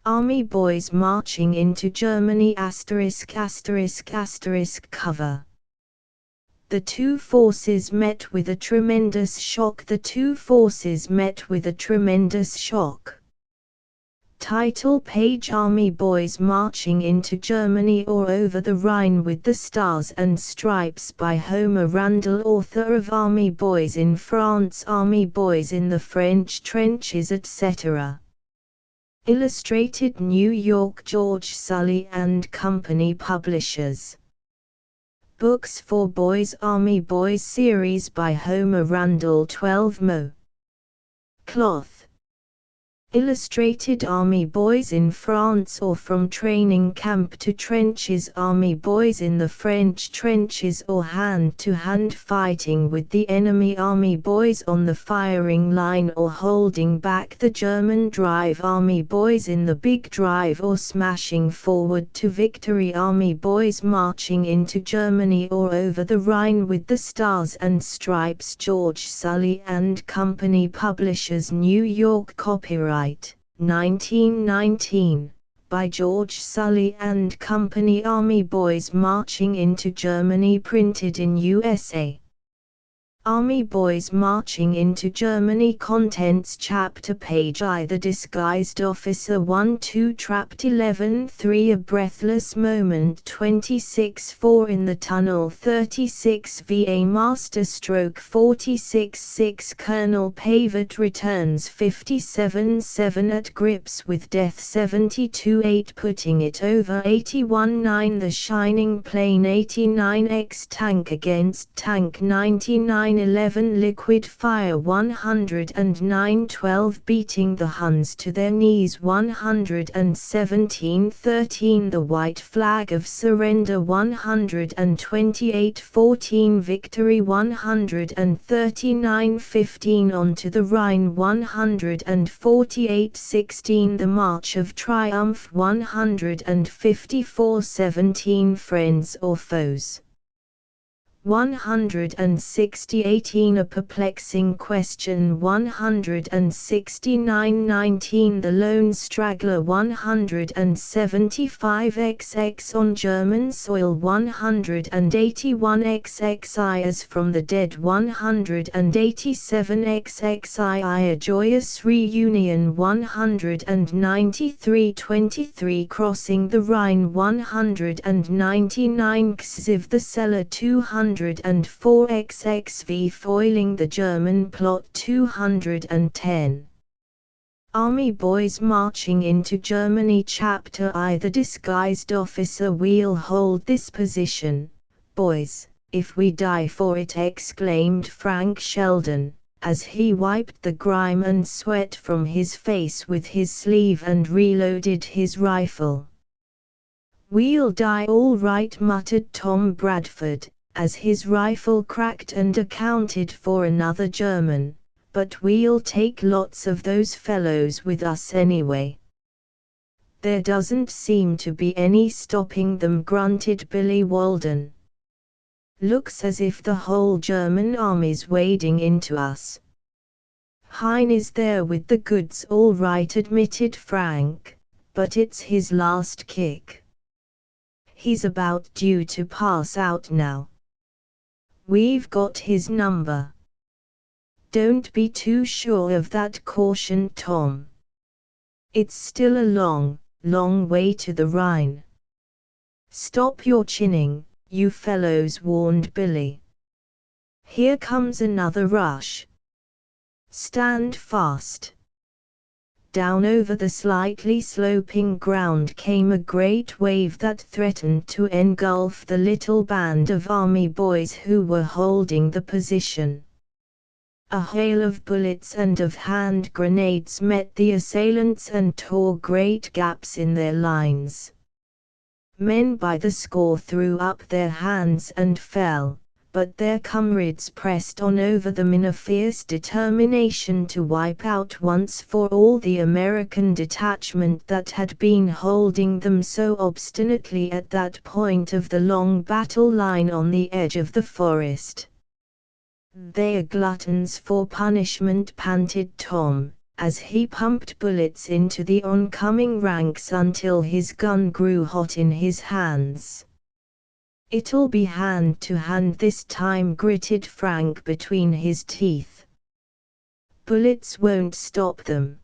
Army boys marching into Germany ***** cover. The two forces met with a tremendous shock. The two forces met with a tremendous shock. Title page: Army boys marching into Germany or over the Rhine with the Stars and Stripes by Homer Randall, author of Army Boys in France, Army Boys in the French Trenches, etc. Illustrated, New York, George Sully and Company Publishers. Books for Boys, Army Boys series by Homer Randall, 12 mo. Cloth. Illustrated, Army Boys in France or From Training Camp to Trenches, Army Boys in the French Trenches or hand-to-hand fighting with the enemy, Army Boys on the firing line or holding back the German drive, Army Boys in the Big Drive or smashing forward to victory, Army Boys marching into Germany or over the Rhine with the Stars and Stripes. George Sully and Company Publishers, New York. Copyright 1919, by George Sully and Company. Army Boys marching into Germany, printed in USA. Army Boys marching into Germany. Contents: Chapter page I. The Disguised Officer 1-2 Trapped 11-3 A Breathless Moment 26-4 In the Tunnel 36 VA Masterstroke 46-6 Colonel Pavet returns 57-7 At Grips with Death 72-8 Putting It Over 81-9 The Shining Plane 89X Tank Against Tank 99-11 Liquid Fire 109-12 Beating the Huns to Their Knees 117-13 The White Flag of Surrender 128-14 Victory 139-15 On to the Rhine 148-16 The March of Triumph 154-17 Friends or Foes 160-18 A Perplexing Question 169-19 The Lone Straggler 175-XX On German Soil 181-XXI As From the Dead 187-XXI A Joyous Reunion 193-23 Crossing the Rhine 199 Xiv the Cellar 204-XXV Foiling the German Plot 210 Army Boys marching into Germany. Chapter I. The Disguised Officer We'll hold this position, boys, if we die for it, exclaimed Frank Sheldon, as he wiped the grime and sweat from his face with his sleeve and reloaded his rifle. We'll die all right, muttered Tom Bradford, as his rifle cracked and accounted for another German, but we'll take lots of those fellows with us anyway. There doesn't seem to be any stopping them, grunted Billy Walden. Looks as if the whole German army's wading into us. Hein is there with the goods all right, admitted Frank, but it's his last kick. He's about due to pass out now. We've got his number. Don't be too sure of that, cautioned Tom. It's still a long, long way to the Rhine. Stop your chinning, you fellows, warned Billy. Here comes another rush. Stand fast. Down over the slightly sloping ground came a great wave that threatened to engulf the little band of army boys who were holding the position. A hail of bullets and of hand grenades met the assailants and tore great gaps in their lines. Men by the score threw up their hands and fell, but their comrades pressed on over them in a fierce determination to wipe out once for all the American detachment that had been holding them so obstinately at that point of the long battle line on the edge of the forest. They are gluttons for punishment, panted Tom, as he pumped bullets into the oncoming ranks until his gun grew hot in his hands. "It'll be hand to hand this time," gritted Frank between his teeth. "Bullets won't stop them.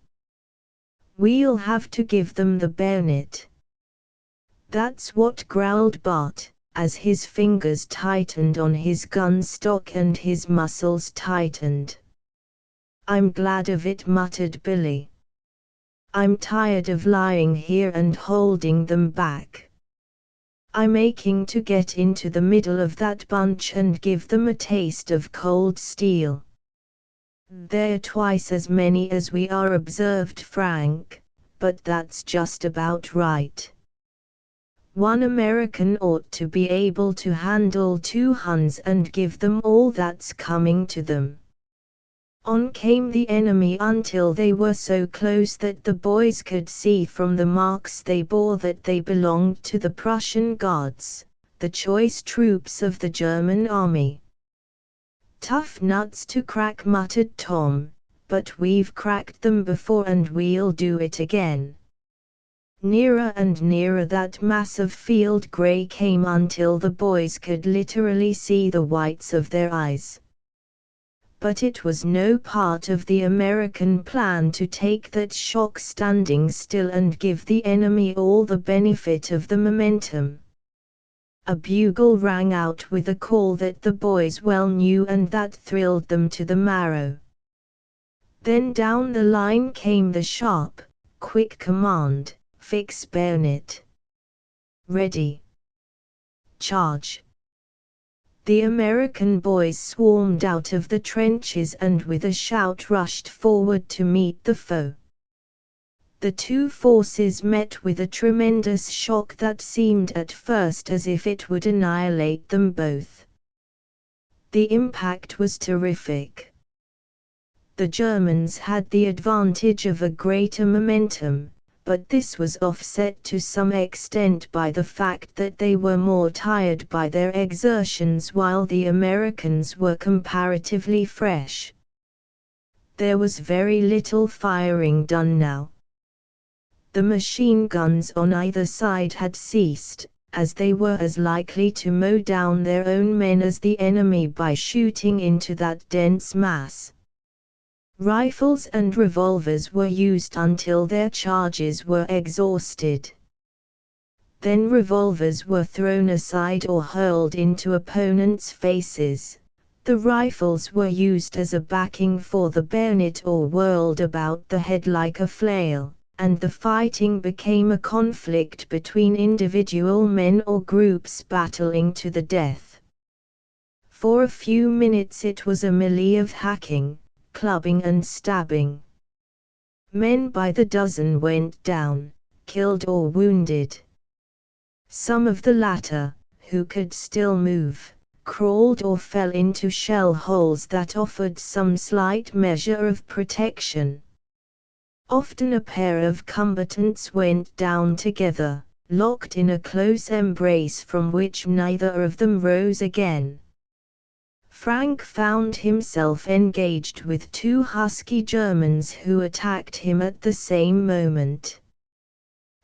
We'll have to give them the bayonet." "That's what," growled Bart, as his fingers tightened on his gun stock and his muscles tightened. "I'm glad of it," muttered Billy. "I'm tired of lying here and holding them back. I'm aching to get into the middle of that bunch and give them a taste of cold steel." "They're twice as many as we are," observed Frank, "but that's just about right. One American ought to be able to handle 2 Huns and give them all that's coming to them." On came the enemy until they were so close that the boys could see from the marks they bore that they belonged to the Prussian Guards, the choice troops of the German army. "Tough nuts to crack," muttered Tom, "but we've cracked them before and we'll do it again." Nearer and nearer that mass of field gray came until the boys could literally see the whites of their eyes. But it was no part of the American plan to take that shock standing still and give the enemy all the benefit of the momentum. A bugle rang out with a call that the boys well knew and that thrilled them to the marrow. Then down the line came the sharp, quick command, "Fix bayonet. Ready. Charge." The American boys swarmed out of the trenches and with a shout rushed forward to meet the foe. The two forces met with a tremendous shock that seemed at first as if it would annihilate them both. The impact was terrific. The Germans had the advantage of a greater momentum, but this was offset to some extent by the fact that they were more tired by their exertions while the Americans were comparatively fresh. There was very little firing done now. The machine guns on either side had ceased, as they were as likely to mow down their own men as the enemy by shooting into that dense mass. Rifles and revolvers were used until their charges were exhausted. Then revolvers were thrown aside or hurled into opponents' faces. The rifles were used as a backing for the bayonet or whirled about the head like a flail, and the fighting became a conflict between individual men or groups battling to the death. For a few minutes it was a melee of hacking, clubbing and stabbing. Men by the dozen went down, killed or wounded. Some of the latter, who could still move, crawled or fell into shell holes that offered some slight measure of protection. Often a pair of combatants went down together, locked in a close embrace from which neither of them rose again. Frank found himself engaged with 2 husky Germans who attacked him at the same moment.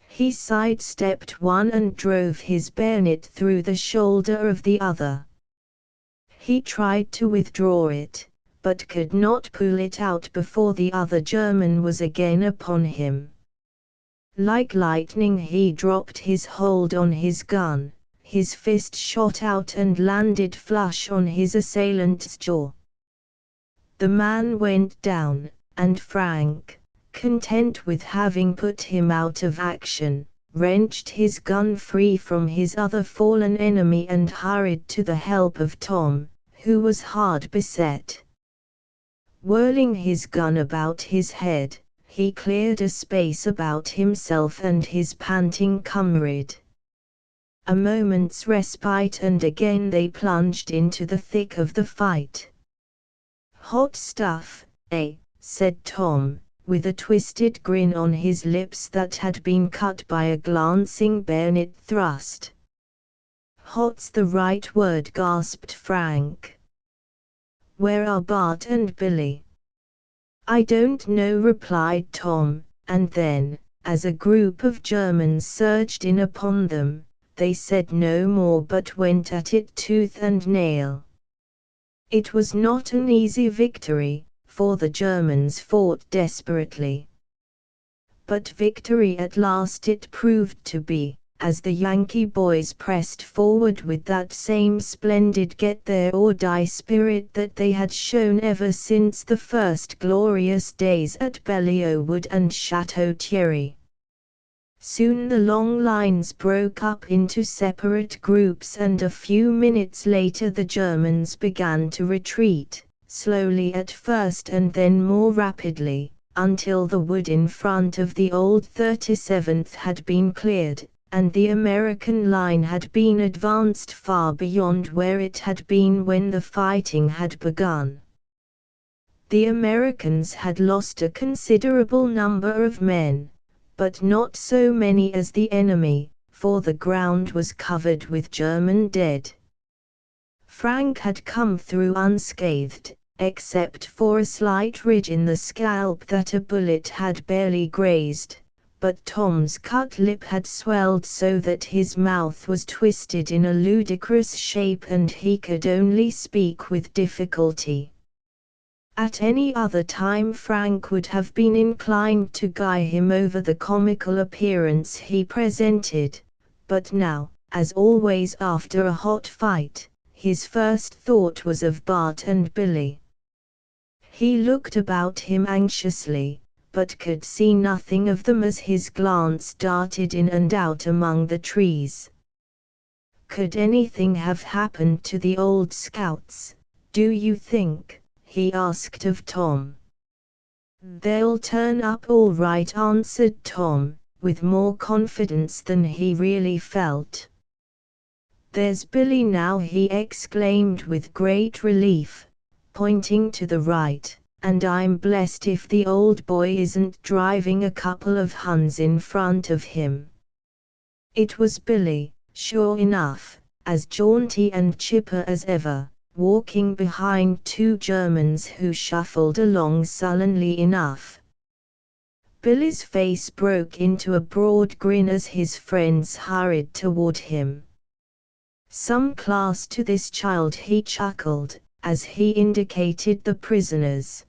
He sidestepped one and drove his bayonet through the shoulder of the other. He tried to withdraw it, but could not pull it out before the other German was again upon him. Like lightning he dropped his hold on his gun. His fist shot out and landed flush on his assailant's jaw. The man went down, and Frank, content with having put him out of action, wrenched his gun free from his other fallen enemy and hurried to the help of Tom, who was hard beset. Whirling his gun about his head, he cleared a space about himself and his panting comrade. A moment's respite and again they plunged into the thick of the fight. "Hot stuff, eh?" said Tom, with a twisted grin on his lips that had been cut by a glancing bayonet thrust. "Hot's the right word," gasped Frank. "Where are Bart and Billy?" "I don't know," replied Tom, and then, as a group of Germans surged in upon them, they said no more but went at it tooth and nail. It was not an easy victory, for the Germans fought desperately. But victory at last it proved to be, as the Yankee boys pressed forward with that same splendid get-there-or-die spirit that they had shown ever since the first glorious days at Belleau-Wood and Château-Thierry. Soon the long lines broke up into separate groups, and a few minutes later the Germans began to retreat, slowly at first and then more rapidly, until the wood in front of the old 37th had been cleared, and the American line had been advanced far beyond where it had been when the fighting had begun. The Americans had lost a considerable number of men, but not so many as the enemy, for the ground was covered with German dead. Frank had come through unscathed, except for a slight ridge in the scalp that a bullet had barely grazed, but Tom's cut lip had swelled so that his mouth was twisted in a ludicrous shape and he could only speak with difficulty. At any other time Frank would have been inclined to guy him over the comical appearance he presented, but now, as always after a hot fight, his first thought was of Bart and Billy. He looked about him anxiously, but could see nothing of them as his glance darted in and out among the trees. "Could anything have happened to the old scouts, do you think?" he asked of Tom. "They'll turn up all right," answered Tom, with more confidence than he really felt. "There's Billy now," he exclaimed with great relief, pointing to the right, "and I'm blessed if the old boy isn't driving a couple of Huns in front of him." It was Billy, sure enough, as jaunty and chipper as ever, walking behind two Germans who shuffled along sullenly enough. Billy's face broke into a broad grin as his friends hurried toward him. "Some class to this child," he chuckled, as he indicated the prisoners.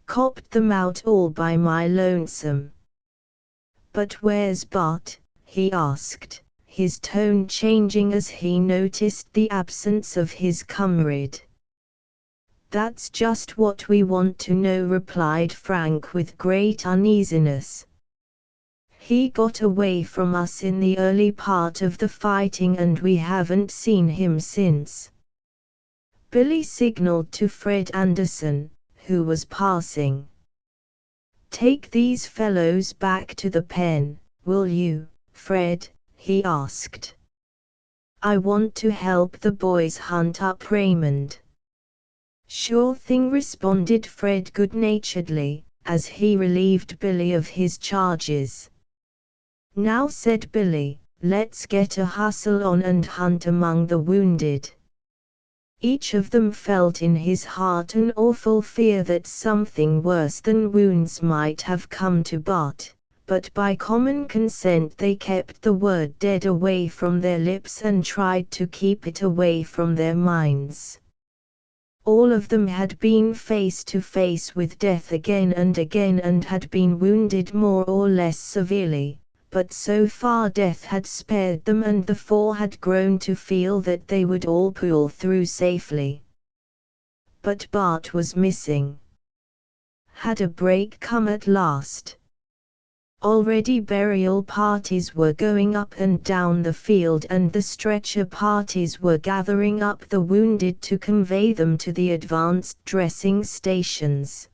"Copped them out all by my lonesome." "But where's Bart?" he asked, his tone changing as he noticed the absence of his comrade. "That's just what we want to know," replied Frank with great uneasiness. "He got away from us in the early part of the fighting and we haven't seen him since." Billy signaled to Fred Anderson, who was passing. "Take these fellows back to the pen, will you, Fred?" he asked. "I want to help the boys hunt up Raymond." "Sure thing," responded Fred good-naturedly, as he relieved Billy of his charges. "Now," said Billy, "let's get a hustle on and hunt among the wounded." Each of them felt in his heart an awful fear that something worse than wounds might have come to Bart, but by common consent they kept the word dead away from their lips and tried to keep it away from their minds. All of them had been face to face with death again and had been wounded more or less severely, but so far death had spared them and the four had grown to feel that they would all pull through safely. But Bart was missing. Had a break come at last? Already burial parties were going up and down the field and the stretcher parties were gathering up the wounded to convey them to the advanced dressing stations.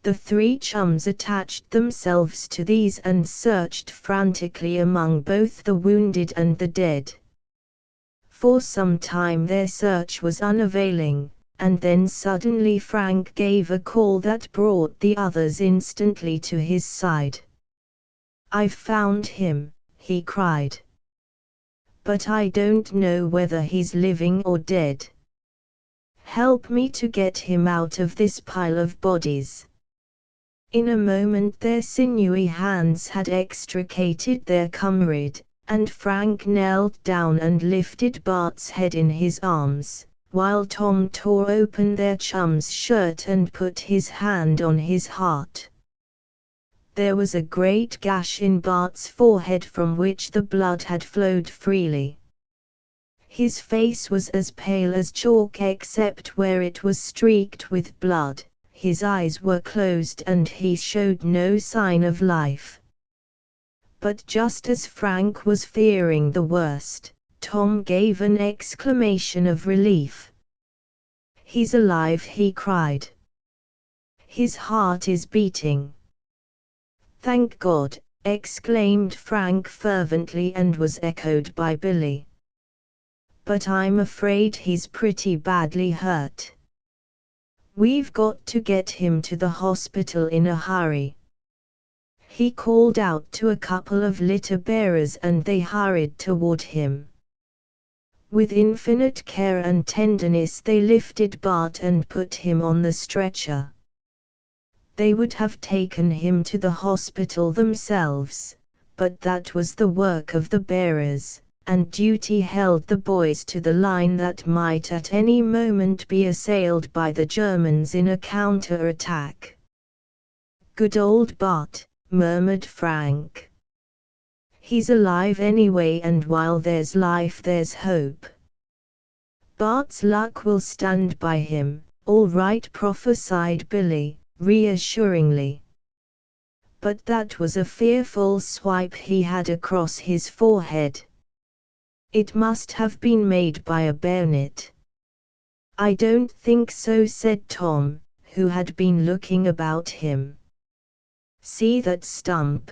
The three chums attached themselves to these and searched frantically among both the wounded and the dead. For some time their search was unavailing, and then suddenly Frank gave a call that brought the others instantly to his side. "I've found him," he cried. "But I don't know whether he's living or dead." Help me to get him out of this pile of bodies." In a moment their sinewy hands had extricated their comrade, and Frank knelt down and lifted Bart's head in his arms, while Tom tore open their chum's shirt and put his hand on his heart. There was a great gash in Bart's forehead from which the blood had flowed freely. His face was as pale as chalk except where it was streaked with blood, his eyes were closed and he showed no sign of life. But just as Frank was fearing the worst, Tom gave an exclamation of relief. "He's alive," he cried. "His heart is beating." "Thank God," exclaimed Frank fervently and was echoed by Billy. "But I'm afraid he's pretty badly hurt. We've got to get him to the hospital in a hurry." He called out to a couple of litter bearers and they hurried toward him. With infinite care and tenderness they lifted Bart and put him on the stretcher. They would have taken him to the hospital themselves, but that was the work of the bearers, and duty held the boys to the line that might at any moment be assailed by the Germans in a counter-attack. "Good old Bart," murmured Frank. "He's alive anyway, and while there's life there's hope. Bart's luck will stand by him." "All right," prophesied Billy, reassuringly. But that was a fearful swipe he had across his forehead. "It must have been made by a bayonet." "I don't think so," said Tom, who had been looking about him. "See that stump?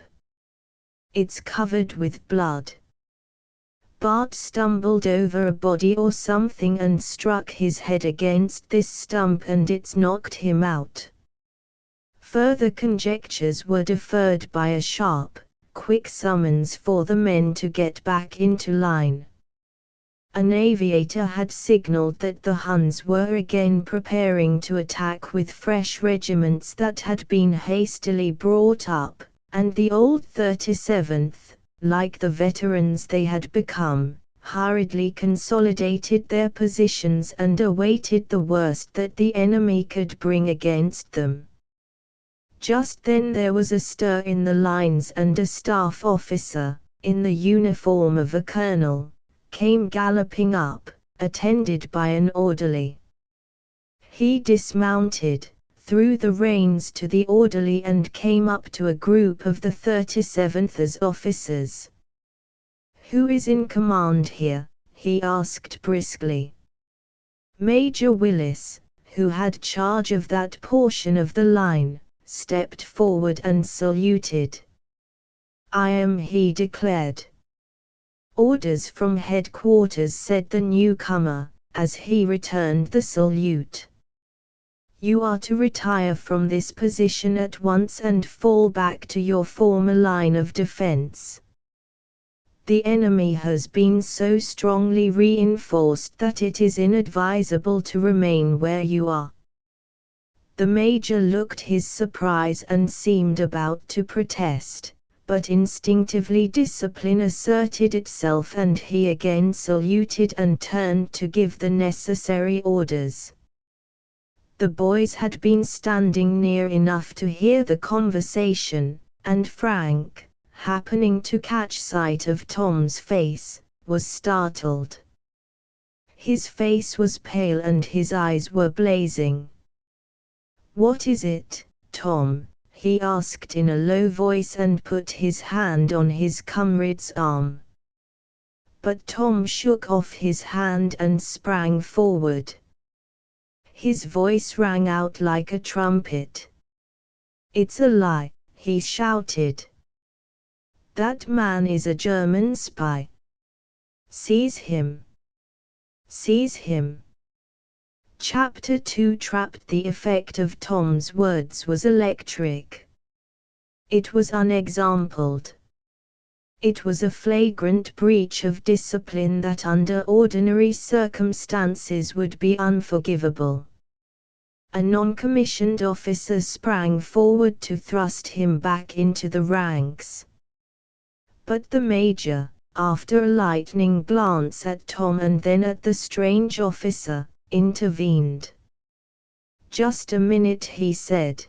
It's covered with blood." Bart stumbled over a body or something and struck his head against this stump and it's knocked him out. Further conjectures were deferred by a sharp, quick summons for the men to get back into line. An aviator had signaled that the Huns were again preparing to attack with fresh regiments that had been hastily brought up, and the old 37th, like the veterans they had become, hurriedly consolidated their positions and awaited the worst that the enemy could bring against them. Just then there was a stir in the lines and a staff officer, in the uniform of a colonel, came galloping up, attended by an orderly. He dismounted, threw the reins to the orderly and came up to a group of the 37th's officers. "Who is in command here?" he asked briskly. Major Willis, who had charge of that portion of the line, stepped forward and saluted. "I am," he declared. "Orders from headquarters," said the newcomer, as he returned the salute. "You are to retire from this position at once and fall back to your former line of defense. The enemy has been so strongly reinforced that it is inadvisable to remain where you are." The major looked his surprise and seemed about to protest, but instinctively discipline asserted itself and he again saluted and turned to give the necessary orders. The boys had been standing near enough to hear the conversation, and Frank, happening to catch sight of Tom's face, was startled. His face was pale and his eyes were blazing. "What is it, Tom?" he asked in a low voice and put his hand on his comrade's arm. But Tom shook off his hand and sprang forward. His voice rang out like a trumpet. "It's a lie," he shouted. "That man is a German spy. Seize him! Seize him!" Chapter 2 Trapped. The effect of Tom's words was electric. It was unexampled. It was a flagrant breach of discipline that under ordinary circumstances would be unforgivable. A non-commissioned officer sprang forward to thrust him back into the ranks. But the major, after a lightning glance at Tom and then at the strange officer, intervened. "Just a minute," he said.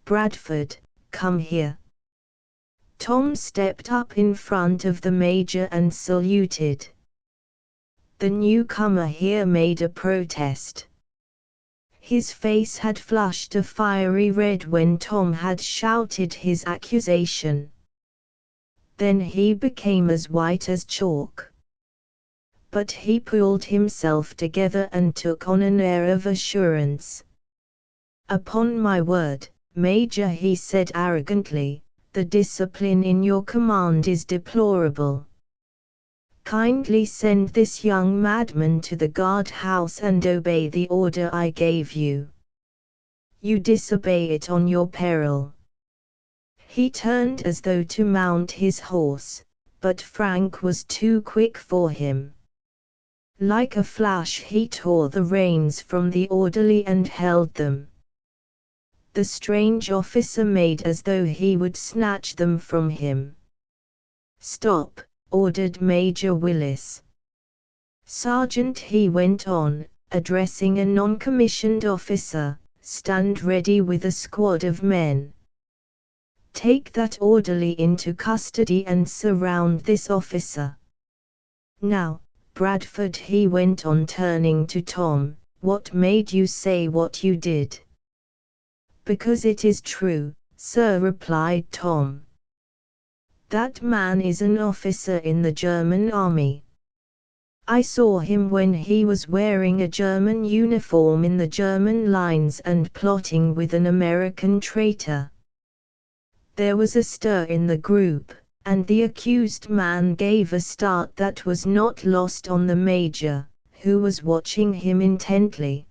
"Bradford, come here." Tom stepped up in front of the major and saluted. The newcomer here made a protest. His face had flushed a fiery red when Tom had shouted his accusation. Then he became as white as chalk. But he pulled himself together and took on an air of assurance. "Upon my word, Major," he said arrogantly, "the discipline in your command is deplorable. Kindly send this young madman to the guardhouse and obey the order I gave you. You disobey it on your peril." He turned as though to mount his horse, but Frank was too quick for him. Like a flash he tore the reins from the orderly and held them. The strange officer made as though he would snatch them from him. "Stop," ordered Major Willis. "Sergeant," he went on, addressing a non-commissioned officer, "stand ready with a squad of men. Take that orderly into custody and surround this officer. Now, Bradford," he went on, turning to Tom, "what made you say what you did?" "Because it is true, sir," replied Tom. "That man is an officer in the German army. I saw him when he was wearing a German uniform in the German lines and plotting with an American traitor." There was a stir in the group, and the accused man gave a start that was not lost on the major, who was watching him intently.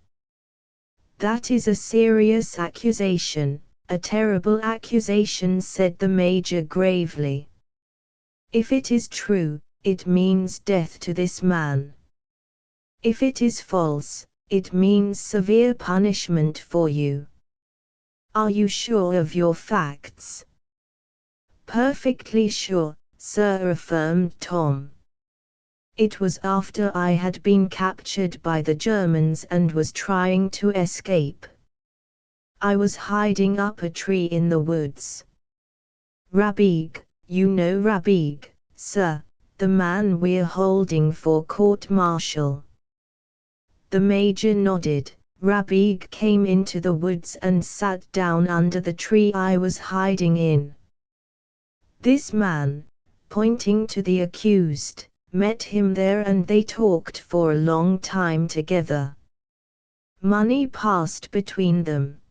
"That is a serious accusation, a terrible accusation," said the major gravely. "If it is true, it means death to this man. If it is false, it means severe punishment for you. Are you sure of your facts?" "Perfectly sure, sir," affirmed Tom. "It was after I had been captured by the Germans and was trying to escape. I was hiding up a tree in the woods. Rabig, you know Rabig, sir, the man we're holding for court-martial." The major nodded. "Rabig came into the woods and sat down under the tree I was hiding in. This man," pointing to the accused, "met him there and they talked for a long time together. Money passed between them.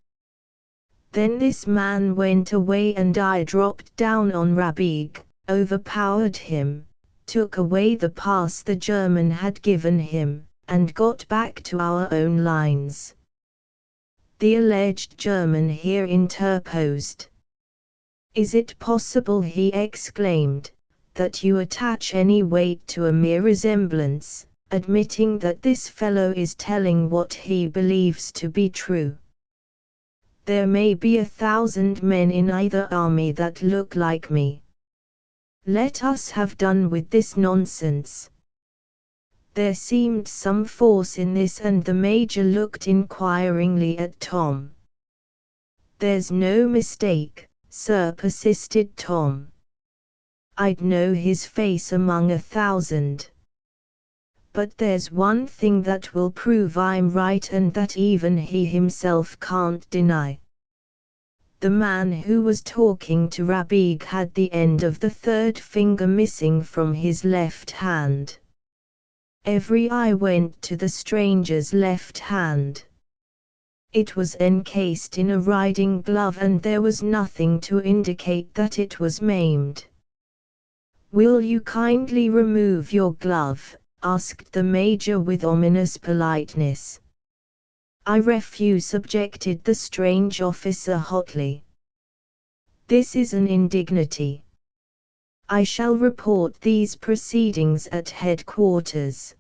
Then this man went away and I dropped down on Rabig, overpowered him, took away the pass the German had given him, and got back to our own lines." The alleged German here interposed. "Is it possible," he exclaimed, "that you attach any weight to a mere resemblance, admitting that this fellow is telling what he believes to be true? There may be 1,000 men in either army that look like me. Let us have done with this nonsense." There seemed some force in this and the major looked inquiringly at Tom. "There's no mistake, sir," persisted Tom. "I'd know his face among 1,000. But there's one thing that will prove I'm right and that even he himself can't deny. The man who was talking to Rabig had the end of the third finger missing from his left hand. Every eye went to the stranger's left hand. It was encased in a riding glove and there was nothing to indicate that it was maimed." "Will you kindly remove your glove?" asked the major with ominous politeness. "I refuse," objected the strange officer hotly. "This is an indignity. I shall report these proceedings at headquarters.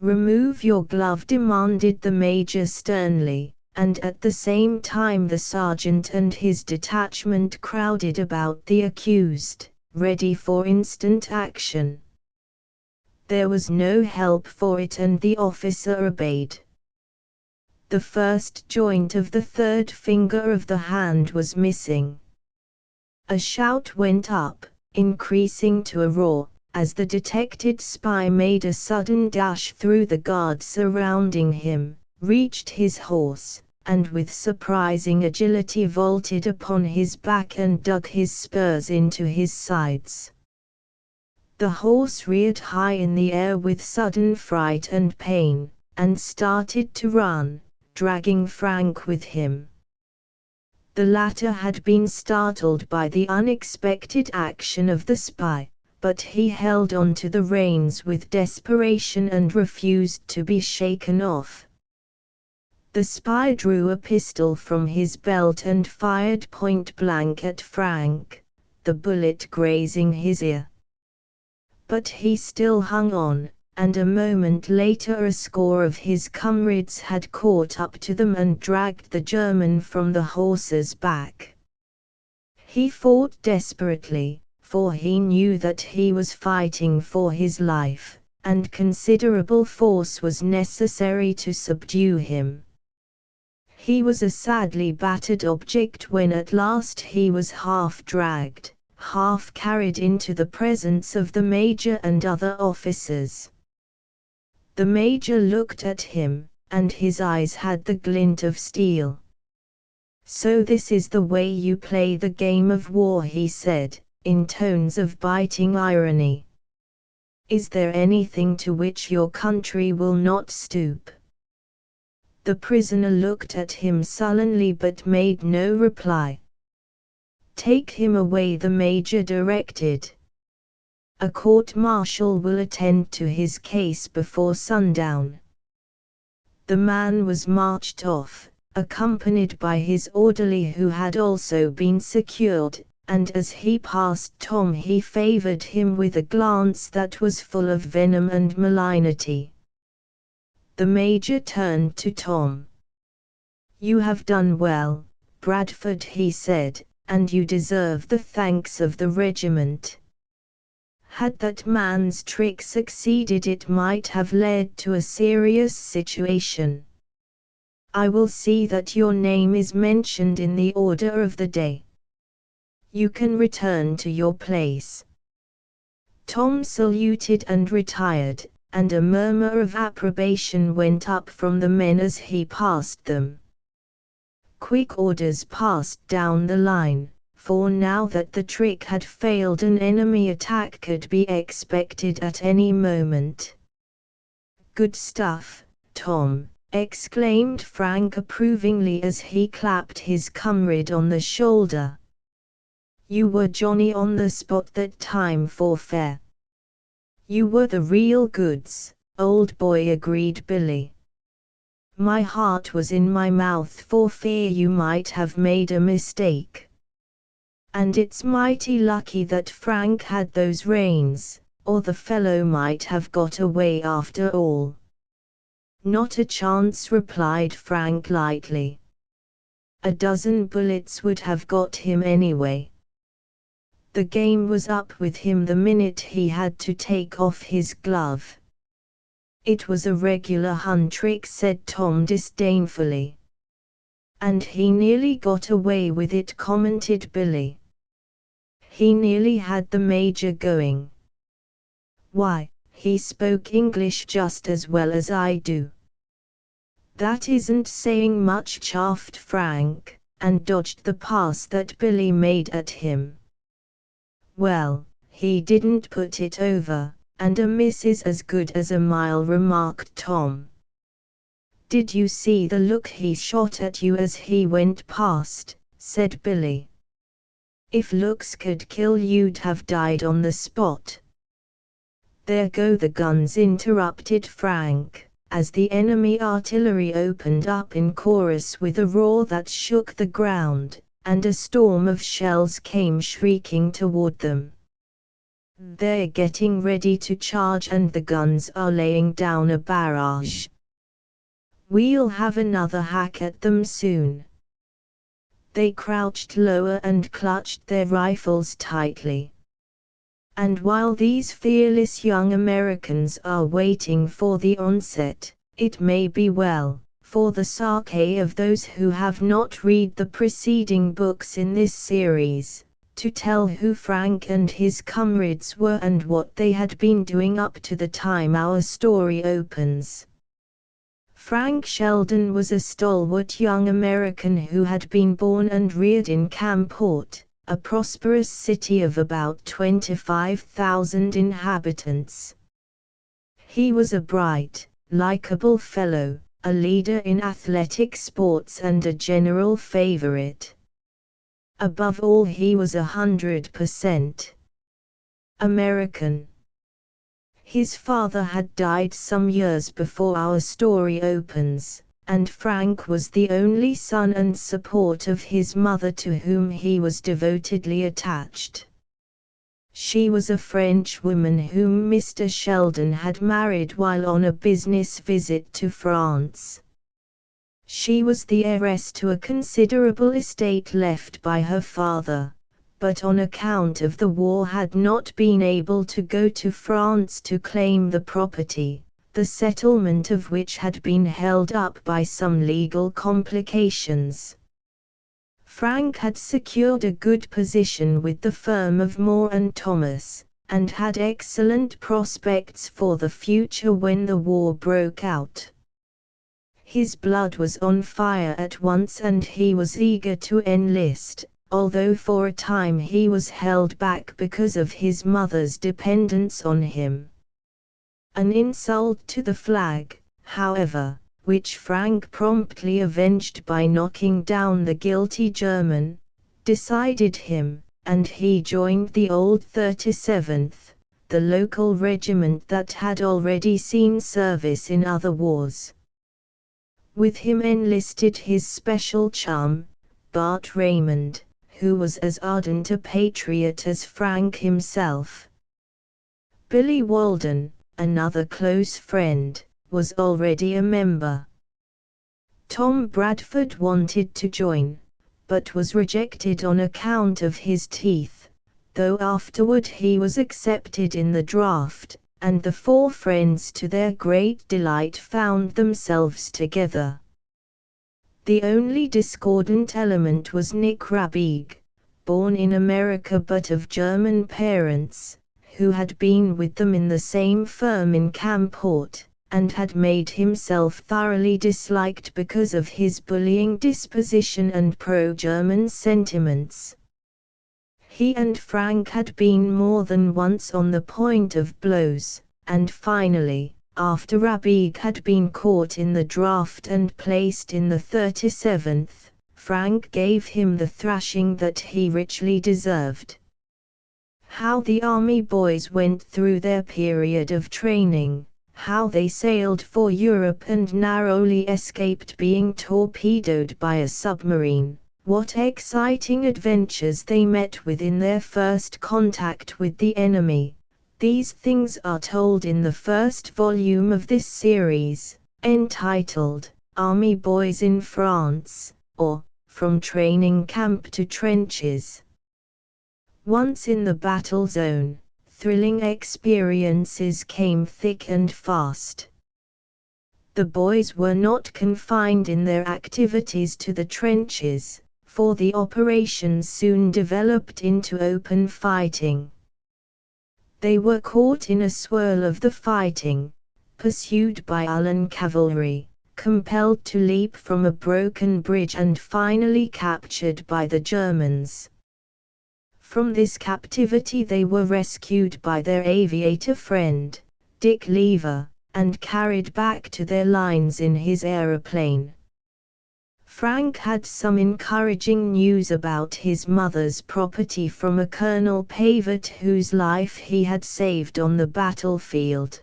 Remove your glove, demanded the major sternly, and at the same time the sergeant and his detachment crowded about the accused, ready for instant action. There was no help for it and the officer obeyed. The first joint of the third finger of the hand was missing. A shout went up, increasing to a roar, as the detected spy made a sudden dash through the guards surrounding him, reached his horse, and with surprising agility vaulted upon his back and dug his spurs into his sides. The horse reared high in the air with sudden fright and pain, and started to run, dragging Frank with him. The latter had been startled by the unexpected action of the spy, but he held on to the reins with desperation and refused to be shaken off. The spy drew a pistol from his belt and fired point blank at Frank, the bullet grazing his ear. But he still hung on, and a moment later a score of his comrades had caught up to them and dragged the German from the horse's back. He fought desperately, for he knew that he was fighting for his life, and considerable force was necessary to subdue him. He was a sadly battered object when at last he was half dragged, half carried into the presence of the major and other officers. The major looked at him, and his eyes had the glint of steel. "So this is the way you play the game of war," he said, in tones of biting irony. "Is there anything to which your country will not stoop?" The prisoner looked at him sullenly but made no reply. "Take him away," the major directed. "A court-martial will attend to his case before sundown." The man was marched off, accompanied by his orderly who had also been secured, and as he passed Tom he favored him with a glance that was full of venom and malignity. The major turned to Tom. "You have done well, Bradford," he said, "and you deserve the thanks of the regiment. Had that man's trick succeeded, it might have led to a serious situation. I will see that your name is mentioned in the order of the day. You can return to your place." Tom saluted and retired, and a murmur of approbation went up from the men as he passed them. Quick orders passed down the line, for now that the trick had failed an enemy attack could be expected at any moment. "Good stuff, Tom," exclaimed Frank approvingly as he clapped his comrade on the shoulder. "You were Johnny on the spot that time for fair." "You were the real goods, old boy," agreed Billy. "My heart was in my mouth for fear you might have made a mistake. And it's mighty lucky that Frank had those reins, or the fellow might have got away after all." "Not a chance," replied Frank lightly. "A dozen bullets would have got him anyway." The game was up with him the minute he had to take off his glove. "It was a regular Hun trick," said Tom disdainfully. "And he nearly got away with it," commented Billy. "He nearly had the major going. Why, he spoke English just as well as I do." "That isn't saying much," chaffed Frank, and dodged the pass that Billy made at him. "Well, he didn't put it over, and a miss is as good as a mile," remarked Tom. "Did you see the look he shot at you as he went past?" said Billy. "If looks could kill, you'd have died on the spot." "There go the guns," interrupted Frank, as the enemy artillery opened up in chorus with a roar that shook the ground, and a storm of shells came shrieking toward them. They're getting ready to charge and the guns are laying down a barrage. We'll have another hack at them soon. They crouched lower and clutched their rifles tightly. And while these fearless young Americans are waiting for the onset, it may be well, for the sake of those who have not read the preceding books in this series, to tell who Frank and his comrades were and what they had been doing up to the time our story opens. Frank Sheldon was a stalwart young American who had been born and reared in Camport, a prosperous city of about 25,000 inhabitants. He was a bright, likable fellow, a leader in athletic sports and a general favorite. Above all, he was 100% American. His father had died some years before our story opens, and Frank was the only son and support of his mother, to whom he was devotedly attached. She was a French woman whom Mr. Sheldon had married while on a business visit to France. She was the heiress to a considerable estate left by her father, but on account of the war had not been able to go to France to claim the property, the settlement of which had been held up by some legal complications. Frank had secured a good position with the firm of Moore and Thomas, and had excellent prospects for the future when the war broke out. His blood was on fire at once and he was eager to enlist, although for a time he was held back because of his mother's dependence on him. An insult to the flag, however, which Frank promptly avenged by knocking down the guilty German, decided him, and he joined the old 37th, the local regiment that had already seen service in other wars. With him enlisted his special chum, Bart Raymond, who was as ardent a patriot as Frank himself. Billy Walden, another close friend, was already a member. Tom Bradford wanted to join, but was rejected on account of his teeth, though afterward he was accepted in the draft, and the four friends to their great delight found themselves together. The only discordant element was Nick Rabig, born in America but of German parents, who had been with them in the same firm in Camport, and had made himself thoroughly disliked because of his bullying disposition and pro-German sentiments. He and Frank had been more than once on the point of blows, and finally, after Rabig had been caught in the draft and placed in the 37th, Frank gave him the thrashing that he richly deserved. How the army boys went through their period of training, how they sailed for Europe and narrowly escaped being torpedoed by a submarine, what exciting adventures they met with in their first contact with the enemy. These things are told in the first volume of this series, entitled, Army Boys in France, or, From Training Camp to Trenches. Once in the battle zone, thrilling experiences came thick and fast. The boys were not confined in their activities to the trenches, for the operations soon developed into open fighting. They were caught in a swirl of the fighting, pursued by Ulan cavalry, compelled to leap from a broken bridge and finally captured by the Germans. From this captivity they were rescued by their aviator friend, Dick Lever, and carried back to their lines in his aeroplane. Frank had some encouraging news about his mother's property from a Colonel Pavert whose life he had saved on the battlefield.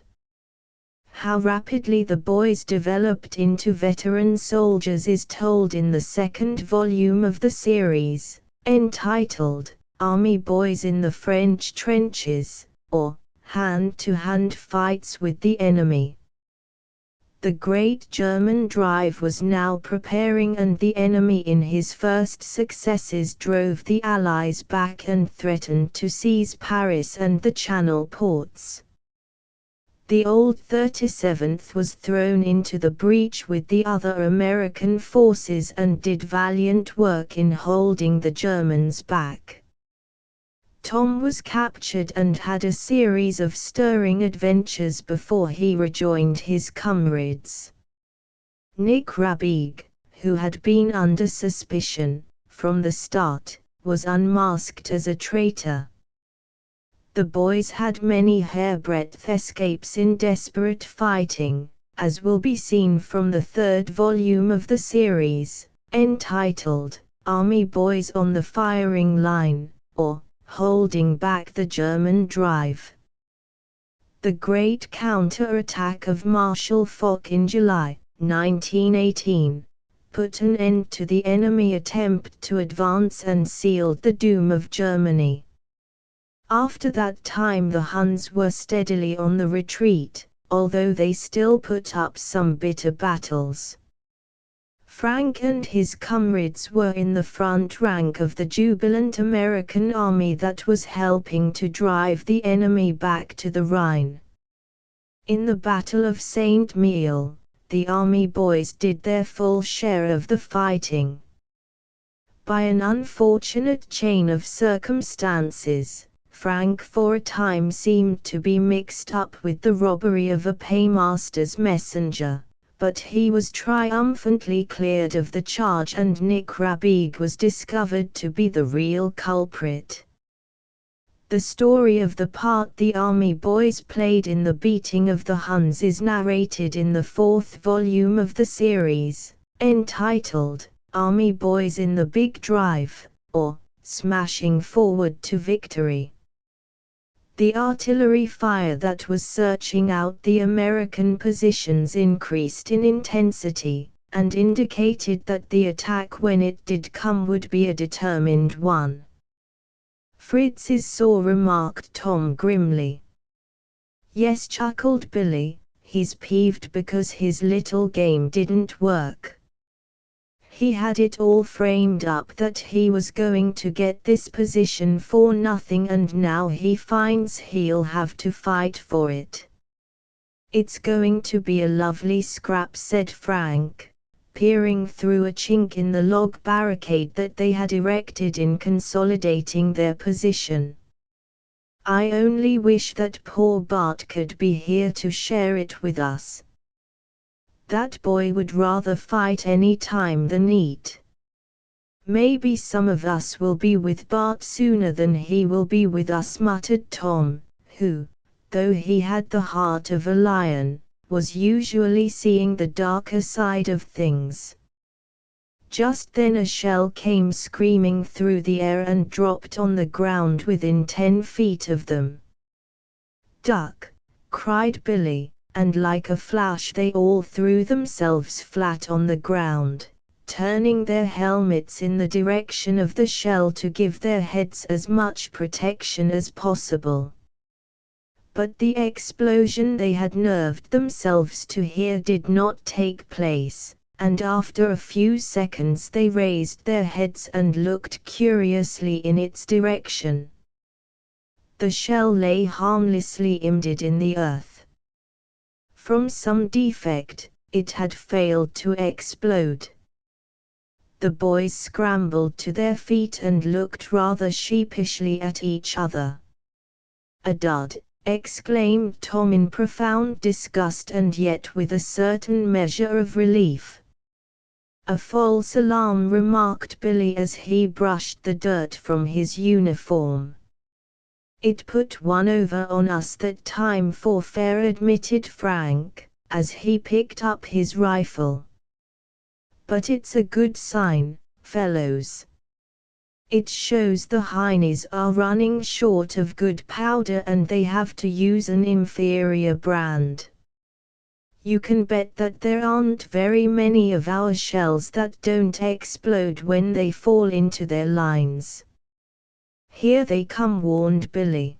How rapidly the boys developed into veteran soldiers is told in the second volume of the series, entitled, Army Boys in the French Trenches, or hand-to-hand fights with the enemy. The great German drive was now preparing, and the enemy in his first successes drove the Allies back and threatened to seize Paris and the Channel ports. The old 37th was thrown into the breach with the other American forces and did valiant work in holding the Germans back. Tom was captured and had a series of stirring adventures before he rejoined his comrades. Nick Rabig, who had been under suspicion from the start, was unmasked as a traitor. The boys had many hairbreadth escapes in desperate fighting, as will be seen from the third volume of the series, entitled Army Boys on the Firing Line, or Holding Back the German Drive. The great counter-attack of Marshal Foch in July 1918 put an end to the enemy attempt to advance and sealed the doom of Germany. After that time the Huns were steadily on the retreat, although they still put up some bitter battles. Frank and his comrades were in the front rank of the jubilant American army that was helping to drive the enemy back to the Rhine. In the Battle of St. Mihiel, the army boys did their full share of the fighting. By an unfortunate chain of circumstances, Frank for a time seemed to be mixed up with the robbery of a paymaster's messenger, but he was triumphantly cleared of the charge and Nick Rabig was discovered to be the real culprit. The story of the part the army boys played in the beating of the Huns is narrated in the fourth volume of the series, entitled Army Boys in the Big Drive, or Smashing Forward to Victory. The artillery fire that was searching out the American positions increased in intensity, and indicated that the attack when it did come would be a determined one. "Fritz is sore," remarked Tom grimly. "Yes," chuckled Billy, "he's peeved because his little game didn't work. He had it all framed up that he was going to get this position for nothing and now he finds he'll have to fight for it." "It's going to be a lovely scrap," said Frank, peering through a chink in the log barricade that they had erected in consolidating their position. "I only wish that poor Bart could be here to share it with us. That boy would rather fight any time than eat." "Maybe some of us will be with Bart sooner than he will be with us," muttered Tom, who, though he had the heart of a lion, was usually seeing the darker side of things. Just then a shell came screaming through the air and dropped on the ground within 10 feet of them. "Duck!" cried Billy, and like a flash they all threw themselves flat on the ground, turning their helmets in the direction of the shell to give their heads as much protection as possible. But the explosion they had nerved themselves to hear did not take place, and after a few seconds they raised their heads and looked curiously in its direction. The shell lay harmlessly embedded in the earth. From some defect, it had failed to explode. The boys scrambled to their feet and looked rather sheepishly at each other. "A dud!" exclaimed Tom in profound disgust and yet with a certain measure of relief. "A false alarm," remarked Billy as he brushed the dirt from his uniform. "It put one over on us that time for fair," admitted Frank, as he picked up his rifle. "But it's a good sign, fellows. It shows the Heinies are running short of good powder and they have to use an inferior brand. You can bet that there aren't very many of our shells that don't explode when they fall into their lines." "Here they come," warned Billy.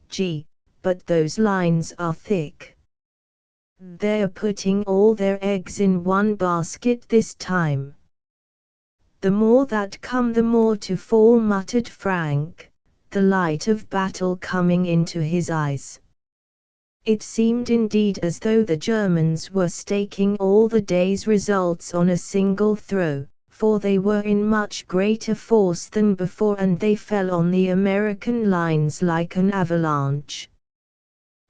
Gee, but those lines are thick. They're putting all their eggs in one basket this time. The more that come the more to fall, muttered Frank, the light of battle coming into his eyes. It seemed indeed as though the Germans were staking all the day's results on a single throw, for they were in much greater force than before and they fell on the American lines like an avalanche.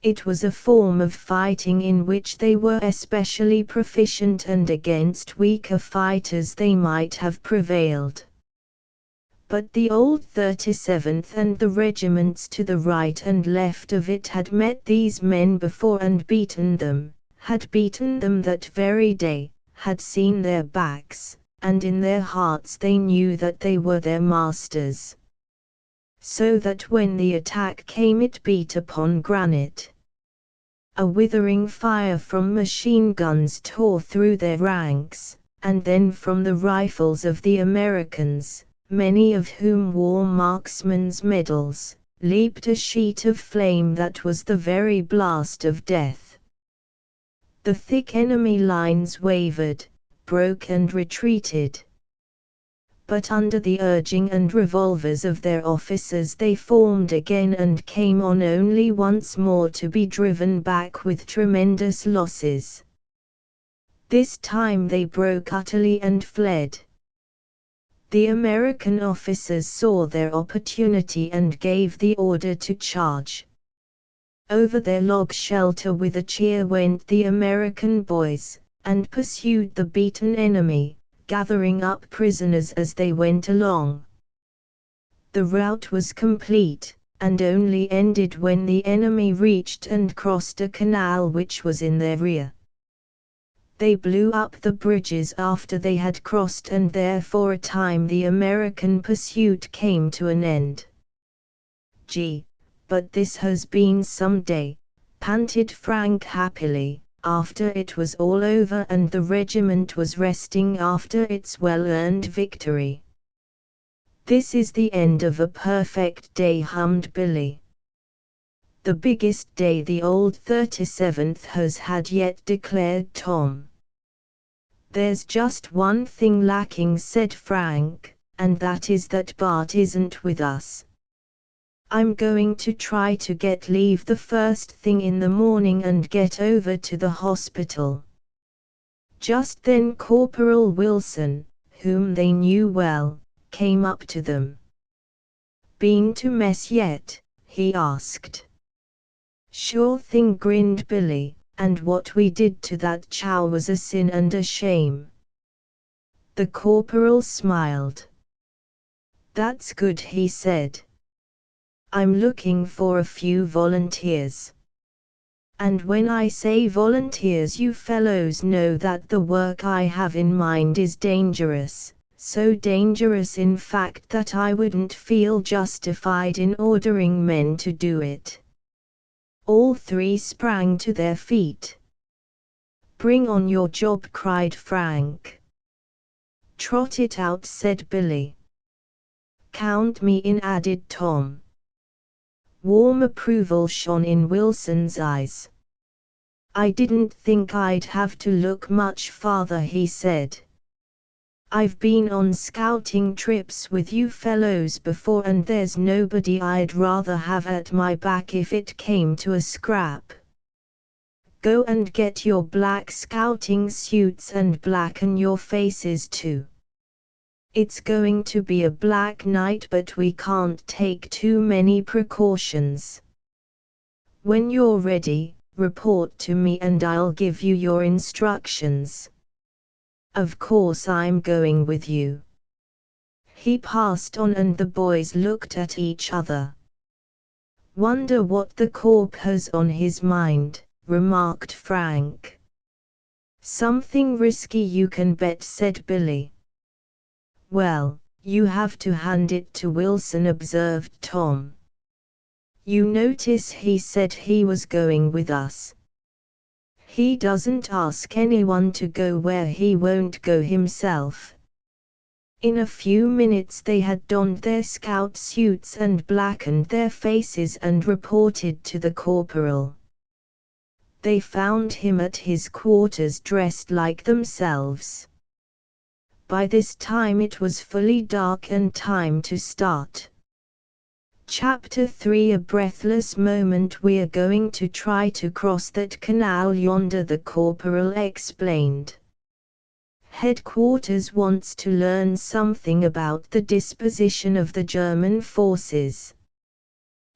It was a form of fighting in which they were especially proficient, and against weaker fighters they might have prevailed. But the old 37th and the regiments to the right and left of it had met these men before and beaten them, had beaten them that very day, had seen their backs, and in their hearts they knew that they were their masters. So that when the attack came it beat upon granite. A withering fire from machine guns tore through their ranks, and then from the rifles of the Americans, many of whom wore marksmen's medals, leaped a sheet of flame that was the very blast of death. The thick enemy lines wavered, broke and retreated. But under the urging and revolvers of their officers they formed again and came on only once more to be driven back with tremendous losses. This time they broke utterly and fled. The American officers saw their opportunity and gave the order to charge. Over their log shelter with a cheer went the American boys, and pursued the beaten enemy, gathering up prisoners as they went along. The rout was complete, and only ended when the enemy reached and crossed a canal which was in their rear. They blew up the bridges after they had crossed, and there for a time the American pursuit came to an end. Gee, but this has been some day, panted Frank happily, after it was all over and the regiment was resting after its well-earned victory. This is the end of a perfect day, hummed Billy. The biggest day the old 37th has had yet, declared Tom. There's just one thing lacking, said Frank, and that is that Bart isn't with us. I'm going to try to get leave the first thing in the morning and get over to the hospital. Just then Corporal Wilson, whom they knew well, came up to them. Been to mess yet? He asked. Sure thing, grinned Billy, and what we did to that chow was a sin and a shame. The corporal smiled. That's good, he said. I'm looking for a few volunteers. And when I say volunteers, you fellows know that the work I have in mind is dangerous, so dangerous in fact that I wouldn't feel justified in ordering men to do it. All three sprang to their feet. Bring on your job, cried Frank. Trot it out, said Billy. Count me in, added Tom. Warm approval shone in Wilson's eyes. I didn't think I'd have to look much farther, he said. I've been on scouting trips with you fellows before, and there's nobody I'd rather have at my back if it came to a scrap. Go and get your black scouting suits and blacken your faces too. It's going to be a black night, but we can't take too many precautions. When you're ready, report to me and I'll give you your instructions. Of course I'm going with you. He passed on and the boys looked at each other. Wonder what the corp has on his mind, remarked Frank. Something risky, you can bet, said Billy. Well, you have to hand it to Wilson, observed Tom. You notice he said he was going with us. He doesn't ask anyone to go where he won't go himself. In a few minutes they had donned their scout suits and blackened their faces and reported to the corporal. They found him at his quarters dressed like themselves. By this time it was fully dark and time to start. Chapter 3. A breathless moment. "We're going to try to cross that canal yonder," the corporal explained. "Headquarters wants to learn something about the disposition of the German forces.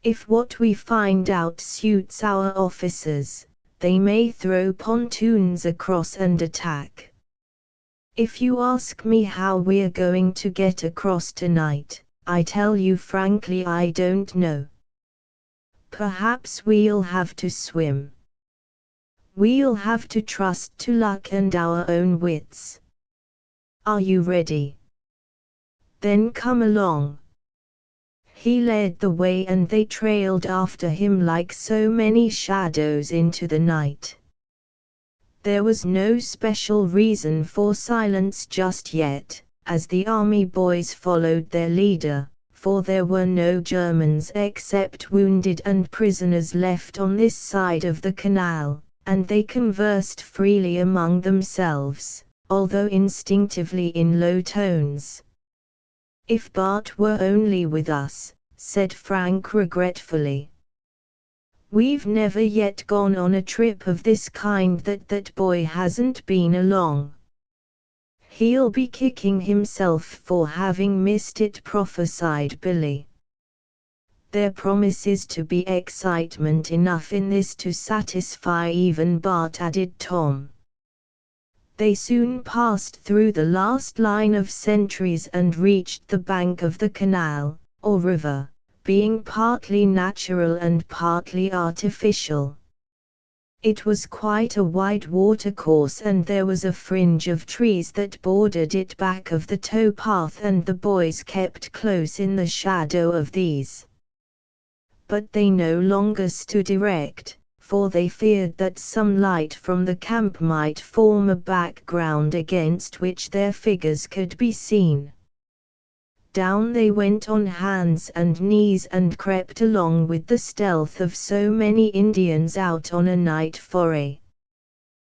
If what we find out suits our officers, they may throw pontoons across and attack. If you ask me how we're going to get across tonight, I tell you frankly I don't know. Perhaps we'll have to swim. We'll have to trust to luck and our own wits. Are you ready? Then come along." He led the way and they trailed after him like so many shadows into the night. There was no special reason for silence just yet, as the army boys followed their leader, for there were no Germans except wounded and prisoners left on this side of the canal, and they conversed freely among themselves, although instinctively in low tones. "If Bart were only with us," said Frank regretfully. "We've never yet gone on a trip of this kind that boy hasn't been along. He'll be kicking himself for having missed it," prophesied Billy. "There promises to be excitement enough in this to satisfy even Bart," added Tom. They soon passed through the last line of sentries and reached the bank of the canal, or river, being partly natural and partly artificial. It was quite a wide watercourse and there was a fringe of trees that bordered it back of the towpath, and the boys kept close in the shadow of these. But they no longer stood erect, for they feared that some light from the camp might form a background against which their figures could be seen. Down they went on hands and knees and crept along with the stealth of so many Indians out on a night foray.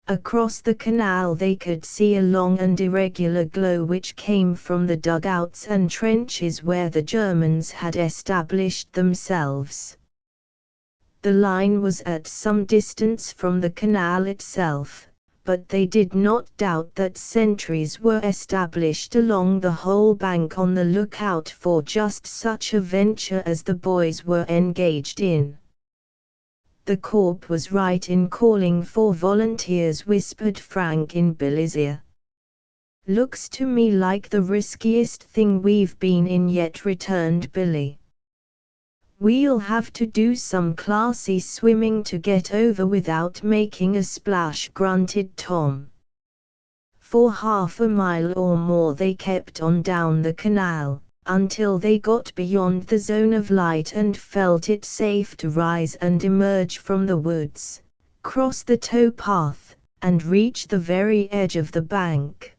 Across the canal they could see a long and irregular glow which came from the dugouts and trenches where the Germans had established themselves. The line was at some distance from the canal itself, but they did not doubt that sentries were established along the whole bank on the lookout for just such a venture as the boys were engaged in. "The corp was right in calling for volunteers," whispered Frank in Billy's ear. "Looks to me like the riskiest thing we've been in yet," returned Billy. "We'll have to do some classy swimming to get over without making a splash," grunted Tom. For half a mile or more they kept on down the canal, until they got beyond the zone of light and felt it safe to rise and emerge from the woods, cross the towpath, and reach the very edge of the bank.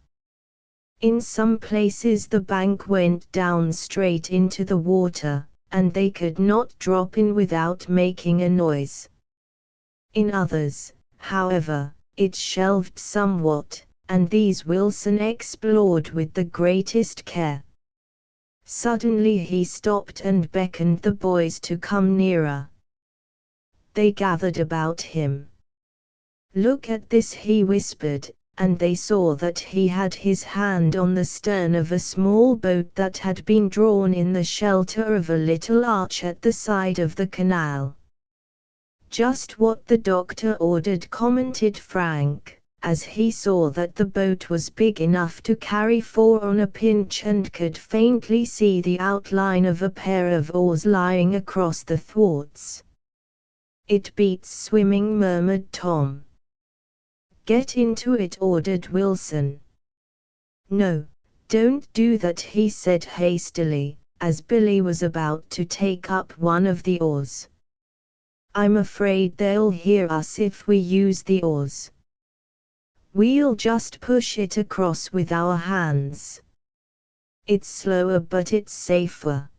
In some places the bank went down straight into the water, and they could not drop in without making a noise. In others, however, it shelved somewhat, and these Wilson explored with the greatest care. Suddenly he stopped and beckoned the boys to come nearer. They gathered about him. "Look at this," he whispered, and they saw that he had his hand on the stern of a small boat that had been drawn in the shelter of a little arch at the side of the canal. "Just what the doctor ordered," commented Frank, as he saw that the boat was big enough to carry four on a pinch and could faintly see the outline of a pair of oars lying across the thwarts. "It beats swimming," murmured Tom. "Get into it," ordered Wilson. "No, don't do that," he said hastily, as Billy was about to take up one of the oars. "I'm afraid they'll hear us if we use the oars. We'll just push it across with our hands." It's slower but it's safer.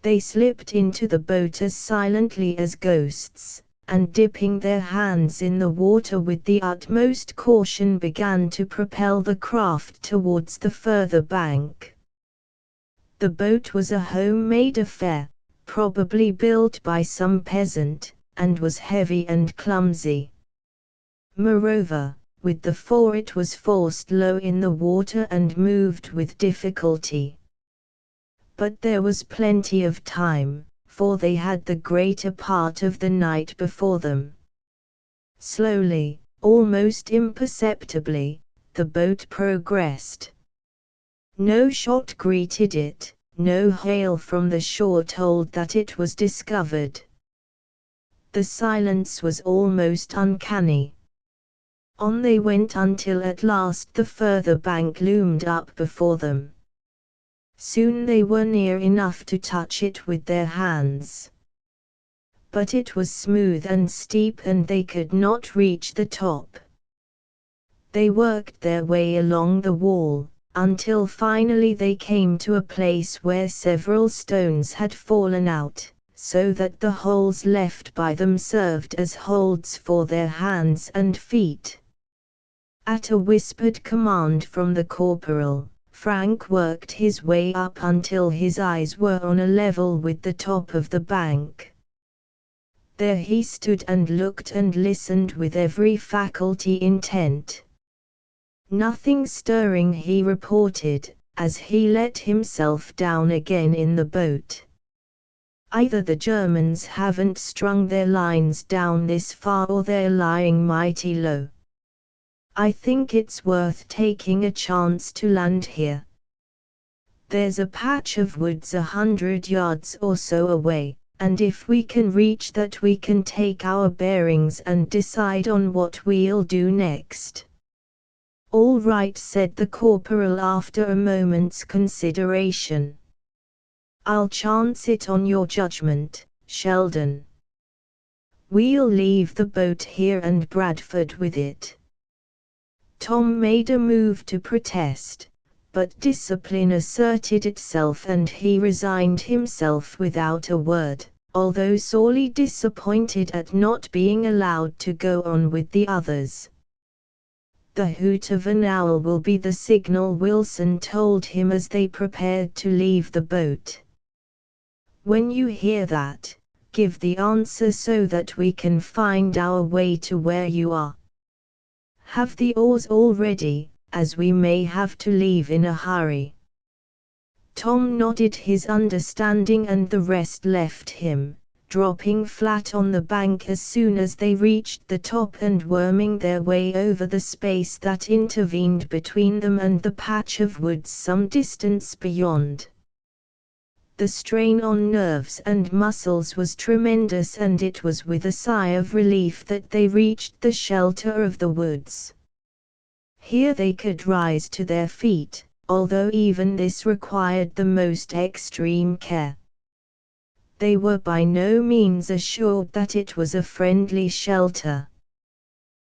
They slipped into the boat as silently as ghosts, and dipping their hands in the water with the utmost caution began to propel the craft towards the further bank. The boat was a homemade affair, probably built by some peasant, and was heavy and clumsy. Moreover, with the fore it was forced low in the water and moved with difficulty. But there was plenty of time, for they had the greater part of the night before them. Slowly, almost imperceptibly, the boat progressed. No shot greeted it, no hail from the shore told that it was discovered. The silence was almost uncanny. On they went until at last the further bank loomed up before them. Soon they were near enough to touch it with their hands. But it was smooth and steep and they could not reach the top. They worked their way along the wall, until finally they came to a place where several stones had fallen out, so that the holes left by them served as holds for their hands and feet. At a whispered command from the corporal, Frank worked his way up until his eyes were on a level with the top of the bank. There he stood and looked and listened with every faculty intent. Nothing stirring, he reported, as he let himself down again in the boat. Either the Germans haven't strung their lines down this far or they're lying mighty low. I think it's worth taking a chance to land here. There's a patch of woods 100 yards or so away, and if we can reach that we can take our bearings and decide on what we'll do next. All right, said the corporal after a moment's consideration. I'll chance it on your judgment, Sheldon. We'll leave the boat here and Bradford with it. Tom made a move to protest, but discipline asserted itself and he resigned himself without a word, although sorely disappointed at not being allowed to go on with the others. The hoot of an owl will be the signal, Wilson told him as they prepared to leave the boat. When you hear that, give the answer so that we can find our way to where you are. Have the oars all ready, as we may have to leave in a hurry. Tom nodded his understanding and the rest left him, dropping flat on the bank as soon as they reached the top and worming their way over the space that intervened between them and the patch of woods some distance beyond. The strain on nerves and muscles was tremendous and it was with a sigh of relief that they reached the shelter of the woods. Here they could rise to their feet, although even this required the most extreme care. They were by no means assured that it was a friendly shelter.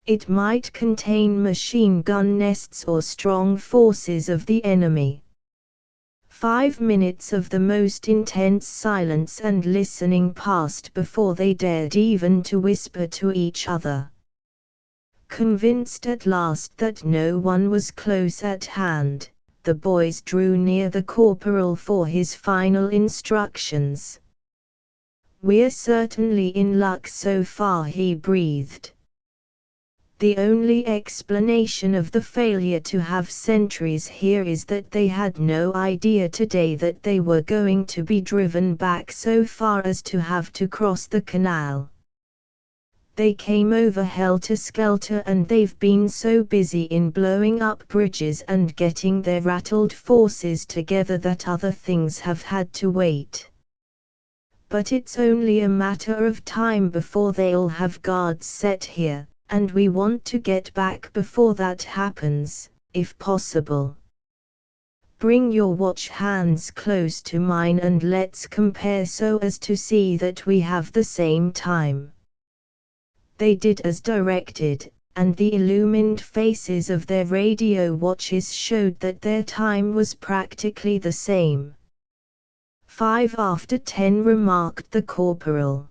It might contain machine gun nests or strong forces of the enemy. 5 minutes of the most intense silence and listening passed before they dared even to whisper to each other. Convinced at last that no one was close at hand, the boys drew near the corporal for his final instructions. "We're certainly in luck so far," he breathed. The only explanation of the failure to have sentries here is that they had no idea today that they were going to be driven back so far as to have to cross the canal. They came over helter-skelter and they've been so busy in blowing up bridges and getting their rattled forces together that other things have had to wait. But it's only a matter of time before they'll have guards set here. And we want to get back before that happens, if possible. Bring your watch hands close to mine and let's compare so as to see that we have the same time. They did as directed, and the illumined faces of their radio watches showed that their time was practically the same. 5 after 10, remarked the corporal.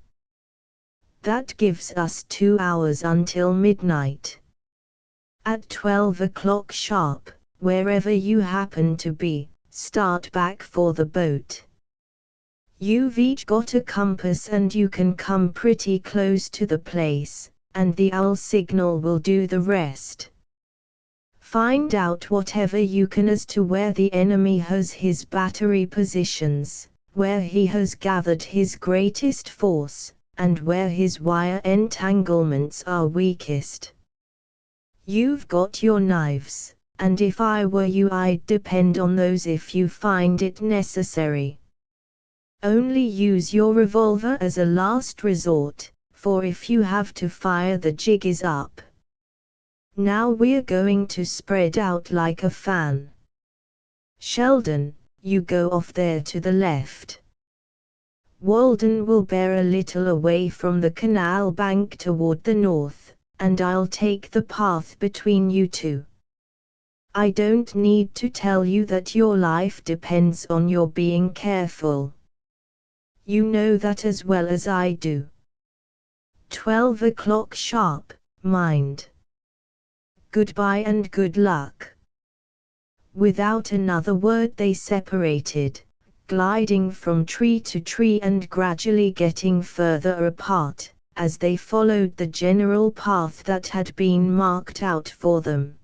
That gives us 2 hours until midnight. At 12 o'clock sharp, wherever you happen to be, start back for the boat. You've each got a compass and you can come pretty close to the place, and the owl signal will do the rest. Find out whatever you can as to where the enemy has his battery positions, where he has gathered his greatest force, and where his wire entanglements are weakest. You've got your knives, and if I were you I'd depend on those if you find it necessary. Only use your revolver as a last resort, for if you have to fire the jig is up. Now we're going to spread out like a fan. Sheldon, you go off there to the left. Walden will bear a little away from the canal bank toward the north, and I'll take the path between you two. I don't need to tell you that your life depends on your being careful. You know that as well as I do. 12 o'clock sharp, mind. Goodbye and good luck. Without another word they separated, gliding from tree to tree and gradually getting further apart, as they followed the general path that had been marked out for them.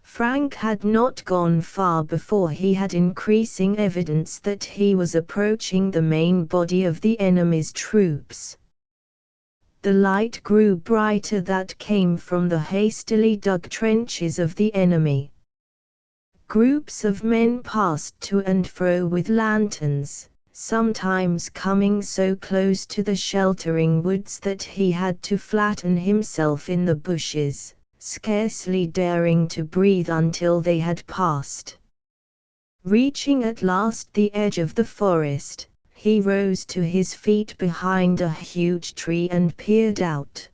Frank had not gone far before he had increasing evidence that he was approaching the main body of the enemy's troops. The light grew brighter that came from the hastily dug trenches of the enemy. Groups of men passed to and fro with lanterns, sometimes coming so close to the sheltering woods that he had to flatten himself in the bushes, scarcely daring to breathe until they had passed. Reaching at last the edge of the forest, he rose to his feet behind a huge tree and peered out.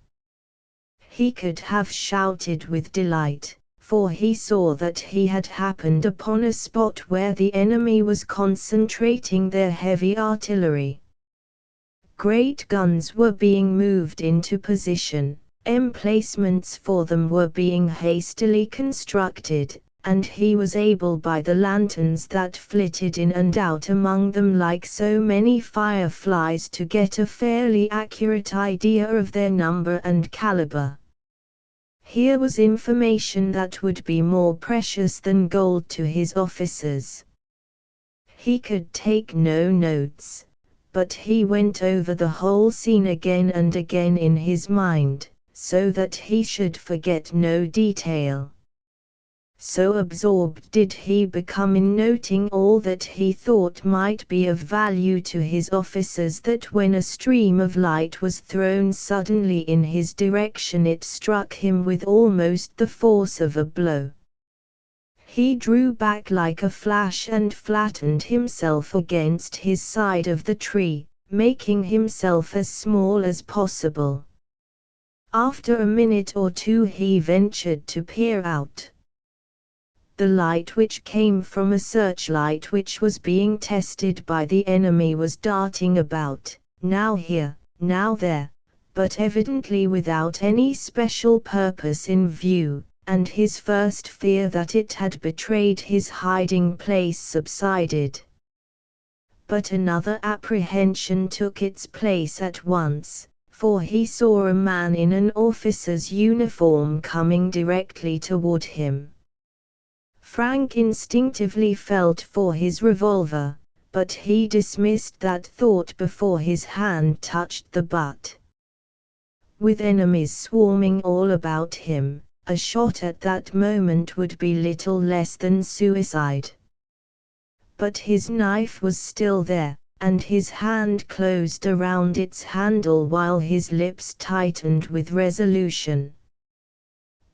He could have shouted with delight, for he saw that he had happened upon a spot where the enemy was concentrating their heavy artillery. Great guns were being moved into position, emplacements for them were being hastily constructed, and he was able by the lanterns that flitted in and out among them like so many fireflies to get a fairly accurate idea of their number and caliber. Here was information that would be more precious than gold to his officers. He could take no notes, but he went over the whole scene again and again in his mind, so that he should forget no detail. So absorbed did he become in noting all that he thought might be of value to his officers that when a stream of light was thrown suddenly in his direction it struck him with almost the force of a blow. He drew back like a flash and flattened himself against his side of the tree, making himself as small as possible. After a minute or two he ventured to peer out. The light which came from a searchlight which was being tested by the enemy was darting about, now here, now there, but evidently without any special purpose in view, and his first fear that it had betrayed his hiding place subsided. But another apprehension took its place at once, for he saw a man in an officer's uniform coming directly toward him. Frank instinctively felt for his revolver, but he dismissed that thought before his hand touched the butt. With enemies swarming all about him, a shot at that moment would be little less than suicide. But his knife was still there, and his hand closed around its handle while his lips tightened with resolution.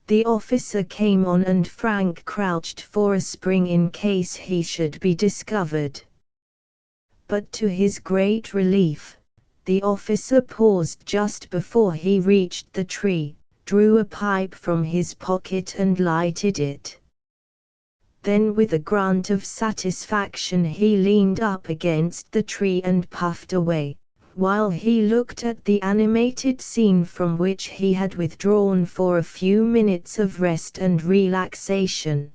The officer came on and Frank crouched for a spring in case he should be discovered. But to his great relief, the officer paused just before he reached the tree, drew a pipe from his pocket and lighted it. Then with a grunt of satisfaction he leaned up against the tree and puffed away, while he looked at the animated scene from which he had withdrawn for a few minutes of rest and relaxation.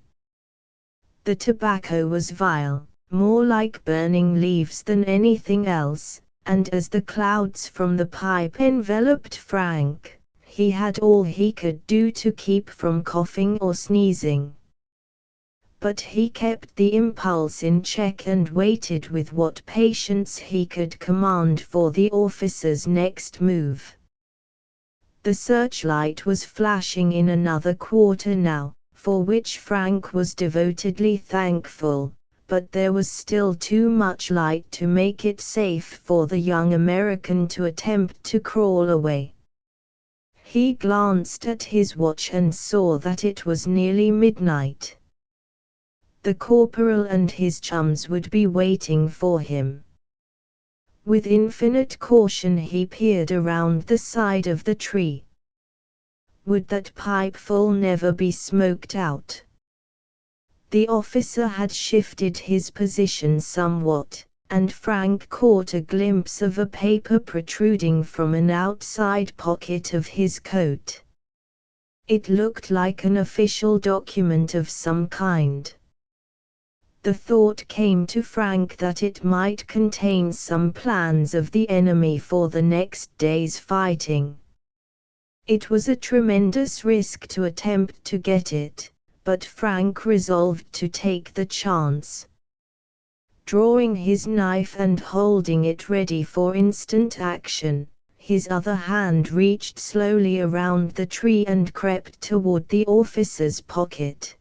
The tobacco was vile, more like burning leaves than anything else, and as the clouds from the pipe enveloped Frank, he had all he could do to keep from coughing or sneezing. But he kept the impulse in check and waited with what patience he could command for the officer's next move. The searchlight was flashing in another quarter now, for which Frank was devotedly thankful, but there was still too much light to make it safe for the young American to attempt to crawl away. He glanced at his watch and saw that it was nearly midnight. The corporal and his chums would be waiting for him. With infinite caution he peered around the side of the tree. Would that pipeful never be smoked out? The officer had shifted his position somewhat, and Frank caught a glimpse of a paper protruding from an outside pocket of his coat. It looked like an official document of some kind. The thought came to Frank that it might contain some plans of the enemy for the next day's fighting. It was a tremendous risk to attempt to get it, but Frank resolved to take the chance. Drawing his knife and holding it ready for instant action, his other hand reached slowly around the tree and crept toward the officer's pocket.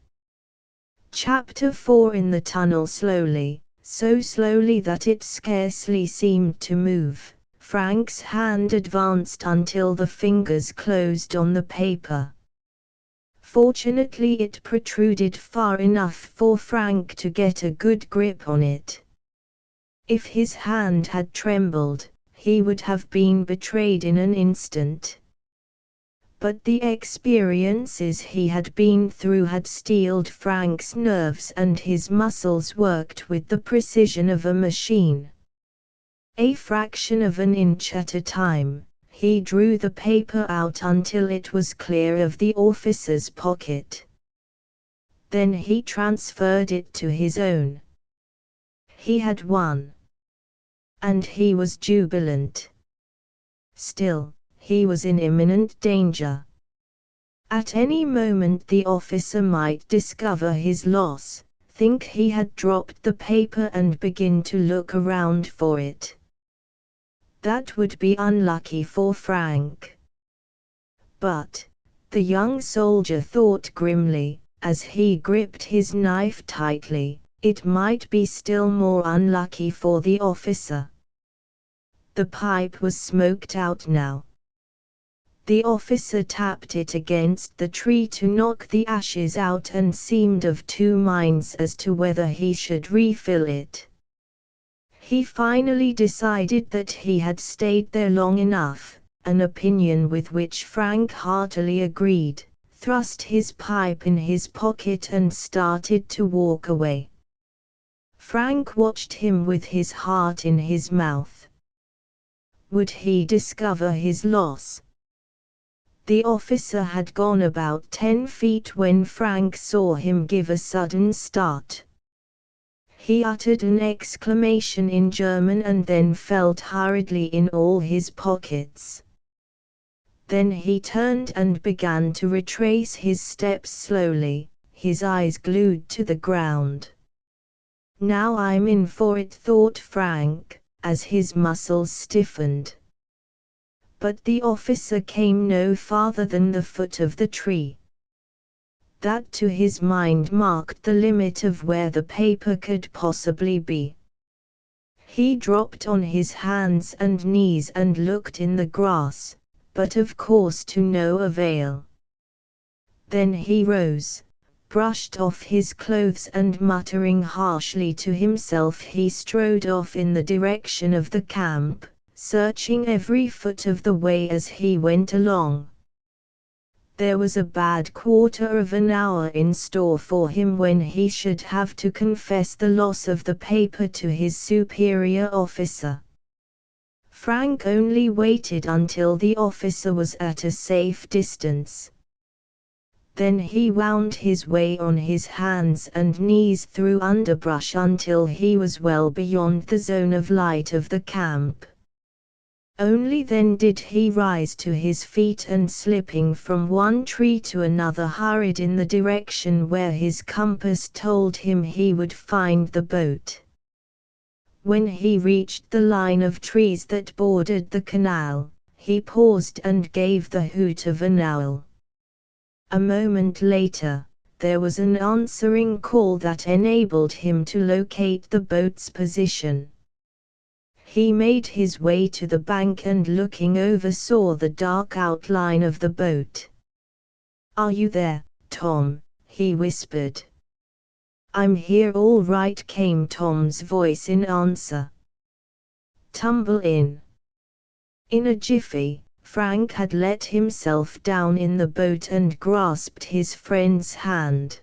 Chapter 4. In the tunnel. Slowly, so slowly that it scarcely seemed to move, Frank's hand advanced until the fingers closed on the paper. Fortunately it protruded far enough for Frank to get a good grip on it. If his hand had trembled, he would have been betrayed in an instant. But the experiences he had been through had steeled Frank's nerves and his muscles worked with the precision of a machine. A fraction of an inch at a time, he drew the paper out until it was clear of the officer's pocket. Then he transferred it to his own. He had won. And he was jubilant. Still, he was in imminent danger. At any moment the officer might discover his loss, think he had dropped the paper and begin to look around for it. That would be unlucky for Frank. But, the young soldier thought grimly, as he gripped his knife tightly, it might be still more unlucky for the officer. The pipe was smoked out now. The officer tapped it against the tree to knock the ashes out and seemed of two minds as to whether he should refill it. He finally decided that he had stayed there long enough, an opinion with which Frank heartily agreed, thrust his pipe in his pocket and started to walk away. Frank watched him with his heart in his mouth. Would he discover his loss? The officer had gone about 10 feet when Frank saw him give a sudden start. He uttered an exclamation in German and then felt hurriedly in all his pockets. Then he turned and began to retrace his steps slowly, his eyes glued to the ground. Now I'm in for it, thought Frank, as his muscles stiffened. But the officer came no farther than the foot of the tree. That to his mind marked the limit of where the paper could possibly be. He dropped on his hands and knees and looked in the grass, but of course to no avail. Then he rose, brushed off his clothes and muttering harshly to himself he strode off in the direction of the camp, searching every foot of the way as he went along. There was a bad quarter of an hour in store for him when he should have to confess the loss of the paper to his superior officer. Frank only waited until the officer was at a safe distance. Then he wound his way on his hands and knees through underbrush until he was well beyond the zone of light of the camp. Only then did he rise to his feet and slipping from one tree to another hurried in the direction where his compass told him he would find the boat. When he reached the line of trees that bordered the canal, he paused and gave the hoot of an owl. A moment later, there was an answering call that enabled him to locate the boat's position. He made his way to the bank and looking over saw the dark outline of the boat. "Are you there, Tom?" he whispered. "I'm here all right," came Tom's voice in answer. "Tumble in." In a jiffy, Frank had let himself down in the boat and grasped his friend's hand.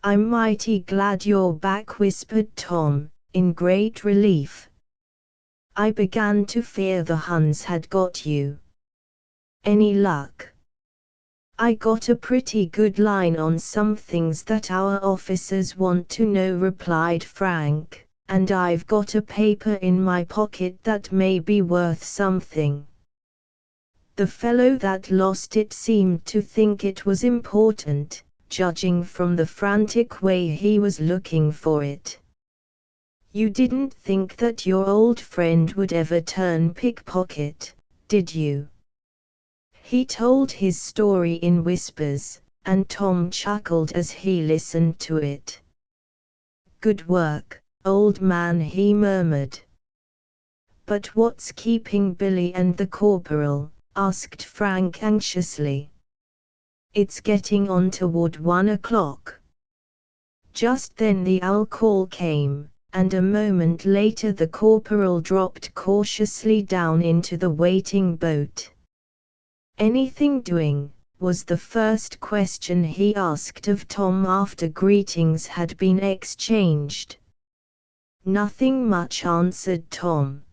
"I'm mighty glad you're back," whispered Tom, in great relief. "I began to fear the Huns had got you. Any luck?" "I got a pretty good line on some things that our officers want to know," replied Frank, "and I've got a paper in my pocket that may be worth something." The fellow that lost it seemed to think it was important, judging from the frantic way he was looking for it. "You didn't think that your old friend would ever turn pickpocket, did you?" He told his story in whispers, and Tom chuckled as he listened to it. "Good work, old man," he murmured. "But what's keeping Billy and the corporal?" asked Frank anxiously. "It's getting on toward 1 o'clock. Just then the owl call came, and a moment later the corporal dropped cautiously down into the waiting boat. "Anything doing?" was the first question he asked of Tom after greetings had been exchanged. "Nothing much," answered Tom.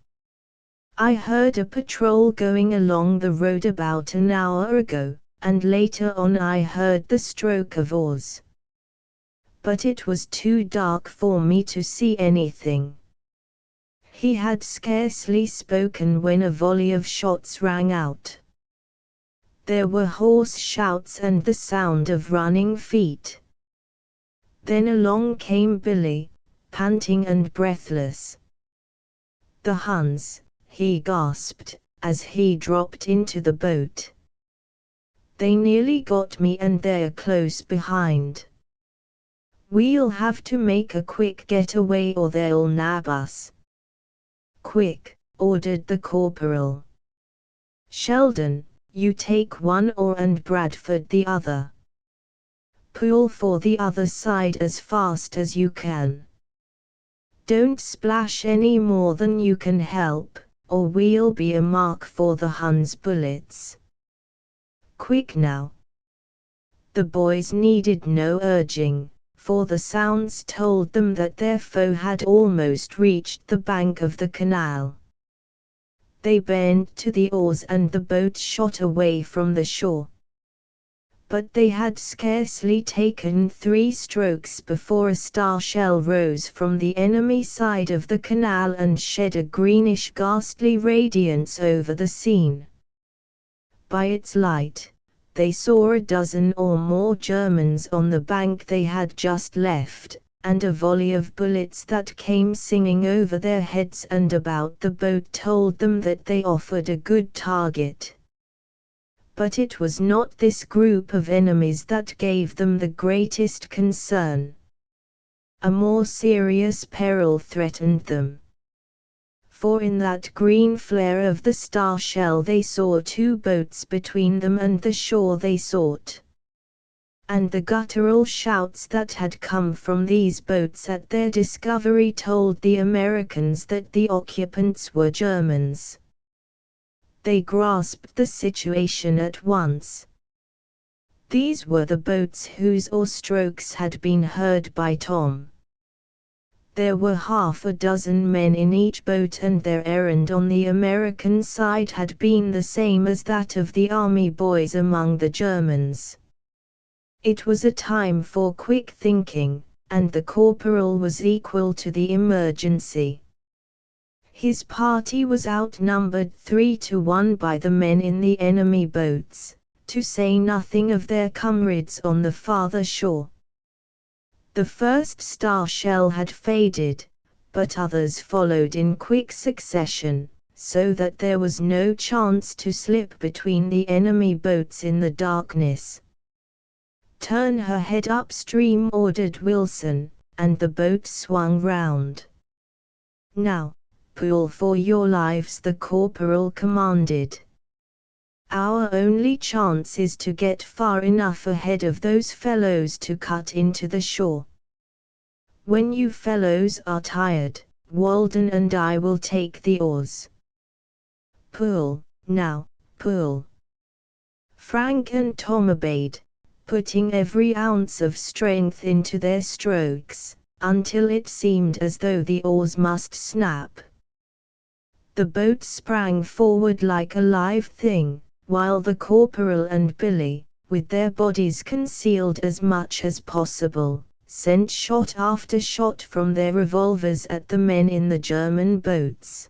"I heard a patrol going along the road about an hour ago, and later on I heard the stroke of oars. But it was too dark for me to see anything." He had scarcely spoken when a volley of shots rang out. There were hoarse shouts and the sound of running feet. Then along came Billy, panting and breathless. "The Huns," he gasped, as he dropped into the boat. "They nearly got me and they're close behind. We'll have to make a quick getaway or they'll nab us." "Quick," ordered the corporal. "Sheldon, you take one oar and Bradford the other. Pull for the other side as fast as you can. Don't splash any more than you can help, or we'll be a mark for the Huns' bullets. Quick now." The boys needed no urging, for the sounds told them that their foe had almost reached the bank of the canal. They bent to the oars and the boat shot away from the shore. But they had scarcely taken 3 strokes before a star shell rose from the enemy side of the canal and shed a greenish ghastly radiance over the scene. By its light, they saw a dozen or more Germans on the bank they had just left, and a volley of bullets that came singing over their heads and about the boat told them that they offered a good target. But it was not this group of enemies that gave them the greatest concern. A more serious peril threatened them. For in that green flare of the star shell they saw 2 boats between them and the shore they sought. And the guttural shouts that had come from these boats at their discovery told the Americans that the occupants were Germans. They grasped the situation at once. These were the boats whose oar strokes had been heard by Tom. There were half a dozen men in each boat, and their errand on the American side had been the same as that of the army boys among the Germans. It was a time for quick thinking, and the corporal was equal to the emergency. His party was outnumbered 3-1 by the men in the enemy boats, to say nothing of their comrades on the farther shore. The first star shell had faded, but others followed in quick succession, so that there was no chance to slip between the enemy boats in the darkness. "Turn her head upstream," ordered Wilson, and the boat swung round. "Now, pull for your lives," the corporal commanded. "Our only chance is to get far enough ahead of those fellows to cut into the shore. When you fellows are tired, Walden and I will take the oars. Pull, now, pull." Frank and Tom obeyed, putting every ounce of strength into their strokes, until it seemed as though the oars must snap. The boat sprang forward like a live thing, while the corporal and Billy, with their bodies concealed as much as possible, sent shot after shot from their revolvers at the men in the German boats.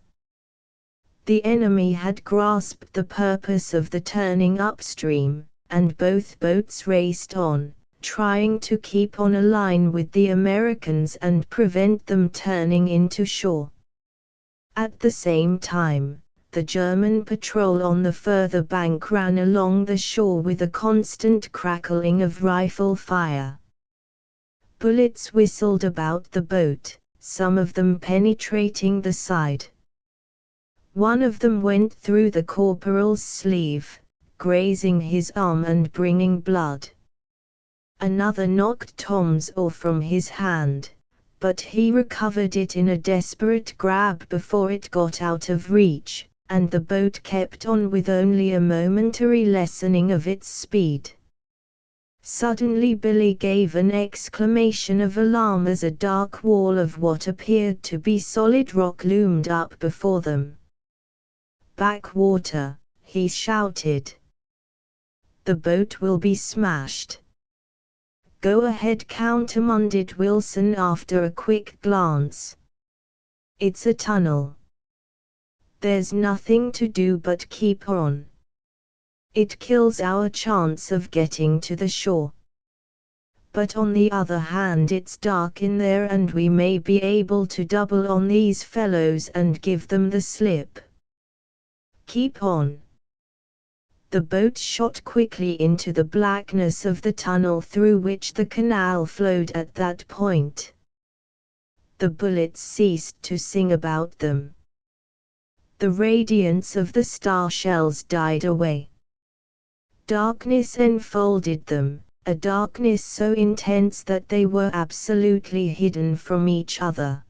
The enemy had grasped the purpose of the turning upstream, and both boats raced on, trying to keep on a line with the Americans and prevent them turning into shore. At the same time, the German patrol on the further bank ran along the shore with a constant crackling of rifle fire. Bullets whistled about the boat, some of them penetrating the side. One of them went through the corporal's sleeve, grazing his arm and bringing blood. Another knocked Tom's oar from his hand, but he recovered it in a desperate grab before it got out of reach, and the boat kept on with only a momentary lessening of its speed. Suddenly Billy gave an exclamation of alarm as a dark wall of what appeared to be solid rock loomed up before them. "Backwater," he shouted. "The boat will be smashed." "Go ahead," countermanded Wilson after a quick glance. "It's a tunnel. There's nothing to do but keep on. It kills our chance of getting to the shore. But on the other hand, it's dark in there and we may be able to double on these fellows and give them the slip. Keep on." The boat shot quickly into the blackness of the tunnel through which the canal flowed at that point. The bullets ceased to sing about them. The radiance of the star shells died away. Darkness enfolded them, a darkness so intense that they were absolutely hidden from each other.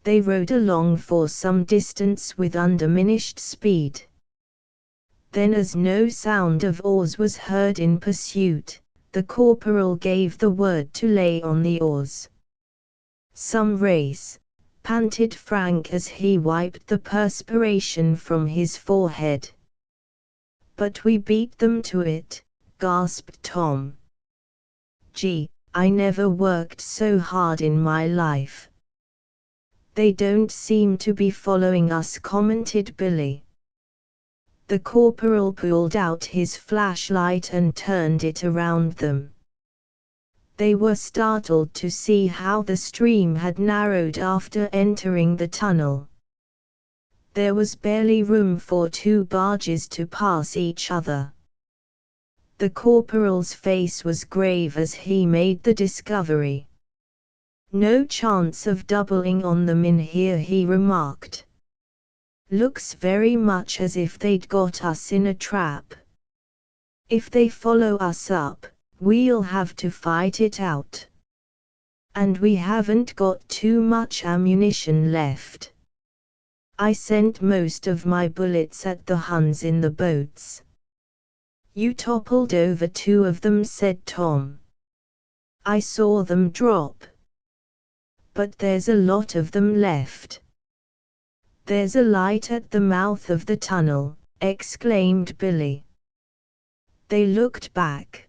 They rode along for some distance with undiminished speed. Then, as no sound of oars was heard in pursuit, the corporal gave the word to lay on the oars. "Some race," panted Frank as he wiped the perspiration from his forehead. "But we beat them to it," gasped Tom. "Gee, I never worked so hard in my life." "They don't seem to be following us," commented Billy. The corporal pulled out his flashlight and turned it around them. They were startled to see how the stream had narrowed after entering the tunnel. There was barely room for two barges to pass each other. The corporal's face was grave as he made the discovery. "No chance of doubling on them in here," he remarked. "Looks very much as if they'd got us in a trap. If they follow us up, we'll have to fight it out. And we haven't got too much ammunition left. I sent most of my bullets at the Huns in the boats." You toppled over 2 of them, said Tom. I saw them drop. But there's a lot of them left. There's a light at the mouth of the tunnel, exclaimed Billy. They looked back.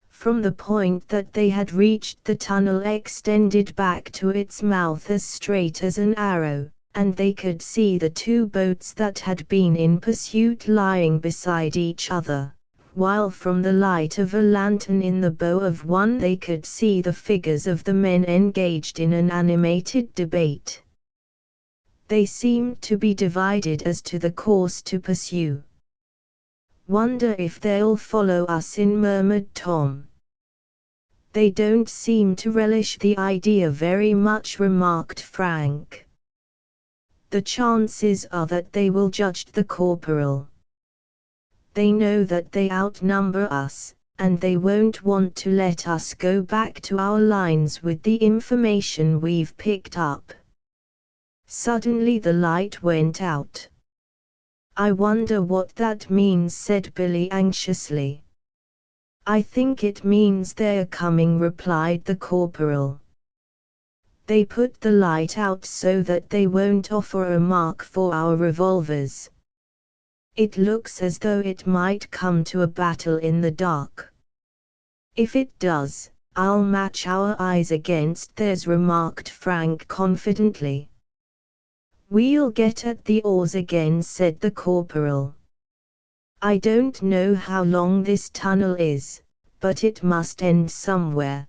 From the point that they had reached, the tunnel extended back to its mouth as straight as an arrow, and they could see the 2 boats that had been in pursuit lying beside each other, while from the light of a lantern in the bow of one they could see the figures of the men engaged in an animated debate. They seemed to be divided as to the course to pursue. Wonder if they'll follow us in, murmured Tom. They don't seem to relish the idea very much, remarked Frank. The chances are that they will judge the corporal. They know that they outnumber us, and they won't want to let us go back to our lines with the information we've picked up. Suddenly the light went out. I wonder what that means, said Billy anxiously. I think it means they're coming, replied the corporal. They put the light out so that they won't offer a mark for our revolvers. It looks as though it might come to a battle in the dark. If it does, I'll match our eyes against theirs, remarked Frank confidently. We'll get at the oars again, said the corporal. I don't know how long this tunnel is, but it must end somewhere.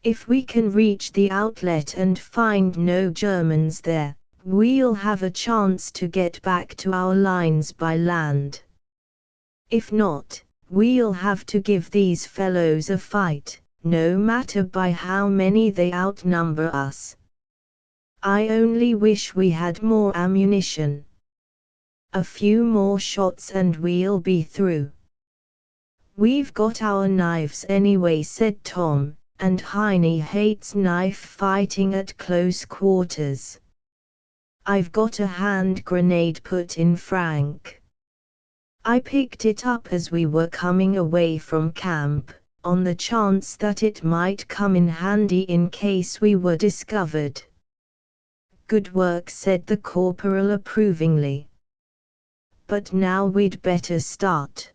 If we can reach the outlet and find no Germans there, we'll have a chance to get back to our lines by land. If not, we'll have to give these fellows a fight, no matter by how many they outnumber us. I only wish we had more ammunition. A few more shots and we'll be through. We've got our knives anyway, said Tom, and Heine hates knife fighting at close quarters. I've got a hand grenade, put in Frank. I picked it up as we were coming away from camp, on the chance that it might come in handy in case we were discovered. Good work, said the corporal approvingly. But now we'd better start.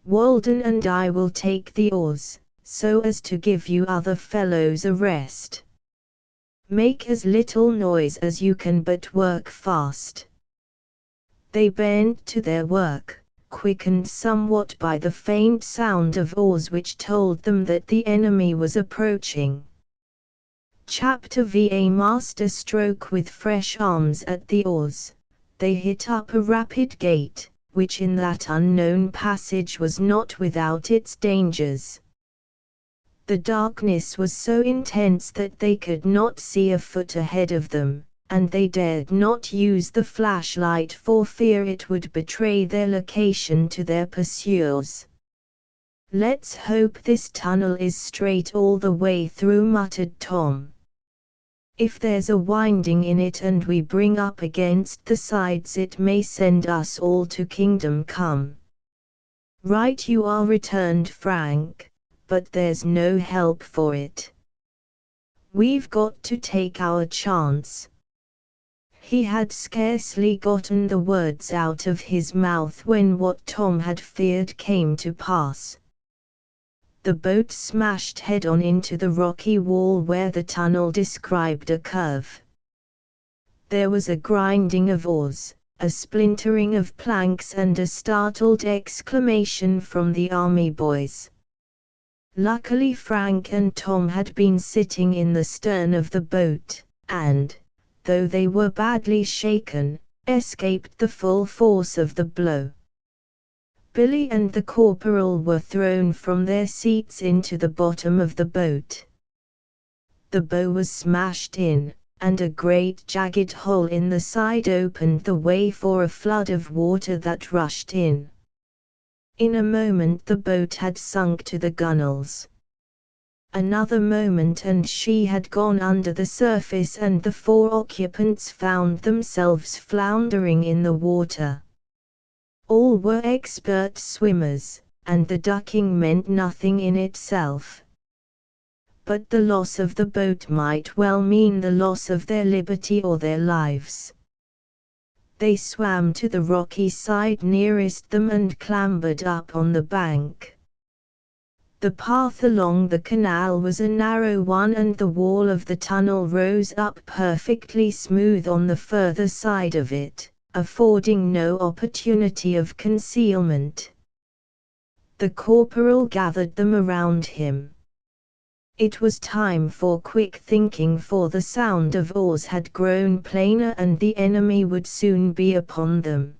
Walden and I will take the oars, so as to give you other fellows a rest. Make as little noise as you can, but work fast. They bent to their work, quickened somewhat by the faint sound of oars which told them that the enemy was approaching. Chapter VA master stroke with fresh arms at the oars. They hit up a rapid gait, which in that unknown passage was not without its dangers. The darkness was so intense that they could not see a foot ahead of them, and they dared not use the flashlight for fear it would betray their location to their pursuers. Let's hope this tunnel is straight all the way through, muttered Tom. If there's a winding in it and we bring up against the sides, it may send us all to Kingdom Come. Right you are, returned Frank, but there's no help for it. We've got to take our chance. He had scarcely gotten the words out of his mouth when what Tom had feared came to pass. The boat smashed head-on into the rocky wall where the tunnel described a curve. There was a grinding of oars, a splintering of planks, and a startled exclamation from the army boys. Luckily Frank and Tom had been sitting in the stern of the boat, and, though they were badly shaken, escaped the full force of the blow. Billy and the corporal were thrown from their seats into the bottom of the boat. The bow was smashed in, and a great jagged hole in the side opened the way for a flood of water that rushed in. In a moment the boat had sunk to the gunwales. Another moment and she had gone under the surface, and the 4 occupants found themselves floundering in the water. All were expert swimmers, and the ducking meant nothing in itself. But the loss of the boat might well mean the loss of their liberty or their lives. They swam to the rocky side nearest them and clambered up on the bank. The path along the canal was a narrow one, and the wall of the tunnel rose up perfectly smooth on the further side of it, affording no opportunity of concealment. The corporal gathered them around him. It was time for quick thinking, for the sound of oars had grown plainer and the enemy would soon be upon them.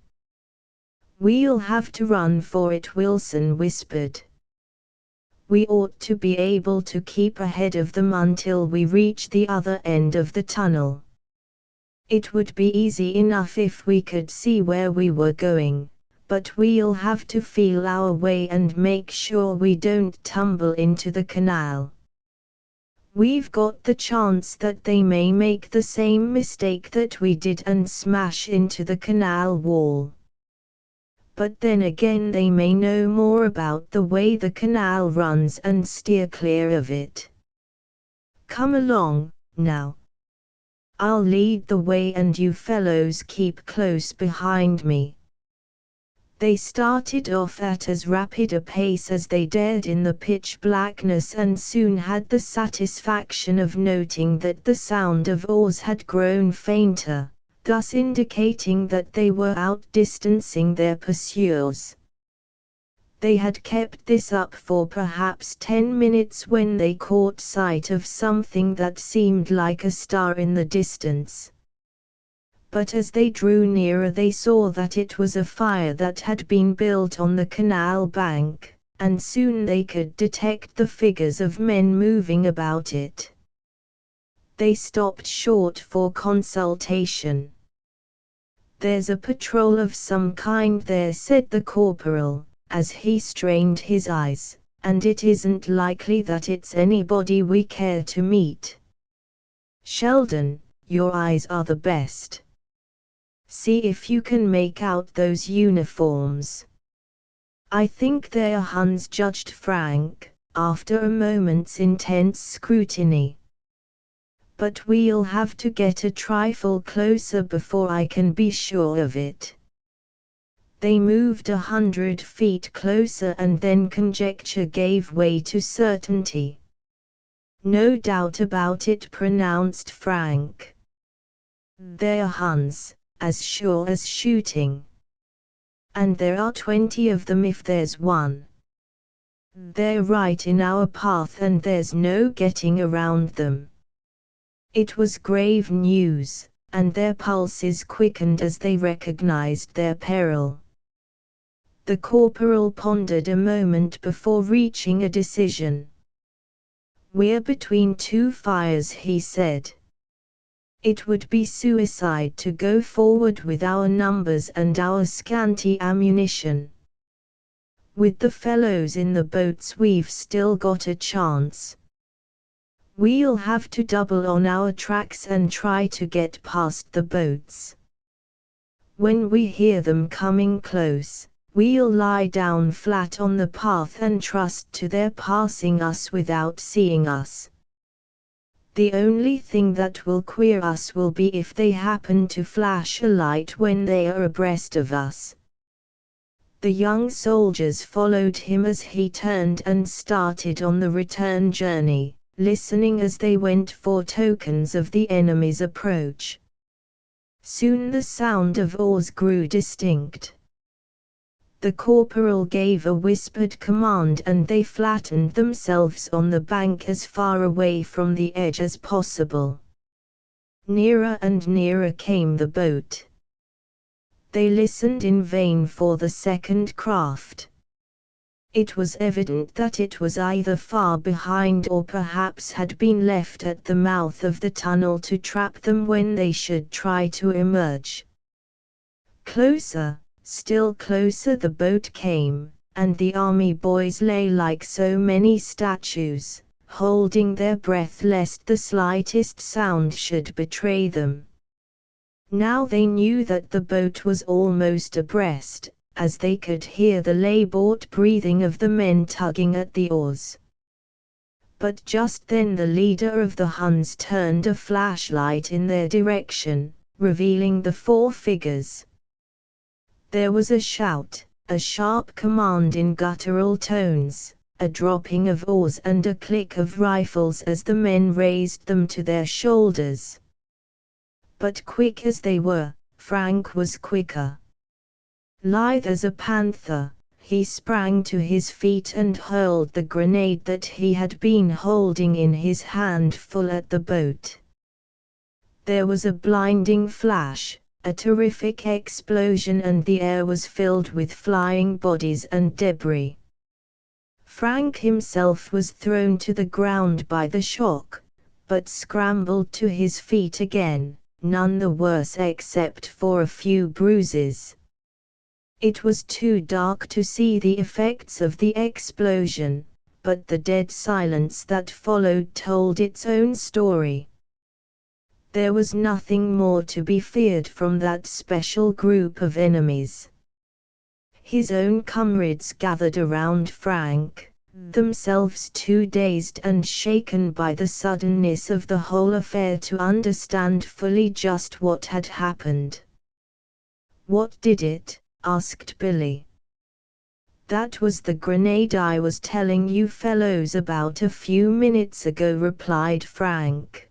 "We'll have to run for it," Wilson whispered. "We ought to be able to keep ahead of them until we reach the other end of the tunnel. It would be easy enough if we could see where we were going, but we'll have to feel our way and make sure we don't tumble into the canal. We've got the chance that they may make the same mistake that we did and smash into the canal wall. But then again, they may know more about the way the canal runs and steer clear of it. Come along, now. I'll lead the way and you fellows keep close behind me." They started off at as rapid a pace as they dared in the pitch blackness, and soon had the satisfaction of noting that the sound of oars had grown fainter, thus indicating that they were outdistancing their pursuers. They had kept this up for perhaps 10 minutes when they caught sight of something that seemed like a star in the distance. But as they drew nearer, they saw that it was a fire that had been built on the canal bank, and soon they could detect the figures of men moving about it. They stopped short for consultation. "There's a patrol of some kind there," said the corporal, as he strained his eyes, "and it isn't likely that it's anybody we care to meet. Sheldon, your eyes are the best. See if you can make out those uniforms." "I think they're Huns," judged Frank, after a moment's intense scrutiny. "But we'll have to get a trifle closer before I can be sure of it." They moved 100 feet closer, and then conjecture gave way to certainty. "No doubt about it," pronounced Frank. "They're Huns, as sure as shooting. And there are 20 of them if there's one. They're right in our path and there's no getting around them." It was grave news, and their pulses quickened as they recognized their peril. The corporal pondered a moment before reaching a decision. "We're between two fires," he said. "It would be suicide to go forward with our numbers and our scanty ammunition. With the fellows in the boats we've still got a chance. We'll have to double on our tracks and try to get past the boats. When we hear them coming close, we'll lie down flat on the path and trust to their passing us without seeing us. The only thing that will queer us will be if they happen to flash a light when they are abreast of us." The young soldiers followed him as he turned and started on the return journey, listening as they went for tokens of the enemy's approach. Soon the sound of oars grew distinct. The corporal gave a whispered command and they flattened themselves on the bank as far away from the edge as possible. Nearer and nearer came the boat. They listened in vain for the second craft. It was evident that it was either far behind or perhaps had been left at the mouth of the tunnel to trap them when they should try to emerge. Closer, still closer the boat came, and the army boys lay like so many statues, holding their breath lest the slightest sound should betray them. Now they knew that the boat was almost abreast, as they could hear the laboured breathing of the men tugging at the oars. But just then the leader of the Huns turned a flashlight in their direction, revealing the four figures. There was a shout, a sharp command in guttural tones, a dropping of oars and a click of rifles as the men raised them to their shoulders. But quick as they were, Frank was quicker. Lithe as a panther, he sprang to his feet and hurled the grenade that he had been holding in his hand full at the boat. There was a blinding flash, a terrific explosion, and the air was filled with flying bodies and debris. Frank himself was thrown to the ground by the shock, but scrambled to his feet again, none the worse except for a few bruises. It was too dark to see the effects of the explosion, but the dead silence that followed told its own story. There was nothing more to be feared from that special group of enemies. His own comrades gathered around Frank, themselves too dazed and shaken by the suddenness of the whole affair to understand fully just what had happened. "What did it?" asked Billy. "That was the grenade I was telling you fellows about a few minutes ago," replied Frank.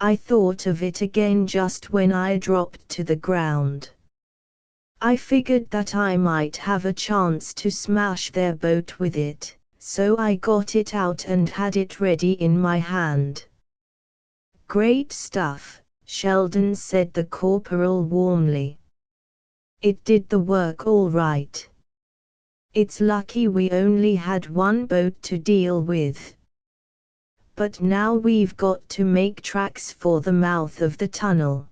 "I thought of it again just when I dropped to the ground. I figured that I might have a chance to smash their boat with it, so I got it out and had it ready in my hand." "Great stuff," Sheldon said the corporal warmly. "It did the work all right. It's lucky we only had one boat to deal with. But now we've got to make tracks for the mouth of the tunnel.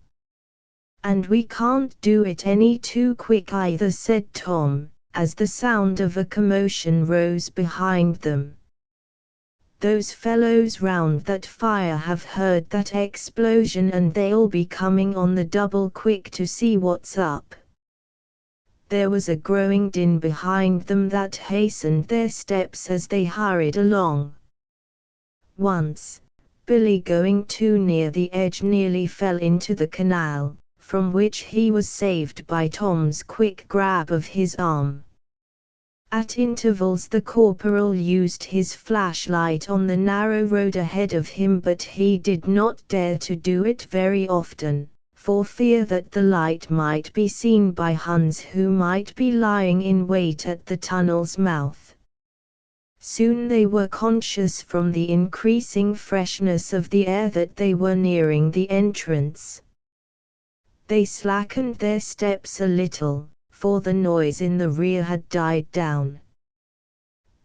And we can't do it any too quick either," said Tom, as the sound of a commotion rose behind them. "Those fellows round that fire have heard that explosion and they'll be coming on the double quick to see what's up." There was a growing din behind them that hastened their steps as they hurried along. Once, Billy, going too near the edge, nearly fell into the canal, from which he was saved by Tom's quick grab of his arm. At intervals the corporal used his flashlight on the narrow road ahead of him, but he did not dare to do it very often, for fear that the light might be seen by Huns who might be lying in wait at the tunnel's mouth. Soon they were conscious from the increasing freshness of the air that they were nearing the entrance. They slackened their steps a little, for the noise in the rear had died down.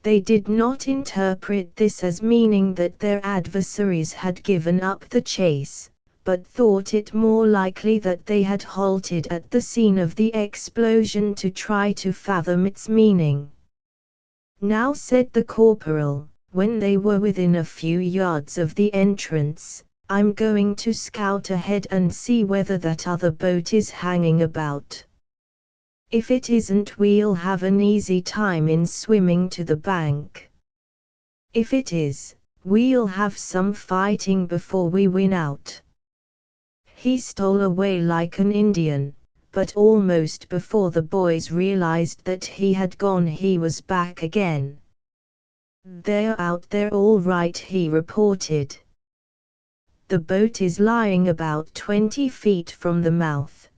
They did not interpret this as meaning that their adversaries had given up the chase, but thought it more likely that they had halted at the scene of the explosion to try to fathom its meaning. "Now," said the corporal, when they were within a few yards of the entrance, "I'm going to scout ahead and see whether that other boat is hanging about. If it isn't, we'll have an easy time in swimming to the bank. If it is, we'll have some fighting before we win out." He stole away like an Indian, but almost before the boys realized that he had gone, he was back again. "They're out there all right," he reported. "The boat is lying about 20 feet from the mouth.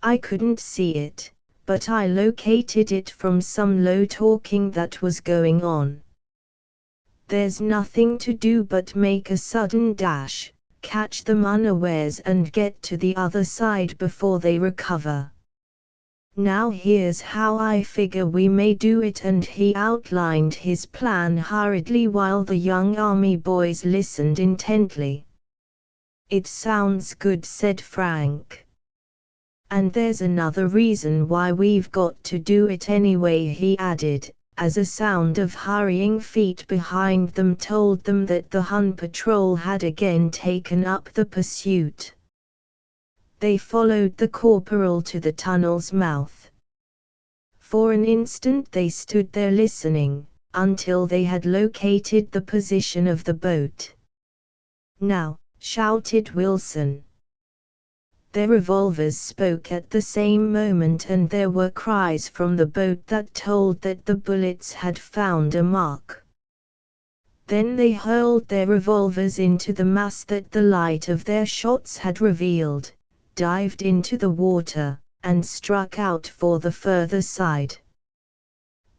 I couldn't see it, but I located it from some low talking that was going on. There's nothing to do but make a sudden dash, catch them unawares and get to the other side before they recover. Now here's how I figure we may do it," and he outlined his plan hurriedly while the young army boys listened intently. "It sounds good," said Frank. "And there's another reason why we've got to do it anyway," he added, as a sound of hurrying feet behind them told them that the Hun patrol had again taken up the pursuit. They followed the corporal to the tunnel's mouth. For an instant they stood there listening, until they had located the position of the boat. "Now," shouted Wilson. Their revolvers spoke at the same moment, and there were cries from the boat that told that the bullets had found a mark. Then they hurled their revolvers into the mass that the light of their shots had revealed, dived into the water, and struck out for the further side.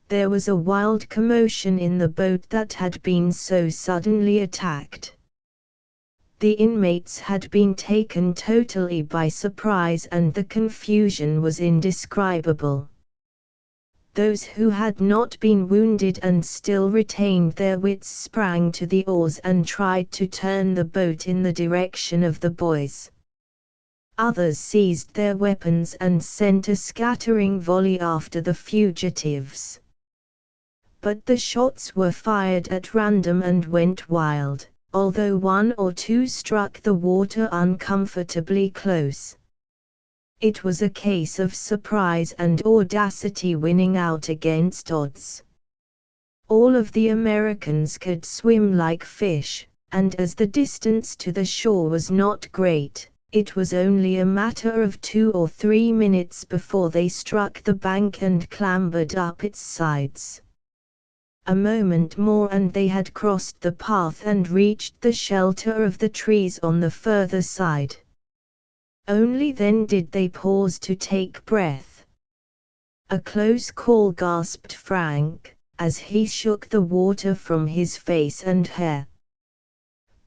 There was a wild commotion in the boat that had been so suddenly attacked. The inmates had been taken totally by surprise, and the confusion was indescribable. Those who had not been wounded and still retained their wits sprang to the oars and tried to turn the boat in the direction of the boys. Others seized their weapons and sent a scattering volley after the fugitives. But the shots were fired at random and went wild, although one or two struck the water uncomfortably close. It was a case of surprise and audacity winning out against odds. All of the Americans could swim like fish, and as the distance to the shore was not great, it was only a matter of 2 or 3 minutes before they struck the bank and clambered up its sides. A moment more and they had crossed the path and reached the shelter of the trees on the further side. Only then did they pause to take breath. "A close call," gasped Frank, as he shook the water from his face and hair.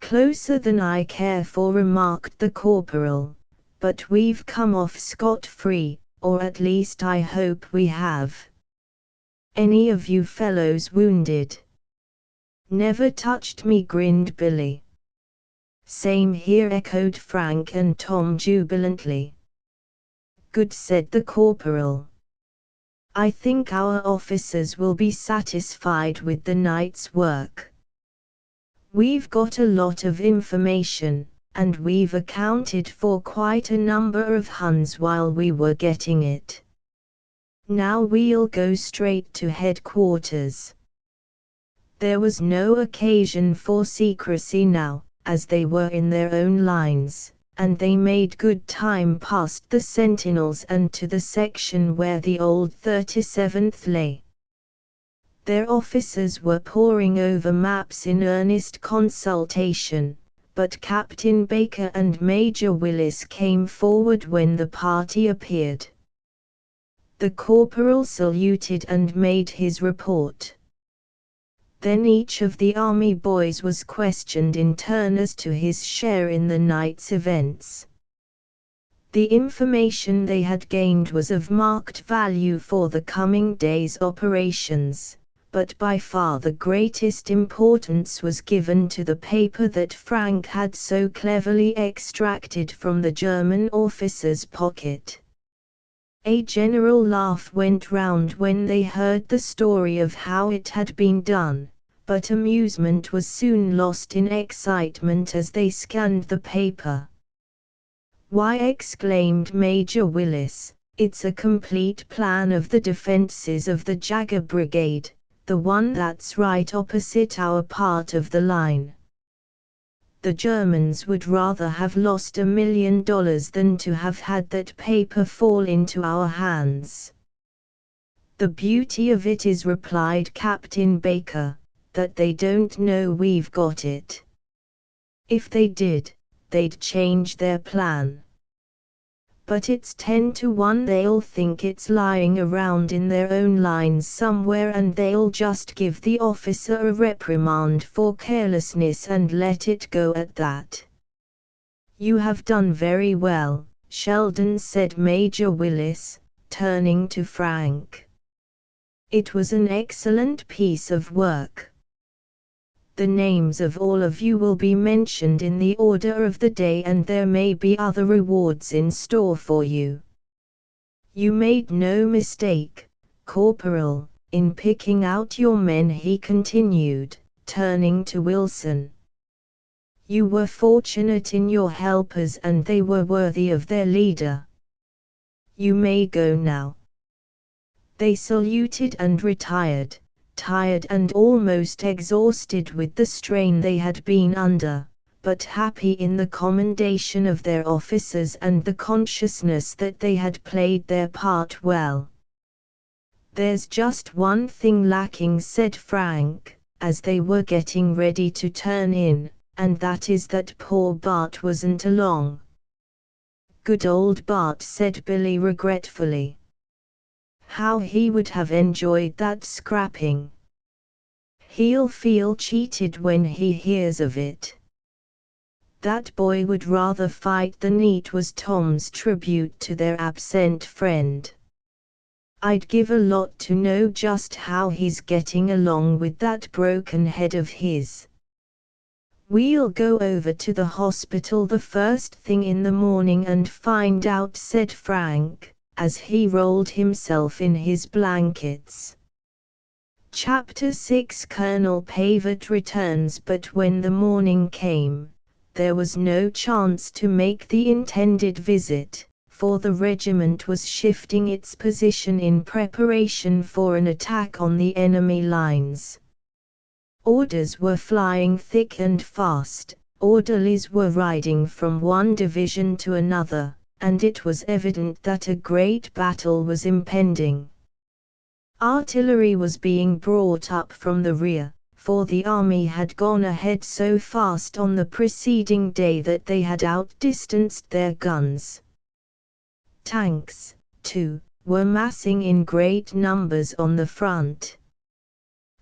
"Closer than I care for," remarked the corporal, "but we've come off scot-free, or at least I hope we have. Any of you fellows wounded?" "Never touched me," grinned Billy. "Same here," echoed Frank and Tom jubilantly. "Good," said the corporal. "I think our officers will be satisfied with the night's work. We've got a lot of information, and we've accounted for quite a number of Huns while we were getting it. Now we'll go straight to headquarters." There was no occasion for secrecy now, as they were in their own lines, and they made good time past the sentinels and to the section where the old 37th lay. Their officers were poring over maps in earnest consultation, but Captain Baker and Major Willis came forward when the party appeared. The corporal saluted and made his report. Then each of the army boys was questioned in turn as to his share in the night's events. The information they had gained was of marked value for the coming day's operations, but by far the greatest importance was given to the paper that Frank had so cleverly extracted from the German officer's pocket. A general laugh went round when they heard the story of how it had been done, but amusement was soon lost in excitement as they scanned the paper. "Why," exclaimed Major Willis, "it's a complete plan of the defenses of the Jagger Brigade, the one that's right opposite our part of the line. The Germans would rather have lost $1 million than to have had that paper fall into our hands." "The beauty of it is," replied Captain Baker, "that they don't know we've got it. If they did, they'd change their plan. But it's 10 to 1 they'll think it's lying around in their own lines somewhere, and they'll just give the officer a reprimand for carelessness and let it go at that." "You have done very well, Sheldon," said Major Willis, turning to Frank. "It was an excellent piece of work. The names of all of you will be mentioned in the order of the day, and there may be other rewards in store for you. You made no mistake, Corporal, in picking out your men," he continued, turning to Wilson. "You were fortunate in your helpers, and they were worthy of their leader. You may go now." They saluted and retired, tired and almost exhausted with the strain they had been under, but happy in the commendation of their officers and the consciousness that they had played their part well. "There's just one thing lacking," said Frank, as they were getting ready to turn in, "and that is that poor Bart wasn't along." "Good old Bart," said Billy regretfully. "How he would have enjoyed that scrapping. He'll feel cheated when he hears of it." "That boy would rather fight than eat," was Tom's tribute to their absent friend. "I'd give a lot to know just how he's getting along with that broken head of his." "We'll go over to the hospital the first thing in the morning and find out," said Frank, as he rolled himself in his blankets. Chapter 6 Colonel Pavert returns. But when the morning came, there was no chance to make the intended visit, for the regiment was shifting its position in preparation for an attack on the enemy lines. Orders were flying thick and fast, orderlies were riding from one division to another, and it was evident that a great battle was impending. Artillery was being brought up from the rear, for the army had gone ahead so fast on the preceding day that they had outdistanced their guns. Tanks, too, were massing in great numbers on the front.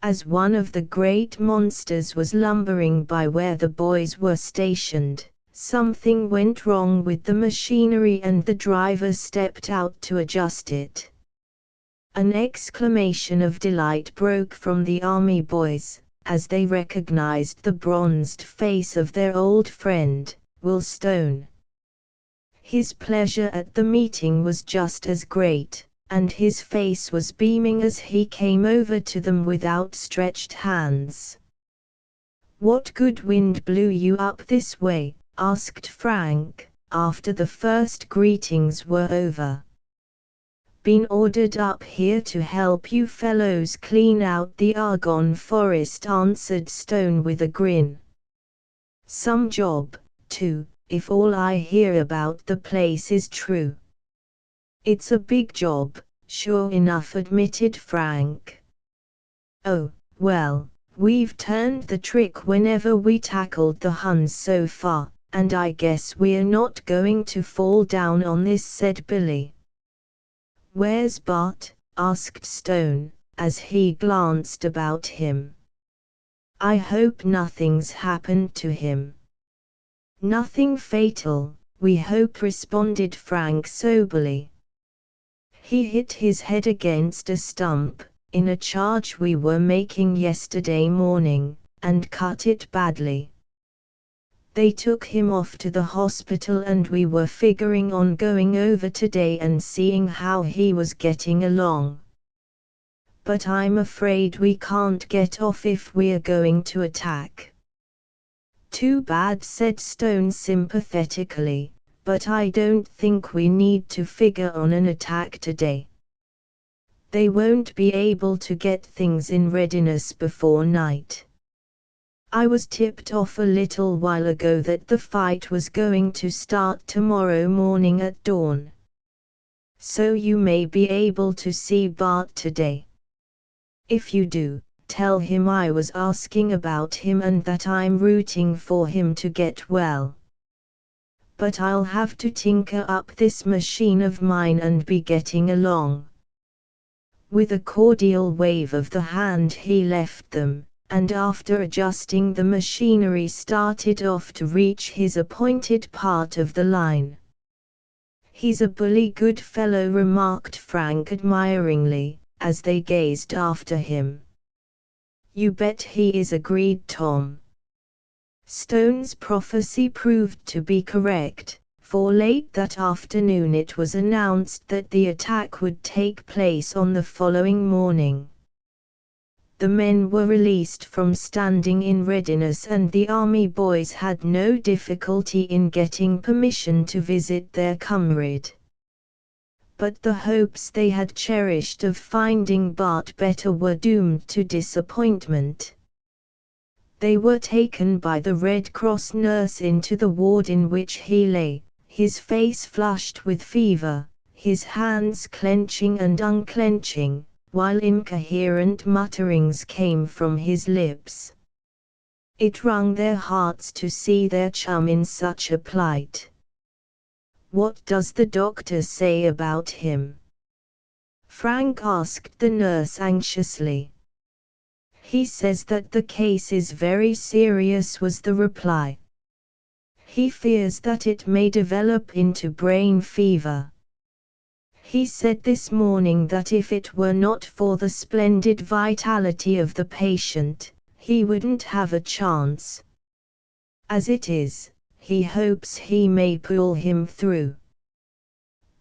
As one of the great monsters was lumbering by where the boys were stationed, something went wrong with the machinery and the driver stepped out to adjust it. An exclamation of delight broke from the army boys, as they recognized the bronzed face of their old friend, Will Stone. His pleasure at the meeting was just as great, and his face was beaming as he came over to them with outstretched hands. "What good wind blew you up this way?" asked Frank, after the first greetings were over. "Been ordered up here to help you fellows clean out the Argonne forest," answered Stone with a grin. "Some job, too, if all I hear about the place is true." "It's a big job, sure enough," admitted Frank. "Oh, well, we've turned the trick whenever we tackled the Huns so far, and I guess we're not going to fall down on this," said Billy. "Where's Bart?" asked Stone, as he glanced about him. "I hope nothing's happened to him." "Nothing fatal, we hope," responded Frank soberly. "He hit his head against a stump, in a charge we were making yesterday morning, and cut it badly. They took him off to the hospital and we were figuring on going over today and seeing how he was getting along. But I'm afraid we can't get off if we're going to attack." "Too bad," said Stone sympathetically, "but I don't think we need to figure on an attack today. They won't be able to get things in readiness before night. I was tipped off a little while ago that the fight was going to start tomorrow morning at dawn. So you may be able to see Bart today. If you do, tell him I was asking about him and that I'm rooting for him to get well. But I'll have to tinker up this machine of mine and be getting along." With a cordial wave of the hand he left them, and after adjusting the machinery started off to reach his appointed part of the line. "He's a bully good fellow," remarked Frank admiringly, as they gazed after him. "You bet he is," agreed Tom. Stone's prophecy proved to be correct, for late that afternoon it was announced that the attack would take place on the following morning. The men were released from standing in readiness and the army boys had no difficulty in getting permission to visit their comrade. but the hopes they had cherished of finding Bart better were doomed to disappointment. They were taken by the Red Cross nurse into the ward in which he lay, his face flushed with fever, his hands clenching and unclenching, while incoherent mutterings came from his lips. It wrung their hearts to see their chum in such a plight. "What does the doctor say about him?" Frank asked the nurse anxiously. "He says that the case is very serious," was the reply. "He fears that it may develop into brain fever. He said this morning that if it were not for the splendid vitality of the patient, he wouldn't have a chance. As it is, he hopes he may pull him through."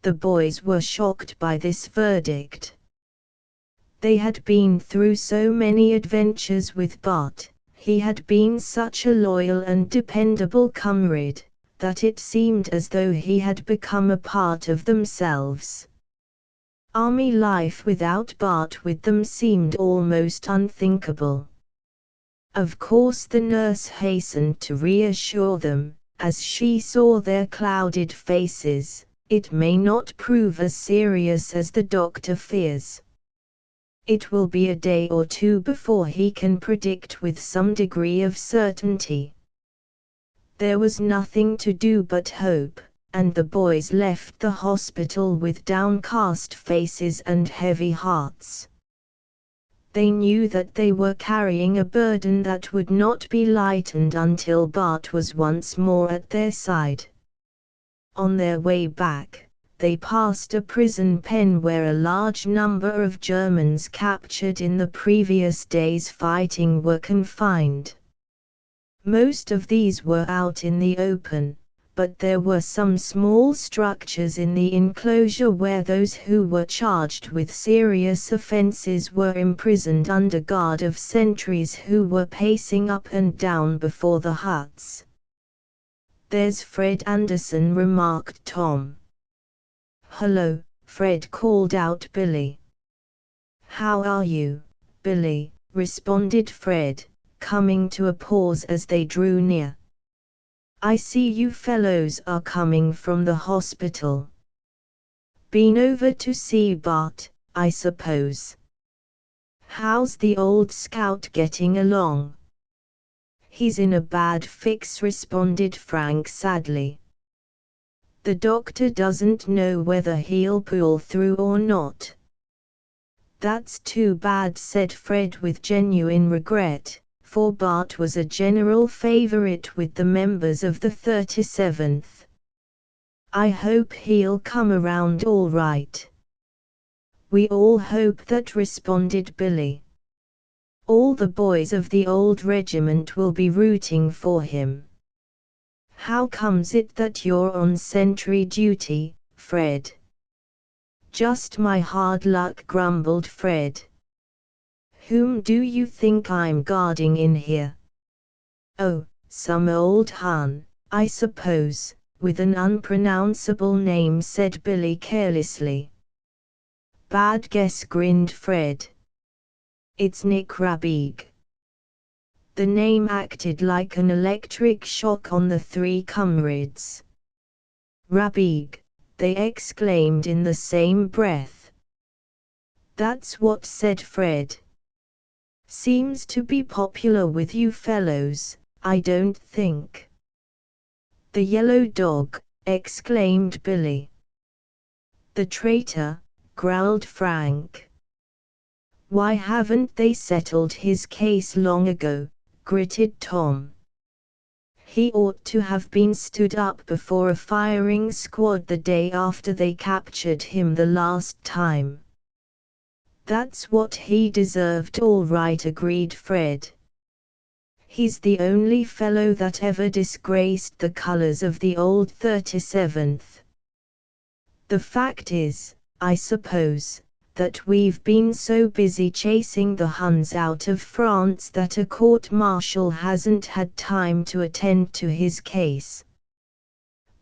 The boys were shocked by this verdict. They had been through so many adventures with Bart, he had been such a loyal and dependable comrade, that it seemed as though he had become a part of themselves. Army life without Bart with them seemed almost unthinkable. Of course the nurse hastened to reassure them, as she saw their clouded faces, "It may not prove as serious as the doctor fears. It will be a day or two before he can predict with some degree of certainty." There was nothing to do but hope, and the boys left the hospital with downcast faces and heavy hearts. They knew that they were carrying a burden that would not be lightened until Bart was once more at their side. On their way back, they passed a prison pen where a large number of Germans captured in the previous day's fighting were confined. Most of these were out in the open, but there were some small structures in the enclosure where those who were charged with serious offenses were imprisoned under guard of sentries who were pacing up and down before the huts. "There's Fred Anderson," remarked Tom. "Hello," Fred called out Billy. "How are you, Billy?" responded Fred, coming to a pause as they drew near. "I see you fellows are coming from the hospital. Been over to see Bart, I suppose. How's the old scout getting along?" "He's in a bad fix," responded Frank sadly. "The doctor doesn't know whether he'll pull through or not." "That's too bad," said Fred with genuine regret, for Bart was a general favorite with the members of the 37th. "I hope he'll come around all right." "We all hope that," responded Billy. "All the boys of the old regiment will be rooting for him." "How comes it that you're on sentry duty, Fred?" "Just my hard luck," grumbled Fred. "Whom do you think I'm guarding in here?" "Oh, some old Hun, I suppose, with an unpronounceable name," said Billy carelessly. "Bad guess," grinned Fred. "It's Nick Rabig." The name acted like an electric shock on the three comrades. "Rabig," they exclaimed in the same breath. "That's what," said Fred. "Seems to be popular with you fellows, I don't think." "The yellow dog," exclaimed Billy. "The traitor," growled Frank. "Why haven't they settled his case long ago?" gritted Tom. "He ought to have been stood up before a firing squad the day after they captured him the last time." "That's what he deserved all right," agreed Fred. "He's the only fellow that ever disgraced the colors of the old 37th. The fact is, I suppose, that we've been so busy chasing the Huns out of France that a court-martial hasn't had time to attend to his case."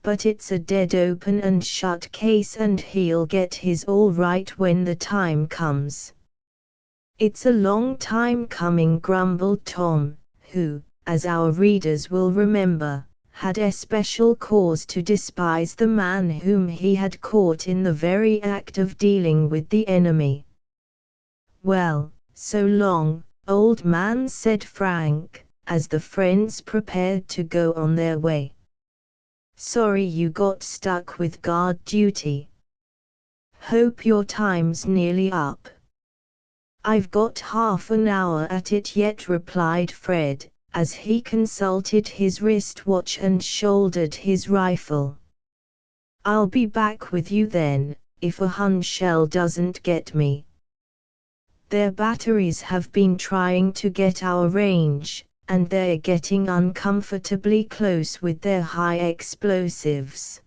but it's a dead open and shut case and he'll get his all right when the time comes. It's a long time coming, grumbled Tom, who, as our readers will remember, had especial cause to despise the man whom he had caught in the very act of dealing with the enemy. "Well, so long, old man," said Frank, as the friends prepared to go on their way. "Sorry you got stuck with guard duty. Hope your time's nearly up." "I've got half an hour at it yet," replied Fred, as he consulted his wristwatch and shouldered his rifle. "I'll be back with you then, if a Hun shell doesn't get me. Their batteries have been trying to get our range, and they're getting uncomfortably close with their high explosives.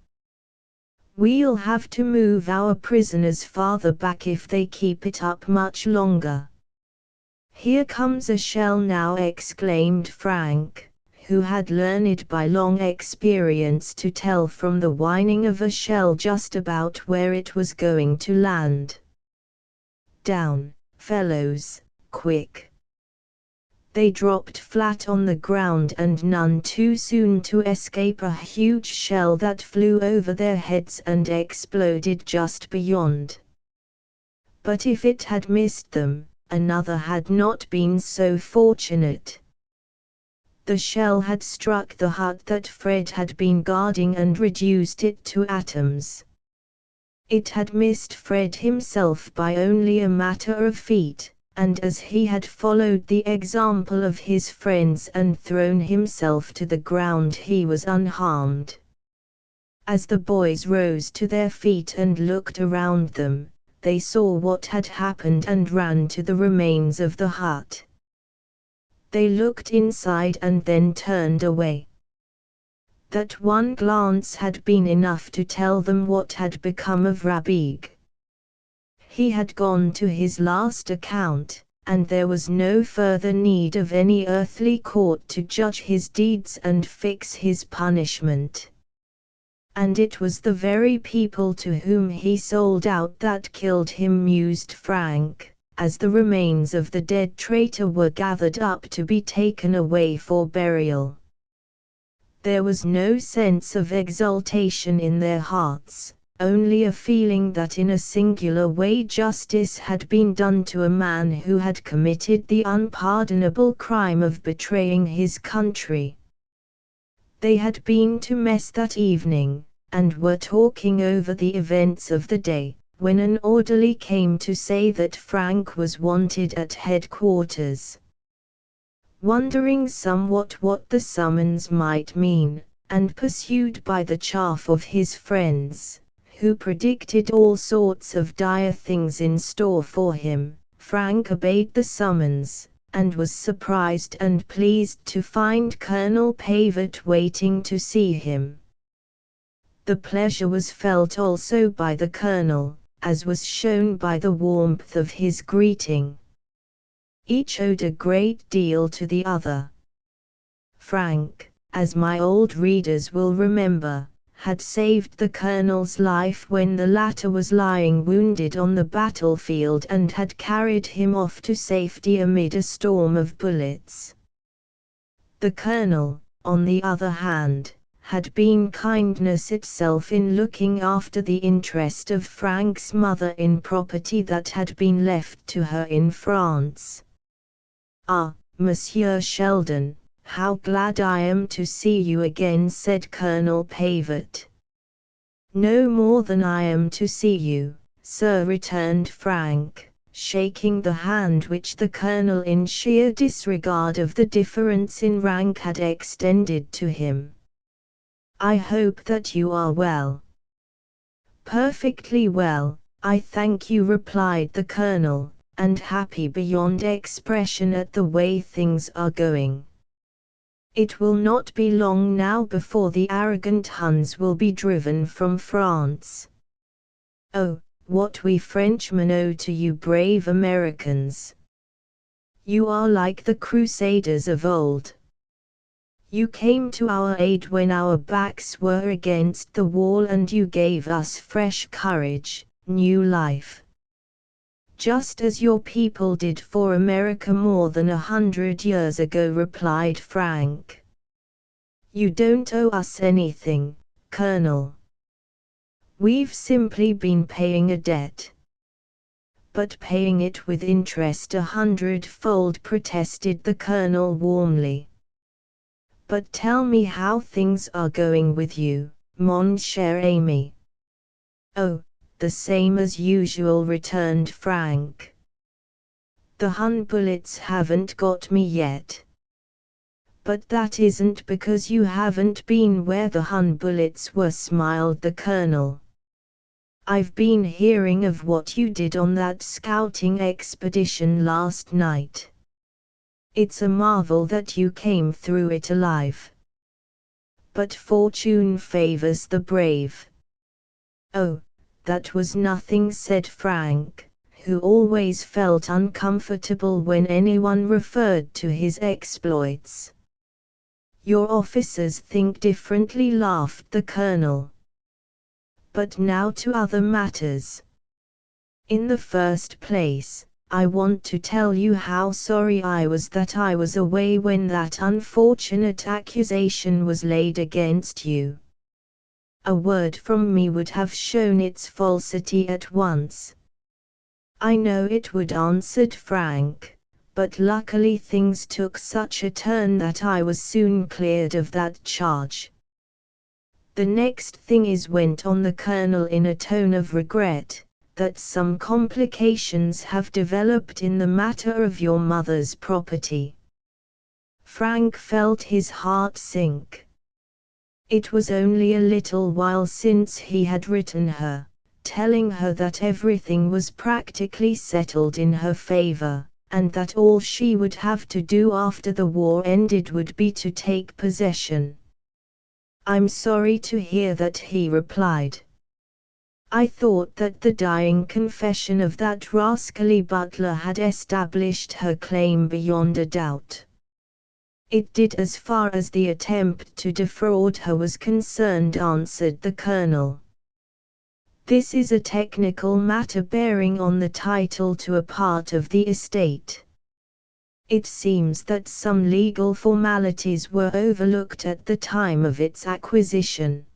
We'll have to move our prisoners farther back if they keep it up much longer." "Here comes a shell now," exclaimed Frank, who had learned by long experience to tell from the whining of a shell just about where it was going to land. "Down, fellows, quick!" They dropped flat on the ground and none too soon to escape a huge shell that flew over their heads and exploded just beyond. But if it had missed them, another had not been so fortunate. The shell had struck the hut that Fred had been guarding and reduced it to atoms. It had missed Fred himself by only a matter of feet, and as he had followed the example of his friends and thrown himself to the ground, he was unharmed. As the boys rose to their feet and looked around them, they saw what had happened and ran to the remains of the hut. They looked inside and then turned away. That one glance had been enough to tell them what had become of Rabig. He had gone to his last account, and there was no further need of any earthly court to judge his deeds and fix his punishment. "And it was the very people to whom he sold out that killed him," mused Frank, as the remains of the dead traitor were gathered up to be taken away for burial. There was no sense of exultation in their hearts, only a feeling that in a singular way justice had been done to a man who had committed the unpardonable crime of betraying his country. They had been to mess that evening, and were talking over the events of the day, when an orderly came to say that Frank was wanted at headquarters. Wondering somewhat what the summons might mean, and pursued by the chaff of his friends, who predicted all sorts of dire things in store for him, Frank obeyed the summons, and was surprised and pleased to find Colonel Pavet waiting to see him. The pleasure was felt also by the colonel, as was shown by the warmth of his greeting. Each owed a great deal to the other. Frank, as my old readers will remember, had saved the colonel's life when the latter was lying wounded on the battlefield and had carried him off to safety amid a storm of bullets. The colonel, on the other hand, had been kindness itself in looking after the interest of Frank's mother in property that had been left to her in France. "Ah, Monsieur Sheldon, how glad I am to see you again," said Colonel Pavet. "No more than I am to see you, sir," returned Frank, shaking the hand which the colonel in sheer disregard of the difference in rank had extended to him. "I hope that you are well." "Perfectly well, I thank you," replied the colonel, "and happy beyond expression at the way things are going. It will not be long now before the arrogant Huns will be driven from France. Oh, what we Frenchmen owe to you brave Americans! You are like the Crusaders of old. You came to our aid when our backs were against the wall, and you gave us fresh courage, new life. Just as your people did for America more than 100 years ago, replied Frank. You don't owe us anything, Colonel. We've simply been paying a debt. But paying it with interest 100-fold, protested the Colonel warmly. But tell me how things are going with you, mon cher ami. Oh, the same as usual, returned Frank. The Hun bullets haven't got me yet. But that isn't because you haven't been where the Hun bullets were, smiled the Colonel. I've been hearing of what you did on that scouting expedition last night. It's a marvel that you came through it alive. But fortune favors the brave. Oh, that was nothing, said Frank, who always felt uncomfortable when anyone referred to his exploits. Your officers think differently, laughed the Colonel. But now to other matters. In the first place, I want to tell you how sorry I was that I was away when that unfortunate accusation was laid against you. A word from me would have shown its falsity at once. I know it would, answered Frank, but luckily things took such a turn that I was soon cleared of that charge. The next thing is, went on the Colonel in a tone of regret, that some complications have developed in the matter of your mother's property. Frank felt his heart sink. It was only a little while since he had written her, telling her that everything was practically settled in her favor, and that all she would have to do after the war ended would be to take possession. I'm sorry to hear that, he replied. I thought that the dying confession of that rascally butler had established her claim beyond a doubt. It did, as far as the attempt to defraud her was concerned, answered the Colonel. This is a technical matter bearing on the title to a part of the estate. It seems that some legal formalities were overlooked at the time of its acquisition.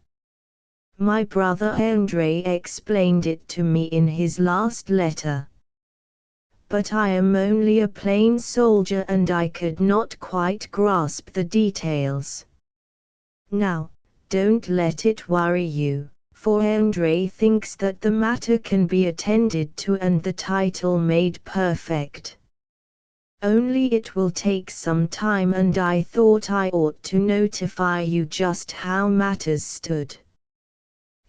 My brother André explained it to me in his last letter. But I am only a plain soldier and I could not quite grasp the details. Now, don't let it worry you, for André thinks that the matter can be attended to and the title made perfect. Only it will take some time, and I thought I ought to notify you just how matters stood.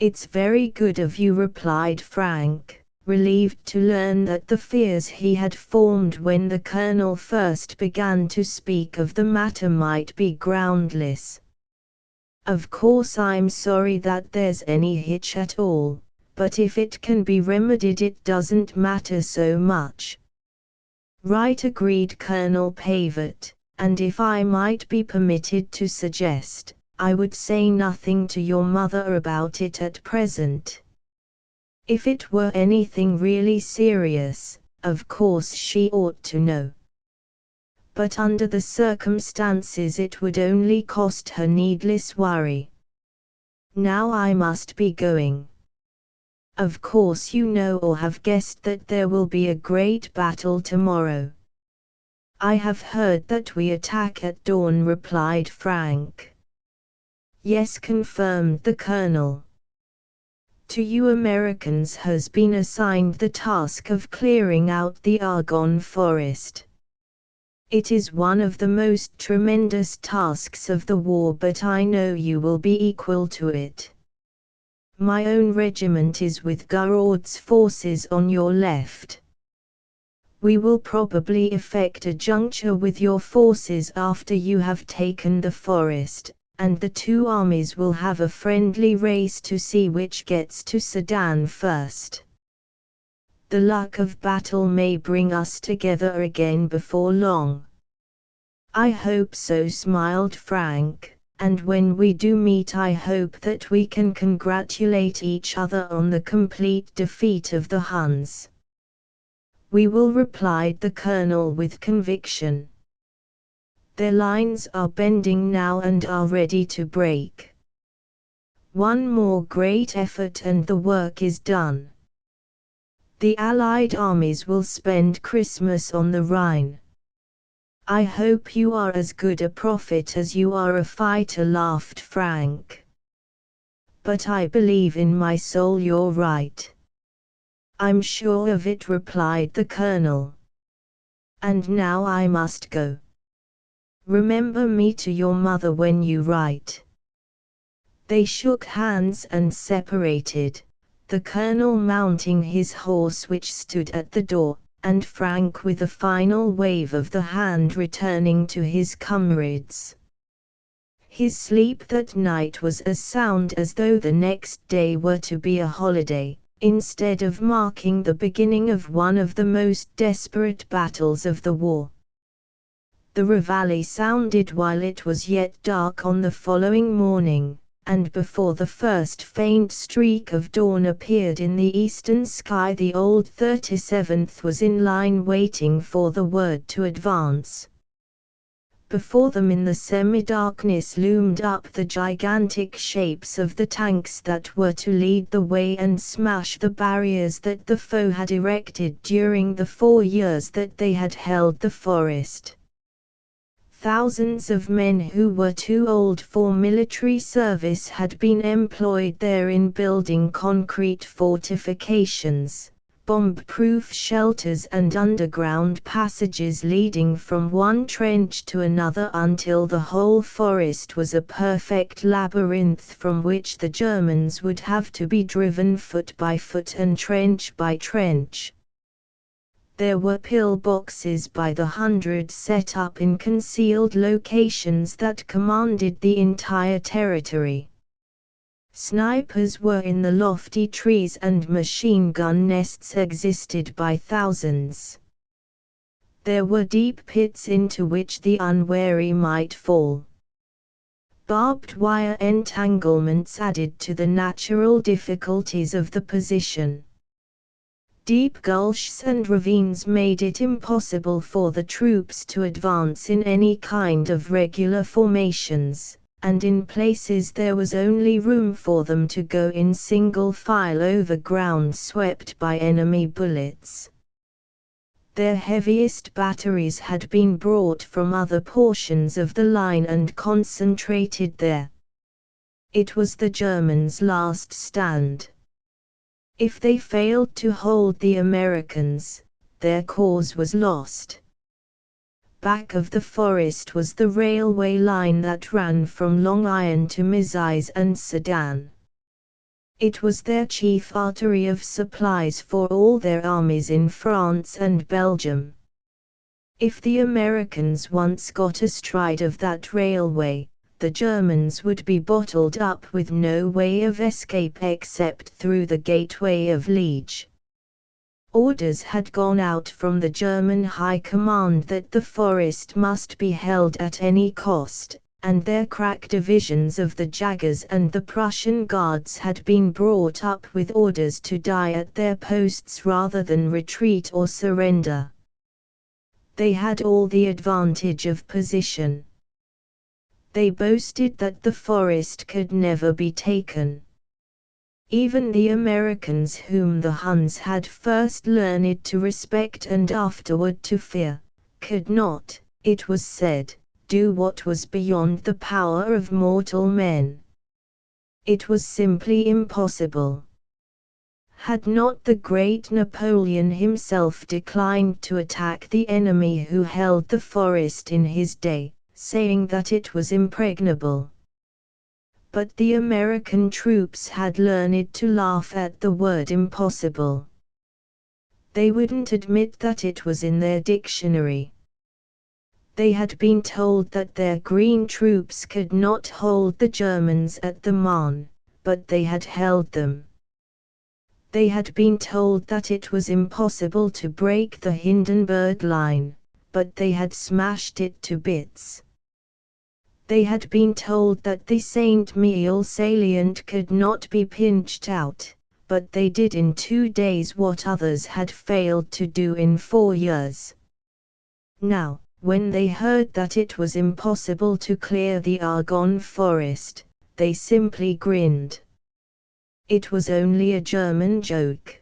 It's very good of you, replied Frank, relieved to learn that the fears he had formed when the Colonel first began to speak of the matter might be groundless. Of course I'm sorry that there's any hitch at all, but if it can be remedied it doesn't matter so much. Right, agreed Colonel Pavet, and if I might be permitted to suggest, I would say nothing to your mother about it at present. If it were anything really serious, of course she ought to know. But under the circumstances it would only cost her needless worry. Now I must be going. Of course you know or have guessed that there will be a great battle tomorrow. I have heard that we attack at dawn, replied Frank. Yes, confirmed the Colonel. To you Americans has been assigned the task of clearing out the Argonne forest. It is one of the most tremendous tasks of the war, but I know you will be equal to it. My own regiment is with Gouraud's forces on your left. We will probably effect a juncture with your forces after you have taken the forest, and the two armies will have a friendly race to see which gets to Sedan first. The luck of battle may bring us together again before long. I hope so, smiled Frank, and when we do meet I hope that we can congratulate each other on the complete defeat of the Huns. We will, replied the colonel with conviction. Their lines are bending now and are ready to break. One more great effort and the work is done. The Allied armies will spend Christmas on the Rhine. I hope you are as good a prophet as you are a fighter, laughed Frank. But I believe in my soul you're right. I'm sure of it, replied the colonel. And now I must go. Remember me to your mother when you write. They shook hands and separated, the colonel mounting his horse which stood at the door, and Frank with a final wave of the hand returning to his comrades. His sleep that night was as sound as though the next day were to be a holiday, instead of marking the beginning of one of the most desperate battles of the war. The reveille sounded while it was yet dark on the following morning, and before the first faint streak of dawn appeared in the eastern sky the old 37th was in line waiting for the word to advance. Before them in the semi-darkness loomed up the gigantic shapes of the tanks that were to lead the way and smash the barriers that the foe had erected during the 4 years that they had held the forest. Thousands of men who were too old for military service had been employed there in building concrete fortifications, bomb-proof shelters and underground passages leading from one trench to another until the whole forest was a perfect labyrinth from which the Germans would have to be driven foot by foot and trench by trench. There were pillboxes by the hundred set up in concealed locations that commanded the entire territory. Snipers were in the lofty trees and machine gun nests existed by thousands. There were deep pits into which the unwary might fall. Barbed wire entanglements added to the natural difficulties of the position. Deep gulches and ravines made it impossible for the troops to advance in any kind of regular formations, and in places there was only room for them to go in single file over ground swept by enemy bullets. Their heaviest batteries had been brought from other portions of the line and concentrated there. It was the Germans' last stand. If they failed to hold the Americans, their cause was lost. Back of the forest was the railway line that ran from Long Island to Mezieres and Sedan. It was their chief artery of supplies for all their armies in France and Belgium. If the Americans once got astride of that railway, the Germans would be bottled up with no way of escape except through the gateway of Liege. Orders had gone out from the German High Command that the forest must be held at any cost, and their crack divisions of the Jaggers and the Prussian Guards had been brought up with orders to die at their posts rather than retreat or surrender. They had all the advantage of position. They boasted that the forest could never be taken. Even the Americans, whom the Huns had first learned to respect and afterward to fear, could not, it was said, do what was beyond the power of mortal men. It was simply impossible. Had not the great Napoleon himself declined to attack the enemy who held the forest in his day, saying that it was impregnable? But the American troops had learned to laugh at the word impossible. They wouldn't admit that it was in their dictionary. They had been told that their green troops could not hold the Germans at the Marne, but they had held them. They had been told that it was impossible to break the Hindenburg line, but they had smashed it to bits. They had been told that the St. Mihiel salient could not be pinched out, but they did in 2 days what others had failed to do in 4 years. Now, when they heard that it was impossible to clear the Argonne forest, they simply grinned. It was only a German joke.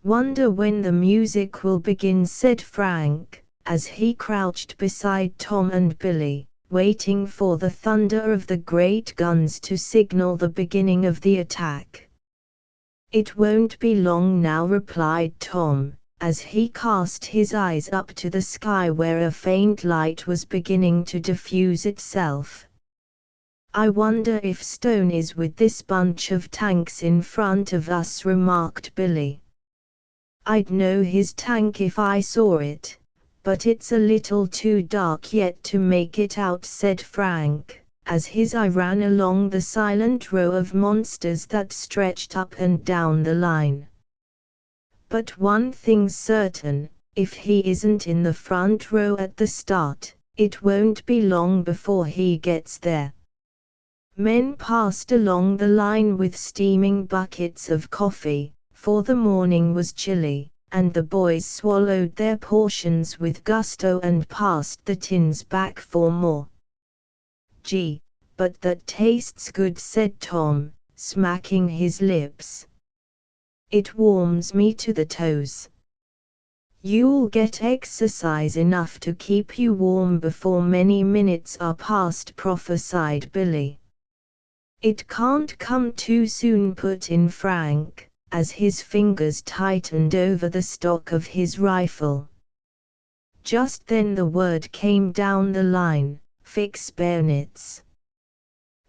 "Wonder when the music will begin," said Frank, as he crouched beside Tom and Billy, waiting for the thunder of the great guns to signal the beginning of the attack. "It won't be long now," replied Tom, as he cast his eyes up to the sky where a faint light was beginning to diffuse itself. "I wonder if Stone is with this bunch of tanks in front of us," remarked Billy. "I'd know his tank if I saw it, but it's a little too dark yet to make it out," said Frank, as his eye ran along the silent row of monsters that stretched up and down the line. "But one thing's certain, if he isn't in the front row at the start, it won't be long before he gets there." Men passed along the line with steaming buckets of coffee, for the morning was chilly, and the boys swallowed their portions with gusto and passed the tins back for more. "Gee, but that tastes good," said Tom, smacking his lips. "It warms me to the toes." "You'll get exercise enough to keep you warm before many minutes are past," prophesied Billy. "It can't come too soon," put in Frank, as his fingers tightened over the stock of his rifle. Just then the word came down the line, "Fix bayonets."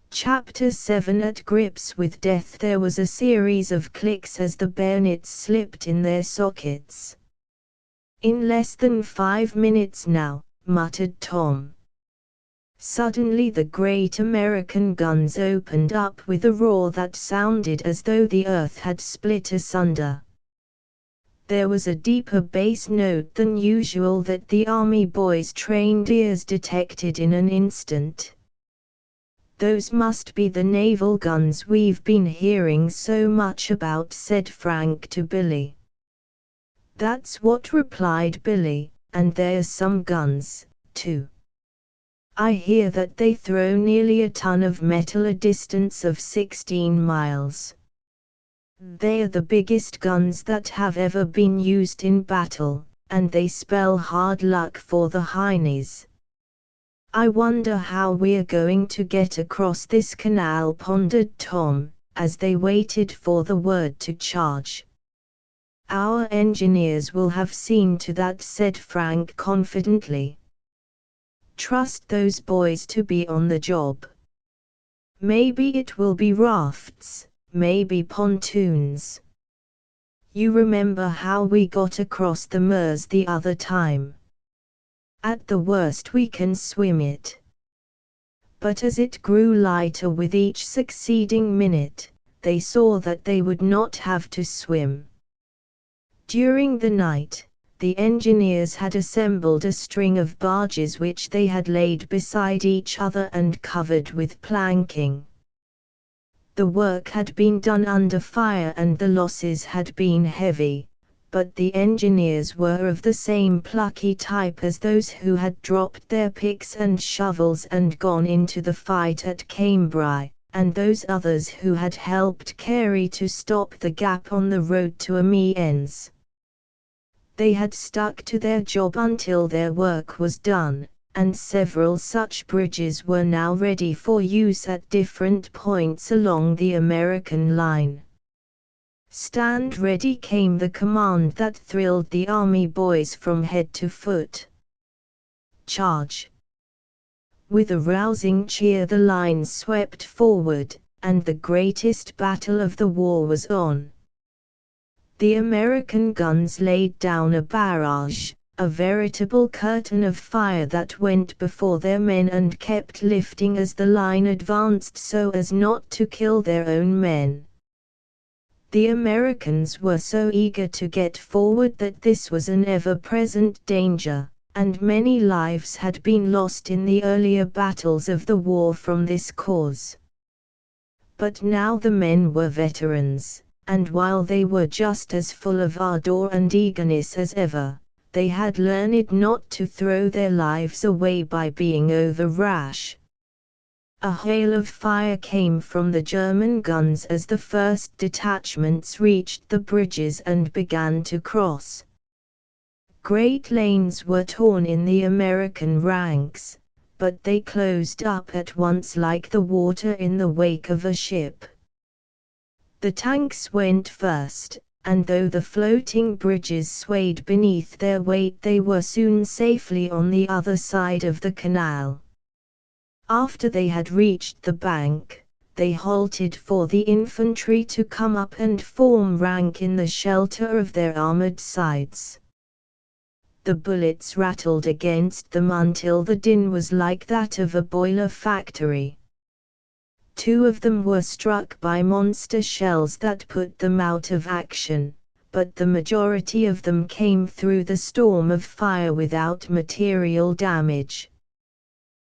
Chapter 7. At grips with death. There was a series of clicks as the bayonets slipped in their sockets. "In less than 5 minutes now," muttered Tom. Suddenly the great American guns opened up with a roar that sounded as though the earth had split asunder. There was a deeper bass note than usual that the Army boys' trained ears detected in an instant. "Those must be the naval guns we've been hearing so much about," said Frank to Billy. "That's what," replied Billy, "and there's some guns, too. I hear that they throw nearly a ton of metal a distance of 16 miles. They're the biggest guns that have ever been used in battle, and they spell hard luck for the Heinies. I wonder how we're going to get across this canal," pondered Tom, as they waited for the word to charge. "Our engineers will have seen to that," said Frank confidently. "Trust those boys to be on the job. Maybe it will be rafts, maybe pontoons. You remember how we got across the Meuse the other time? At the worst we can swim it." But as it grew lighter with each succeeding minute, they saw that they would not have to swim. During the night, the engineers had assembled a string of barges which they had laid beside each other and covered with planking. The work had been done under fire and the losses had been heavy, but the engineers were of the same plucky type as those who had dropped their picks and shovels and gone into the fight at Cambrai, and those others who had helped Carey to stop the gap on the road to Amiens. They had stuck to their job until their work was done, and several such bridges were now ready for use at different points along the American line. "Stand ready," came the command that thrilled the Army boys from head to foot. "Charge!" With a rousing cheer the line swept forward, and the greatest battle of the war was on. The American guns laid down a barrage, a veritable curtain of fire that went before their men and kept lifting as the line advanced so as not to kill their own men. The Americans were so eager to get forward that this was an ever-present danger, and many lives had been lost in the earlier battles of the war from this cause. But now the men were veterans, and while they were just as full of ardor and eagerness as ever, they had learned not to throw their lives away by being over rash. A hail of fire came from the German guns as the first detachments reached the bridges and began to cross. Great lanes were torn in the American ranks, but they closed up at once like the water in the wake of a ship. The tanks went first, and though the floating bridges swayed beneath their weight, they were soon safely on the other side of the canal. After they had reached the bank, they halted for the infantry to come up and form rank in the shelter of their armored sides. The bullets rattled against them until the din was like that of a boiler factory. 2 of them were struck by monster shells that put them out of action, but the majority of them came through the storm of fire without material damage.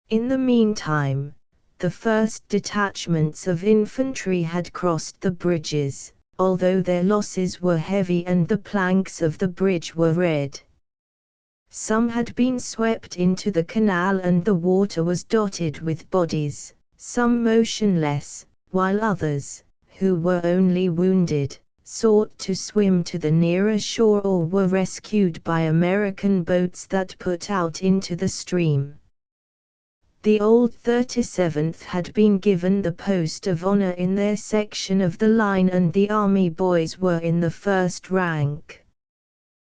In the meantime, the first detachments of infantry had crossed the bridges, although their losses were heavy and the planks of the bridge were red. Some had been swept into the canal and the water was dotted with bodies, some motionless, while others, who were only wounded, sought to swim to the nearer shore or were rescued by American boats that put out into the stream. The old 37th had been given the post of honor in their section of the line and the army boys were in the first rank.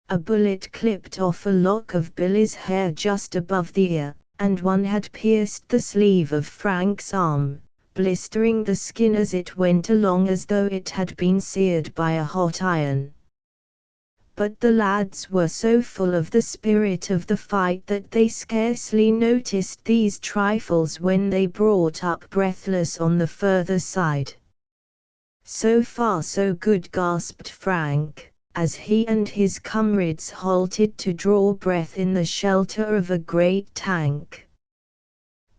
A bullet clipped off a lock of Billy's hair just above the ear, and one had pierced the sleeve of Frank's arm, blistering the skin as it went along as though it had been seared by a hot iron. But the lads were so full of the spirit of the fight that they scarcely noticed these trifles when they brought up breathless on the further side. "So far so good," gasped Frank, as he and his comrades halted to draw breath in the shelter of a great tank.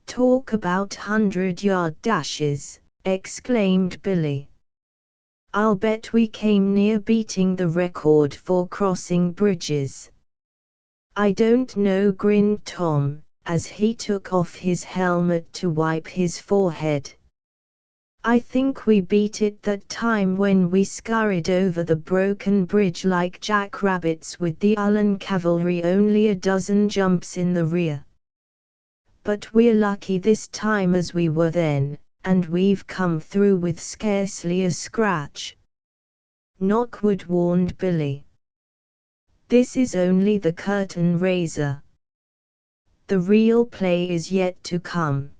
"Talk about 100-yard dashes," exclaimed Billy. "I'll bet we came near beating the record for crossing bridges." "I don't know," grinned Tom, as he took off his helmet to wipe his forehead. "I think we beat it that time when we scurried over the broken bridge like jackrabbits with the Ullen cavalry only a dozen jumps in the rear. But we're lucky this time as we were then, and we've come through with scarcely a scratch." "Knock wood," warned Billy. "This is only the curtain raiser. The real play is yet to come."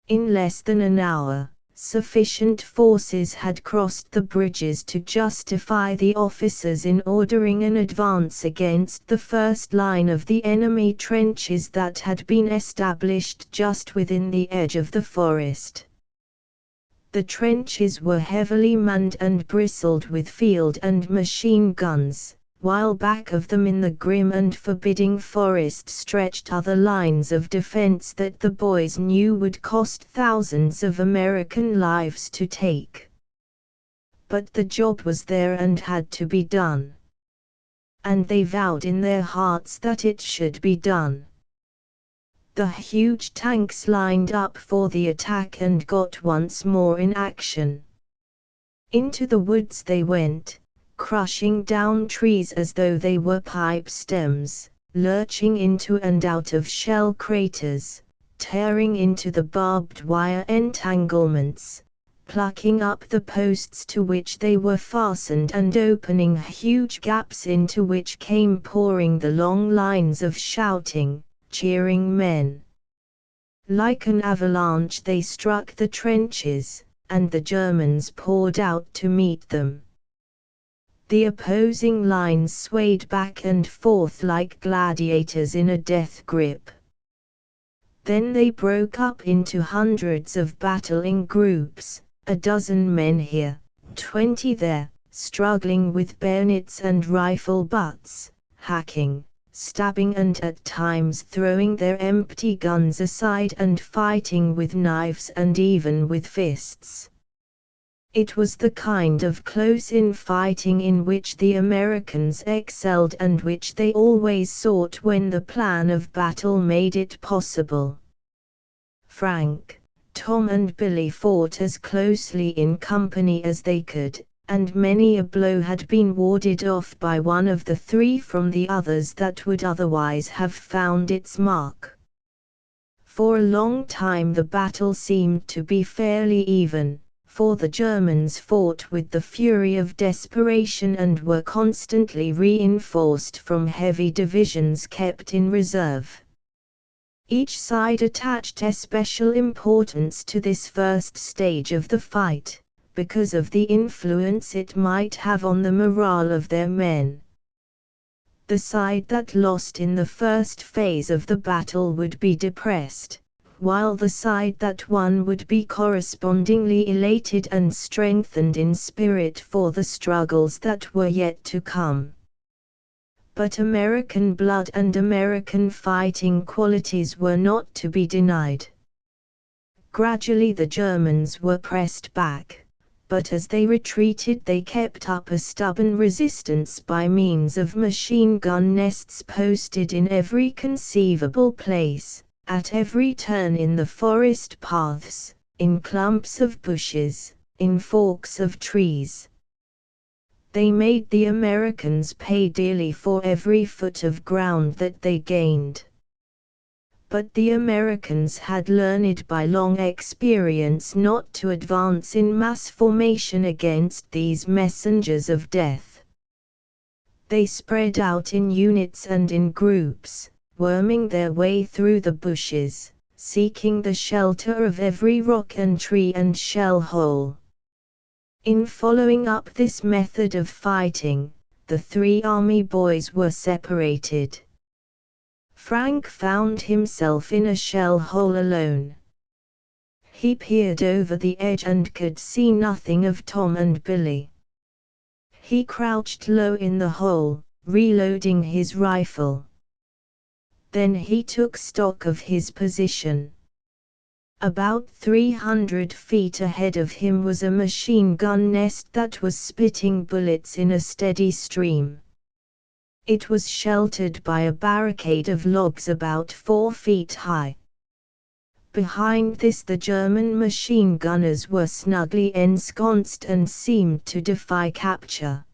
In less than an hour, sufficient forces had crossed the bridges to justify the officers in ordering an advance against the first line of the enemy trenches that had been established just within the edge of the forest. The trenches were heavily manned and bristled with field and machine guns, while back of them in the grim and forbidding forest stretched other lines of defense that the boys knew would cost thousands of American lives to take. But the job was there and had to be done. And they vowed in their hearts that it should be done. The huge tanks lined up for the attack and got once more in action. Into the woods they went, crushing down trees as though they were pipe stems, lurching into and out of shell craters, tearing into the barbed wire entanglements, plucking up the posts to which they were fastened and opening huge gaps into which came pouring the long lines of shouting, cheering men. Like an avalanche they struck the trenches, and the Germans poured out to meet them. The opposing lines swayed back and forth like gladiators in a death grip. Then they broke up into hundreds of battling groups, a dozen men here, 20 there, struggling with bayonets and rifle butts, hacking, stabbing and at times throwing their empty guns aside and fighting with knives and even with fists. It was the kind of close-in fighting in which the Americans excelled and which they always sought when the plan of battle made it possible. Frank, Tom and Billy fought as closely in company as they could, and many a blow had been warded off by one of the three from the others that would otherwise have found its mark. For a long time the battle seemed to be fairly even, for the Germans fought with the fury of desperation and were constantly reinforced from heavy divisions kept in reserve. Each side attached especial importance to this first stage of the fight, because of the influence it might have on the morale of their men. The side that lost in the first phase of the battle would be depressed, while the side that won would be correspondingly elated and strengthened in spirit for the struggles that were yet to come. But American blood and American fighting qualities were not to be denied. Gradually the Germans were pressed back, but as they retreated they kept up a stubborn resistance by means of machine gun nests posted in every conceivable place, at every turn in the forest paths, in clumps of bushes, in forks of trees. They made the Americans pay dearly for every foot of ground that they gained. But the Americans had learned by long experience not to advance in mass formation against these messengers of death. They spread out in units and in groups, worming their way through the bushes, seeking the shelter of every rock and tree and shell hole. In following up this method of fighting, the three army boys were separated. Frank found himself in a shell hole alone. He peered over the edge and could see nothing of Tom and Billy. He crouched low in the hole, reloading his rifle. Then he took stock of his position. About 300 feet ahead of him was a machine gun nest that was spitting bullets in a steady stream. It was sheltered by a barricade of logs about 4 feet high. Behind this the German machine gunners were snugly ensconced and seemed to defy capture.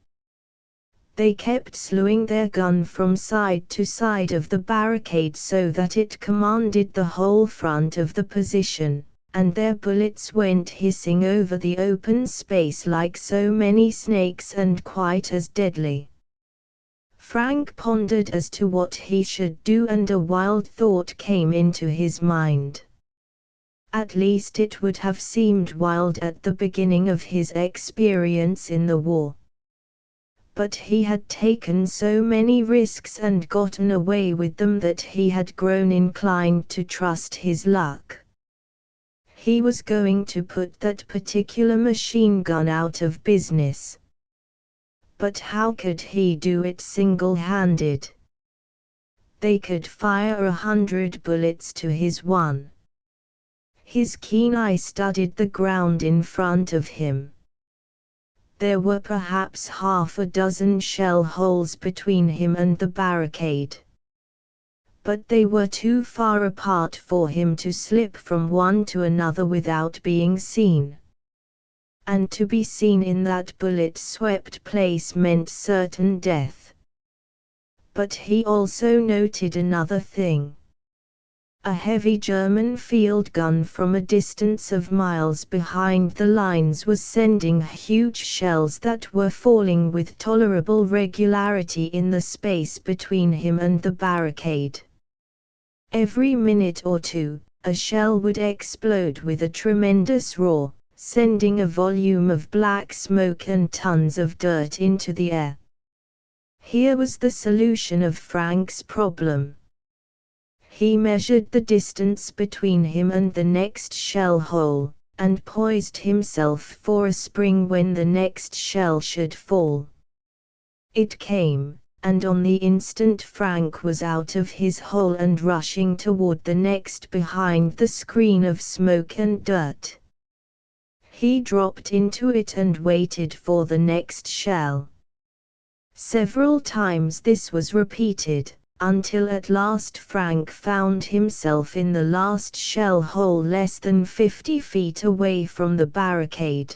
They kept slewing their gun from side to side of the barricade so that it commanded the whole front of the position, and their bullets went hissing over the open space like so many snakes and quite as deadly. Frank pondered as to what he should do, and a wild thought came into his mind. At least it would have seemed wild at the beginning of his experience in the war. But he had taken so many risks and gotten away with them that he had grown inclined to trust his luck. He was going to put that particular machine gun out of business. But how could he do it single-handed? They could fire 100 bullets to his one. His keen eye studied the ground in front of him. There were perhaps half a dozen shell holes between him and the barricade. But they were too far apart for him to slip from one to another without being seen. And to be seen in that bullet-swept place meant certain death. But he also noted another thing. A heavy German field gun from a distance of miles behind the lines was sending huge shells that were falling with tolerable regularity in the space between him and the barricade. Every minute or two, a shell would explode with a tremendous roar, sending a volume of black smoke and tons of dirt into the air. Here was the solution of Frank's problem. He measured the distance between him and the next shell hole, and poised himself for a spring when the next shell should fall. It came, and on the instant Frank was out of his hole and rushing toward the next behind the screen of smoke and dirt. He dropped into it and waited for the next shell. Several times this was repeated, until at last Frank found himself in the last shell hole less than 50 feet away from the barricade.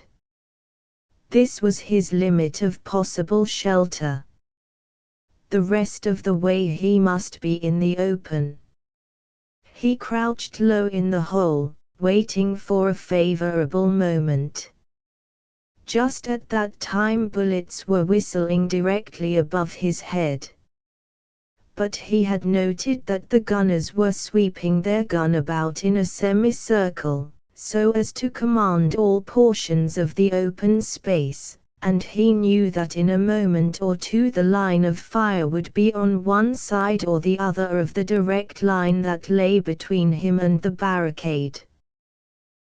This was his limit of possible shelter. The rest of the way he must be in the open. He crouched low in the hole, waiting for a favorable moment. Just at that time bullets were whistling directly above his head. But he had noted that the gunners were sweeping their gun about in a semicircle, so as to command all portions of the open space, and he knew that in a moment or two the line of fire would be on one side or the other of the direct line that lay between him and the barricade.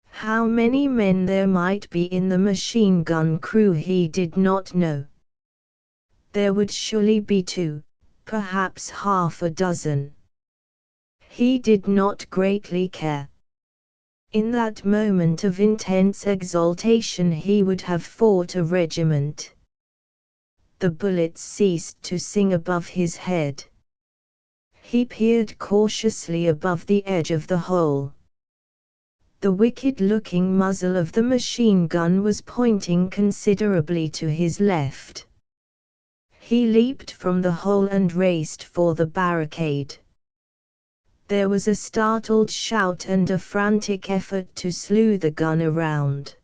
How many men there might be in the machine gun crew he did not know. There would surely be 2, perhaps half a dozen. He did not greatly care. In that moment of intense exaltation he would have fought a regiment. The bullets ceased to sing above his head. He peered cautiously above the edge of the hole. The wicked-looking muzzle of the machine gun was pointing considerably to his left. He leaped from the hole and raced for the barricade. There was a startled shout and a frantic effort to slew the gun around.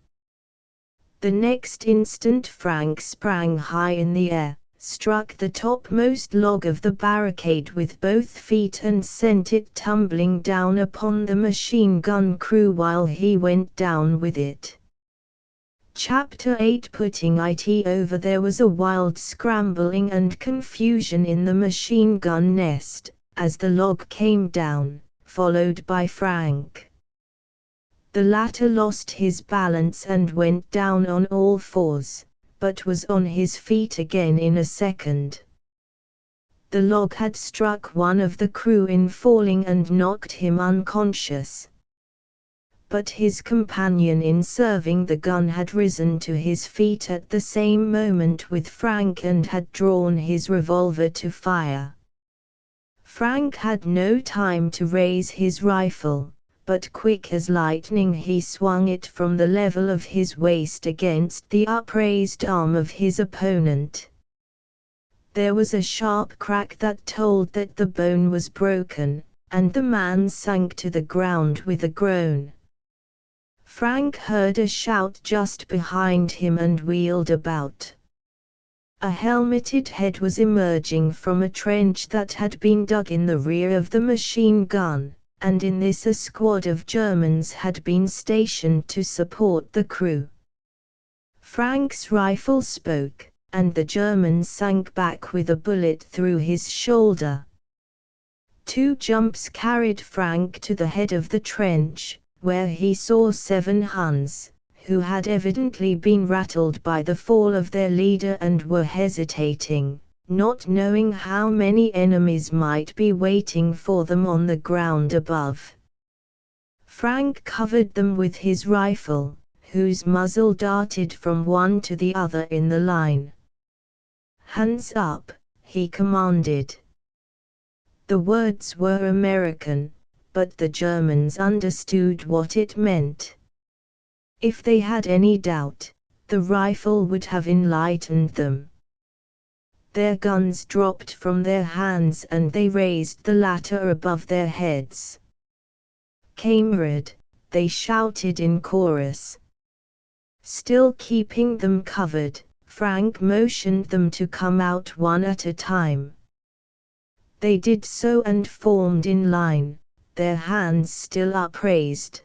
The next instant Frank sprang high in the air, struck the topmost log of the barricade with both feet and sent it tumbling down upon the machine gun crew while he went down with it. Chapter 8 Putting it over. There was a wild scrambling and confusion in the machine gun nest, as the log came down, followed by Frank. The latter lost his balance and went down on all fours, but was on his feet again in a second. The log had struck one of the crew in falling and knocked him unconscious. But his companion in serving the gun had risen to his feet at the same moment with Frank and had drawn his revolver to fire. Frank had no time to raise his rifle, but quick as lightning he swung it from the level of his waist against the upraised arm of his opponent. There was a sharp crack that told that the bone was broken, and the man sank to the ground with a groan. Frank heard a shout just behind him and wheeled about. A helmeted head was emerging from a trench that had been dug in the rear of the machine gun, and in this a squad of Germans had been stationed to support the crew. Frank's rifle spoke, and the German sank back with a bullet through his shoulder. 2 jumps carried Frank to the head of the trench, where he saw 7 Huns, who had evidently been rattled by the fall of their leader and were hesitating, not knowing how many enemies might be waiting for them on the ground above. Frank covered them with his rifle, whose muzzle darted from one to the other in the line. "Hands up," he commanded. The words were American, but the Germans understood what it meant. If they had any doubt, the rifle would have enlightened them. Their guns dropped from their hands and they raised the latter above their heads. "Kamerad," they shouted in chorus. Still keeping them covered, Frank motioned them to come out one at a time. They did so and formed in line, their hands still upraised.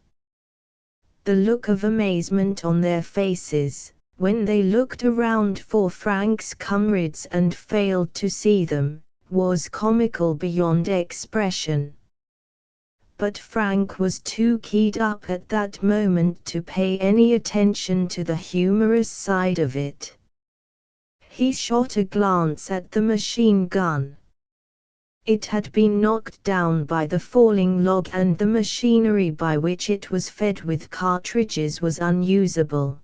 The look of amazement on their faces, when they looked around for Frank's comrades and failed to see them, was comical beyond expression. But Frank was too keyed up at that moment to pay any attention to the humorous side of it. He shot a glance at the machine gun. It had been knocked down by the falling log and the machinery by which it was fed with cartridges was unusable.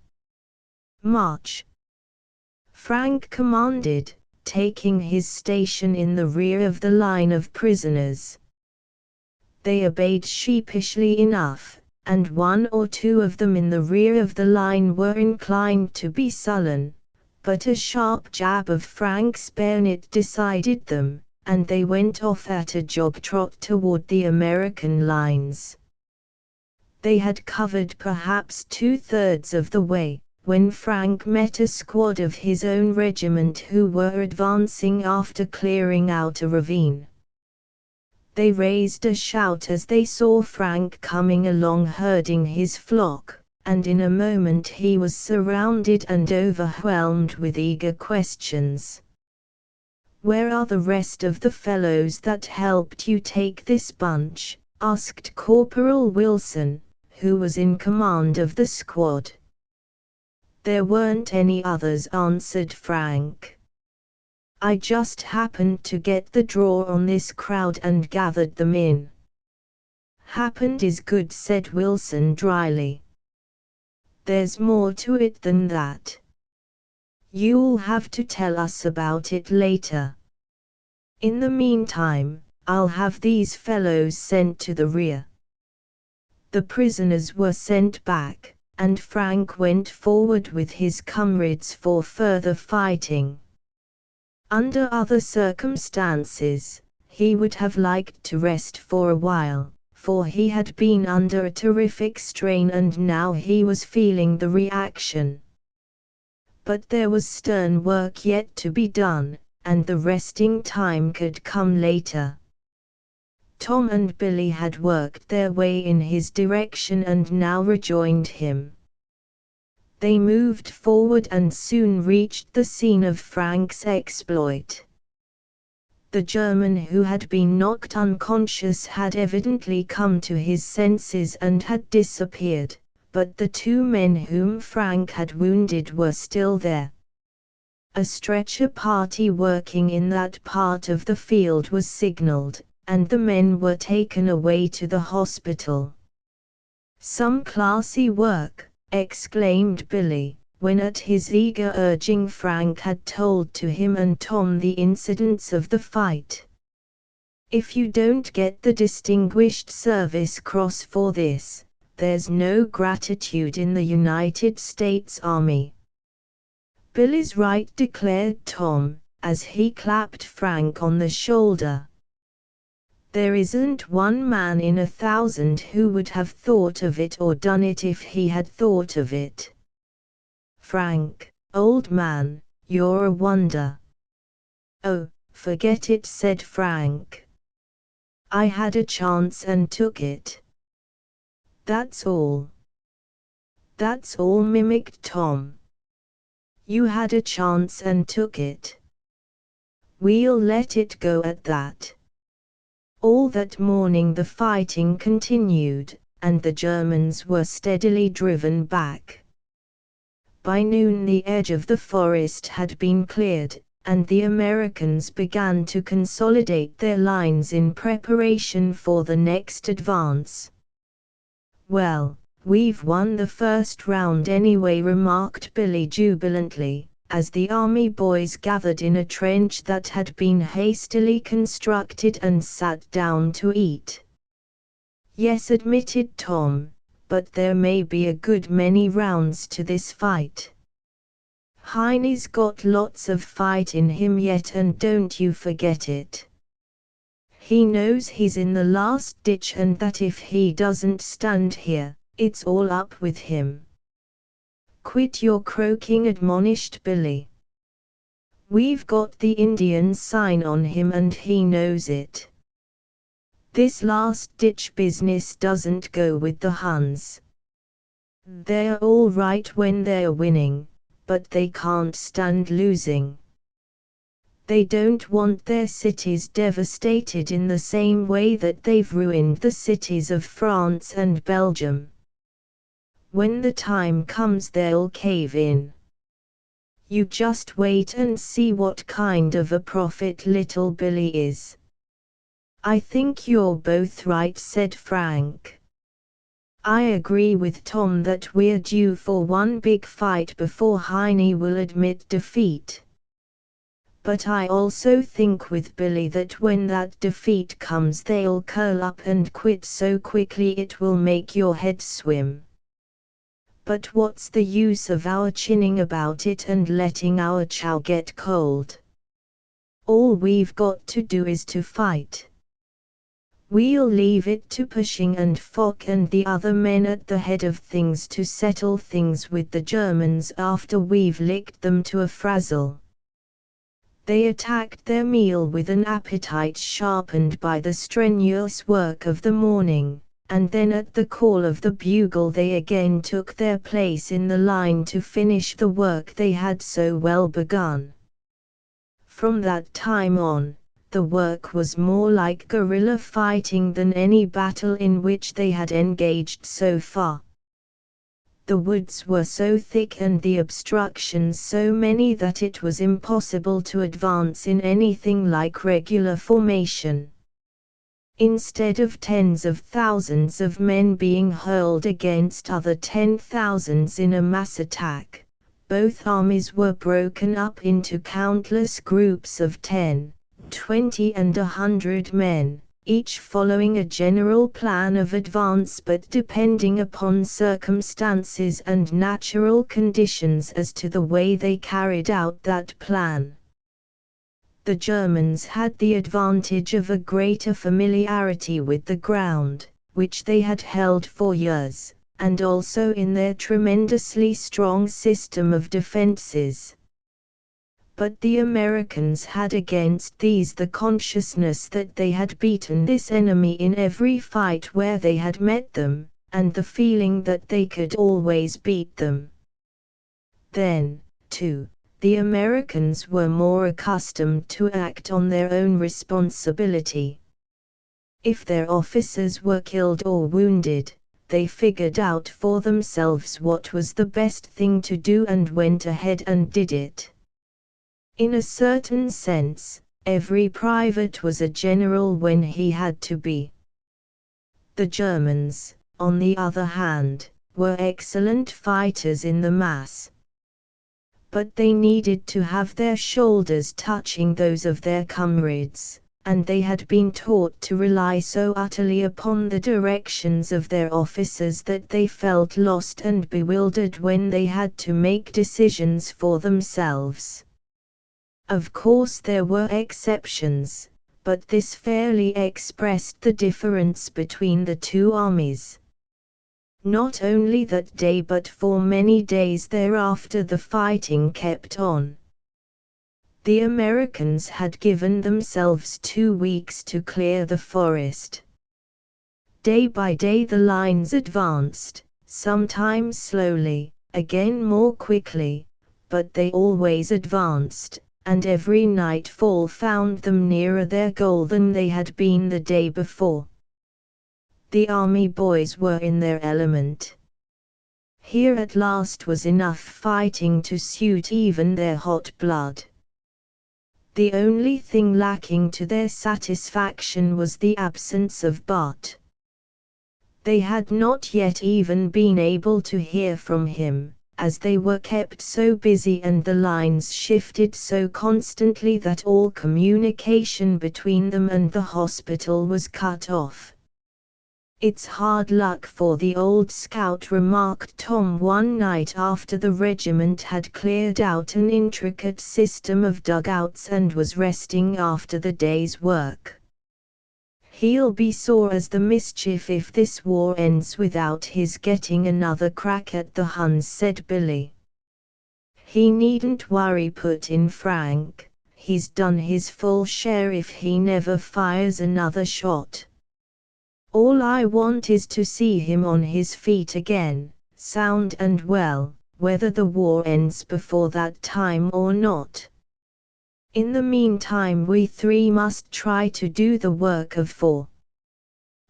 "March!" Frank commanded, taking his station in the rear of the line of prisoners. They obeyed sheepishly enough, and one or two of them in the rear of the line were inclined to be sullen, but a sharp jab of Frank's bayonet decided them, and they went off at a jog trot toward the American lines. They had covered perhaps 2/3 of the way, when Frank met a squad of his own regiment who were advancing after clearing out a ravine. They raised a shout as they saw Frank coming along herding his flock, and in a moment he was surrounded and overwhelmed with eager questions. "Where are the rest of the fellows that helped you take this bunch?" asked Corporal Wilson, who was in command of the squad. "There weren't any others," answered Frank. "I just happened to get the draw on this crowd and gathered them in." "Happened is good," said Wilson dryly. "There's more to it than that. You'll have to tell us about it later. In the meantime, I'll have these fellows sent to the rear." The prisoners were sent back, and Frank went forward with his comrades for further fighting. Under other circumstances, he would have liked to rest for a while, for he had been under a terrific strain and now he was feeling the reaction. But there was stern work yet to be done, and the resting time could come later. Tom and Billy had worked their way in his direction and now rejoined him. They moved forward and soon reached the scene of Frank's exploit. The German who had been knocked unconscious had evidently come to his senses and had disappeared, but the two men whom Frank had wounded were still there. A stretcher party working in that part of the field was signaled, and the men were taken away to the hospital. "Some classy work," exclaimed Billy, when at his eager urging Frank had told to him and Tom the incidents of the fight. "If you don't get the Distinguished Service Cross for this, there's no gratitude in the United States Army." "Billy's right," declared Tom, as he clapped Frank on the shoulder. "There isn't one man in 1,000 who would have thought of it or done it if he had thought of it. Frank, old man, you're a wonder." "Oh, forget it," said Frank. "I had a chance and took it. That's all." "That's all," mimicked Tom. "You had a chance and took it. We'll let it go at that." All that morning the fighting continued, and the Germans were steadily driven back. By noon the edge of the forest had been cleared, and the Americans began to consolidate their lines in preparation for the next advance. "Well, we've won the first round anyway," remarked Billy jubilantly, as the army boys gathered in a trench that had been hastily constructed and sat down to eat. "Yes," admitted Tom, "but there may be a good many rounds to this fight. Heine's got lots of fight in him yet, and don't you forget it. He knows he's in the last ditch and that if he doesn't stand here, it's all up with him." "Quit your croaking," admonished Billy. "We've got the Indian sign on him and he knows it. This last-ditch business doesn't go with the Huns. They're all right when they're winning, but they can't stand losing. They don't want their cities devastated in the same way that they've ruined the cities of France and Belgium. When the time comes they'll cave in. You just wait and see what kind of a prophet little Billy is." "I think you're both right," said Frank. "I agree with Tom that we're due for one big fight before Heine will admit defeat. But I also think with Billy that when that defeat comes they'll curl up and quit so quickly it will make your head swim. But what's the use of our chinning about it and letting our chow get cold? All we've got to do is to fight. We'll leave it to Pershing and Foch and the other men at the head of things to settle things with the Germans after we've licked them to a frazzle." They attacked their meal with an appetite sharpened by the strenuous work of the morning, and then at the call of the bugle they again took their place in the line to finish the work they had so well begun. From that time on, the work was more like guerrilla fighting than any battle in which they had engaged so far. The woods were so thick and the obstructions so many that it was impossible to advance in anything like regular formation. Instead of tens of thousands of men being hurled against other 10,000s in a mass attack, both armies were broken up into countless groups of 10, 20 and 100 men, each following a general plan of advance but depending upon circumstances and natural conditions as to the way they carried out that plan. The Germans had the advantage of a greater familiarity with the ground, which they had held for years, and also in their tremendously strong system of defenses. But the Americans had against these the consciousness that they had beaten this enemy in every fight where they had met them, and the feeling that they could always beat them. Then, too, the Americans were more accustomed to act on their own responsibility. If their officers were killed or wounded, they figured out for themselves what was the best thing to do and went ahead and did it. In a certain sense, every private was a general when he had to be. The Germans, on the other hand, were excellent fighters in the mass. But they needed to have their shoulders touching those of their comrades, and they had been taught to rely so utterly upon the directions of their officers that they felt lost and bewildered when they had to make decisions for themselves. Of course there were exceptions, but this fairly expressed the difference between the two armies. Not only that day but for many days thereafter the fighting kept on. The Americans had given themselves 2 weeks to clear the forest. Day by day the lines advanced, sometimes slowly, again more quickly, but they always advanced, and every nightfall found them nearer their goal than they had been the day before. The army boys were in their element. Here at last was enough fighting to suit even their hot blood. The only thing lacking to their satisfaction was the absence of Bart. They had not yet even been able to hear from him, as they were kept so busy and the lines shifted so constantly that all communication between them and the hospital was cut off. "It's hard luck for the old scout," remarked Tom one night after the regiment had cleared out an intricate system of dugouts and was resting after the day's work. "He'll be sore as the mischief if this war ends without his getting another crack at the Huns," said Billy. "He needn't worry," put in Frank. "He's done his full share if he never fires another shot. All I want is to see him on his feet again, sound and well, whether the war ends before that time or not. In the meantime we three must try to do the work of 4.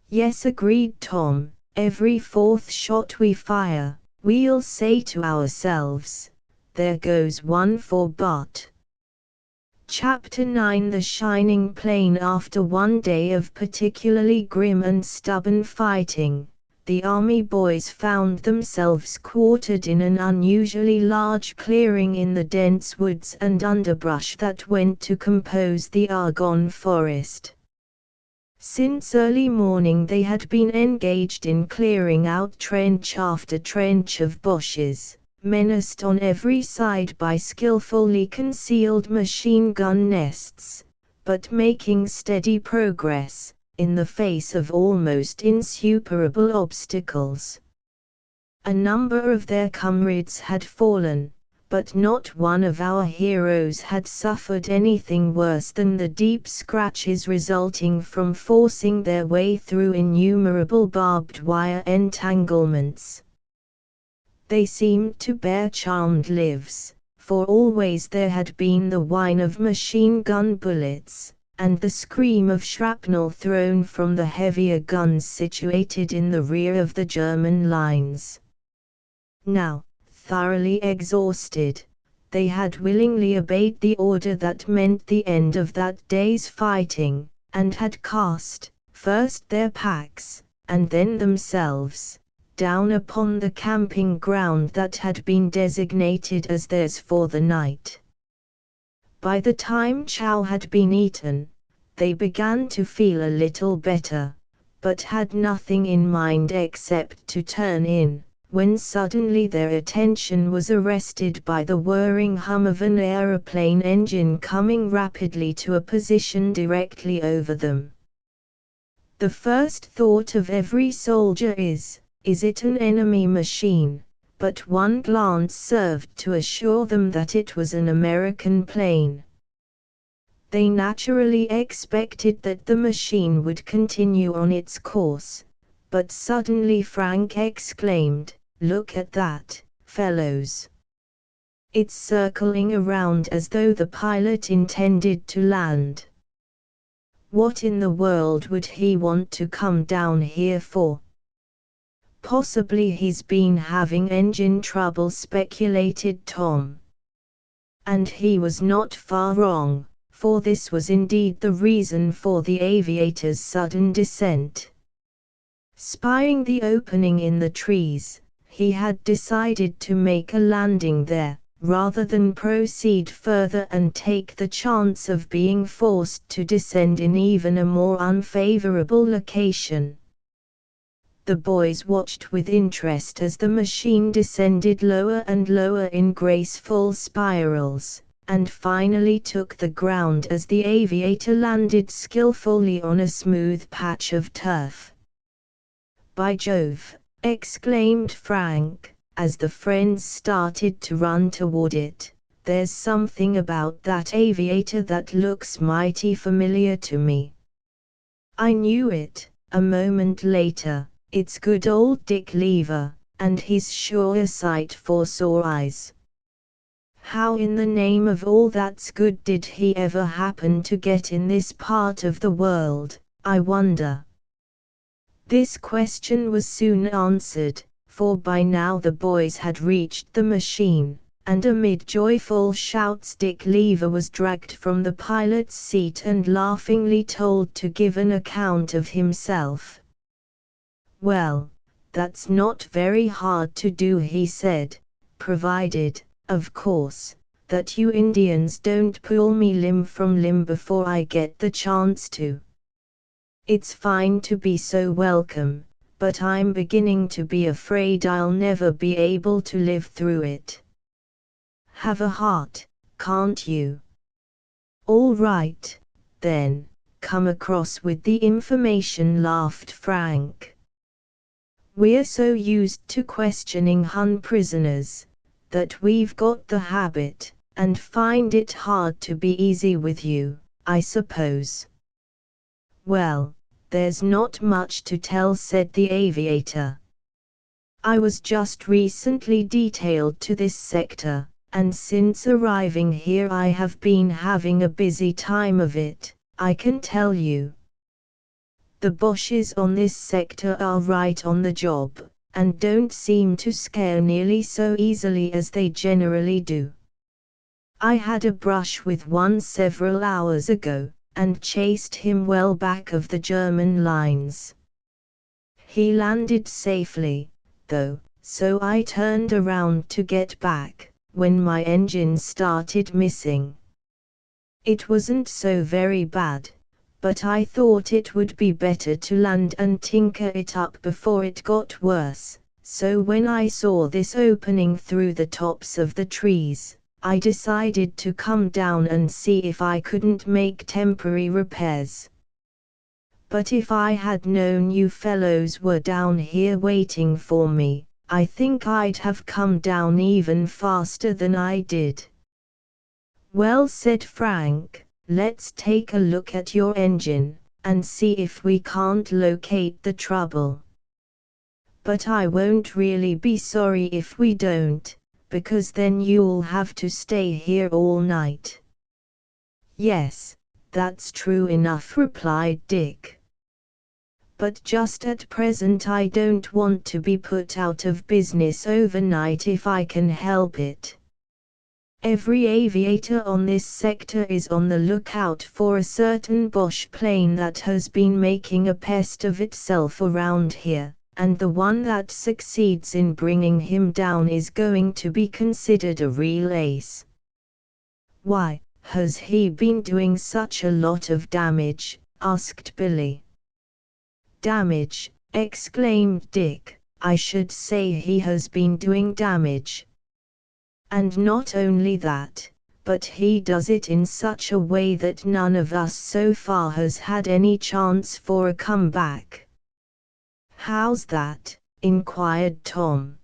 "Yes," agreed Tom, "every 4th shot we fire, we'll say to ourselves, there goes one for But. Chapter 9 The Shining Plain. After one day of particularly grim and stubborn fighting, the army boys found themselves quartered in an unusually large clearing in the dense woods and underbrush that went to compose the Argonne forest. Since early morning they had been engaged in clearing out trench after trench of bushes, menaced on every side by skillfully concealed machine gun nests, but making steady progress, in the face of almost insuperable obstacles. A number of their comrades had fallen, but not one of our heroes had suffered anything worse than the deep scratches resulting from forcing their way through innumerable barbed wire entanglements. They seemed to bear charmed lives, for always there had been the whine of machine gun bullets, and the scream of shrapnel thrown from the heavier guns situated in the rear of the German lines. Now, thoroughly exhausted, they had willingly obeyed the order that meant the end of that day's fighting, and had cast, first their packs, and then themselves, down upon the camping ground that had been designated as theirs for the night. By the time chow had been eaten, they began to feel a little better, but had nothing in mind except to turn in, when suddenly their attention was arrested by the whirring hum of an aeroplane engine coming rapidly to a position directly over them. The first thought of every soldier is it an enemy machine? But one glance served to assure them that it was an American plane. They naturally expected that the machine would continue on its course, but suddenly Frank exclaimed, "Look at that, fellows! It's circling around as though the pilot intended to land. What in the world would he want to come down here for? Possibly he's been having engine trouble," speculated Tom. And he was not far wrong, for this was indeed the reason for the aviator's sudden descent. Spying the opening in the trees, he had decided to make a landing there, rather than proceed further and take the chance of being forced to descend in even a more unfavorable location. The boys watched with interest as the machine descended lower and lower in graceful spirals, and finally took the ground as the aviator landed skillfully on a smooth patch of turf. "By Jove!" exclaimed Frank, as the friends started to run toward it, "there's something about that aviator that looks mighty familiar to me." "I knew it," a moment later, "it's good old Dick Lever, and he's sure a sight for sore eyes. How in the name of all that's good did he ever happen to get in this part of the world, I wonder?" This question was soon answered, for by now the boys had reached the machine, and amid joyful shouts Dick Lever was dragged from the pilot's seat and laughingly told to give an account of himself. "Well, that's not very hard to do," he said, "provided, of course, that you Indians don't pull me limb from limb before I get the chance to. It's fine to be so welcome, but I'm beginning to be afraid I'll never be able to live through it. Have a heart, can't you? All right, then, come across with the information," laughed Frank. "We're so used to questioning Hun prisoners, that we've got the habit, and find it hard to be easy with you, I suppose." "Well, there's not much to tell," said the aviator. "I was just recently detailed to this sector, and since arriving here I have been having a busy time of it, I can tell you. The Boches on this sector are right on the job, and don't seem to scare nearly so easily as they generally do. I had a brush with one several hours ago, and chased him well back of the German lines. He landed safely, though, so I turned around to get back, when my engine started missing. It wasn't so very bad, but I thought it would be better to land and tinker it up before it got worse, so when I saw this opening through the tops of the trees, I decided to come down and see if I couldn't make temporary repairs. But if I had known you fellows were down here waiting for me, I think I'd have come down even faster than I did. Well, said Frank, let's take a look at your engine, and see if we can't locate the trouble. But I won't really be sorry if we don't, because then you'll have to stay here all night. Yes, that's true enough, replied Dick. But just at present I don't want to be put out of business overnight if I can help it. Every aviator on this sector is on the lookout for a certain Bosch plane that has been making a pest of itself around here, and the one that succeeds in bringing him down is going to be considered a real ace. Why, has he been doing such a lot of damage? Asked Billy. Damage, exclaimed Dick, I should say he has been doing damage. And not only that, but he does it in such a way that none of us so far has had any chance for a comeback. How's that? Inquired Tom.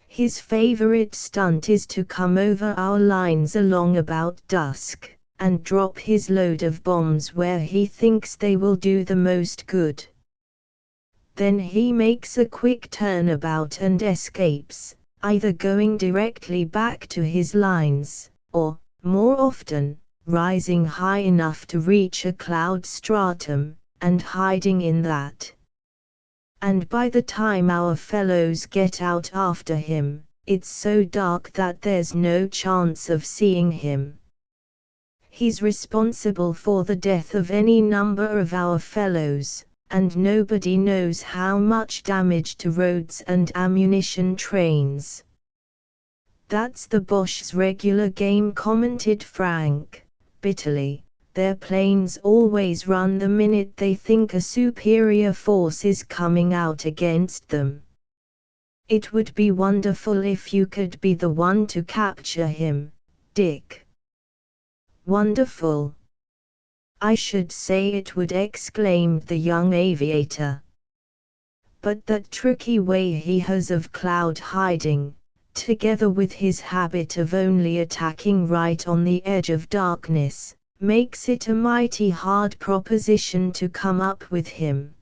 His favorite stunt is to come over our lines along about dusk, and drop his load of bombs where he thinks they will do the most good. Then he makes a quick turnabout and escapes, either going directly back to his lines, or, more often, rising high enough to reach a cloud stratum, and hiding in that. And by the time our fellows get out after him, it's so dark that there's no chance of seeing him. He's responsible for the death of any number of our fellows, and nobody knows how much damage to roads and ammunition trains. That's the Bosch's regular game, commented Frank, bitterly. Their planes always run the minute they think a superior force is coming out against them. It would be wonderful if you could be the one to capture him, Dick. Wonderful? I should say it would, exclaimed the young aviator. But that tricky way he has of cloud hiding, together with his habit of only attacking right on the edge of darkness, makes it a mighty hard proposition to come up with him.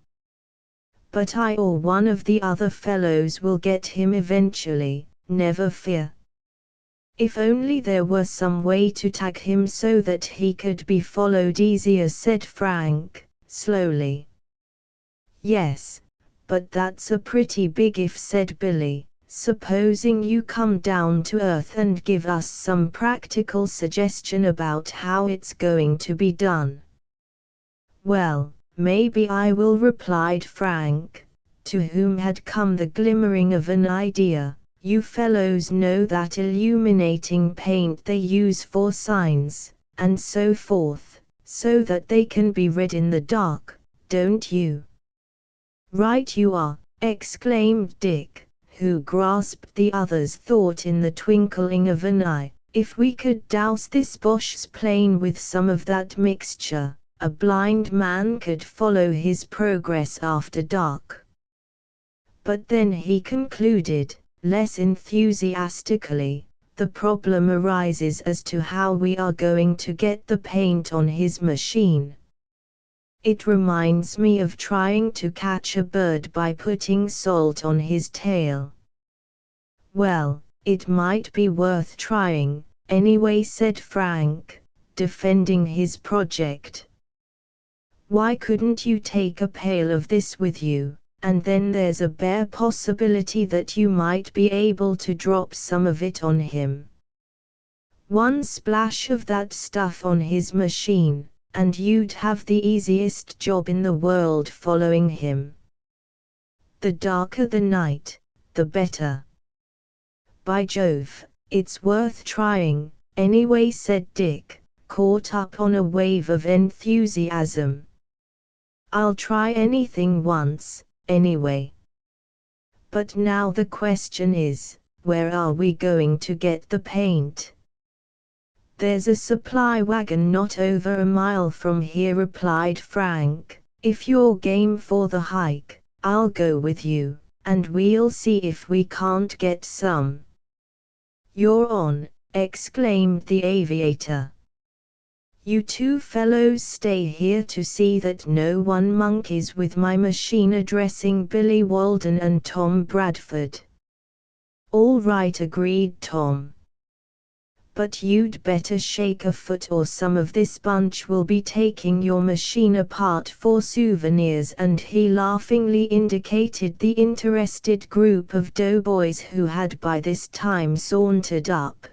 But I or one of the other fellows will get him eventually, never fear. If only there were some way to tag him so that he could be followed easier, said Frank, slowly. Yes, but that's a pretty big if, said Billy. Supposing you come down to earth and give us some practical suggestion about how it's going to be done. Well, maybe I will, replied Frank, to whom had come the glimmering of an idea. You fellows know that illuminating paint they use for signs, and so forth, so that they can be read in the dark, don't you? Right you are, exclaimed Dick, who grasped the other's thought in the twinkling of an eye. If we could douse this Bosch's plane with some of that mixture, a blind man could follow his progress after dark. But then, he concluded, less enthusiastically, the problem arises as to how we are going to get the paint on his machine. It reminds me of trying to catch a bird by putting salt on his tail. Well, it might be worth trying, anyway, said Frank, defending his project. Why couldn't you take a pail of this with you, and then there's a bare possibility that you might be able to drop some of it on him. One splash of that stuff on his machine, and you'd have the easiest job in the world following him. The darker the night, the better. By Jove, it's worth trying, anyway, said Dick, caught up on a wave of enthusiasm. I'll try anything once, anyway. But now the question is, where are we going to get the paint? There's a supply wagon not over a mile from here, replied Frank. If you're game for the hike, I'll go with you, and we'll see if we can't get some. You're on, exclaimed the aviator. You two fellows stay here to see that no one monkeys with my machine, addressing Billy Walden and Tom Bradford. All right, agreed Tom. But you'd better shake a foot or some of this bunch will be taking your machine apart for souvenirs, and he laughingly indicated the interested group of doughboys who had by this time sauntered up.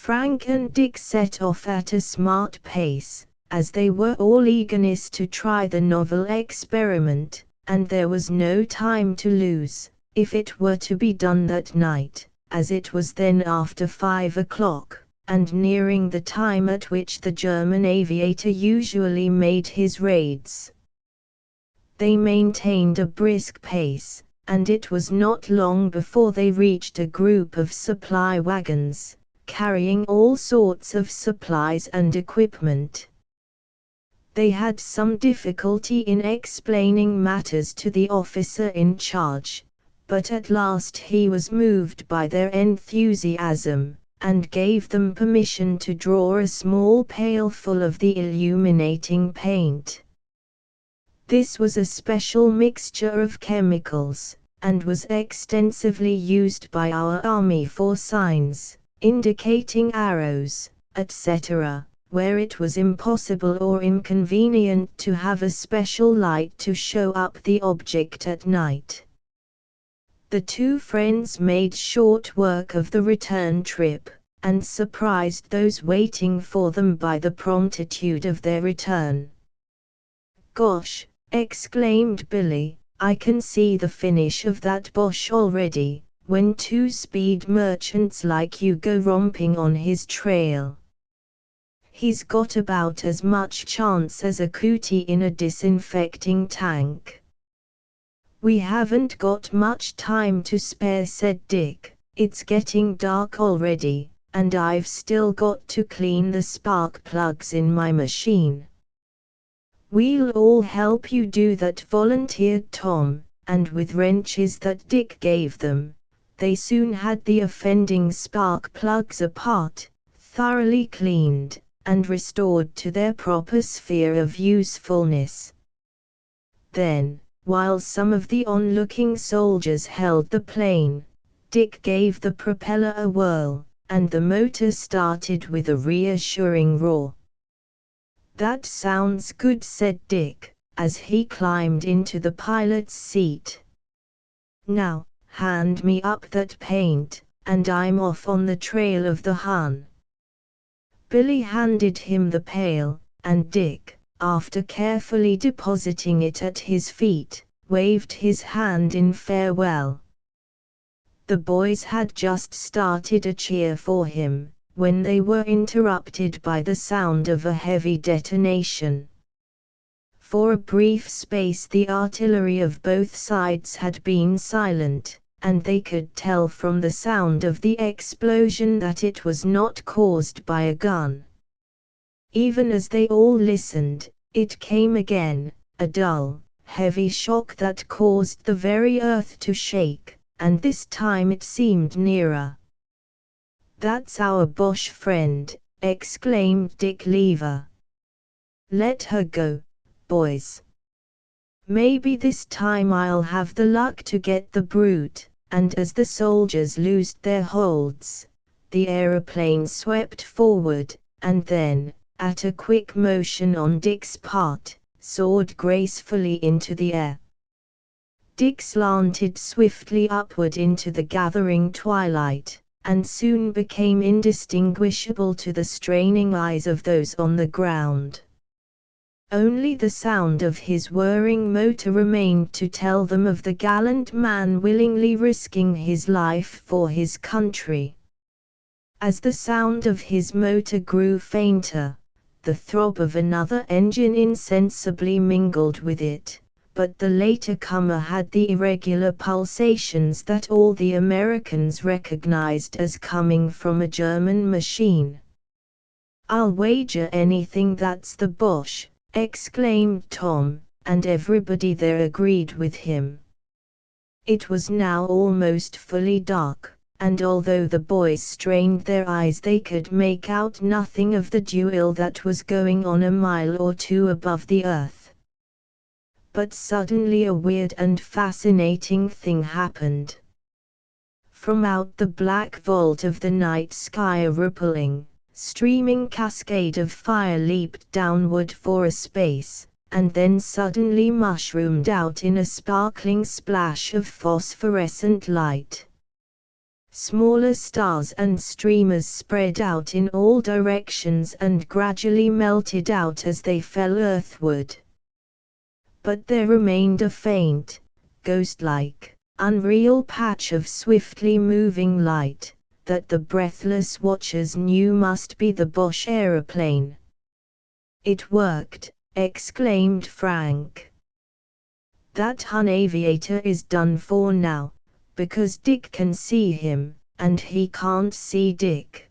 Frank and Dick set off at a smart pace, as they were all eagerness to try the novel experiment, and there was no time to lose, if it were to be done that night, as it was then after 5 o'clock, and nearing the time at which the German aviator usually made his raids. They maintained a brisk pace, and it was not long before they reached a group of supply wagons, carrying all sorts of supplies and equipment. They had some difficulty in explaining matters to the officer in charge, but at last he was moved by their enthusiasm, and gave them permission to draw a small pail full of the illuminating paint. This was a special mixture of chemicals, and was extensively used by our army for signs, indicating arrows, etc., where it was impossible or inconvenient to have a special light to show up the object at night. The two friends made short work of the return trip, and surprised those waiting for them by the promptitude of their return. Gosh, exclaimed Billy, I can see the finish of that Boche already, when two speed merchants like you go romping on his trail. He's got about as much chance as a cootie in a disinfecting tank. We haven't got much time to spare, said Dick. It's getting dark already, and I've still got to clean the spark plugs in my machine. We'll all help you do that, volunteered Tom, and with wrenches that Dick gave them, they soon had the offending spark plugs apart, thoroughly cleaned, and restored to their proper sphere of usefulness. Then, while some of the onlooking soldiers held the plane, Dick gave the propeller a whirl, and the motor started with a reassuring roar. That sounds good, said Dick, as he climbed into the pilot's seat. Now, hand me up that paint, and I'm off on the trail of the Hun. Billy handed him the pail, and Dick, after carefully depositing it at his feet, waved his hand in farewell. The boys had just started a cheer for him, when they were interrupted by the sound of a heavy detonation. For a brief space the artillery of both sides had been silent, and they could tell from the sound of the explosion that it was not caused by a gun. Even as they all listened, it came again, a dull, heavy shock that caused the very earth to shake, and this time it seemed nearer. That's our Boche friend, exclaimed Dick Lever. Let her go, boys. Maybe this time I'll have the luck to get the brute. And as the soldiers loosed their holds, the aeroplane swept forward, and then, at a quick motion on Dick's part, soared gracefully into the air. Dick slanted swiftly upward into the gathering twilight, and soon became indistinguishable to the straining eyes of those on the ground. Only the sound of his whirring motor remained to tell them of the gallant man willingly risking his life for his country. As the sound of his motor grew fainter, the throb of another engine insensibly mingled with it, but the later comer had the irregular pulsations that all the Americans recognized as coming from a German machine. "I'll wager anything that's the Boche," exclaimed Tom, and everybody there agreed with him. It was now almost fully dark, and although the boys strained their eyes they could make out nothing of the duel that was going on a mile or two above the earth. But suddenly a weird and fascinating thing happened. From out the black vault of the night sky a rippling, streaming cascade of fire leaped downward for a space, and then suddenly mushroomed out in a sparkling splash of phosphorescent light. Smaller stars and streamers spread out in all directions and gradually melted out as they fell earthward. But there remained a faint, ghost-like, unreal patch of swiftly moving light, that the breathless watchers knew must be the Boche aeroplane. "It worked," exclaimed Frank. "That Hun aviator is done for now, because Dick can see him, and he can't see Dick."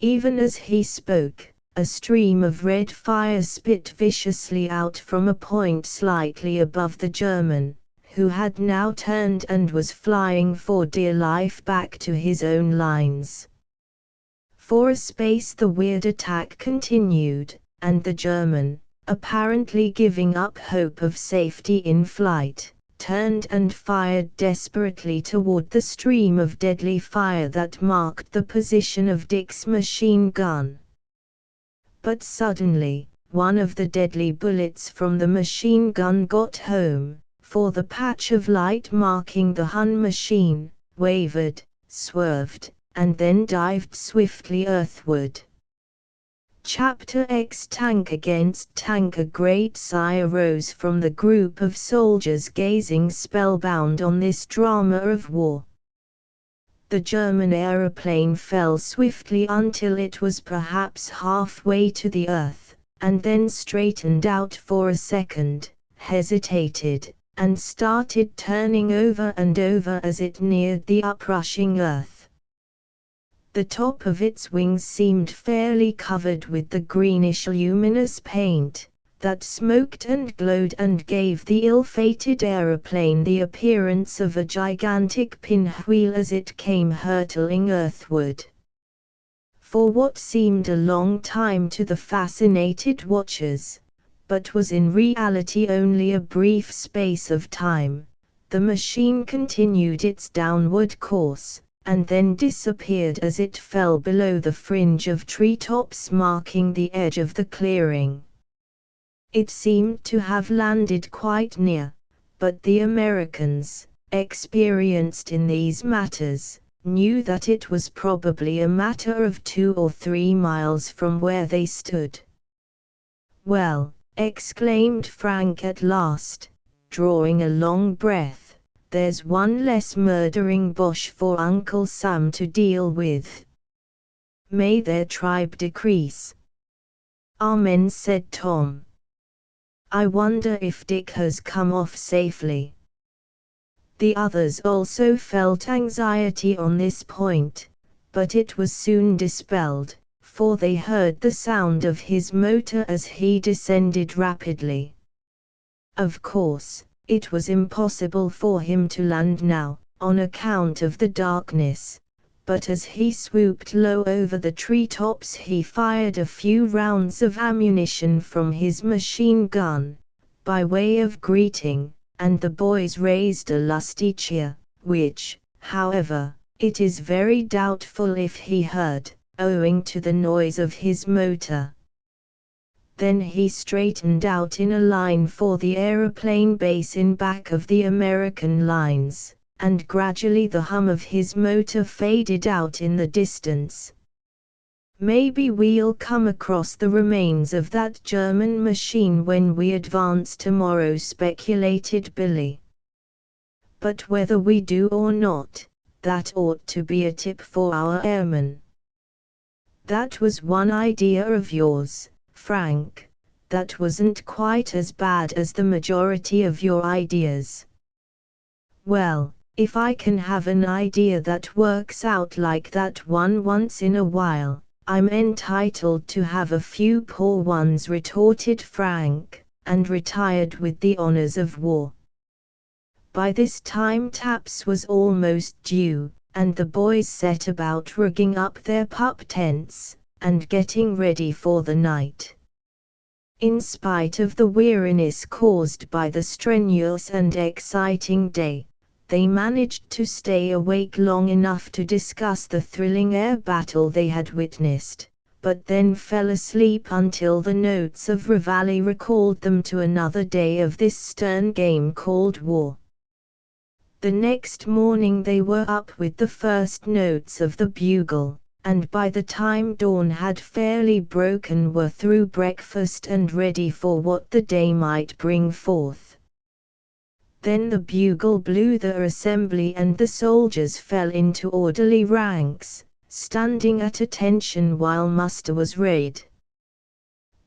Even as he spoke, a stream of red fire spit viciously out from a point slightly above the German, who had now turned and was flying for dear life back to his own lines. For a space the weird attack continued, and the German, apparently giving up hope of safety in flight, turned and fired desperately toward the stream of deadly fire that marked the position of Dick's machine gun. But suddenly, one of the deadly bullets from the machine gun got home, for the patch of light marking the Hun machine wavered, swerved, and then dived swiftly earthward. Chapter X Tank against tank. A great sigh arose from the group of soldiers gazing spellbound on this drama of war. The German aeroplane fell swiftly until it was perhaps halfway to the earth, and then straightened out for a second, hesitated, and started turning over and over as it neared the uprushing earth. The top of its wings seemed fairly covered with the greenish luminous paint, that smoked and glowed and gave the ill-fated aeroplane the appearance of a gigantic pinwheel as it came hurtling earthward. For what seemed a long time to the fascinated watchers, but was in reality only a brief space of time, the machine continued its downward course, and then disappeared as it fell below the fringe of treetops marking the edge of the clearing. It seemed to have landed quite near, but the Americans, experienced in these matters, knew that it was probably a matter of 2 or 3 miles from where they stood. "Well," exclaimed Frank at last, drawing a long breath, "there's one less murdering Boche for Uncle Sam to deal with. May their tribe decrease." "Amen," said Tom. "I wonder if Dick has come off safely." The others also felt anxiety on this point, but it was soon dispelled, for they heard the sound of his motor as he descended rapidly. Of course, it was impossible for him to land now, on account of the darkness, but as he swooped low over the treetops he fired a few rounds of ammunition from his machine gun, by way of greeting, and the boys raised a lusty cheer, which, however, it is very doubtful if he heard, owing to the noise of his motor. Then he straightened out in a line for the aeroplane base in back of the American lines, and gradually the hum of his motor faded out in the distance. "Maybe we'll come across the remains of that German machine when we advance tomorrow," speculated Billy. "But whether we do or not, that ought to be a tip for our airmen." "That was one idea of yours, Frank. That wasn't quite as bad as the majority of your ideas." "Well, if I can have an idea that works out like that one once in a while, I'm entitled to have a few poor ones," retorted Frank, and retired with the honors of war. By this time taps was almost due, and the boys set about rigging up their pup tents, and getting ready for the night. In spite of the weariness caused by the strenuous and exciting day, they managed to stay awake long enough to discuss the thrilling air battle they had witnessed, but then fell asleep until the notes of reveille recalled them to another day of this stern game called war. The next morning they were up with the first notes of the bugle, and by the time dawn had fairly broken were through breakfast and ready for what the day might bring forth. Then the bugle blew the assembly and the soldiers fell into orderly ranks, standing at attention while muster was read.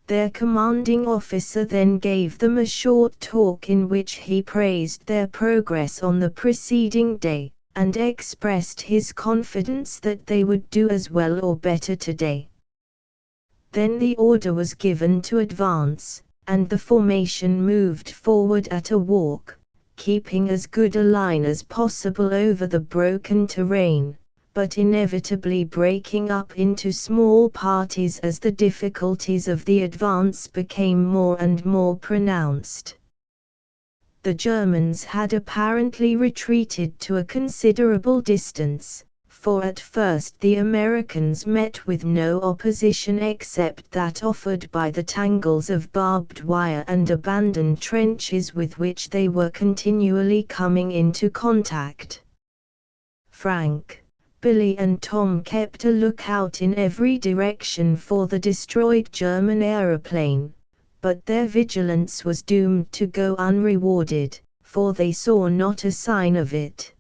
Their commanding officer then gave them a short talk in which he praised their progress on the preceding day, and expressed his confidence that they would do as well or better today. Then the order was given to advance, and the formation moved forward at a walk, keeping as good a line as possible over the broken terrain, but inevitably breaking up into small parties as the difficulties of the advance became more and more pronounced. The Germans had apparently retreated to a considerable distance, for at first the Americans met with no opposition except that offered by the tangles of barbed wire and abandoned trenches with which they were continually coming into contact. Frank, Billy and Tom kept a lookout in every direction for the destroyed German aeroplane, but their vigilance was doomed to go unrewarded, for they saw not a sign of it.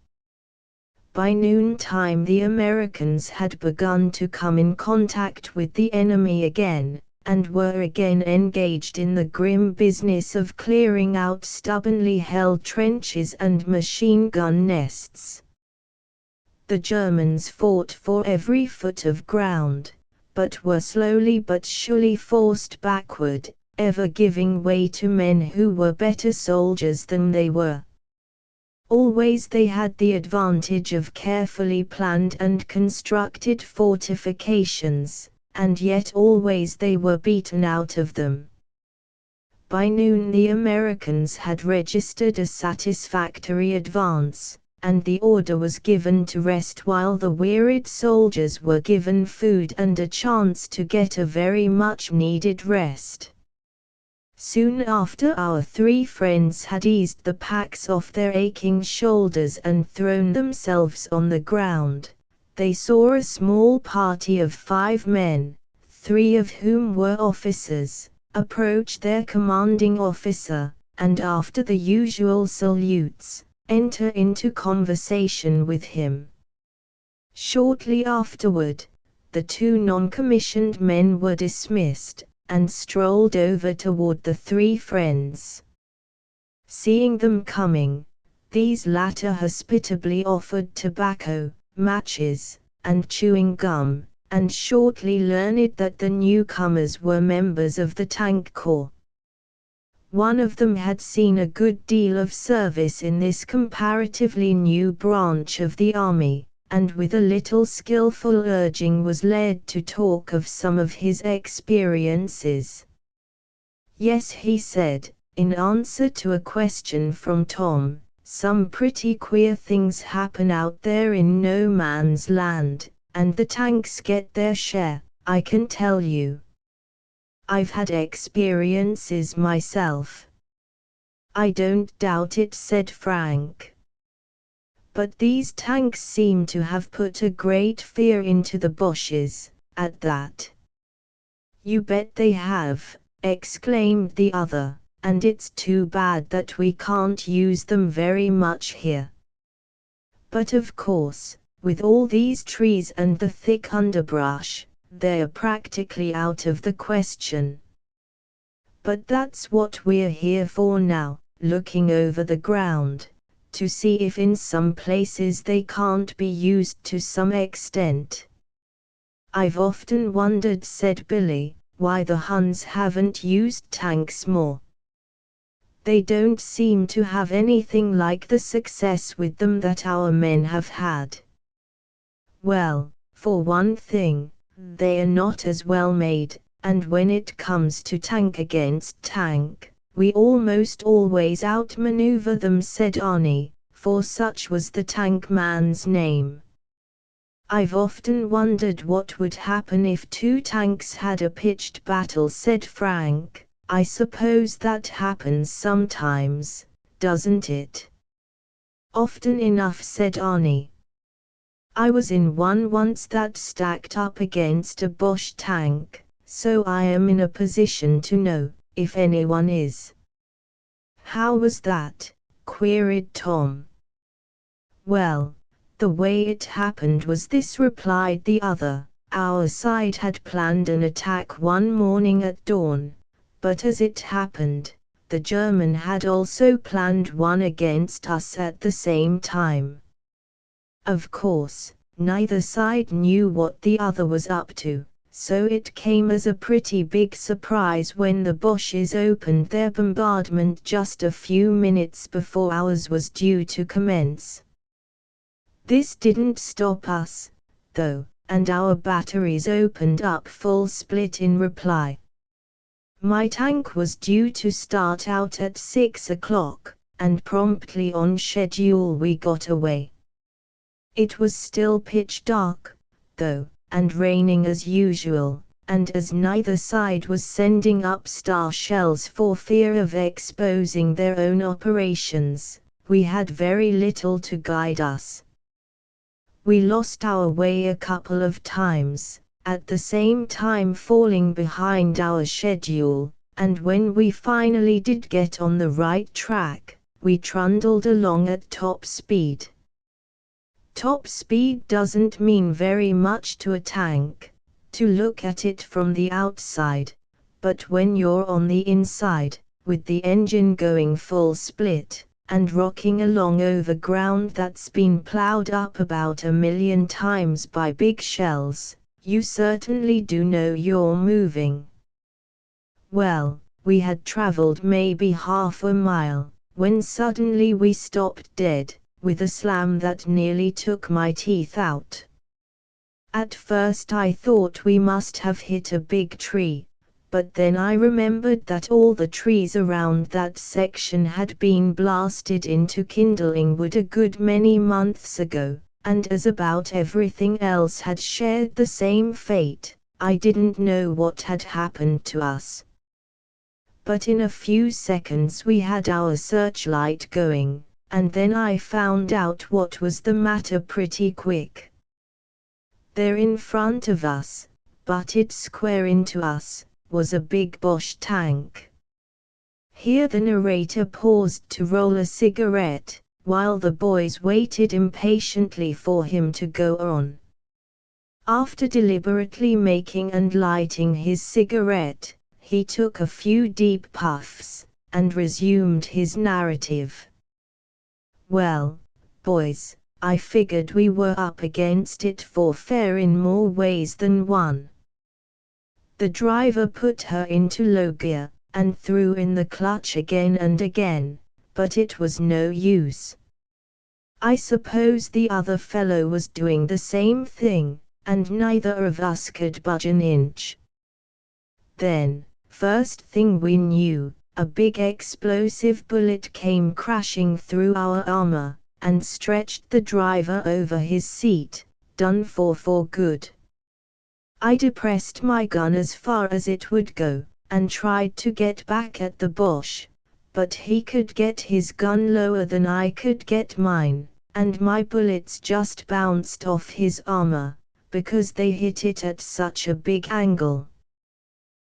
By noontime the Americans had begun to come in contact with the enemy again, and were again engaged in the grim business of clearing out stubbornly held trenches and machine gun nests. The Germans fought for every foot of ground, but were slowly but surely forced backward, ever giving way to men who were better soldiers than they were. Always they had the advantage of carefully planned and constructed fortifications, and yet always they were beaten out of them. By noon the Americans had registered a satisfactory advance, and the order was given to rest while the wearied soldiers were given food and a chance to get a very much needed rest. Soon after our three friends had eased the packs off their aching shoulders and thrown themselves on the ground, they saw a small party of 5 men, 3 of whom were officers, approach their commanding officer, and after the usual salutes, enter into conversation with him. Shortly afterward, the 2 non-commissioned men were dismissed, and strolled over toward the 3 friends. Seeing them coming, these latter hospitably offered tobacco, matches, and chewing gum, and shortly learned that the newcomers were members of the Tank Corps. One of them had seen a good deal of service in this comparatively new branch of the army, and with a little skillful urging was led to talk of some of his experiences. "Yes," he said, in answer to a question from Tom, "some pretty queer things happen out there in no man's land, and the tanks get their share, I can tell you." I've had experiences myself. I don't doubt it, said Frank. But these tanks seem to have put a great fear into the bushes, at that. You bet they have, exclaimed the other, and it's too bad that we can't use them very much here. But of course, with all these trees and the thick underbrush, they're practically out of the question. But that's what we're here for now, looking over the ground, to see if in some places they can't be used to some extent. I've often wondered, said Billy, why the Huns haven't used tanks more. They don't seem to have anything like the success with them that our men have had. Well, for one thing, they are not as well made, and when it comes to tank against tank, we almost always outmaneuver them, said Arnie, for such was the tank man's name. I've often wondered what would happen if two tanks had a pitched battle, said Frank. I suppose that happens sometimes, doesn't it? Often enough, said Arnie. I was in one once that stacked up against a Bosch tank, so I am in a position to know, if anyone is. How was that? Queried Tom. Well, the way it happened was this, replied the other. Our side had planned an attack one morning at dawn, but as it happened, the German had also planned one against us at the same time. Of course, neither side knew what the other was up to, so it came as a pretty big surprise when the Boches opened their bombardment just a few minutes before ours was due to commence. This didn't stop us, though, and our batteries opened up full split in reply. My tank was due to start out at 6 o'clock, and promptly on schedule we got away. It was still pitch dark, though, and raining as usual, and as neither side was sending up star shells for fear of exposing their own operations, we had very little to guide us. We lost our way a couple of times, at the same time falling behind our schedule, and when we finally did get on the right track, we trundled along at top speed. Top speed doesn't mean very much to a tank, to look at it from the outside, but when you're on the inside, with the engine going full split, and rocking along over ground that's been plowed up about 1,000,000 times by big shells, you certainly do know you're moving. Well, we had traveled maybe half a mile, when suddenly we stopped dead, with a slam that nearly took my teeth out. At first I thought we must have hit a big tree, but then I remembered that all the trees around that section had been blasted into kindling wood a good many months ago, and as about everything else had shared the same fate, I didn't know what had happened to us. But in a few seconds we had our searchlight going, and then I found out what was the matter pretty quick. There in front of us, butted square into us, was a big Bosch tank. Here the narrator paused to roll a cigarette, while the boys waited impatiently for him to go on. After deliberately making and lighting his cigarette, he took a few deep puffs, and resumed his narrative. Well, boys, I figured we were up against it for fair in more ways than one. The driver put her into low gear, and threw in the clutch again and again, but it was no use. I suppose the other fellow was doing the same thing, and neither of us could budge an inch. Then, first thing we knew, a big explosive bullet came crashing through our armor, and stretched the driver over his seat, done for good. I depressed my gun as far as it would go, and tried to get back at the Boche, but he could get his gun lower than I could get mine, and my bullets just bounced off his armor, because they hit it at such a big angle.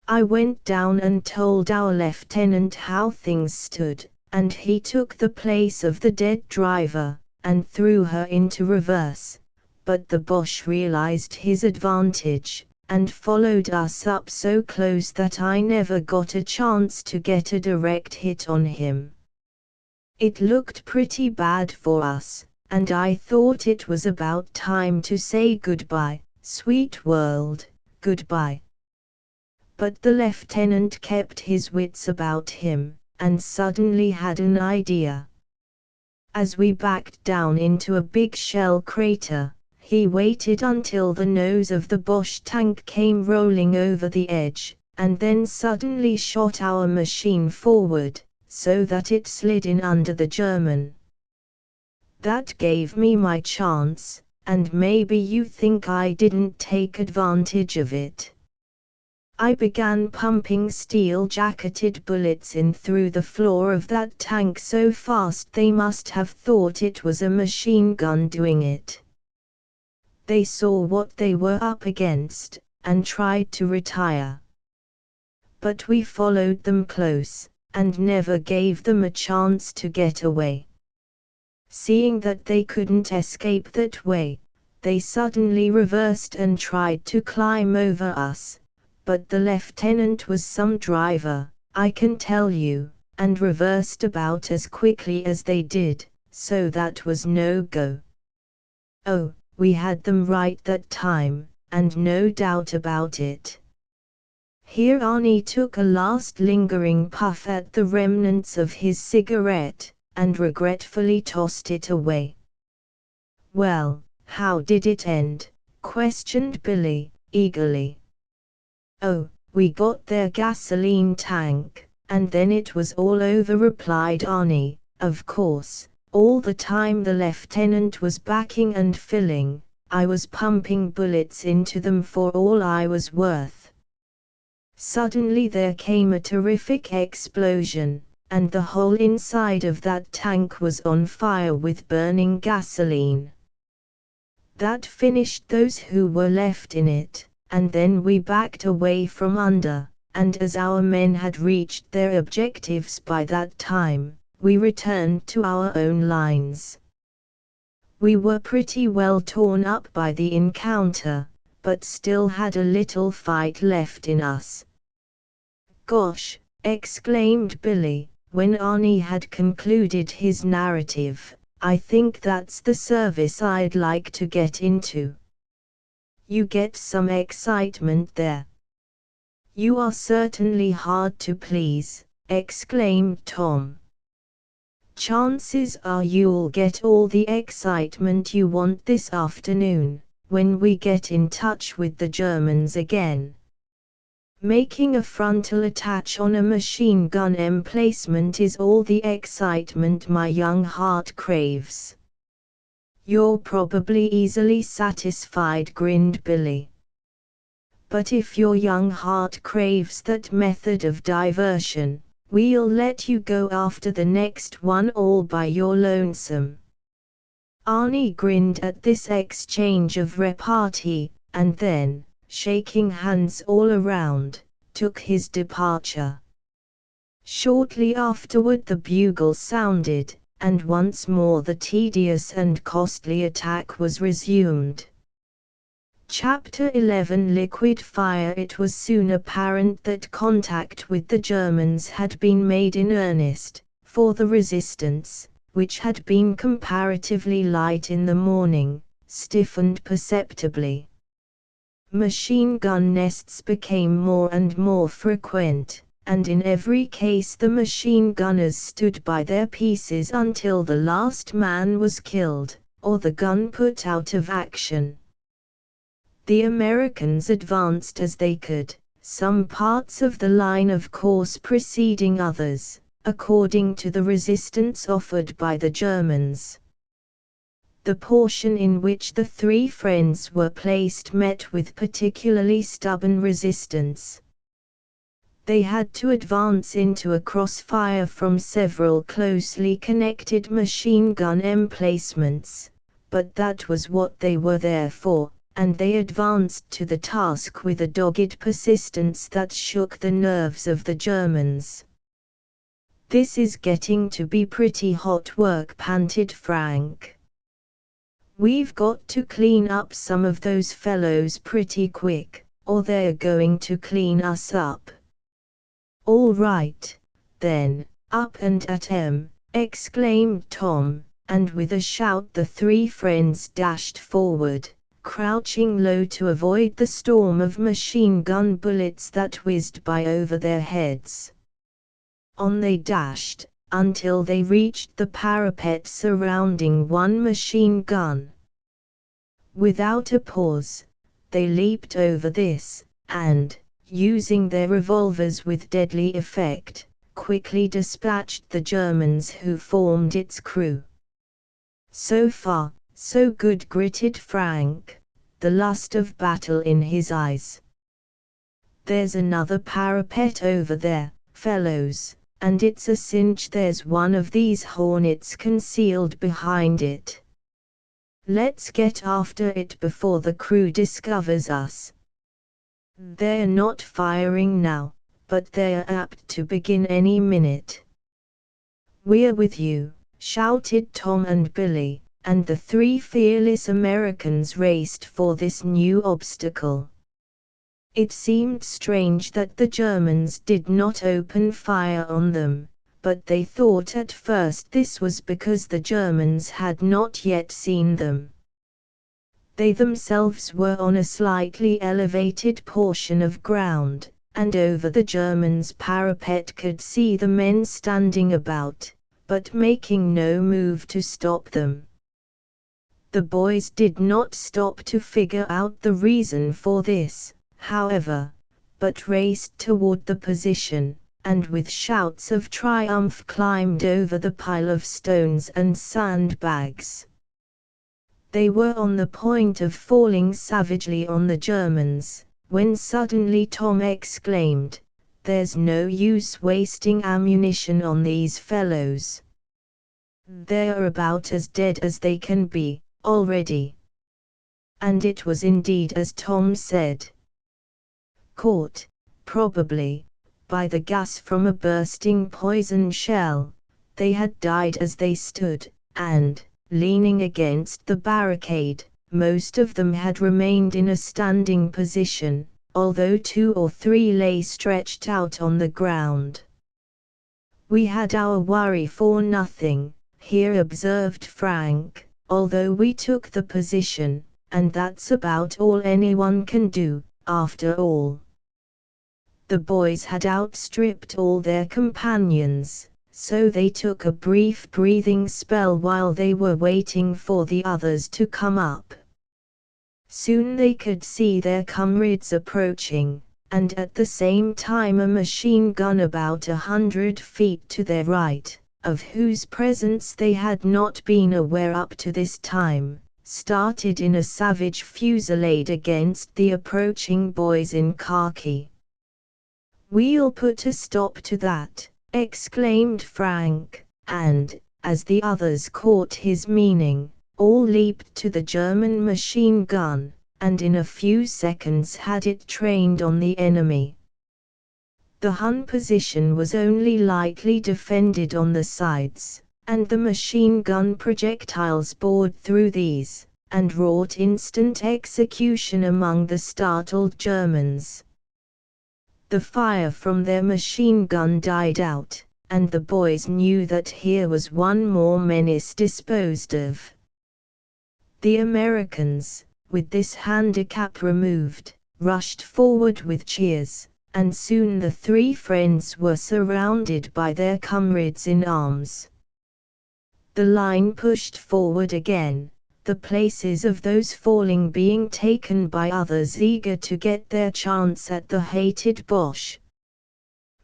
I went down and told our lieutenant how things stood, and he took the place of the dead driver, and threw her into reverse, but the Boche realized his advantage, and followed us up so close that I never got a chance to get a direct hit on him. It looked pretty bad for us, and I thought it was about time to say goodbye, sweet world, goodbye. But the lieutenant kept his wits about him, and suddenly had an idea. As we backed down into a big shell crater, he waited until the nose of the Boche tank came rolling over the edge, and then suddenly shot our machine forward, so that it slid in under the German. That gave me my chance, and maybe you think I didn't take advantage of it. I began pumping steel-jacketed bullets in through the floor of that tank so fast they must have thought it was a machine gun doing it. They saw what they were up against, and tried to retire. But we followed them close, and never gave them a chance to get away. Seeing that they couldn't escape that way, they suddenly reversed and tried to climb over us. But the lieutenant was some driver, I can tell you, and reversed about as quickly as they did, so that was no go. Oh, we had them right that time, and no doubt about it. Here Arnie took a last lingering puff at the remnants of his cigarette, and regretfully tossed it away. Well, how did it end? Questioned Billy, eagerly. Oh, we got their gasoline tank, and then it was all over, replied Arnie. Of course, all the time the lieutenant was backing and filling, I was pumping bullets into them for all I was worth. Suddenly there came a terrific explosion, and the whole inside of that tank was on fire with burning gasoline. That finished those who were left in it. And then we backed away from under, and as our men had reached their objectives by that time, we returned to our own lines. We were pretty well torn up by the encounter, but still had a little fight left in us. Gosh, exclaimed Billy, when Arnie had concluded his narrative, I think that's the service I'd like to get into. You get some excitement there. You are certainly hard to please, exclaimed Tom. Chances are you'll get all the excitement you want this afternoon, when we get in touch with the Germans again. Making a frontal attack on a machine gun emplacement is all the excitement my young heart craves. You're probably easily satisfied, grinned Billy. But if your young heart craves that method of diversion, we'll let you go after the next one all by your lonesome. Arnie grinned at this exchange of repartee, and then, shaking hands all around, took his departure. Shortly afterward the bugle sounded, and once more the tedious and costly attack was resumed. Chapter 11 Liquid Fire. It was soon apparent that contact with the Germans had been made in earnest, for the resistance, which had been comparatively light in the morning, stiffened perceptibly. Machine gun nests became more and more frequent, and in every case the machine gunners stood by their pieces until the last man was killed, or the gun put out of action. The Americans advanced as they could, some parts of the line of course preceding others, according to the resistance offered by the Germans. The portion in which the three friends were placed met with particularly stubborn resistance. They had to advance into a crossfire from several closely connected machine gun emplacements, but that was what they were there for, and they advanced to the task with a dogged persistence that shook the nerves of the Germans. "This is getting to be pretty hot work," panted Frank. "We've got to clean up some of those fellows pretty quick, or they're going to clean us up." "All right, then, up and at 'em!" exclaimed Tom, and with a shout the three friends dashed forward, crouching low to avoid the storm of machine gun bullets that whizzed by over their heads. On they dashed, until they reached the parapet surrounding one machine gun. Without a pause, they leaped over this, and, using their revolvers with deadly effect, quickly dispatched the Germans who formed its crew. "So far, so good," gritted Frank, the lust of battle in his eyes. "There's another parapet over there, fellows, and it's a cinch there's one of these hornets concealed behind it. Let's get after it before the crew discovers us." "They're not firing now, but they're apt to begin any minute." "We're with you," shouted Tom and Billy, and the three fearless Americans raced for this new obstacle. It seemed strange that the Germans did not open fire on them, but they thought at first this was because the Germans had not yet seen them. They themselves were on a slightly elevated portion of ground, and over the Germans' parapet could see the men standing about, but making no move to stop them. The boys did not stop to figure out the reason for this, however, but raced toward the position, and with shouts of triumph climbed over the pile of stones and sandbags. They were on the point of falling savagely on the Germans, when suddenly Tom exclaimed, "There's no use wasting ammunition on these fellows. They're about as dead as they can be, already." And it was indeed as Tom said. Caught, probably, by the gas from a bursting poison shell, they had died as they stood, and, leaning against the barricade, most of them had remained in a standing position, although 2 or 3 lay stretched out on the ground. "We had our worry for nothing," here observed Frank, "although we took the position, and that's about all anyone can do, after all." The boys had outstripped all their companions, so they took a brief breathing spell while they were waiting for the others to come up. Soon they could see their comrades approaching, and at the same time a machine gun about 100 feet to their right, of whose presence they had not been aware up to this time, started in a savage fusillade against the approaching boys in khaki. "We'll put a stop to that," exclaimed Frank, and, as the others caught his meaning, all leaped to the German machine gun, and in a few seconds had it trained on the enemy. The Hun position was only lightly defended on the sides, and the machine gun projectiles bored through these, and wrought instant execution among the startled Germans. The fire from their machine gun died out, and the boys knew that here was one more menace disposed of. The Americans, with this handicap removed, rushed forward with cheers, and soon the three friends were surrounded by their comrades in arms. The line pushed forward again, the places of those falling being taken by others eager to get their chance at the hated Boche.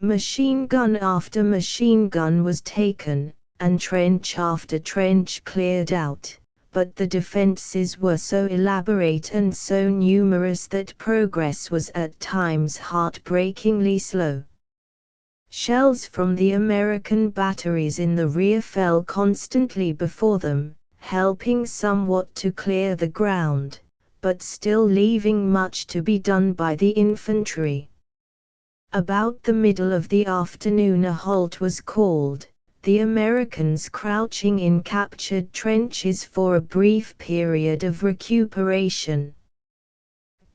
Machine gun after machine gun was taken, and trench after trench cleared out, but the defenses were so elaborate and so numerous that progress was at times heartbreakingly slow. Shells from the American batteries in the rear fell constantly before them, helping somewhat to clear the ground, but still leaving much to be done by the infantry. About the middle of the afternoon a halt was called, the Americans crouching in captured trenches for a brief period of recuperation.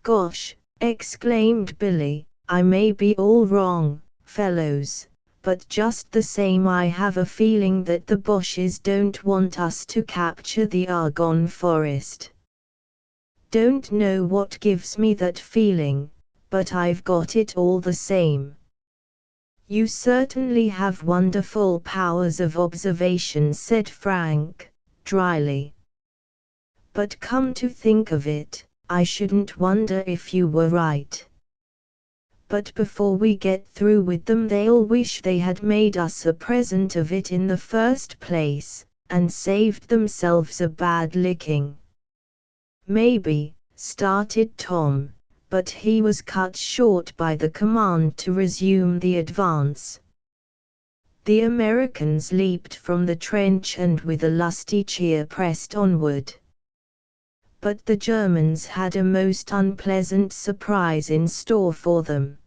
"Gosh," exclaimed Billy, "I may be all wrong, fellows, but just the same I have a feeling that the Boches don't want us to capture the Argonne Forest. Don't know what gives me that feeling, but I've got it all the same." "You certainly have wonderful powers of observation," said Frank, dryly. "But come to think of it, I shouldn't wonder if you were right. But before we get through with them they'll wish they had made us a present of it in the first place, and saved themselves a bad licking." "Maybe," started Tom, but he was cut short by the command to resume the advance. The Americans leaped from the trench and with a lusty cheer pressed onward. But the Germans had a most unpleasant surprise in store for them.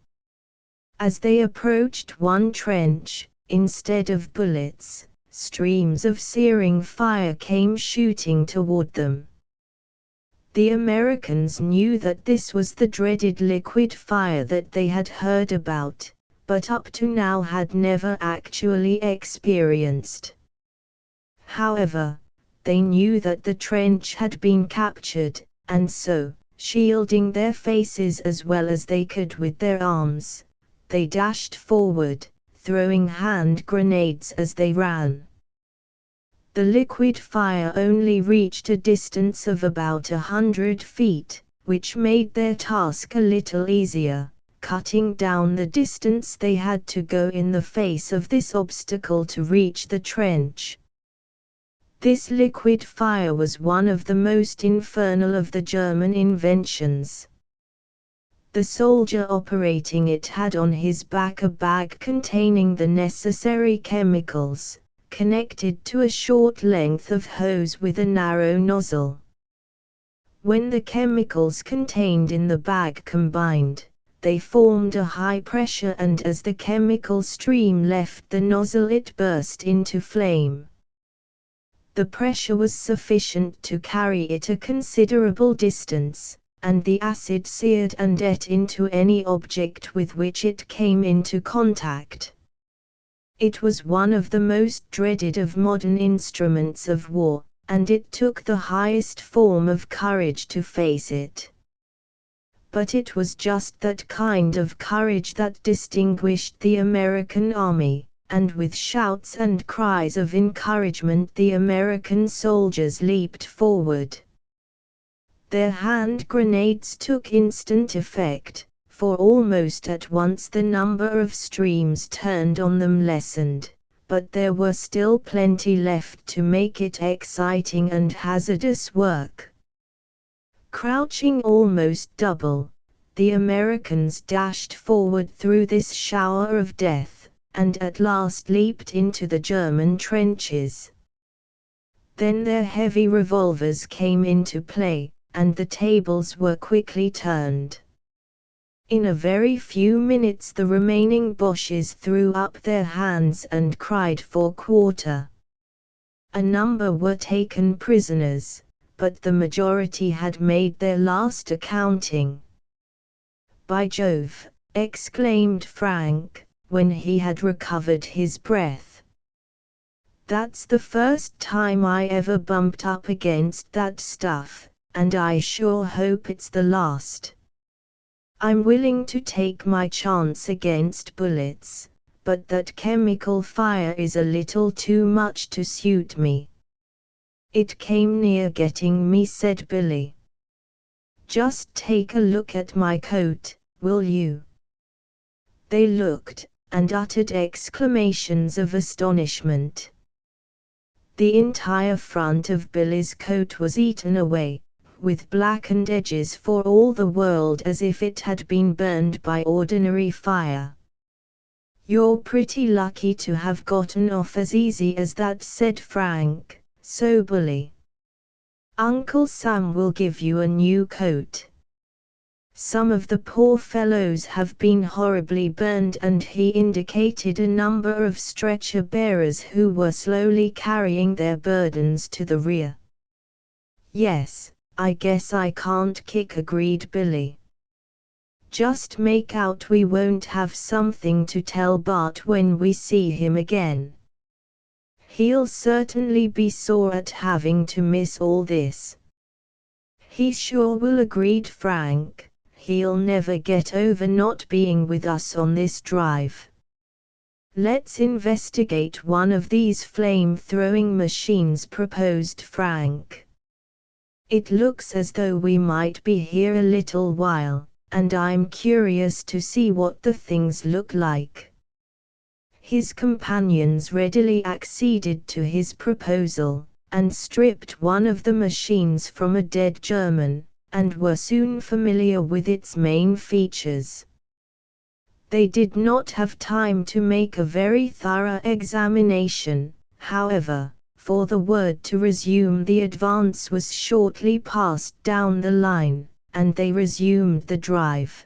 As they approached one trench, instead of bullets, streams of searing fire came shooting toward them. The Americans knew that this was the dreaded liquid fire that they had heard about, but up to now had never actually experienced. However, they knew that the trench had been captured, and so, shielding their faces as well as they could with their arms, they dashed forward, throwing hand grenades as they ran. The liquid fire only reached a distance of about 100 feet, which made their task a little easier, cutting down the distance they had to go in the face of this obstacle to reach the trench. This liquid fire was one of the most infernal of the German inventions. The soldier operating it had on his back a bag containing the necessary chemicals, connected to a short length of hose with a narrow nozzle. When the chemicals contained in the bag combined, they formed a high pressure, and as the chemical stream left the nozzle it burst into flame. The pressure was sufficient to carry it a considerable distance, and the acid seared and ate into any object with which it came into contact. It was one of the most dreaded of modern instruments of war, and it took the highest form of courage to face it. But it was just that kind of courage that distinguished the American army, and with shouts and cries of encouragement the American soldiers leaped forward. Their hand grenades took instant effect, for almost at once the number of streams turned on them lessened, but there were still plenty left to make it exciting and hazardous work. Crouching almost double, the Americans dashed forward through this shower of death, and at last leaped into the German trenches. Then their heavy revolvers came into play, and the tables were quickly turned. In a very few minutes the remaining Boches threw up their hands and cried for quarter. A number were taken prisoners, but the majority had made their last accounting. "By Jove!" exclaimed Frank, when he had recovered his breath. "That's the first time I ever bumped up against that stuff, and I sure hope it's the last. I'm willing to take my chance against bullets, but that chemical fire is a little too much to suit me." "It came near getting me," said Billy. "Just take a look at my coat, will you?" They looked, and uttered exclamations of astonishment. The entire front of Billy's coat was eaten away, with blackened edges for all the world as if it had been burned by ordinary fire. You're pretty lucky to have gotten off as easy as that, said Frank, soberly. Uncle Sam will give you a new coat. Some of the poor fellows have been horribly burned, and he indicated a number of stretcher bearers who were slowly carrying their burdens to the rear. Yes, I guess I can't kick, agreed Billy. Just make out we won't have something to tell Bart when we see him again. He'll certainly be sore at having to miss all this. He sure will, agreed Frank. He'll never get over not being with us on this drive. Let's investigate one of these flame-throwing machines, proposed Frank. It looks as though we might be here a little while, and I'm curious to see what the things look like. His companions readily acceded to his proposal, and stripped one of the machines from a dead German, and were soon familiar with its main features. They did not have time to make a very thorough examination, however, for the word to resume the advance was shortly passed down the line, and they resumed the drive.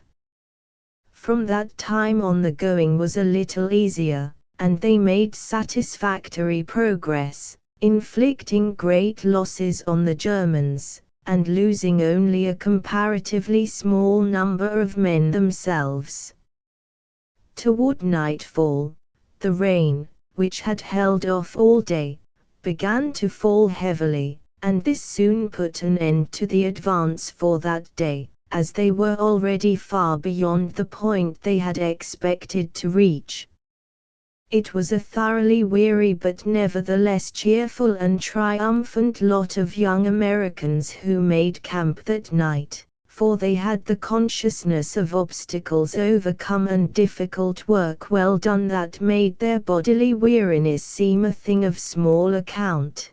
From that time on the going was a little easier, and they made satisfactory progress, inflicting great losses on the Germans, and losing only a comparatively small number of men themselves. Toward nightfall, the rain, which had held off all day, began to fall heavily, and this soon put an end to the advance for that day, as they were already far beyond the point they had expected to reach. It was a thoroughly weary but nevertheless cheerful and triumphant lot of young Americans who made camp that night, for they had the consciousness of obstacles overcome and difficult work well done that made their bodily weariness seem a thing of small account.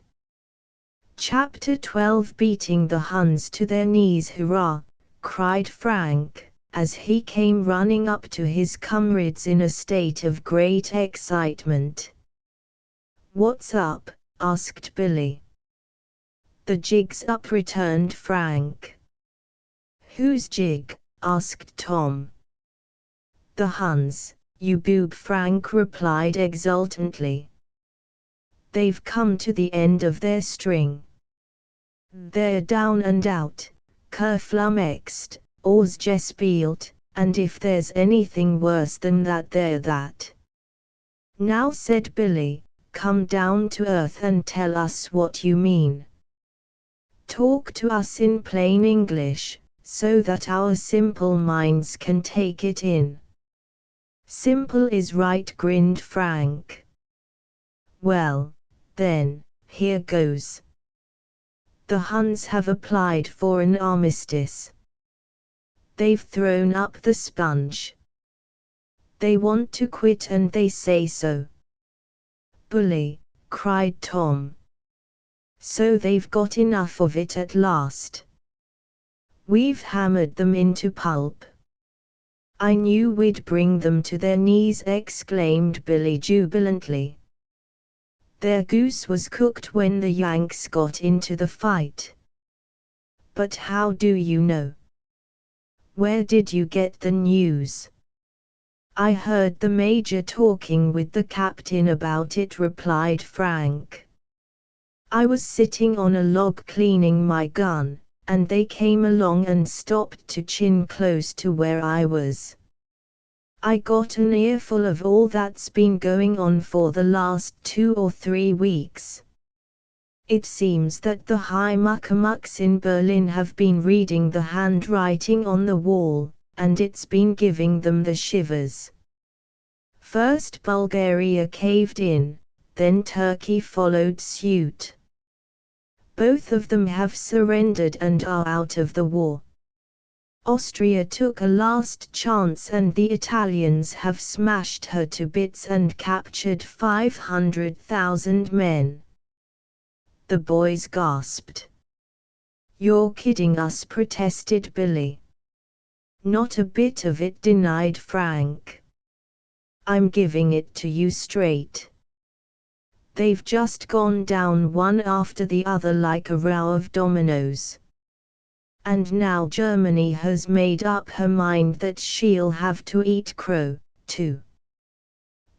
Chapter 12. Beating the Huns to their knees. Hurrah! Cried Frank, as he came running up to his comrades in a state of great excitement. What's up? Asked Billy. The jig's up, returned Frank. Whose jig? Asked Tom. The Huns, you boob, Frank replied exultantly. They've come to the end of their string. They're down and out, kerflumexed, ausgespielt, and if there's anything worse than that, they're that. Now, said Billy, come down to earth and tell us what you mean. Talk to us in plain English, so that our simple minds can take it in. Simple is right, grinned Frank. Well, then, here goes. The Huns have applied for an armistice. They've thrown up the sponge. They want to quit, and they say so. Bully, cried Tom. So they've got enough of it at last. We've hammered them into pulp. I knew we'd bring them to their knees, exclaimed Billy jubilantly. Their goose was cooked when the Yanks got into the fight. But how do you know? Where did you get the news? I heard the major talking with the captain about it, replied Frank. I was sitting on a log cleaning my gun, and they came along and stopped to chin close to where I was. I got an earful of all that's been going on for the last 2 or 3 weeks. It seems that the high muckamucks in Berlin have been reading the handwriting on the wall, and it's been giving them the shivers. First Bulgaria caved in, then Turkey followed suit. Both of them have surrendered and are out of the war. Austria took a last chance, and the Italians have smashed her to bits and captured 500,000 men. The boys gasped. You're kidding us, protested Billy. Not a bit of it, denied Frank. I'm giving it to you straight. They've just gone down one after the other like a row of dominoes. And now Germany has made up her mind that she'll have to eat crow, too.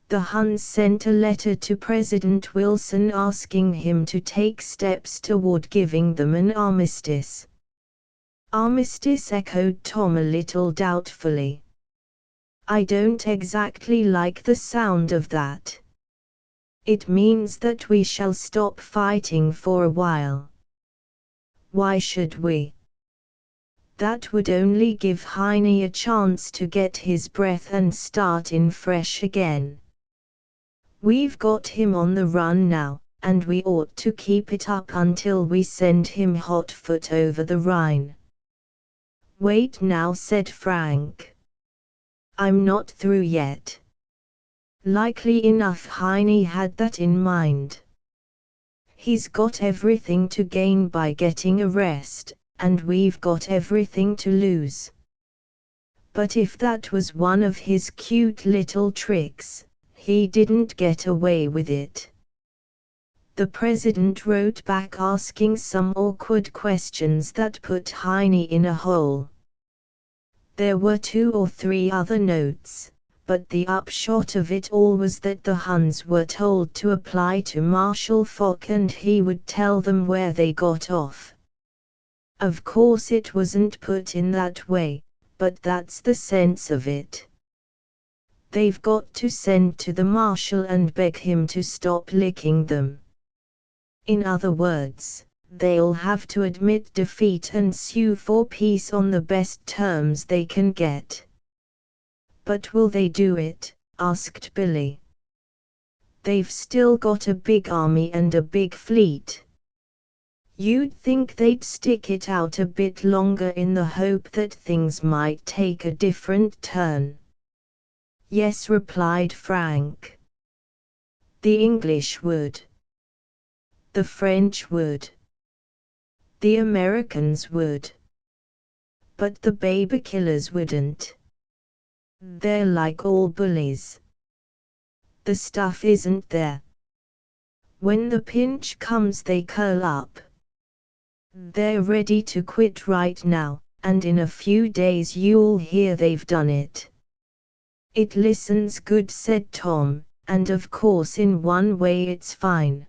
The Huns sent a letter to President Wilson asking him to take steps toward giving them an armistice. Armistice, echoed Tom a little doubtfully. I don't exactly like the sound of that. It means that we shall stop fighting for a while. Why should we? That would only give Heine a chance to get his breath and start in fresh again. We've got him on the run now, and we ought to keep it up until we send him hot-foot over the Rhine. Wait now, said Frank. I'm not through yet. Likely enough Heine had that in mind. He's got everything to gain by getting a rest, and we've got everything to lose. But if that was one of his cute little tricks, he didn't get away with it. The president wrote back asking some awkward questions that put Heine in a hole. There were 2 or 3 other notes, but the upshot of it all was that the Huns were told to apply to Marshal Foch and he would tell them where they got off. Of course it wasn't put in that way, but that's the sense of it. They've got to send to the Marshal and beg him to stop licking them. In other words, they'll have to admit defeat and sue for peace on the best terms they can get. But will they do it? Asked Billy. They've still got a big army and a big fleet. You'd think they'd stick it out a bit longer in the hope that things might take a different turn. Yes, replied Frank. The English would. The French would. The Americans would. But the baby killers wouldn't. They're like all bullies. The stuff isn't there. When the pinch comes they curl up. They're ready to quit right now, and in a few days you'll hear they've done it. It listens good, said Tom, and of course in one way it's fine.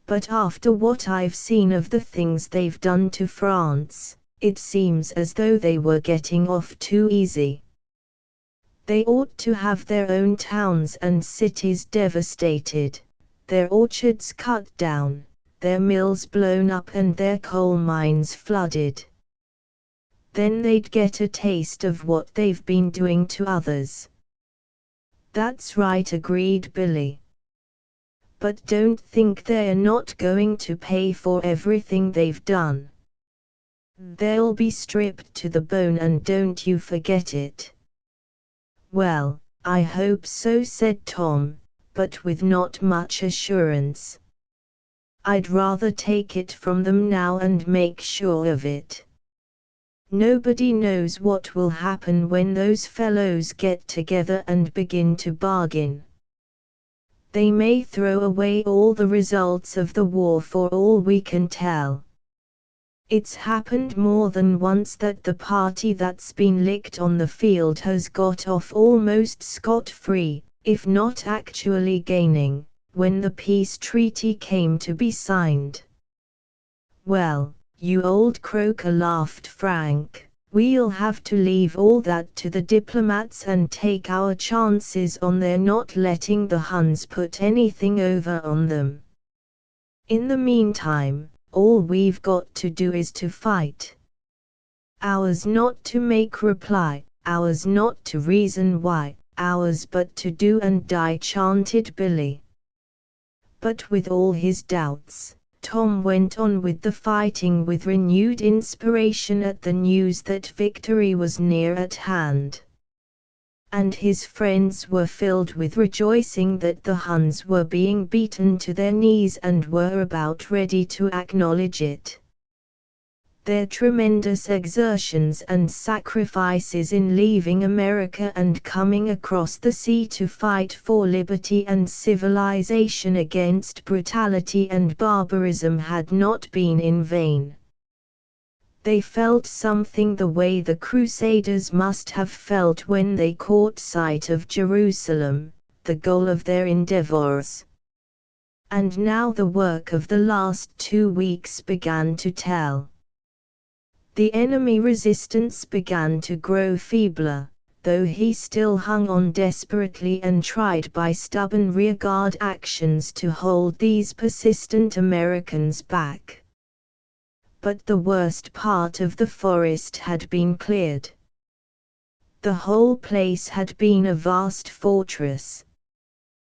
But after what I've seen of the things they've done to France, it seems as though they were getting off too easy. They ought to have their own towns and cities devastated, their orchards cut down, their mills blown up and their coal mines flooded. Then they'd get a taste of what they've been doing to others. That's right, agreed Billy. But don't think they're not going to pay for everything they've done. They'll be stripped to the bone, and don't you forget it. Well, I hope so, said Tom, but with not much assurance. I'd rather take it from them now and make sure of it. Nobody knows what will happen when those fellows get together and begin to bargain. They may throw away all the results of the war for all we can tell. It's happened more than once that the party that's been licked on the field has got off almost scot-free, if not actually gaining, when the peace treaty came to be signed. Well, you old croaker, laughed Frank, we'll have to leave all that to the diplomats and take our chances on their not letting the Huns put anything over on them. In the meantime, all we've got to do is to fight. Ours not to make reply, ours not to reason why, ours but to do and die, chanted Billy. But with all his doubts, Tom went on with the fighting with renewed inspiration at the news that victory was near at hand. And his friends were filled with rejoicing that the Huns were being beaten to their knees and were about ready to acknowledge it. Their tremendous exertions and sacrifices in leaving America and coming across the sea to fight for liberty and civilization against brutality and barbarism had not been in vain. They felt something the way the Crusaders must have felt when they caught sight of Jerusalem, the goal of their endeavors. And now the work of the last 2 weeks began to tell. The enemy resistance began to grow feebler, though he still hung on desperately and tried by stubborn rearguard actions to hold these persistent Americans back. But the worst part of the forest had been cleared. The whole place had been a vast fortress.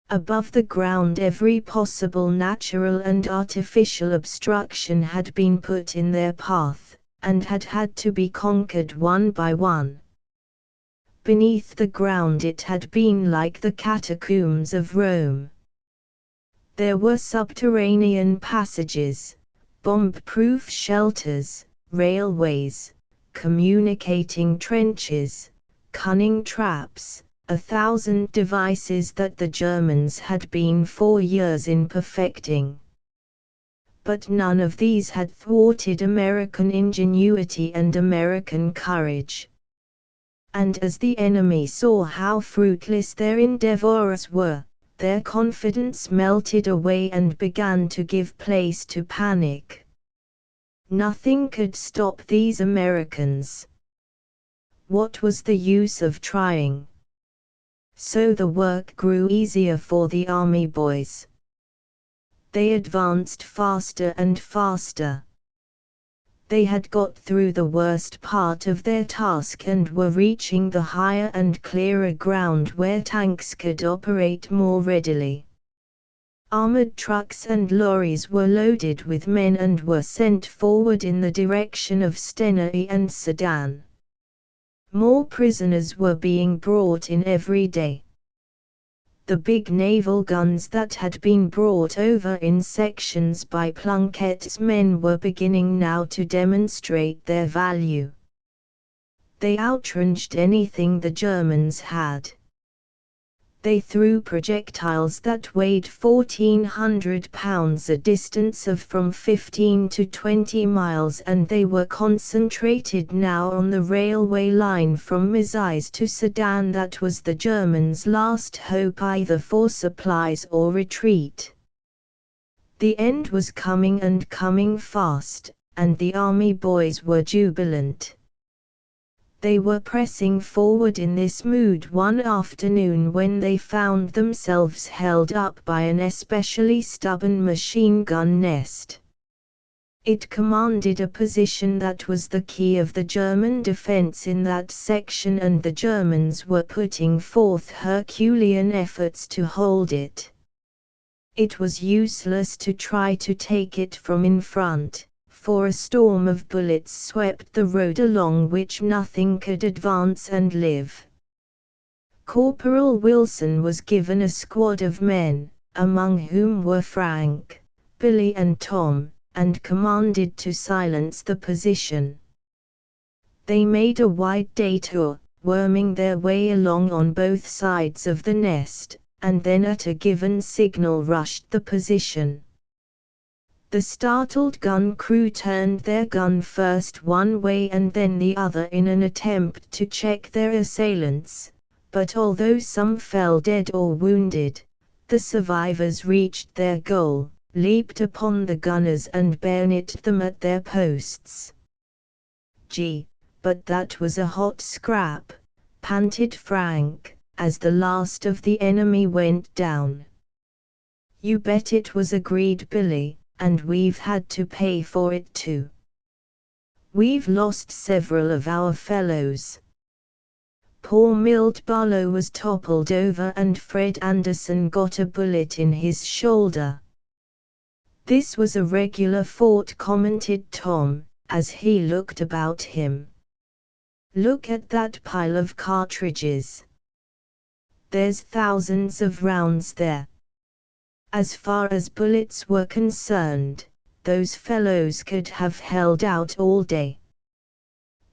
Above the ground every possible natural and artificial obstruction had been put in their path, and had to be conquered one by one. Beneath the ground it had been like the catacombs of Rome. There were subterranean passages, bomb-proof shelters, railways, communicating trenches, cunning traps, 1,000 devices that the Germans had been for years in perfecting. But none of these had thwarted American ingenuity and American courage. And as the enemy saw how fruitless their endeavors were, their confidence melted away and began to give place to panic. Nothing could stop these Americans. What was the use of trying? So the work grew easier for the army boys. They advanced faster and faster. They had got through the worst part of their task and were reaching the higher and clearer ground where tanks could operate more readily. Armored trucks and lorries were loaded with men and were sent forward in the direction of Steny and Sedan. More prisoners were being brought in every day. The big naval guns that had been brought over in sections by Plunkett's men were beginning now to demonstrate their value. They outranged anything the Germans had. They threw projectiles that weighed 1,400 pounds a distance of from 15 to 20 miles, and they were concentrated now on the railway line from Mezieres to Sedan. That was the Germans' last hope either for supplies or retreat. The end was coming and coming fast, and the army boys were jubilant. They were pressing forward in this mood one afternoon when they found themselves held up by an especially stubborn machine gun nest. It commanded a position that was the key of the German defense in that section, and the Germans were putting forth Herculean efforts to hold it. It was useless to try to take it from in front, for a storm of bullets swept the road along which nothing could advance and live. Corporal Wilson was given a squad of men, among whom were Frank, Billy and Tom, and commanded to silence the position. They made a wide detour, worming their way along on both sides of the nest, and then at a given signal rushed the position. The startled gun crew turned their gun first one way and then the other in an attempt to check their assailants, but although some fell dead or wounded, the survivors reached their goal, leaped upon the gunners and bayoneted them at their posts. "Gee, but that was a hot scrap," panted Frank, as the last of the enemy went down. "You bet it was," agreed Billy. "And we've had to pay for it too. We've lost several of our fellows." Poor Milt Barlow was toppled over and Fred Anderson got a bullet in his shoulder. "This was a regular fort," commented Tom, as he looked about him. "Look at that pile of cartridges. There's thousands of rounds there." As far as bullets were concerned, those fellows could have held out all day.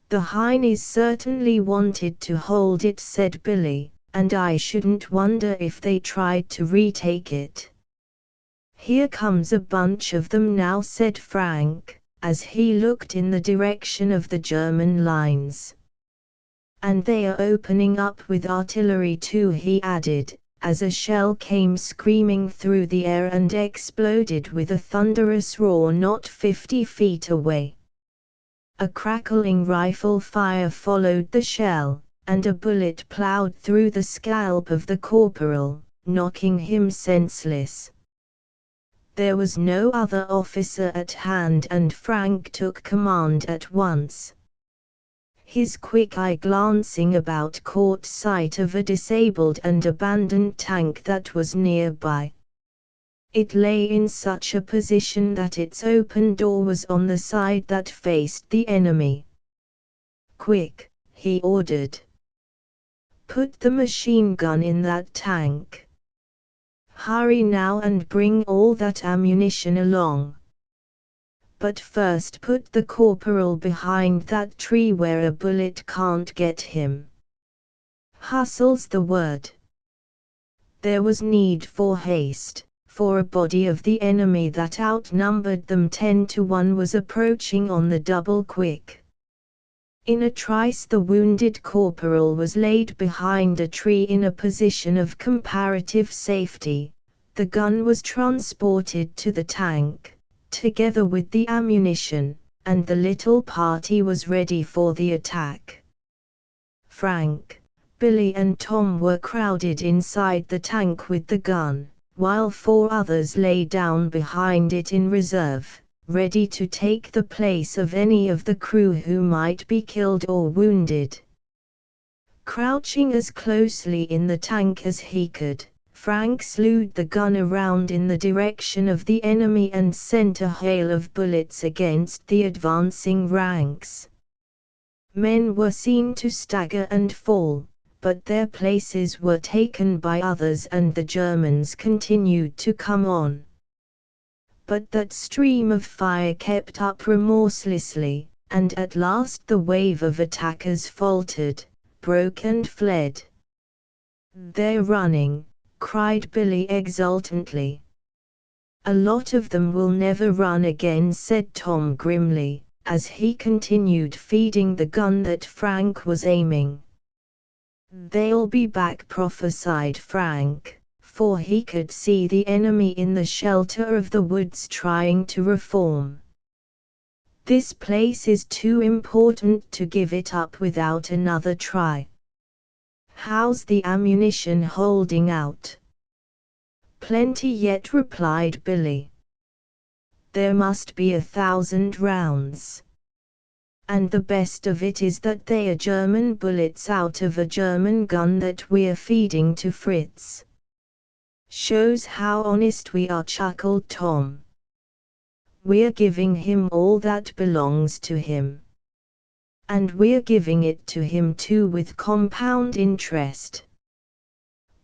The Heinies certainly wanted to hold it, said Billy, and I shouldn't wonder if they tried to retake it. Here comes a bunch of them now, said Frank, as he looked in the direction of the German lines. And they are opening up with artillery too, he added, as a shell came screaming through the air and exploded with a thunderous roar not 50 feet away. A crackling rifle fire followed the shell, and a bullet plowed through the scalp of the corporal, knocking him senseless. There was no other officer at hand, and Frank took command at once. His quick eye glancing about caught sight of a disabled and abandoned tank that was nearby. It lay in such a position that its open door was on the side that faced the enemy. "Quick," he ordered. "Put the machine gun in that tank. Hurry now and bring all that ammunition along. But first put the corporal behind that tree where a bullet can't get him." Hustle's the word. There was need for haste, for a body of the enemy that outnumbered them 10-1 was approaching on the double quick. In a trice the wounded corporal was laid behind a tree in a position of comparative safety. The gun was transported to the tank, together with the ammunition, and the little party was ready for the attack. Frank, Billy and Tom were crowded inside the tank with the gun, while 4 others lay down behind it in reserve, ready to take the place of any of the crew who might be killed or wounded. Crouching as closely in the tank as he could, Frank slewed the gun around in the direction of the enemy and sent a hail of bullets against the advancing ranks. Men were seen to stagger and fall, but their places were taken by others and the Germans continued to come on. But that stream of fire kept up remorselessly, and at last the wave of attackers faltered, broke and fled. "They're running," cried Billy exultantly. "A lot of them will never run again," said Tom grimly, as he continued feeding the gun that Frank was aiming. "They'll be back," prophesied Frank, for he could see the enemy in the shelter of the woods trying to reform. "This place is too important to give it up without another try." "How's the ammunition holding out?" "Plenty yet," replied Billy. "There must be 1,000 rounds. And the best of it is that they are German bullets out of a German gun that we're feeding to Fritz." "Shows how honest we are," chuckled Tom. "We're giving him all that belongs to him. And we're giving it to him too with compound interest."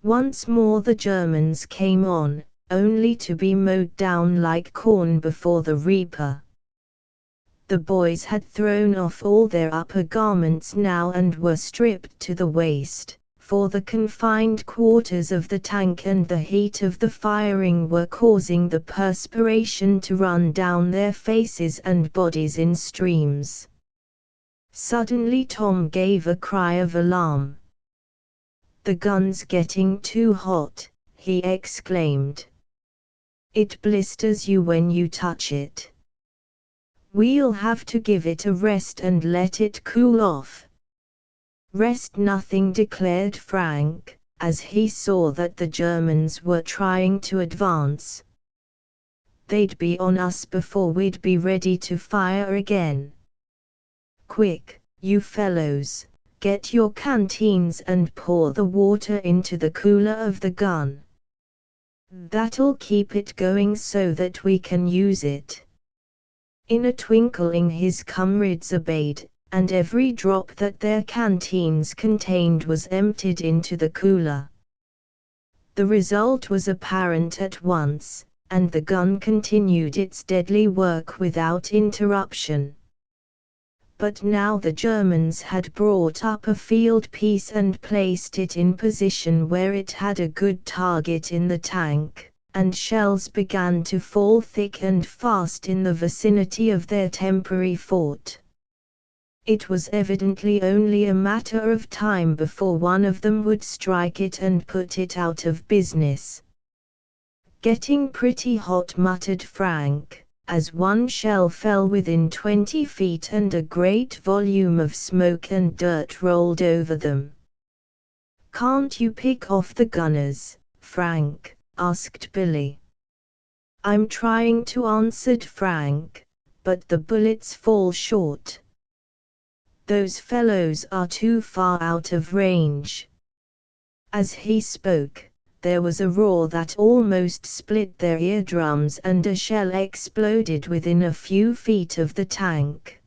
Once more the Germans came on, only to be mowed down like corn before the reaper. The boys had thrown off all their upper garments now and were stripped to the waist, for the confined quarters of the tank and the heat of the firing were causing the perspiration to run down their faces and bodies in streams. Suddenly Tom gave a cry of alarm. "The gun's getting too hot," he exclaimed. "It blisters you when you touch it. We'll have to give it a rest and let it cool off." "Rest nothing," declared Frank, as he saw that the Germans were trying to advance. "They'd be on us before we'd be ready to fire again. Quick, you fellows, get your canteens and pour the water into the cooler of the gun. That'll keep it going so that we can use it." In a twinkling his comrades obeyed, and every drop that their canteens contained was emptied into the cooler. The result was apparent at once. and the gun continued its deadly work without interruption. But now the Germans had brought up a field piece and placed it in position where it had a good target in the tank, and shells began to fall thick and fast in the vicinity of their temporary fort. It was evidently only a matter of time before one of them would strike it and put it out of business. "Getting pretty hot," muttered Frank, as one shell fell within 20 feet and a great volume of smoke and dirt rolled over them. "Can't you pick off the gunners, Frank?" asked Billy. "I'm trying to," answered Frank, "but the bullets fall short. Those fellows are too far out of range." As he spoke, there was a roar that almost split their eardrums and a shell exploded within a few feet of the tank.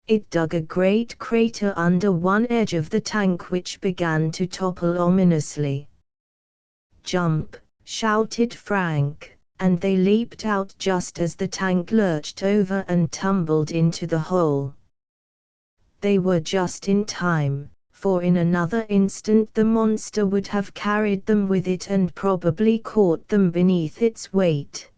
It dug a great crater under one edge of the tank which began to topple ominously. "Jump!" shouted Frank, and they leaped out just as the tank lurched over and tumbled into the hole. They were just in time, for in another instant the monster would have carried them with it and probably caught them beneath its weight.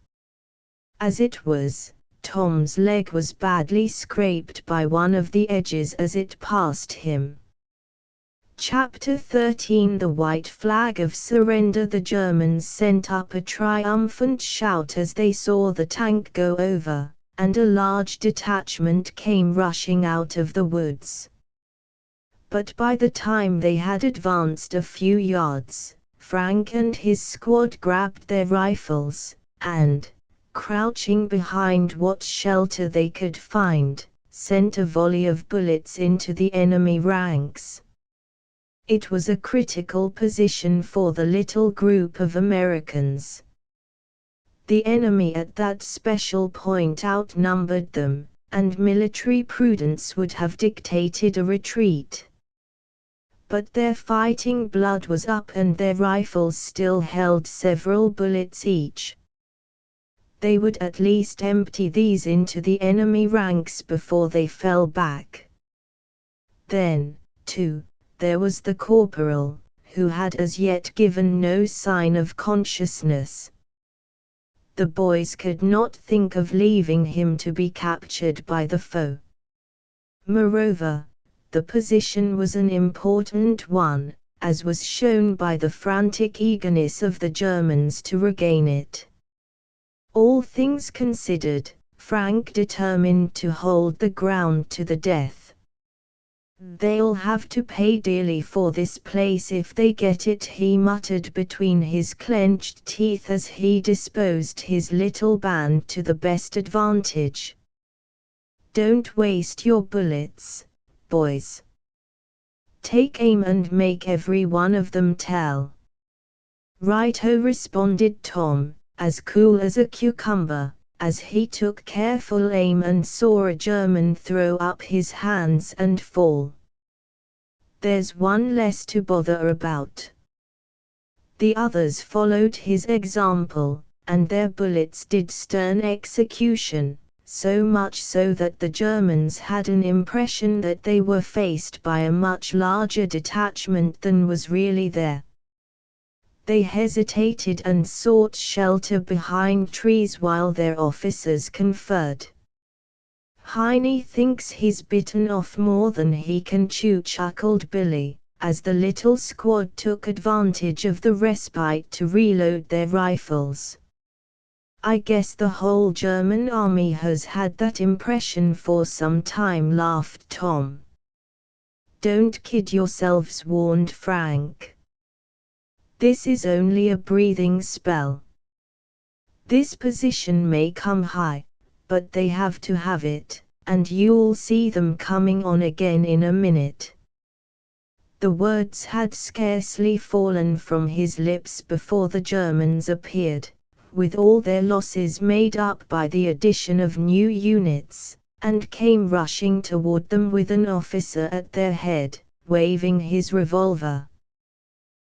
As it was, Tom's leg was badly scraped by one of the edges as it passed him. Chapter 13 The White Flag of Surrender. The Germans sent up a triumphant shout as they saw the tank go over, and a large detachment came rushing out of the woods. But by the time they had advanced a few yards, Frank and his squad grabbed their rifles, and, crouching behind what shelter they could find, sent a volley of bullets into the enemy ranks. It was a critical position for the little group of Americans. The enemy at that special point outnumbered them, and military prudence would have dictated a retreat. But their fighting blood was up and their rifles still held several bullets each. They would at least empty these into the enemy ranks before they fell back. Then, too, there was the corporal, who had as yet given no sign of consciousness. The boys could not think of leaving him to be captured by the foe. Moreover, the position was an important one, as was shown by the frantic eagerness of the Germans to regain it. All things considered, Frank determined to hold the ground to the death. "They'll have to pay dearly for this place if they get it," he muttered between his clenched teeth as he disposed his little band to the best advantage. "Don't waste your bullets, boys. Take aim and make every one of them tell." "Righto," responded Tom, as cool as a cucumber, as he took careful aim and saw a German throw up his hands and fall. "There's one less to bother about." The others followed his example, and their bullets did stern execution, so much so that the Germans had an impression that they were faced by a much larger detachment than was really there. They hesitated and sought shelter behind trees while their officers conferred. "Heine thinks he's bitten off more than he can chew," chuckled Billy, as the little squad took advantage of the respite to reload their rifles. "I guess the whole German army has had that impression for some time," laughed Tom. "Don't kid yourselves," warned Frank. "This is only a breathing spell. This position may come high, but they have to have it, and you'll see them coming on again in a minute." The words had scarcely fallen from his lips before the Germans appeared, with all their losses made up by the addition of new units, and came rushing toward them with an officer at their head, waving his revolver.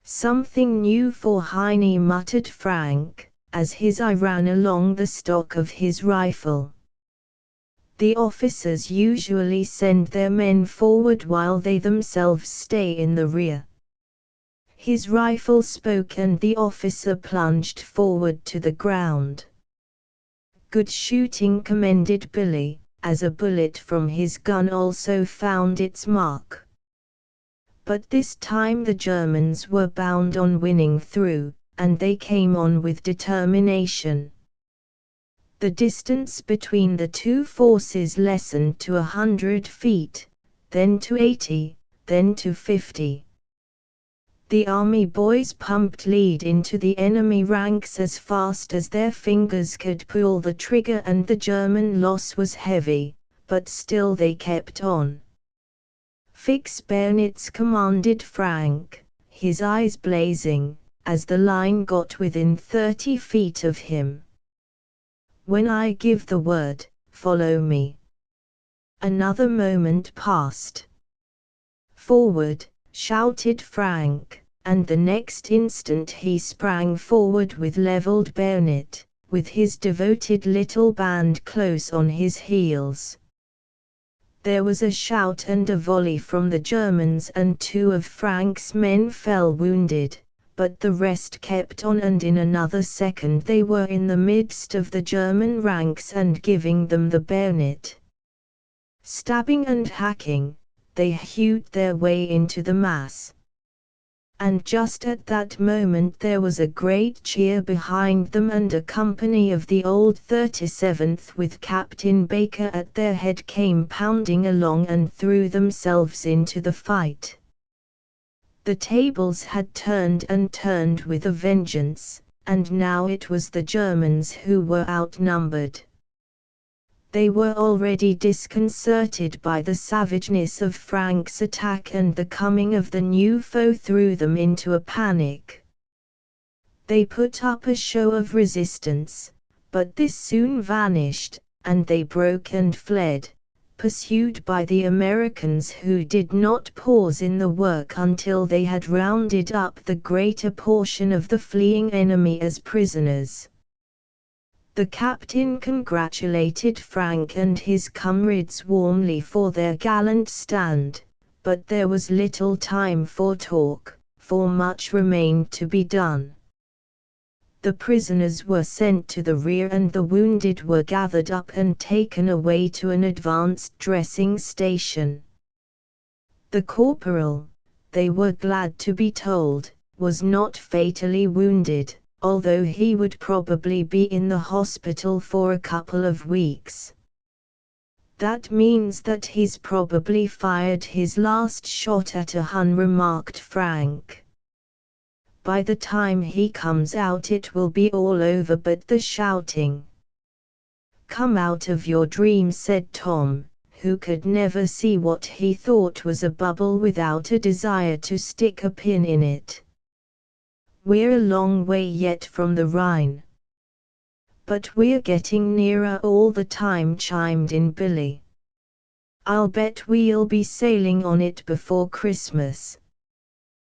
"Something new for Heine," muttered Frank, as his eye ran along the stock of his rifle. The officers usually send their men forward while they themselves stay in the rear. His rifle spoke and the officer plunged forward to the ground. Good shooting, commended Billy, as a bullet from his gun also found its mark. But this time the Germans were bound on winning through, and they came on with determination. The distance between the two forces lessened to 100 feet, then to 80, then to 50. The army boys pumped lead into the enemy ranks as fast as their fingers could pull the trigger, and the German loss was heavy, but still they kept on. "Fix bayonets," commanded Frank, his eyes blazing, as the line got within 30 feet of him. "When I give the word, follow me." Another moment passed. "Forward!" shouted Frank, and the next instant he sprang forward with leveled bayonet, with his devoted little band close on his heels. There was a shout and a volley from the Germans, and 2 of Frank's men fell wounded, but the rest kept on, and in another second they were in the midst of the German ranks and giving them the bayonet. Stabbing and hacking, they hewed their way into the mass. And just at that moment there was a great cheer behind them, and a company of the old 37th with Captain Baker at their head came pounding along and threw themselves into the fight. The tables had turned and turned with a vengeance, and now it was the Germans who were outnumbered. They were already disconcerted by the savageness of Frank's attack, and the coming of the new foe threw them into a panic. They put up a show of resistance, but this soon vanished, and they broke and fled, pursued by the Americans, who did not pause in the work until they had rounded up the greater portion of the fleeing enemy as prisoners. The captain congratulated Frank and his comrades warmly for their gallant stand, but there was little time for talk, for much remained to be done. The prisoners were sent to the rear, and the wounded were gathered up and taken away to an advanced dressing station. The corporal, they were glad to be told, was not fatally wounded, although he would probably be in the hospital for a couple of weeks. "That means that he's probably fired his last shot at a Hun," remarked Frank. "By the time he comes out it will be all over but the shouting." "Come out of your dream," said Tom, who could never see what he thought was a bubble without a desire to stick a pin in it. "We're a long way yet from the Rhine." "But we're getting nearer all the time," chimed in Billy. "I'll bet we'll be sailing on it before Christmas."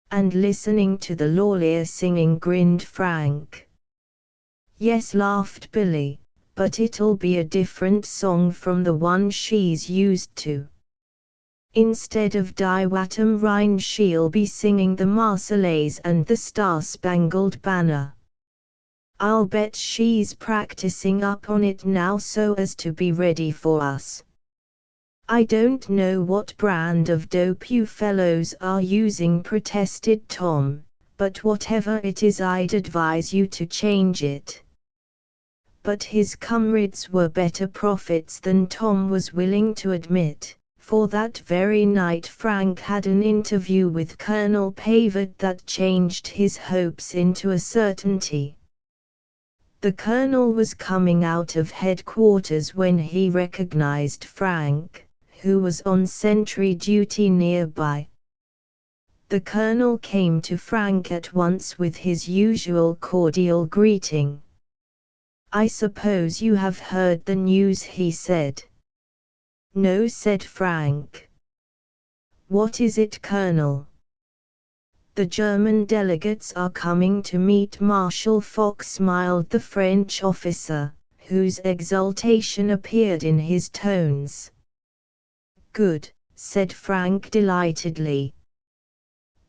"And listening to the Lawlier singing," grinned Frank. "Yes," laughed Billy, "but it'll be a different song from the one she's used to. Instead of Die Wat'am Rhein she'll be singing the Marseillaise and the Star-Spangled Banner. I'll bet she's practicing up on it now so as to be ready for us." "I don't know what brand of dope you fellows are using," protested Tom, "but whatever it is I'd advise you to change it." But his comrades were better prophets than Tom was willing to admit, for that very night Frank had an interview with Colonel Pavard that changed his hopes into a certainty. The colonel was coming out of headquarters when he recognized Frank, who was on sentry duty nearby. The colonel came to Frank at once with his usual cordial greeting. "I suppose you have heard the news," he said. "No," said Frank. "What is it, Colonel?" The German delegates are coming to meet Marshal Foch, smiled the French officer, whose exultation appeared in his tones. Good, said Frank delightedly.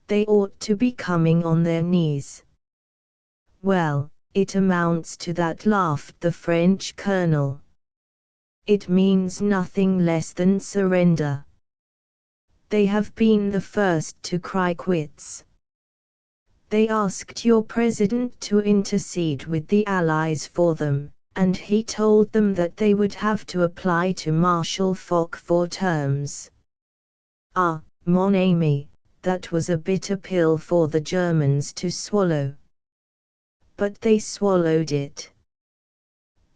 They ought to be coming on their knees. Well, it amounts to that, laughed the French colonel. It means nothing less than surrender. They have been the first to cry quits. They asked your president to intercede with the Allies for them, and he told them that they would have to apply to Marshal Foch for terms. Ah, mon ami, that was a bitter pill for the Germans to swallow. But they swallowed it.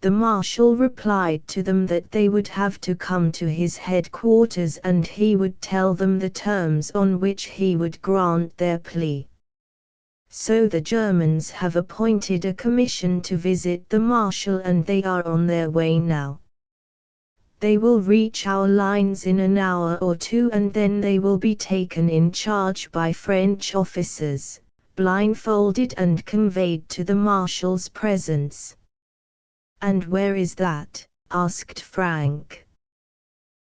The Marshal replied to them that they would have to come to his headquarters and he would tell them the terms on which he would grant their plea. So the Germans have appointed a commission to visit the Marshal and they are on their way now. They will reach our lines in an hour or two and then they will be taken in charge by French officers, blindfolded and conveyed to the Marshal's presence. And where is that? Asked Frank.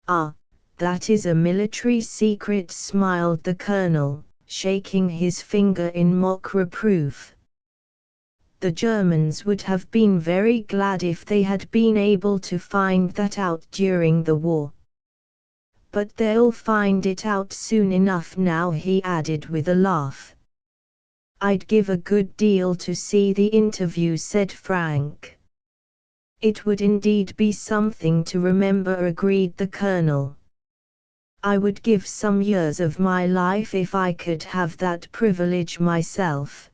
Ah, that is a military secret, smiled the colonel, shaking his finger in mock reproof. The Germans would have been very glad if they had been able to find that out during the war. But they'll find it out soon enough now, he added with a laugh. I'd give a good deal to see the interview, said Frank. It would indeed be something to remember, agreed the colonel. I would give some years of my life if I could have that privilege myself.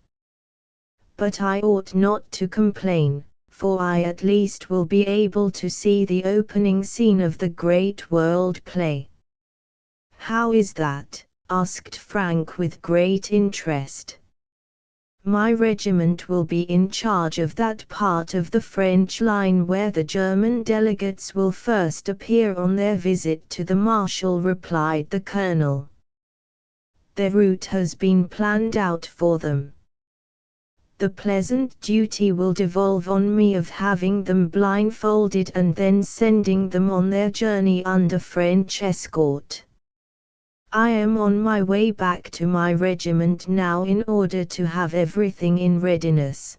But I ought not to complain, for I at least will be able to see the opening scene of the great world play. How is that? Asked Frank with great interest. My regiment will be in charge of that part of the French line where the German delegates will first appear on their visit to the Marshal, replied the colonel. Their route has been planned out for them. The pleasant duty will devolve on me of having them blindfolded and then sending them on their journey under French escort. I am on my way back to my regiment now in order to have everything in readiness.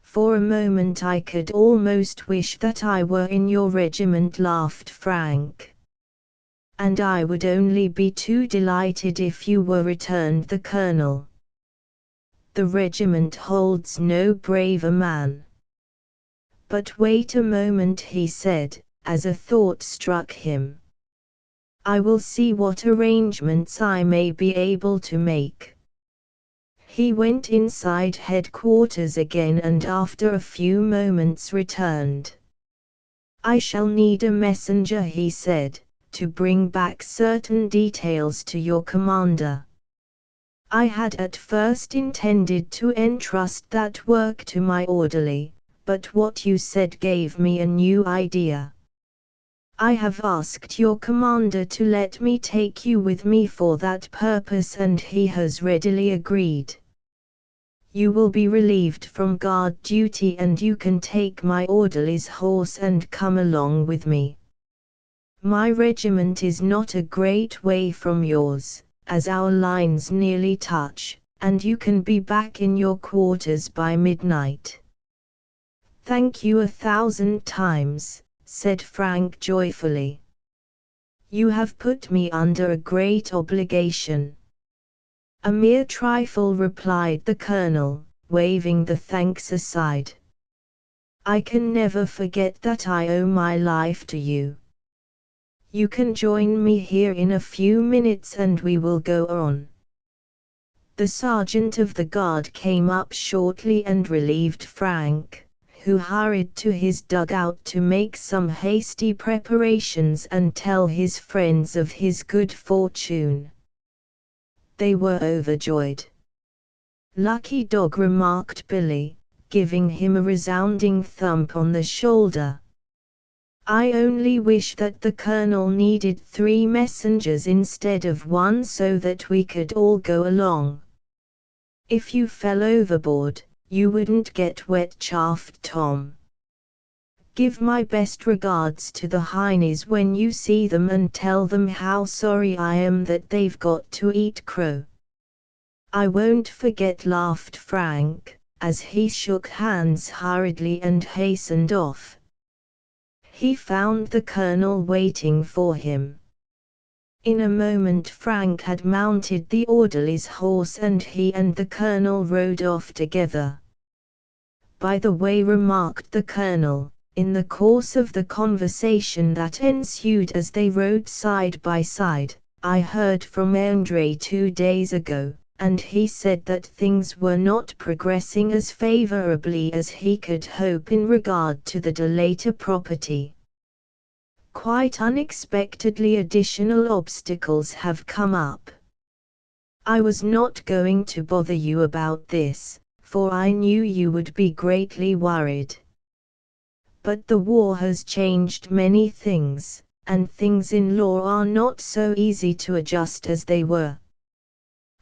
For a moment I could almost wish that I were in your regiment, laughed Frank. And I would only be too delighted if you were, returned the colonel. The regiment holds no braver man. But wait a moment, he said, as a thought struck him. I will see what arrangements I may be able to make. He went inside headquarters again and after a few moments returned. I shall need a messenger, he said, to bring back certain details to your commander. I had at first intended to entrust that work to my orderly, but what you said gave me a new idea. I have asked your commander to let me take you with me for that purpose and he has readily agreed. You will be relieved from guard duty and you can take my orderly's horse and come along with me. My regiment is not a great way from yours, as our lines nearly touch, and you can be back in your quarters by midnight. Thank you 1,000 times, said Frank joyfully. You have put me under a great obligation. A mere trifle, replied the colonel, waving the thanks aside. I can never forget that I owe my life to you. You can join me here in a few minutes and we will go on. The sergeant of the guard came up shortly and relieved Frank, who hurried to his dugout to make some hasty preparations and tell his friends of his good fortune. They were overjoyed. Lucky dog, remarked Billy, giving him a resounding thump on the shoulder. I only wish that the colonel needed 3 messengers instead of 1 so that we could all go along. If you fell overboard, you wouldn't get wet, chaffed Tom. Give my best regards to the Heinies when you see them and tell them how sorry I am that they've got to eat crow. I won't forget, laughed Frank, as he shook hands hurriedly and hastened off. He found the colonel waiting for him. In a moment Frank had mounted the orderly's horse and he and the colonel rode off together. By the way, remarked the colonel, in the course of the conversation that ensued as they rode side by side, I heard from Andre 2 days ago, and he said that things were not progressing as favorably as he could hope in regard to the Delator property. Quite unexpectedly, additional obstacles have come up. I was not going to bother you about this, for I knew you would be greatly worried. But the war has changed many things, and things in law are not so easy to adjust as they were.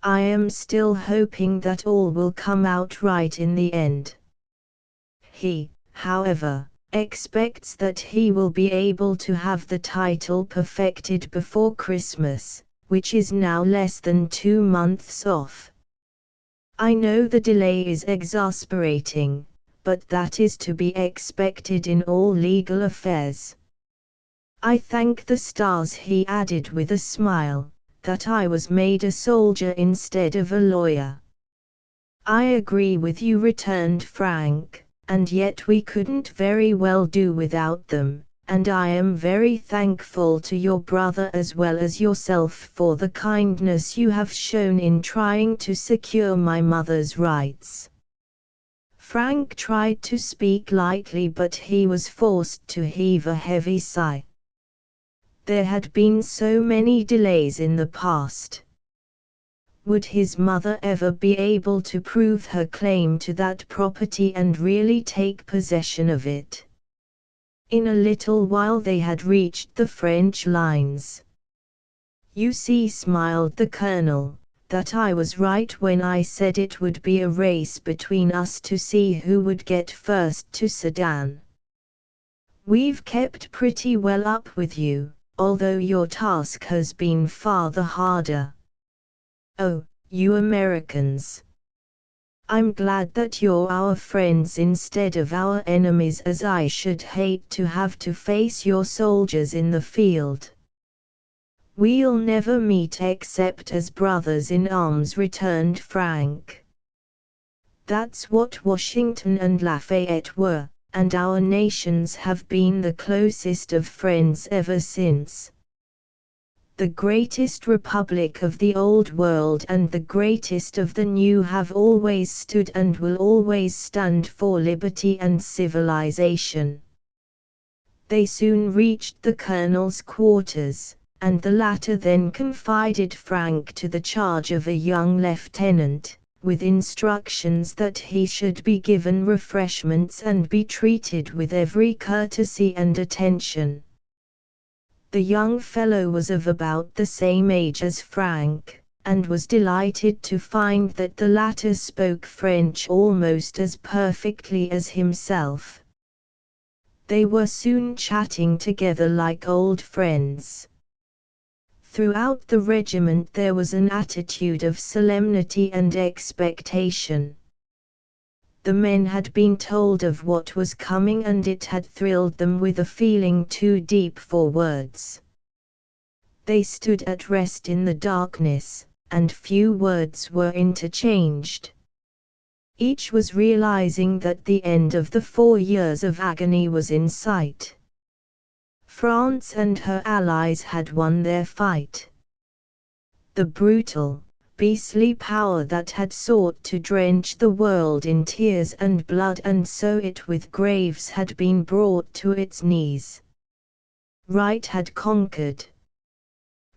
I am still hoping that all will come out right in the end. He, however, expects that he will be able to have the title perfected before Christmas, which is now less than 2 months off. I know the delay is exasperating, but that is to be expected in all legal affairs. I thank the stars, he added with a smile, that I was made a soldier instead of a lawyer. I agree with you, returned Frank, and yet we couldn't very well do without them, and I am very thankful to your brother as well as yourself for the kindness you have shown in trying to secure my mother's rights. Frank tried to speak lightly, but he was forced to heave a heavy sigh. There had been so many delays in the past. Would his mother ever be able to prove her claim to that property and really take possession of it? In a little while they had reached the French lines. You see, smiled the colonel, that I was right when I said it would be a race between us to see who would get first to Sedan. We've kept pretty well up with you, although your task has been far the harder. Oh, you Americans! I'm glad that you're our friends instead of our enemies, as I should hate to have to face your soldiers in the field. We'll never meet except as brothers in arms, returned Frank. That's what Washington and Lafayette were, and our nations have been the closest of friends ever since. The greatest republic of the Old World and the greatest of the New have always stood and will always stand for liberty and civilization. They soon reached the colonel's quarters, and the latter then confided Frank to the charge of a young lieutenant, with instructions that he should be given refreshments and be treated with every courtesy and attention. The young fellow was of about the same age as Frank, and was delighted to find that the latter spoke French almost as perfectly as himself. They were soon chatting together like old friends. Throughout the regiment there was an attitude of solemnity and expectation. The men had been told of what was coming and it had thrilled them with a feeling too deep for words. They stood at rest in the darkness, and few words were interchanged. Each was realizing that the end of the 4 years of agony was in sight. France and her allies had won their fight. The brutal, beastly power that had sought to drench the world in tears and blood and sow it with graves had been brought to its knees. Right had conquered.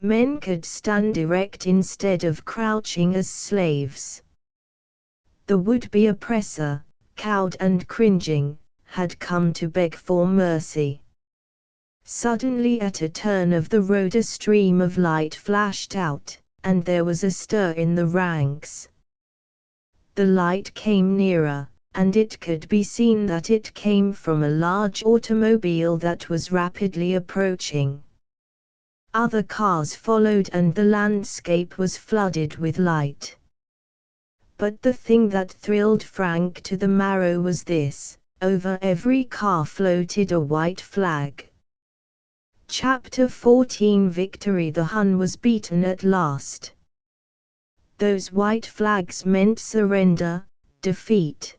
Men could stand erect instead of crouching as slaves. The would-be oppressor, cowed and cringing, had come to beg for mercy. Suddenly at a turn of the road a stream of light flashed out, and there was a stir in the ranks. The light came nearer, and it could be seen that it came from a large automobile that was rapidly approaching. Other cars followed and the landscape was flooded with light. But the thing that thrilled Frank to the marrow was this: over every car floated a white flag. Chapter 14 Victory. The Hun was beaten at last. Those white flags meant surrender, defeat.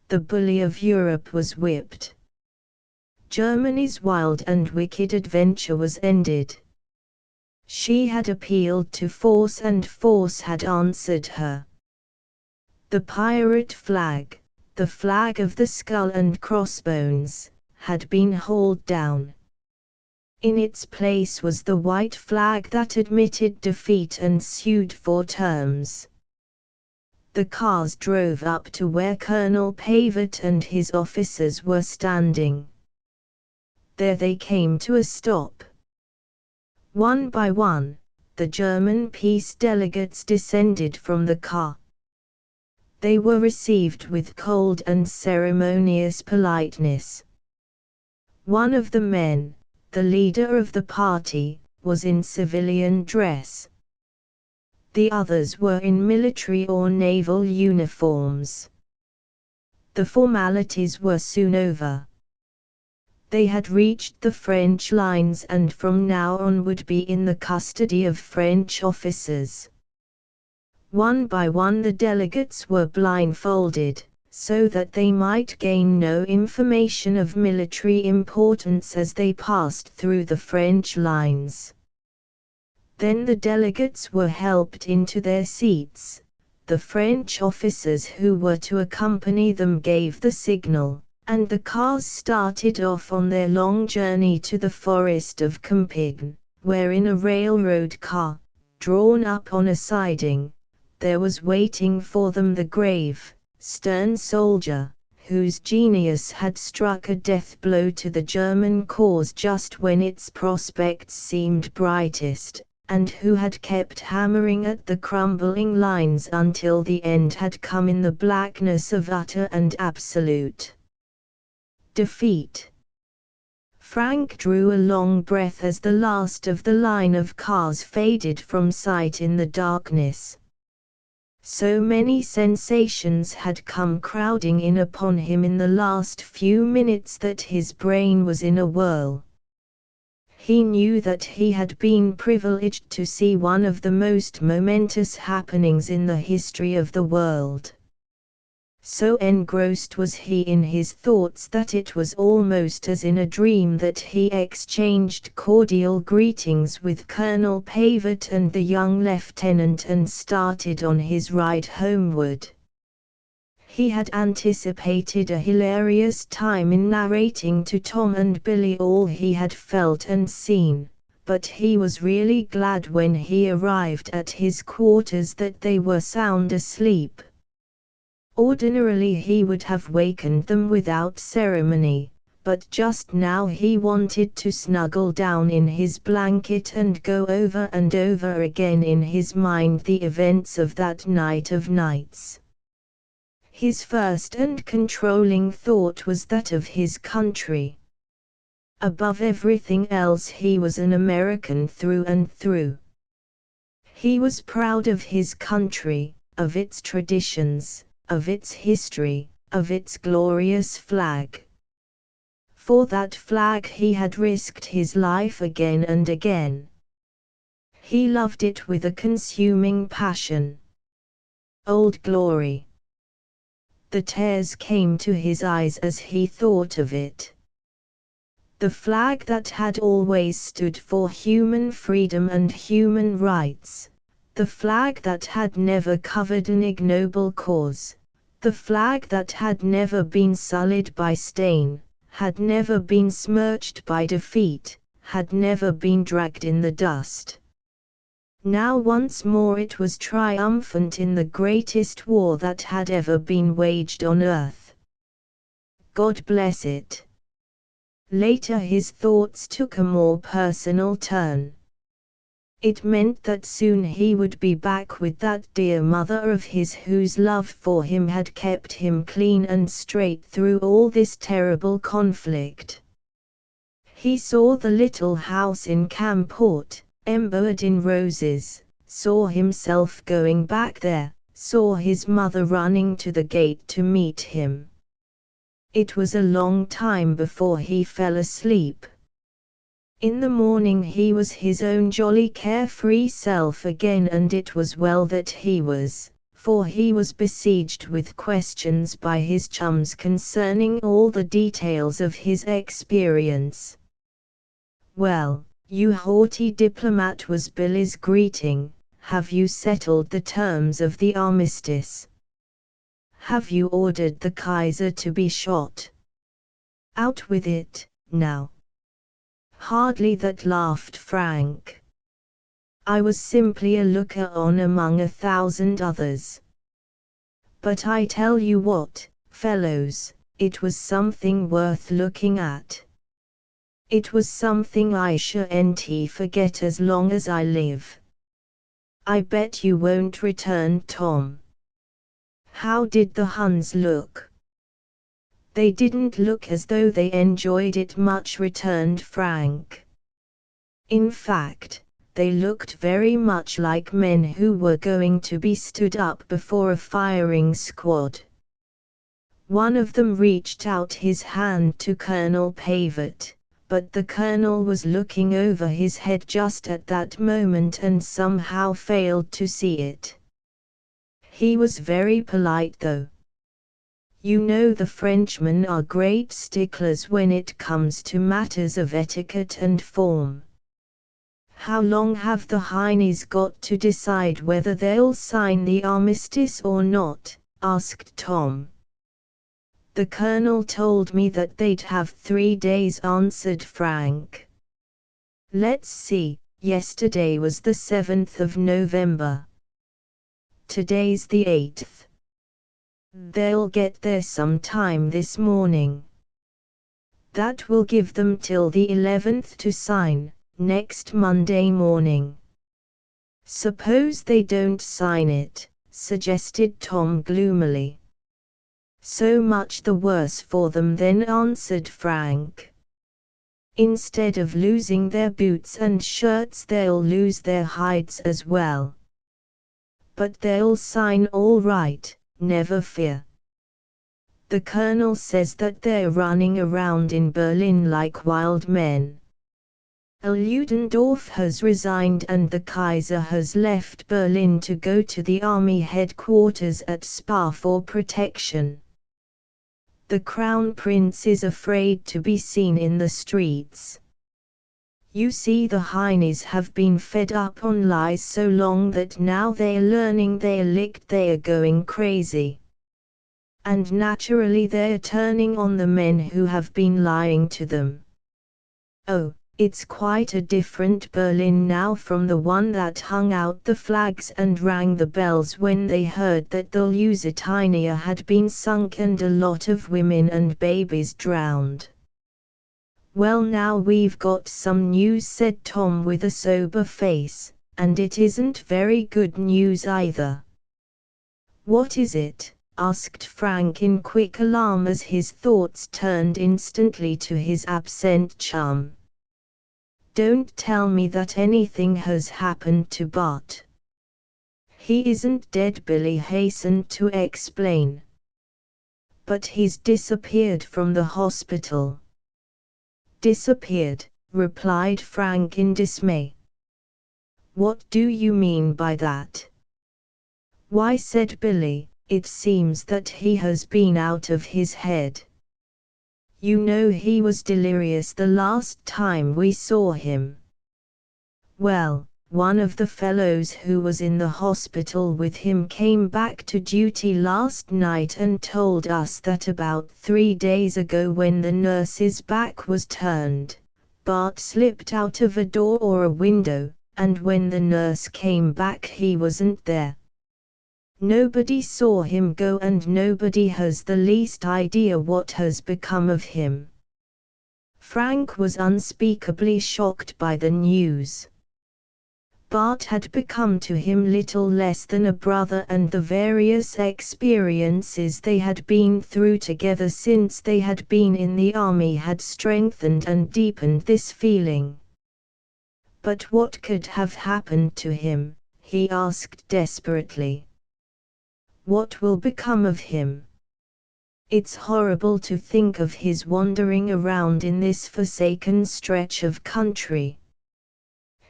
The bully of Europe was whipped. Germany's wild and wicked adventure was ended. She had appealed to force and force had answered her. The pirate flag, the flag of the skull and crossbones, had been hauled down. In its place was the white flag that admitted defeat and sued for terms. The cars drove up to where Colonel Pavet and his officers were standing. There they came to a stop. One by one, the German peace delegates descended from the car. They were received with cold and ceremonious politeness. One of the men, the leader of the party, was in civilian dress. The others were in military or naval uniforms. The formalities were soon over. They had reached the French lines and from now on would be in the custody of French officers. One by one the delegates were blindfolded, so that they might gain no information of military importance as they passed through the French lines. Then the delegates were helped into their seats. The French officers who were to accompany them gave the signal, and the cars started off on their long journey to the forest of Compiègne, where in a railroad car, drawn up on a siding, there was waiting for them the grave, stern soldier, whose genius had struck a death blow to the German cause just when its prospects seemed brightest, and who had kept hammering at the crumbling lines until the end had come in the blackness of utter and absolute defeat. Frank drew a long breath as the last of the line of cars faded from sight in the darkness. So many sensations had come crowding in upon him in the last few minutes that his brain was in a whirl. He knew that he had been privileged to see one of the most momentous happenings in the history of the world. So engrossed was he in his thoughts that it was almost as in a dream that he exchanged cordial greetings with Colonel Pavet and the young lieutenant and started on his ride homeward. He had anticipated a hilarious time in narrating to Tom and Billy all he had felt and seen, but he was really glad when he arrived at his quarters that they were sound asleep. Ordinarily he would have wakened them without ceremony, but just now he wanted to snuggle down in his blanket and go over and over again in his mind the events of that night of nights. His first and controlling thought was that of his country. Above everything else he was an American through and through. He was proud of his country, of its traditions, of its history, of its glorious flag. For that flag he had risked his life again and again. He loved it with a consuming passion. Old Glory. The tears came to his eyes as he thought of it. The flag that had always stood for human freedom and human rights, the flag that had never covered an ignoble cause, the flag that had never been sullied by stain, had never been smirched by defeat, had never been dragged in the dust. Now once more it was triumphant in the greatest war that had ever been waged on earth. God bless it. Later his thoughts took a more personal turn. It meant that soon he would be back with that dear mother of his whose love for him had kept him clean and straight through all this terrible conflict. He saw the little house in Camport, embowered in roses, saw himself going back there, saw his mother running to the gate to meet him. It was a long time before he fell asleep. In the morning he was his own jolly carefree self again, and it was well that he was, for he was besieged with questions by his chums concerning all the details of his experience. "Well, you haughty diplomat," was Billy's greeting, "have you settled the terms of the armistice? Have you ordered the Kaiser to be shot? Out with it, now." "Hardly that," laughed Frank. "I was simply a looker-on among 1,000 others. But I tell you what, fellows, it was something worth looking at. It was something I shan't forget as long as I live." "I bet you won't," returned Tom. "How did the Huns look?" "They didn't look as though they enjoyed it much," returned Frank. "In fact, they looked very much like men who were going to be stood up before a firing squad." One of them reached out his hand to Colonel Pavet, but the colonel was looking over his head just at that moment and somehow failed to see it. He was very polite though. You know the Frenchmen are great sticklers when it comes to matters of etiquette and form. "How long have the Heinies got to decide whether they'll sign the armistice or not?" asked Tom. "The colonel told me that they'd have 3 days," answered Frank. "Let's see, yesterday was the 7th of November. Today's the 8th. They'll get there sometime this morning. That will give them till the 11th to sign, next Monday morning." "Suppose they don't sign it," suggested Tom gloomily. "So much the worse for them then," answered Frank. "Instead of losing their boots and shirts they'll lose their hides as well. But they'll sign all right, never fear. The colonel says that they're running around in Berlin like wild men. Ludendorff has resigned and the Kaiser has left Berlin to go to the army headquarters at Spa for protection. The Crown Prince is afraid to be seen in the streets. You see, the Heinies have been fed up on lies so long that now they're learning they're licked, they're going crazy. And naturally they're turning on the men who have been lying to them. Oh, it's quite a different Berlin now from the one that hung out the flags and rang the bells when they heard that the Lusitania had been sunk and a lot of women and babies drowned." "Well, now we've got some news," said Tom with a sober face, "and it isn't very good news either." "What is it?" asked Frank in quick alarm as his thoughts turned instantly to his absent chum. "Don't tell me that anything has happened to Bart." "He isn't dead," Billy hastened to explain. "But he's disappeared from the hospital." "Disappeared?" replied Frank in dismay. "What do you mean by that?" "Why," said Billy, "it seems that he has been out of his head. You know he was delirious the last time we saw him. Well, one of the fellows who was in the hospital with him came back to duty last night and told us that about 3 days ago, when the nurse's back was turned, Bart slipped out of a door or a window, and when the nurse came back he wasn't there. Nobody saw him go and nobody has the least idea what has become of him." Frank was unspeakably shocked by the news. Bart had become to him little less than a brother, and the various experiences they had been through together since they had been in the army had strengthened and deepened this feeling. But what could have happened to him, he asked desperately. What will become of him? It's horrible to think of his wandering around in this forsaken stretch of country.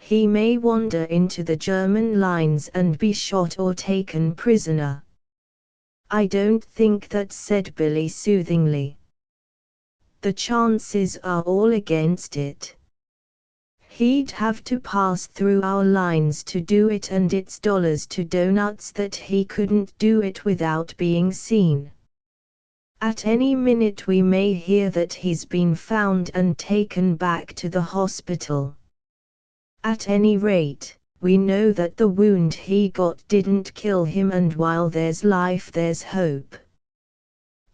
He may wander into the German lines and be shot or taken prisoner. I don't think that, said Billy soothingly. The chances are all against it. He'd have to pass through our lines to do it, and it's dollars to donuts that he couldn't do it without being seen. At any minute we may hear that he's been found and taken back to the hospital. At any rate, we know that the wound he got didn't kill him, and while there's life there's hope.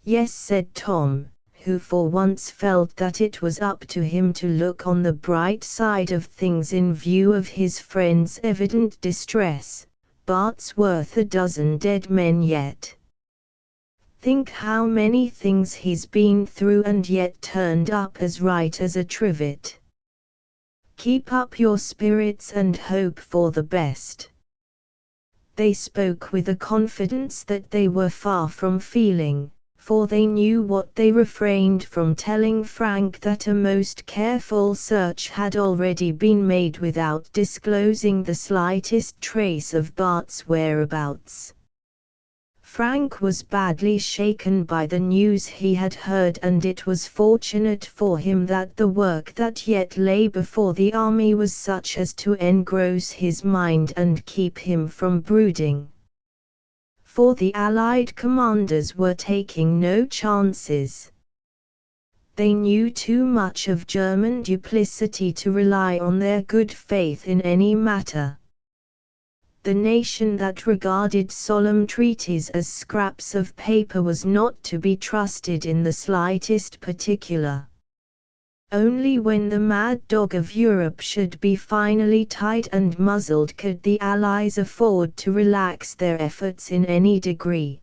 Yes, said Tom, who for once felt that it was up to him to look on the bright side of things in view of his friend's evident distress. Bart's worth a dozen dead men yet. Think how many things he's been through and yet turned up as right as a trivet. Keep up your spirits and hope for the best. They spoke with a confidence that they were far from feeling, for they knew what they refrained from telling Frank, that a most careful search had already been made without disclosing the slightest trace of Bart's whereabouts. Frank was badly shaken by the news he had heard, and it was fortunate for him that the work that yet lay before the army was such as to engross his mind and keep him from brooding. For the Allied commanders were taking no chances. They knew too much of German duplicity to rely on their good faith in any matter. The nation that regarded solemn treaties as scraps of paper was not to be trusted in the slightest particular. Only when the mad dog of Europe should be finally tied and muzzled could the Allies afford to relax their efforts in any degree.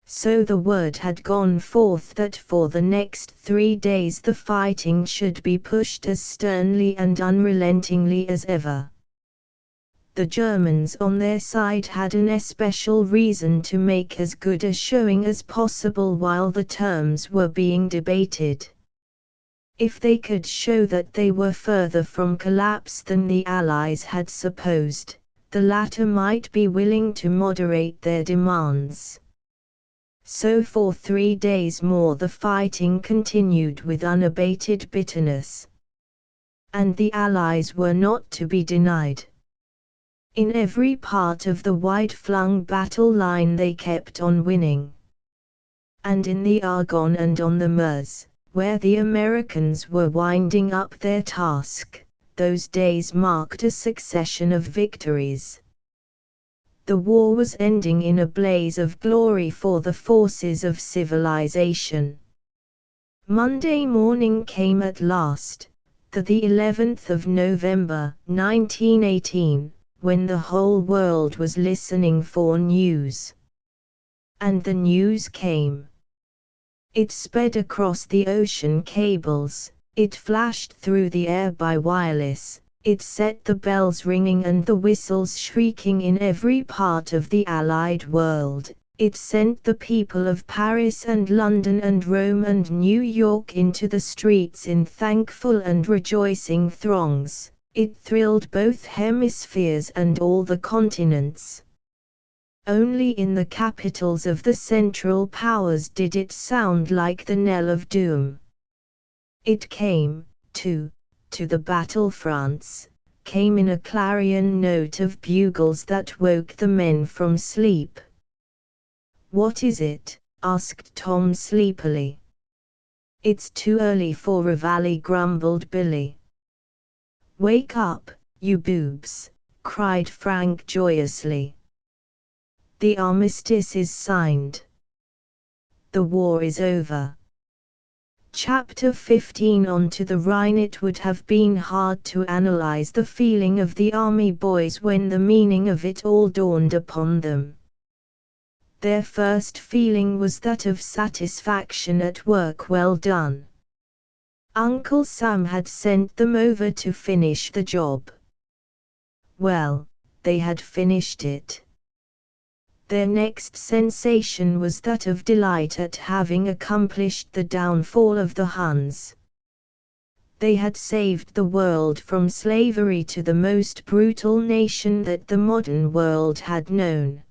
So the word had gone forth that for the next 3 days the fighting should be pushed as sternly and unrelentingly as ever. The Germans on their side had an especial reason to make as good a showing as possible while the terms were being debated. If they could show that they were further from collapse than the Allies had supposed, the latter might be willing to moderate their demands. So for 3 days more the fighting continued with unabated bitterness. And the Allies were not to be denied. In every part of the wide-flung battle line they kept on winning. And in the Argonne and on the Meuse, where the Americans were winding up their task, those days marked a succession of victories. The war was ending in a blaze of glory for the forces of civilization. Monday morning came at last, the 11th of November, 1918. When the whole world was listening for news. And the news came. It sped across the ocean cables, it flashed through the air by wireless, it set the bells ringing and the whistles shrieking in every part of the Allied world, it sent the people of Paris and London and Rome and New York into the streets in thankful and rejoicing throngs. It thrilled both hemispheres and all the continents. Only in the capitals of the Central Powers did it sound like the knell of doom. It came, too, to the battlefronts, came in a clarion note of bugles that woke the men from sleep. "What is it?" asked Tom sleepily. "It's too early for reveille," grumbled Billy. "Wake up, you boobs," cried Frank joyously. "The armistice is signed. The war is over. Chapter 15. On to the Rhine. It would have been hard to analyze the feeling of the army boys when the meaning of it all dawned upon them. Their first feeling was that of satisfaction at work well done. Uncle Sam had sent them over to finish the job. Well, they had finished it. Their next sensation was that of delight at having accomplished the downfall of the Huns. They had saved the world from slavery to the most brutal nation that the modern world had known.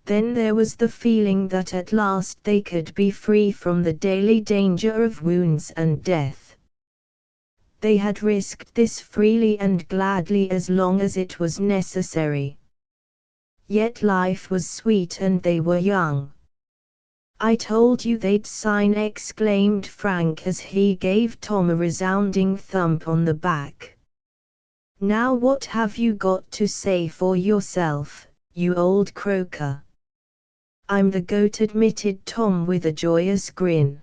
Then there was the feeling that at last they could be free from the daily danger of wounds and death. They had risked this freely and gladly as long as it was necessary. Yet life was sweet and they were young. "I told you they'd sign," exclaimed Frank as he gave Tom a resounding thump on the back. "Now what have you got to say for yourself, you old croaker?" "I'm the goat," admitted Tom with a joyous grin.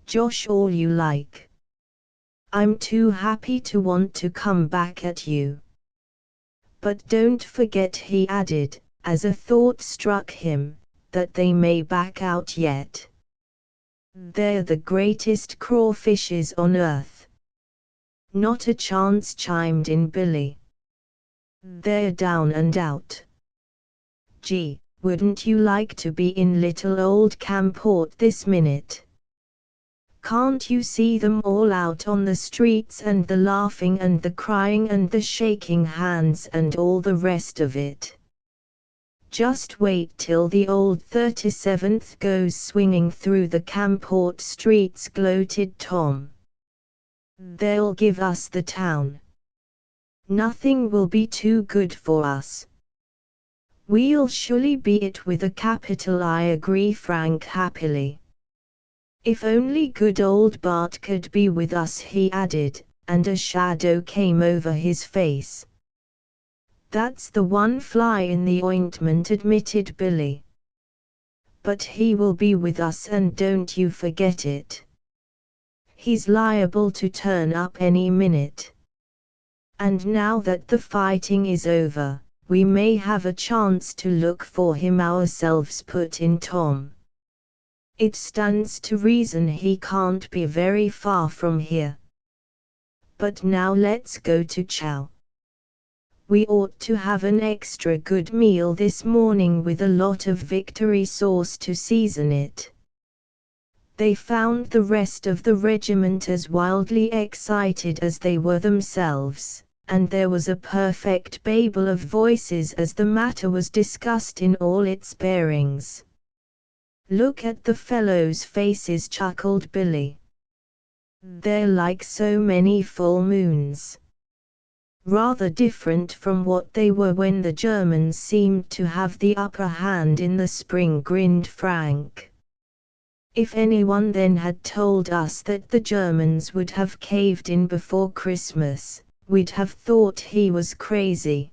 "Josh all you like. I'm too happy to want to come back at you. But don't forget," he added, as a thought struck him, "that they may back out yet. They're the greatest crawfishes on earth." "Not a chance," chimed in Billy. "They're down and out. Gee, wouldn't you like to be in little old Camport this minute? Can't you see them all out on the streets, and the laughing and the crying and the shaking hands and all the rest of it? Just wait till the old 37th goes swinging through the Camport streets," gloated Tom. "They'll give us the town. Nothing will be too good for us." "We'll surely be it with a capital I," agreed Frank happily. "If only good old Bart could be with us," he added, and a shadow came over his face. "That's the one fly in the ointment," admitted Billy. "But he will be with us, and don't you forget it. He's liable to turn up any minute. And now that the fighting is over, we may have a chance to look for him ourselves," put in Tom. "It stands to reason he can't be very far from here. But now let's go to chow. We ought to have an extra good meal this morning with a lot of victory sauce to season it." They found the rest of the regiment as wildly excited as they were themselves, and there was a perfect babel of voices as the matter was discussed in all its bearings. "Look at the fellows' faces," chuckled Billy. "They're like so many full moons. Rather different from what they were when the Germans seemed to have the upper hand in the spring," grinned Frank. "If anyone then had told us that the Germans would have caved in before Christmas, we'd have thought he was crazy.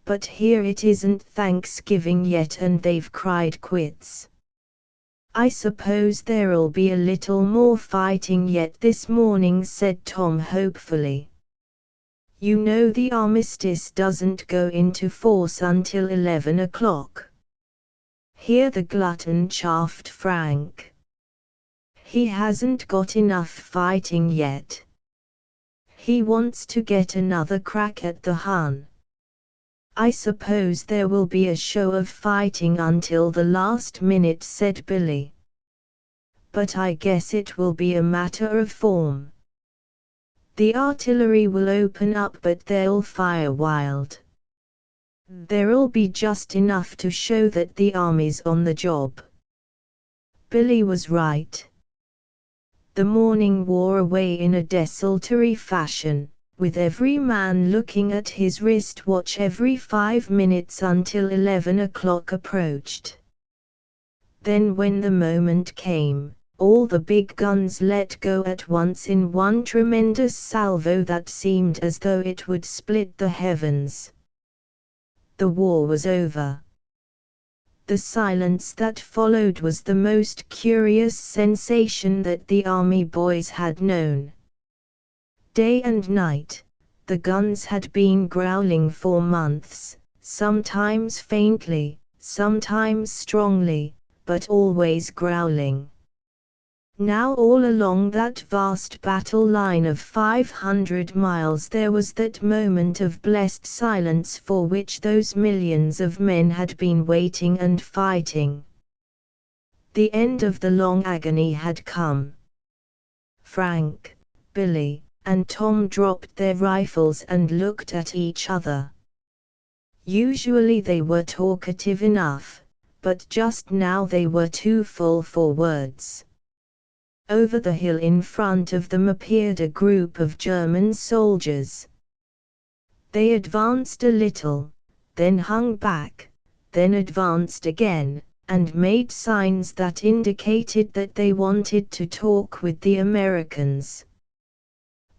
But here it isn't Thanksgiving yet and they've cried quits. I suppose there'll be a little more fighting yet this morning," said Tom hopefully. "You know the armistice doesn't go into force until 11 o'clock. Hear the glutton," chaffed Frank. "He hasn't got enough fighting yet. He wants to get another crack at the Hun. I suppose there will be a show of fighting until the last minute," said Billy. "But I guess it will be a matter of form. The artillery will open up, but they'll fire wild. There'll be just enough to show that the army's on the job." Billy was right. The morning wore away in a desultory fashion, with every man looking at his wristwatch every 5 minutes until 11 o'clock approached. Then when the moment came, all the big guns let go at once in one tremendous salvo that seemed as though it would split the heavens. The war was over. The silence that followed was the most curious sensation that the army boys had known. Day and night, the guns had been growling for months, sometimes faintly, sometimes strongly, but always growling. Now all along that vast battle line of 500 miles there was that moment of blessed silence for which those millions of men had been waiting and fighting. The end of the long agony had come. Frank, Billy, and Tom dropped their rifles and looked at each other. Usually they were talkative enough, but just now they were too full for words. Over the hill in front of them appeared a group of German soldiers. They advanced a little, then hung back, then advanced again, and made signs that indicated that they wanted to talk with the Americans.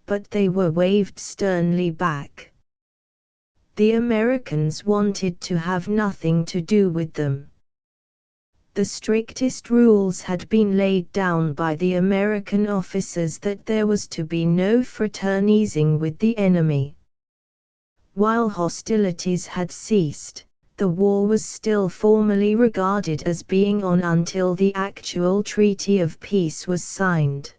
But they were waved sternly back. The Americans wanted to have nothing to do with them. The strictest rules had been laid down by the American officers that there was to be no fraternizing with the enemy. While hostilities had ceased, the war was still formally regarded as being on until the actual treaty of peace was signed.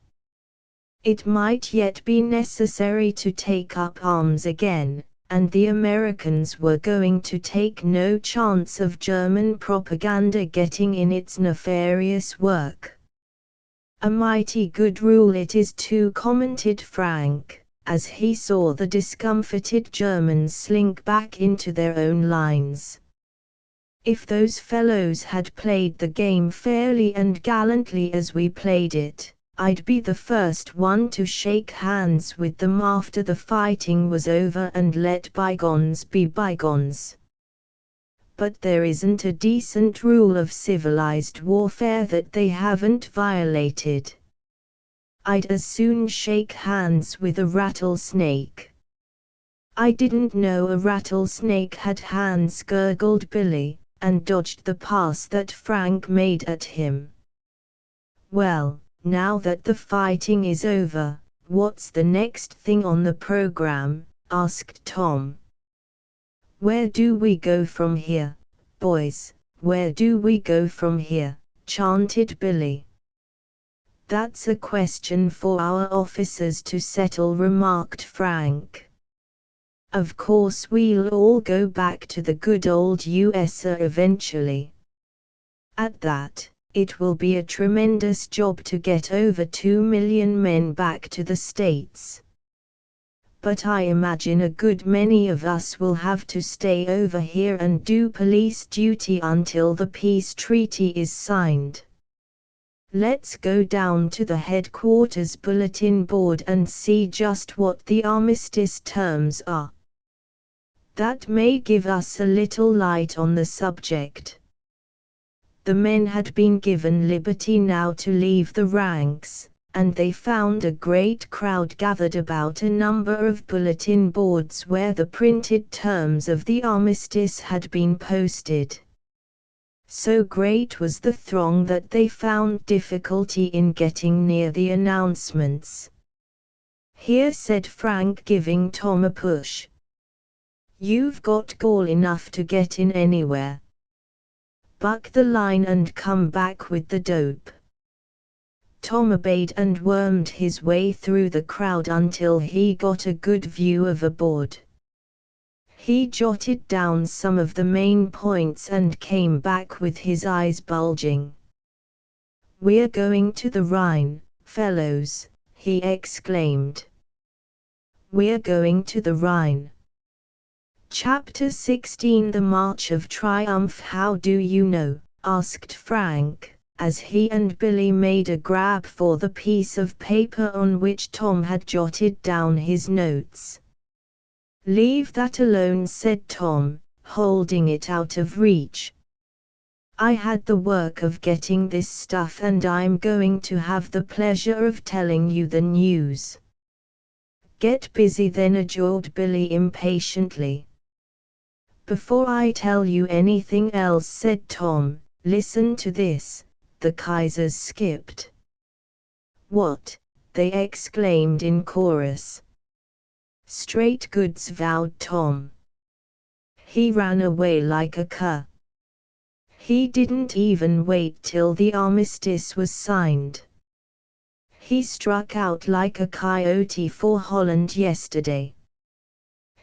It might yet be necessary to take up arms again, and the Americans were going to take no chance of German propaganda getting in its nefarious work. "A mighty good rule it is too," commented Frank, as he saw the discomfited Germans slink back into their own lines. "If those fellows had played the game fairly and gallantly as we played it, I'd be the first one to shake hands with them after the fighting was over and let bygones be bygones. But there isn't a decent rule of civilized warfare that they haven't violated. I'd as soon shake hands with a rattlesnake." "I didn't know a rattlesnake had hands," gurgled Billy, and dodged the pass that Frank made at him. "Well, now that the fighting is over, what's the next thing on the program?" asked Tom. "Where do we go from here, boys? Where do we go from here?" chanted Billy. "That's a question for our officers to settle," remarked Frank. "Of course we'll all go back to the good old USA eventually. At that, it will be a tremendous job to get over 2 million men back to the States. But I imagine a good many of us will have to stay over here and do police duty until the peace treaty is signed. Let's go down to the headquarters bulletin board and see just what the armistice terms are. That may give us a little light on the subject." The men had been given liberty now to leave the ranks, and they found a great crowd gathered about a number of bulletin boards where the printed terms of the armistice had been posted. So great was the throng that they found difficulty in getting near the announcements. "Here," said Frank, giving Tom a push. "You've got gall enough to get in anywhere. Buck the line and come back with the dope." Tom obeyed and wormed his way through the crowd until he got a good view of a board. He jotted down some of the main points and came back with his eyes bulging. "We're going to the Rhine, fellows," he exclaimed. "We're going to the Rhine." Chapter 16 The March of Triumph. "How do you know?" asked Frank, as he and Billy made a grab for the piece of paper on which Tom had jotted down his notes. "Leave that alone," said Tom, holding it out of reach. "I had the work of getting this stuff and I'm going to have the pleasure of telling you the news." "Get busy then," adjured Billy impatiently. Before I tell you anything else, said Tom, listen to this. The Kaisers skipped. What? They exclaimed in chorus. Straight goods, vowed Tom. He ran away like a cur. He didn't even wait till the armistice was signed. He struck out like a coyote for Holland yesterday.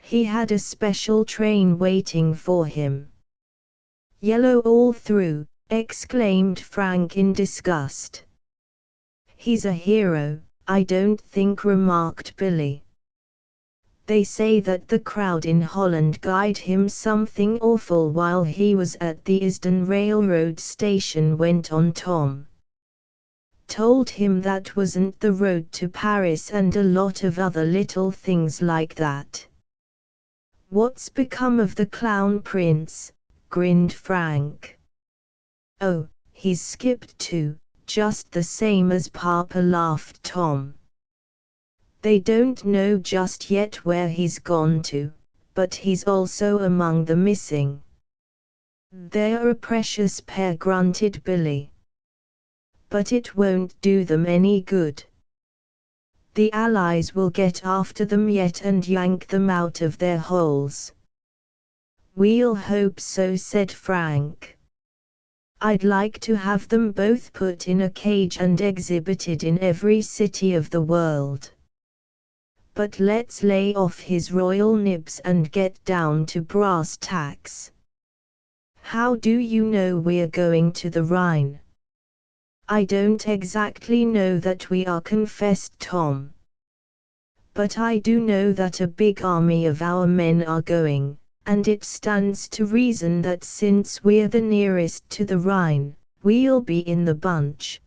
He had a special train waiting for him. Yellow all through, exclaimed Frank in disgust. He's a hero, I don't think, remarked Billy. They say that the crowd in Holland guyed him something awful while he was at the Isden railroad station, went on Tom. Told him that wasn't the road to Paris and a lot of other little things like that. What's become of the Clown Prince? Grinned Frank. Oh, he's skipped too, just the same as Papa, laughed Tom. They don't know just yet where he's gone to, but he's also among the missing. They're a precious pair, grunted Billy. But it won't do them any good. The Allies will get after them yet and yank them out of their holes. We'll hope so, said Frank. I'd like to have them both put in a cage and exhibited in every city of the world. But let's lay off his royal nibs and get down to brass tacks. How do you know we're going to the Rhine? I don't exactly know that we are, confessed Tom. But I do know that a big army of our men are going, and it stands to reason that since we're the nearest to the Rhine, we'll be in the bunch.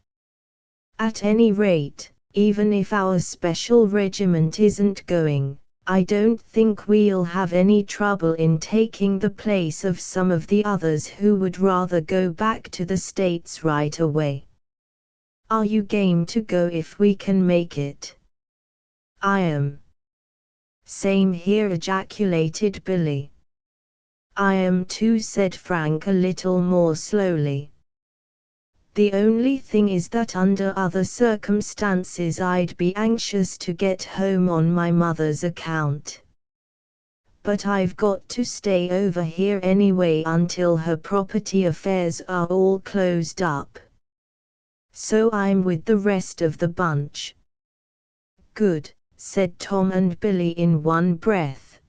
At any rate, even if our special regiment isn't going, I don't think we'll have any trouble in taking the place of some of the others who would rather go back to the States right away. Are you game to go if we can make it? I am. Same here, ejaculated Billy. I am too, said Frank a little more slowly. The only thing is that under other circumstances I'd be anxious to get home on my mother's account. But I've got to stay over here anyway until her property affairs are all closed up. So I'm with the rest of the bunch. Good, said Tom and Billy in one breath.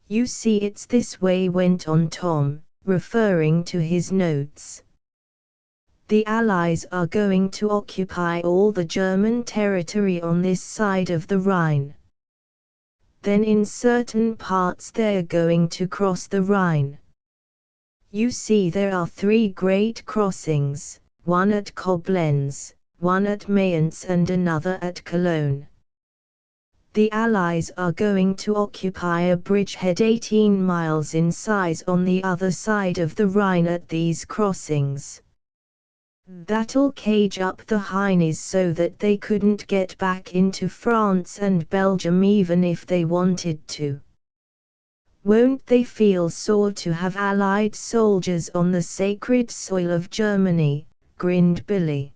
You see, it's this way, went on Tom, referring to his notes. The Allies are going to occupy all the German territory on this side of the Rhine. Then in certain parts they're going to cross the Rhine. You see, there are 3 great crossings, one at Koblenz, one at Mayence and another at Cologne. The Allies are going to occupy a bridgehead 18 miles in size on the other side of the Rhine at these crossings. That'll cage up the Heinies so that they couldn't get back into France and Belgium even if they wanted to. Won't they feel sore to have Allied soldiers on the sacred soil of Germany? Grinned Billy.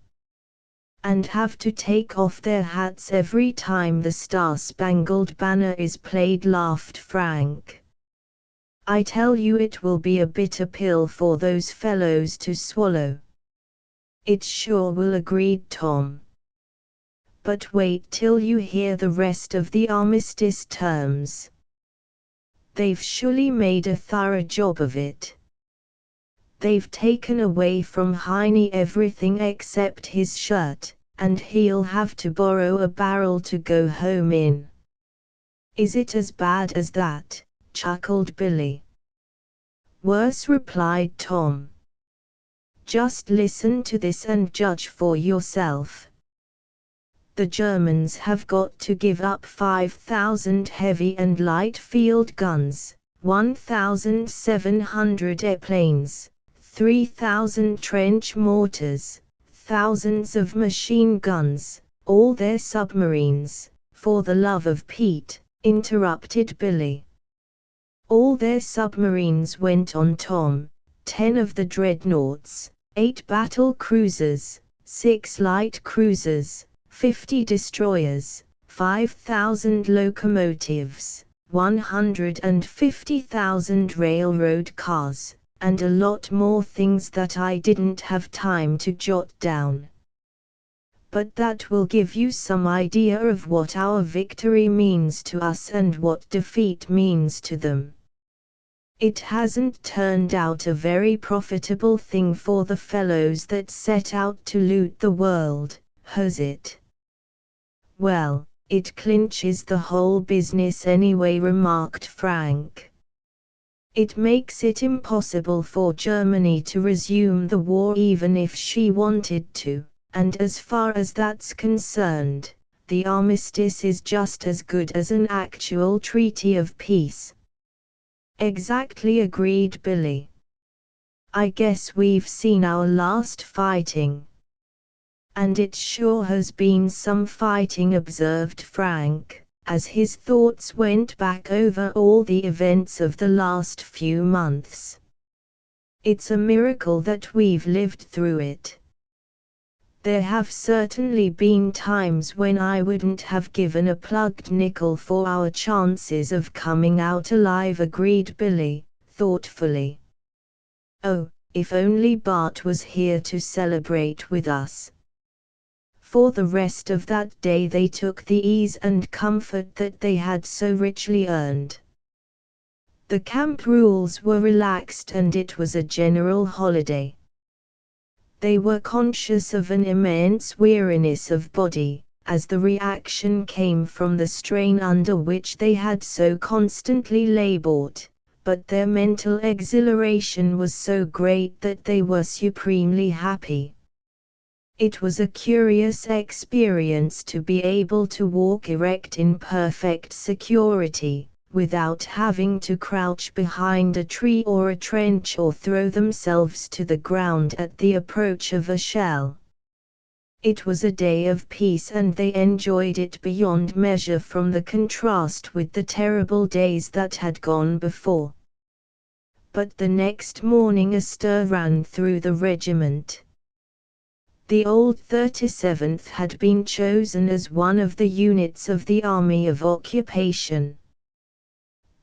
And have to take off their hats every time the Star-Spangled Banner is played, laughed Frank. I tell you, it will be a bitter pill for those fellows to swallow. It sure will, agreed Tom. But wait till you hear the rest of the armistice terms. They've surely made a thorough job of it. They've taken away from Heine everything except his shirt, and he'll have to borrow a barrel to go home in. Is it as bad as that? Chuckled Billy. Worse, replied Tom. Just listen to this and judge for yourself. The Germans have got to give up 5,000 heavy and light field guns, 1,700 airplanes, 3,000 trench mortars, thousands of machine guns, all their submarines. For the love of Pete, interrupted Billy. All their submarines went on Tom, 10 of the dreadnoughts, 8 battle cruisers, 6 light cruisers, 50 destroyers, 5,000 locomotives, 150,000 railroad cars, and a lot more things that I didn't have time to jot down. But that will give you some idea of what our victory means to us and what defeat means to them. It hasn't turned out a very profitable thing for the fellows that set out to loot the world, has it? Well, it clinches the whole business anyway, remarked Frank. It makes it impossible for Germany to resume the war even if she wanted to, and as far as that's concerned, the armistice is just as good as an actual treaty of peace. Exactly, agreed Billy. I guess we've seen our last fighting. And it sure has been some fighting, observed Frank, as his thoughts went back over all the events of the last few months. It's a miracle that we've lived through it. There have certainly been times when I wouldn't have given a plugged nickel for our chances of coming out alive, agreed Billy, thoughtfully. Oh, if only Bart was here to celebrate with us. For the rest of that day they took the ease and comfort that they had so richly earned. The camp rules were relaxed and it was a general holiday. They were conscious of an immense weariness of body, as the reaction came from the strain under which they had so constantly labored, but their mental exhilaration was so great that they were supremely happy. It was a curious experience to be able to walk erect in perfect security, without having to crouch behind a tree or a trench or throw themselves to the ground at the approach of a shell. It was a day of peace and they enjoyed it beyond measure from the contrast with the terrible days that had gone before. But the next morning a stir ran through the regiment. The old 37th had been chosen as one of the units of the Army of Occupation.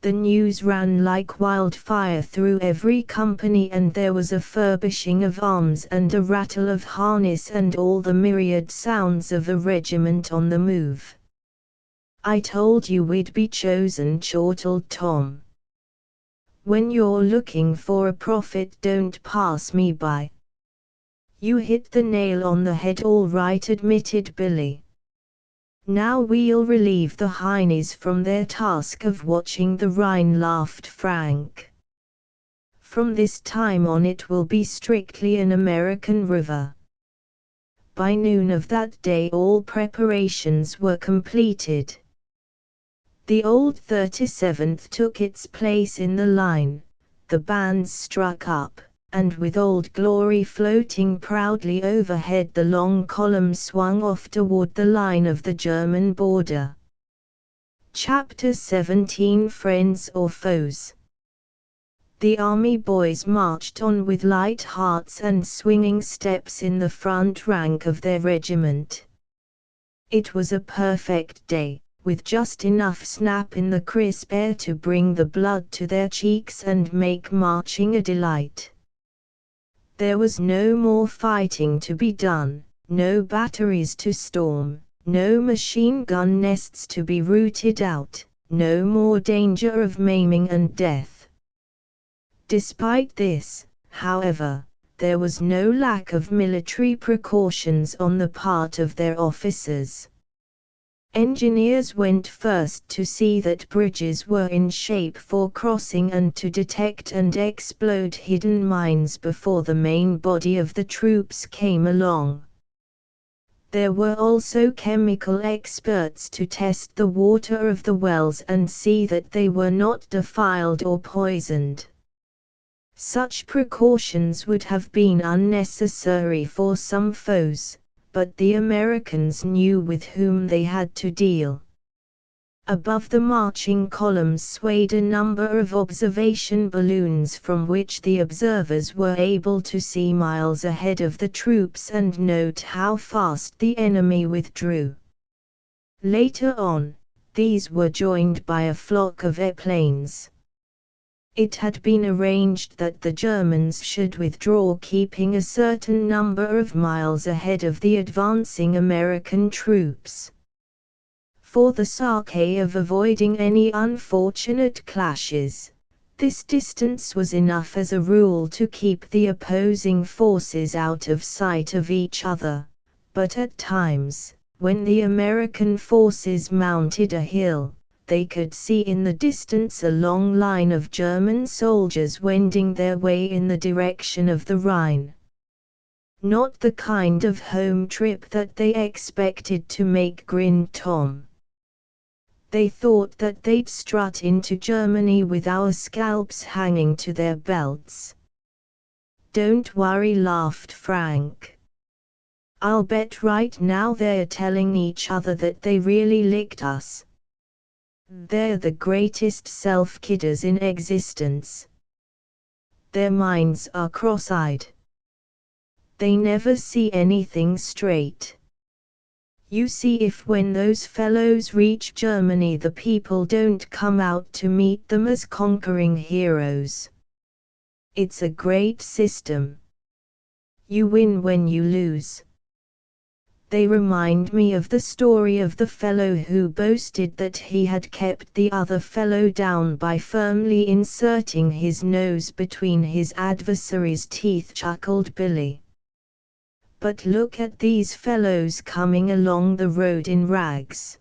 The news ran like wildfire through every company and there was a furbishing of arms and a rattle of harness and all the myriad sounds of a regiment on the move. I told you we'd be chosen, chortled Tom. When you're looking for a prophet, don't pass me by. You hit the nail on the head all right, admitted Billy. Now we'll relieve the Heinies from their task of watching the Rhine, laughed Frank. From this time on it will be strictly an American river. By noon of that day all preparations were completed. The old 37th took its place in the line, the bands struck up, and with Old Glory floating proudly overhead the long column swung off toward the line of the German border. Chapter 17, Friends or Foes. The army boys marched on with light hearts and swinging steps in the front rank of their regiment. It was a perfect day, with just enough snap in the crisp air to bring the blood to their cheeks and make marching a delight. There was no more fighting to be done, no batteries to storm, no machine gun nests to be rooted out, no more danger of maiming and death. Despite this, however, there was no lack of military precautions on the part of their officers. Engineers went first to see that bridges were in shape for crossing and to detect and explode hidden mines before the main body of the troops came along. There were also chemical experts to test the water of the wells and see that they were not defiled or poisoned. Such precautions would have been unnecessary for some foes, but the Americans knew with whom they had to deal. Above the marching columns swayed a number of observation balloons from which the observers were able to see miles ahead of the troops and note how fast the enemy withdrew. Later on, these were joined by a flock of airplanes. It had been arranged that the Germans should withdraw, keeping a certain number of miles ahead of the advancing American troops. For the sake of avoiding any unfortunate clashes, this distance was enough as a rule to keep the opposing forces out of sight of each other, but at times, when the American forces mounted a hill, they could see in the distance a long line of German soldiers wending their way in the direction of the Rhine. Not the kind of home trip that they expected to make, grinned Tom. They thought that they'd strut into Germany with our scalps hanging to their belts. Don't worry, laughed Frank. I'll bet right now they're telling each other that they really licked us. They're the greatest self-kidders in existence. Their minds are cross-eyed. They never see anything straight. You see, if when those fellows reach Germany the people don't come out to meet them as conquering heroes. It's a great system. You win when you lose. They remind me of the story of the fellow who boasted that he had kept the other fellow down by firmly inserting his nose between his adversary's teeth, chuckled Billy. But look at these fellows coming along the road in rags.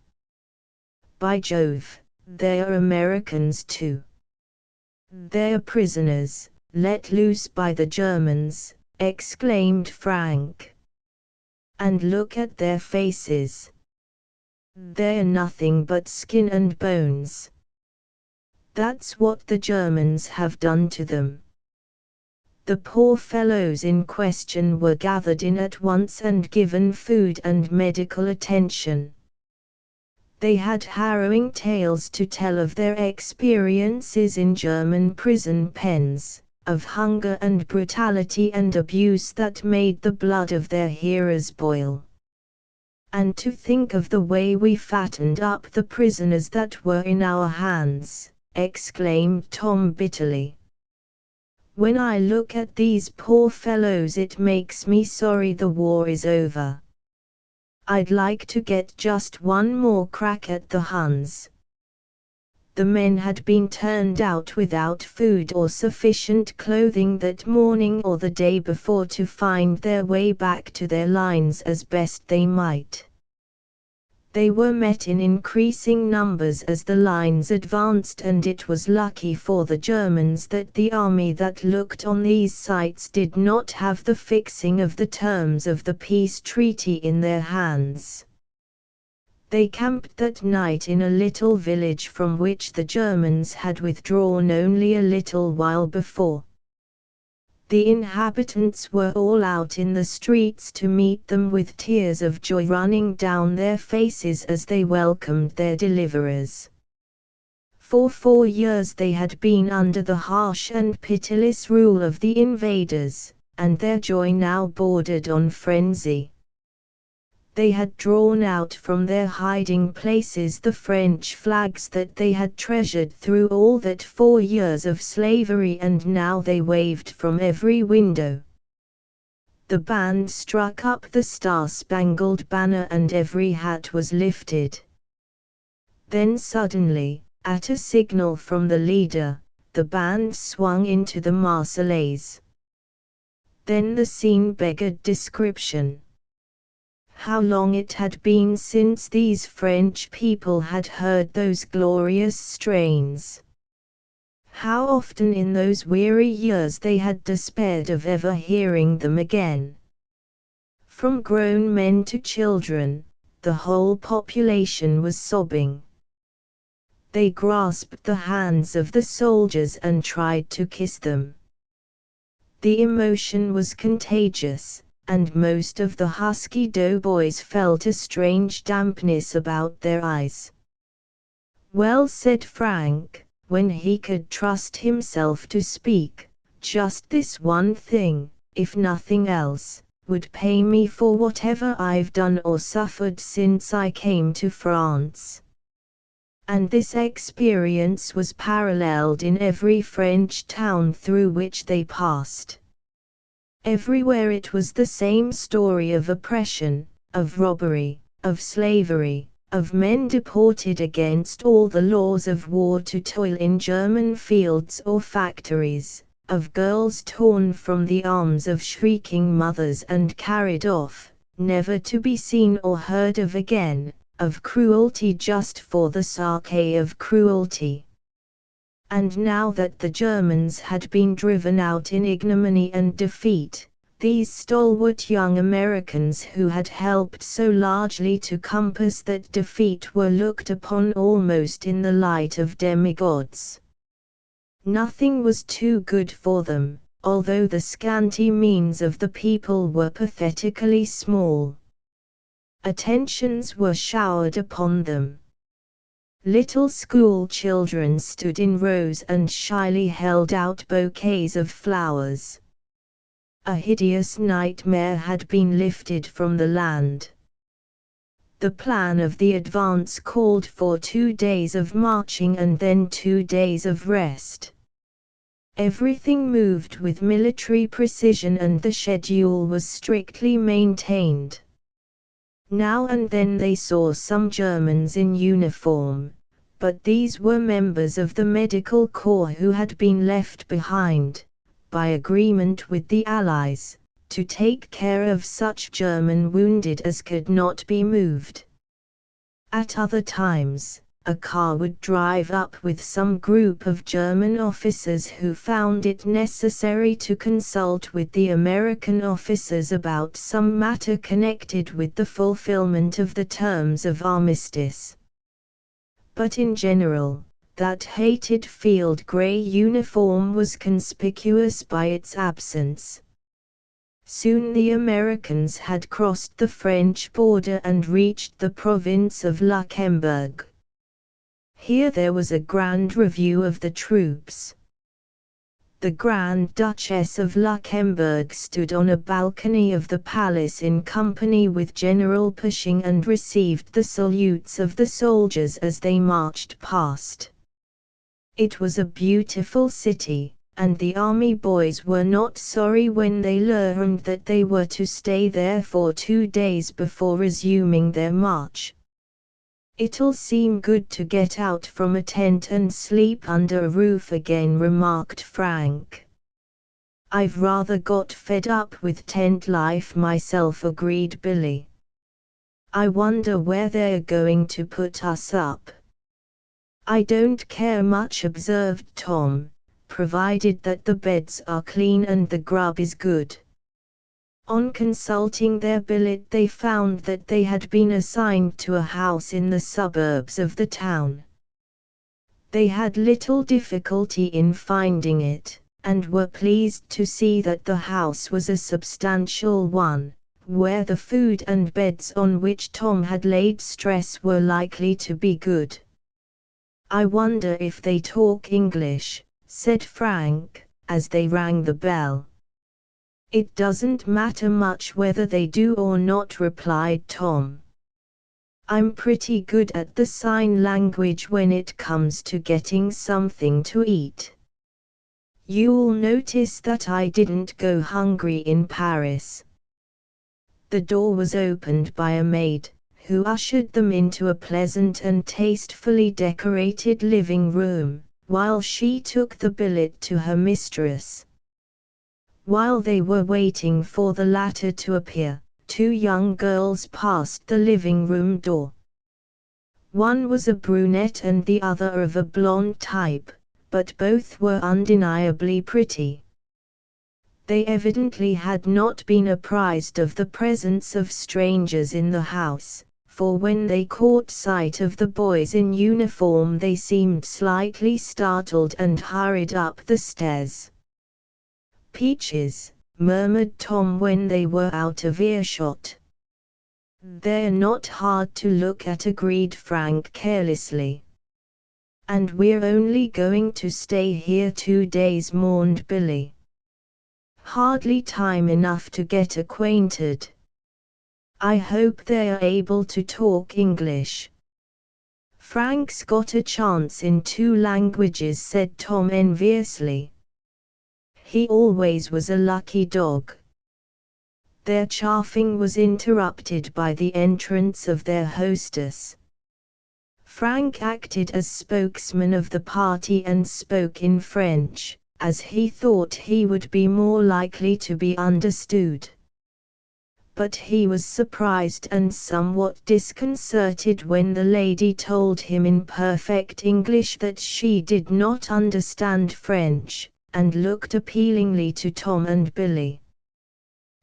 By Jove, they're Americans too. They're prisoners, let loose by the Germans, exclaimed Frank. And look at their faces. They're nothing but skin and bones. That's what the Germans have done to them. The poor fellows in question were gathered in at once and given food and medical attention. They had harrowing tales to tell of their experiences in German prison pens, of hunger and brutality and abuse that made the blood of their hearers boil. And to think of the way we fattened up the prisoners that were in our hands, exclaimed Tom bitterly. When I look at these poor fellows it makes me sorry the war is over. I'd like to get just one more crack at the Huns. The men had been turned out without food or sufficient clothing that morning or the day before to find their way back to their lines as best they might. They were met in increasing numbers as the lines advanced, and it was lucky for the Germans that the army that looked on these sights did not have the fixing of the terms of the peace treaty in their hands. They camped that night in a little village from which the Germans had withdrawn only a little while before. The inhabitants were all out in the streets to meet them with tears of joy running down their faces as they welcomed their deliverers. For 4 years they had been under the harsh and pitiless rule of the invaders, and their joy now bordered on frenzy. They had drawn out from their hiding places the French flags that they had treasured through all that 4 years of slavery, and now they waved from every window. The band struck up the Star-Spangled Banner and every hat was lifted. Then suddenly, at a signal from the leader, the band swung into the Marseillaise. Then the scene beggared description. How long it had been since these French people had heard those glorious strains! How often in those weary years they had despaired of ever hearing them again! From grown men to children, the whole population was sobbing. They grasped the hands of the soldiers and tried to kiss them. The emotion was contagious, and most of the husky doughboys felt a strange dampness about their eyes. "Well," said Frank, when he could trust himself to speak, "just this one thing, if nothing else, would pay me for whatever I've done or suffered since I came to France." And this experience was paralleled in every French town through which they passed. Everywhere it was the same story of oppression, of robbery, of slavery, of men deported against all the laws of war to toil in German fields or factories, of girls torn from the arms of shrieking mothers and carried off, never to be seen or heard of again, of cruelty just for the sake of cruelty. And now that the Germans had been driven out in ignominy and defeat, these stalwart young Americans who had helped so largely to compass that defeat were looked upon almost in the light of demigods. Nothing was too good for them, although the scanty means of the people were pathetically small. Attentions were showered upon them. Little school children stood in rows and shyly held out bouquets of flowers. A hideous nightmare had been lifted from the land. The plan of the advance called for 2 days of marching and then 2 days of rest. Everything moved with military precision and the schedule was strictly maintained. Now and then they saw some Germans in uniform, but these were members of the medical corps who had been left behind, by agreement with the Allies, to take care of such German wounded as could not be moved. At other times, a car would drive up with some group of German officers who found it necessary to consult with the American officers about some matter connected with the fulfillment of the terms of armistice. But in general, that hated field gray uniform was conspicuous by its absence. Soon the Americans had crossed the French border and reached the province of Luxembourg. Here there was a grand review of the troops. The Grand Duchess of Luxembourg stood on a balcony of the palace in company with General Pershing and received the salutes of the soldiers as they marched past. It was a beautiful city, and the army boys were not sorry when they learned that they were to stay there for 2 days before resuming their march. "It'll seem good to get out from a tent and sleep under a roof again," remarked Frank. "I've rather got fed up with tent life myself," agreed Billy. "I wonder where they're going to put us up." "I don't care much," observed Tom, "provided that the beds are clean and the grub is good." On consulting their billet they found that they had been assigned to a house in the suburbs of the town. They had little difficulty in finding it, and were pleased to see that the house was a substantial one, where the food and beds on which Tom had laid stress were likely to be good. "I wonder if they talk English," said Frank, as they rang the bell. "It doesn't matter much whether they do or not," replied Tom. "I'm pretty good at the sign language when it comes to getting something to eat. You'll notice that I didn't go hungry in Paris." The door was opened by a maid, who ushered them into a pleasant and tastefully decorated living room, while she took the billet to her mistress. While they were waiting for the latter to appear, 2 young girls passed the living room door. One was a brunette and the other of a blonde type, but both were undeniably pretty. They evidently had not been apprised of the presence of strangers in the house, for when they caught sight of the boys in uniform they seemed slightly startled and hurried up the stairs. "Peaches," murmured Tom when they were out of earshot. "They're not hard to look at," agreed Frank carelessly. "And we're only going to stay here 2 days," mourned Billy. "Hardly time enough to get acquainted. I hope they're able to talk English." "Frank's got a chance in 2 languages," said Tom enviously. "He always was a lucky dog." Their chaffing was interrupted by the entrance of their hostess. Frank acted as spokesman of the party and spoke in French, as he thought he would be more likely to be understood. But he was surprised and somewhat disconcerted when the lady told him in perfect English that she did not understand French, and looked appealingly to Tom and Billy.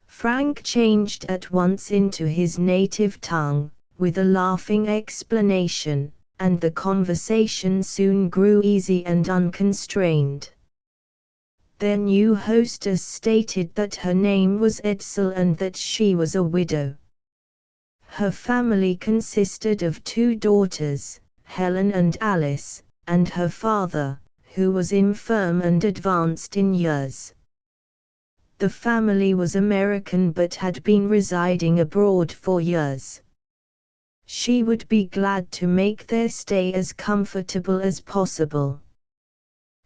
Frank changed at once into his native tongue, with a laughing explanation, and the conversation soon grew easy and unconstrained. Their new hostess stated that her name was Edsel and that she was a widow. Her family consisted of 2 daughters, Helen and Alice, and her father, who was infirm and advanced in years. The family was American but had been residing abroad for years. She would be glad to make their stay as comfortable as possible.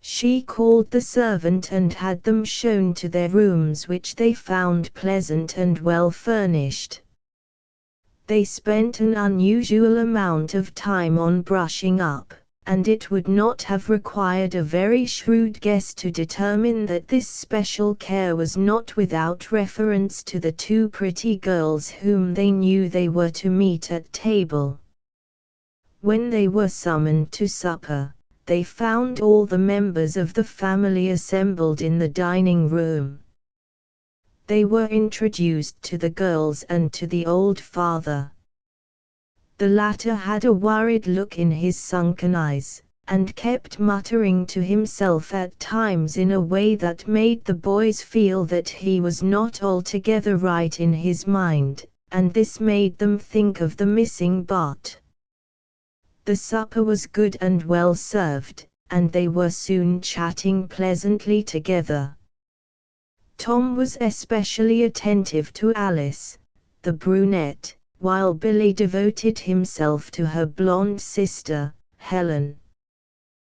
She called the servant and had them shown to their rooms, which they found pleasant and well furnished. They spent an unusual amount of time on brushing up, and it would not have required a very shrewd guess to determine that this special care was not without reference to the 2 pretty girls whom they knew they were to meet at table. When they were summoned to supper, they found all the members of the family assembled in the dining room. They were introduced to the girls and to the old father. The latter had a worried look in his sunken eyes, and kept muttering to himself at times in a way that made the boys feel that he was not altogether right in his mind, and this made them think of the missing Bart. The supper was good and well served, and they were soon chatting pleasantly together. Tom was especially attentive to Alice, the brunette, while Billy devoted himself to her blonde sister, Helen.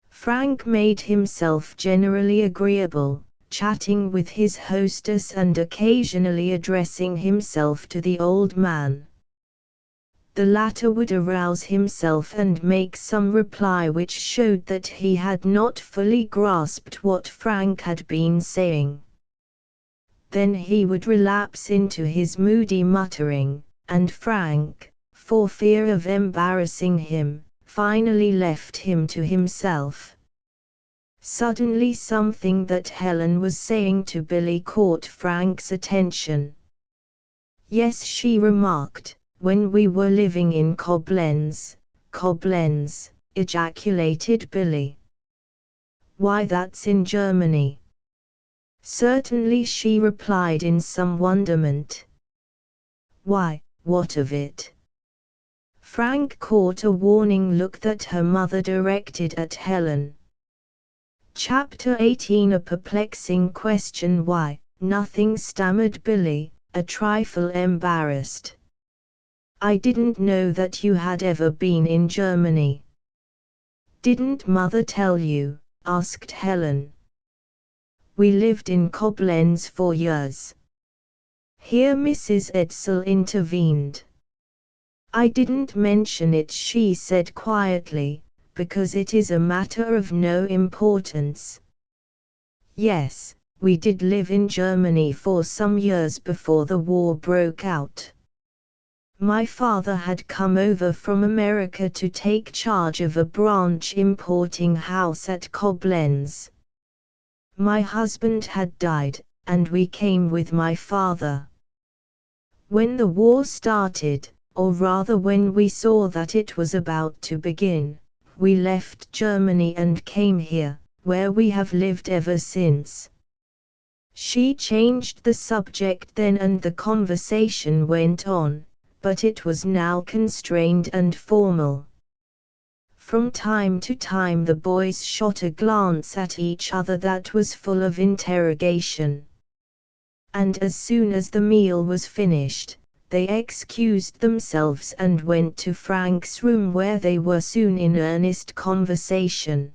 Frank made himself generally agreeable, chatting with his hostess and occasionally addressing himself to the old man. The latter would arouse himself and make some reply which showed that he had not fully grasped what Frank had been saying. Then he would relapse into his moody muttering, and Frank, for fear of embarrassing him, finally left him to himself. Suddenly something that Helen was saying to Billy caught Frank's attention. "Yes," she remarked, "when we were living in Koblenz." "Koblenz," ejaculated Billy. "Why, that's in Germany." "Certainly," she replied in some wonderment. "Why, what of it?" Frank caught a warning look that her mother directed at Helen. Chapter 18 A perplexing question. "Why, nothing," stammered Billy, a trifle embarrassed. "I didn't know that you had ever been in Germany." "Didn't Mother tell you?" asked Helen. "We lived in Koblenz for years." Here Mrs. Edsel intervened. "I didn't mention it," she said quietly, "because it is a matter of no importance. Yes, we did live in Germany for some years before the war broke out. My father had come over from America to take charge of a branch importing house at Koblenz. My husband had died, and we came with my father. When the war started, or rather when we saw that it was about to begin, we left Germany and came here, where we have lived ever since." She changed the subject then and the conversation went on, but it was now constrained and formal. From time to time the boys shot a glance at each other that was full of interrogation. And as soon as the meal was finished, they excused themselves and went to Frank's room, where they were soon in earnest conversation.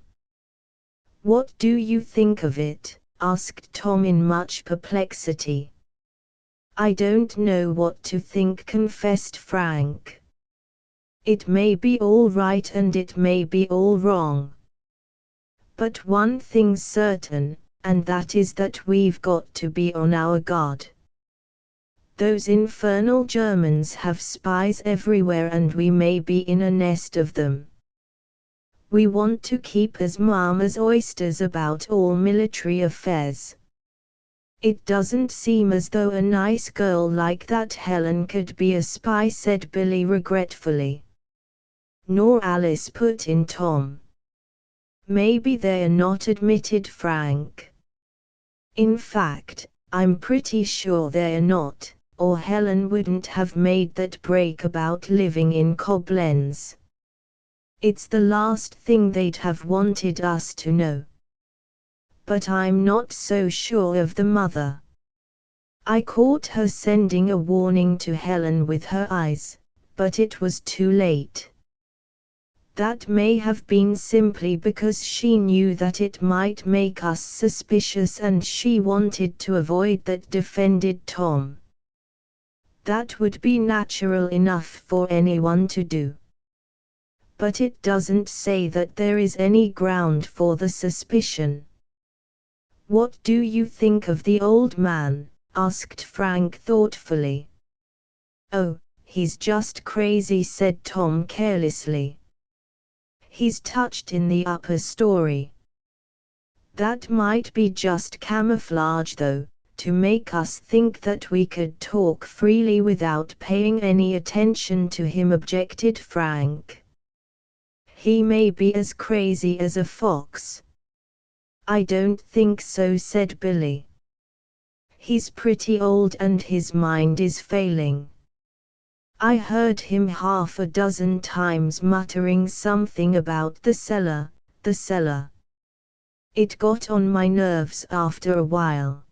"What do you think of it?" asked Tom in much perplexity. "I don't know what to think," confessed Frank. "It may be all right and it may be all wrong. But one thing's certain, and that is that we've got to be on our guard. Those infernal Germans have spies everywhere and we may be in a nest of them. We want to keep as mum as oysters about all military affairs. It doesn't seem as though a nice girl like that Helen could be a spy," said Billy regretfully. "Nor Alice," put in Tom. "Maybe they're not," admitted Frank. "In fact, I'm pretty sure they're not, or Helen wouldn't have made that break about living in Koblenz. It's the last thing they'd have wanted us to know. But I'm not so sure of the mother. I caught her sending a warning to Helen with her eyes, but it was too late. That may have been simply because she knew that it might make us suspicious and she wanted to avoid that," defended Tom. "That would be natural enough for anyone to do. But it doesn't say that there is any ground for the suspicion." "What do you think of the old man?" asked Frank thoughtfully. "Oh, he's just crazy," said Tom carelessly. "He's touched in the upper story. That might be just camouflage though, to make us think that we could talk freely without paying any attention to him," objected Frank. "He may be as crazy as a fox." "I don't think so," said Billy. "He's pretty old and his mind is failing. I heard him half a dozen times muttering something about the cellar, the cellar. It got on my nerves after a while."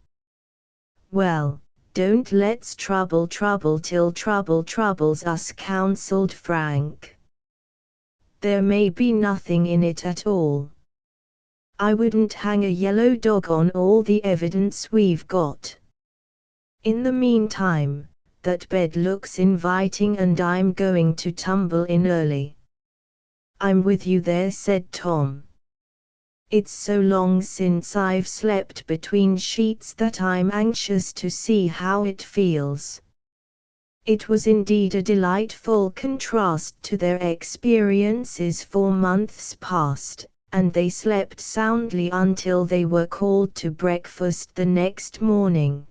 "Well, don't let's trouble till trouble troubles us," counseled Frank. "There may be nothing in it at all. I wouldn't hang a yellow dog on all the evidence we've got. In the meantime, that bed looks inviting and I'm going to tumble in early." "I'm with you there," said Tom. "It's so long since I've slept between sheets that I'm anxious to see how it feels." It was indeed a delightful contrast to their experiences for months past, and they slept soundly until they were called to breakfast the next morning.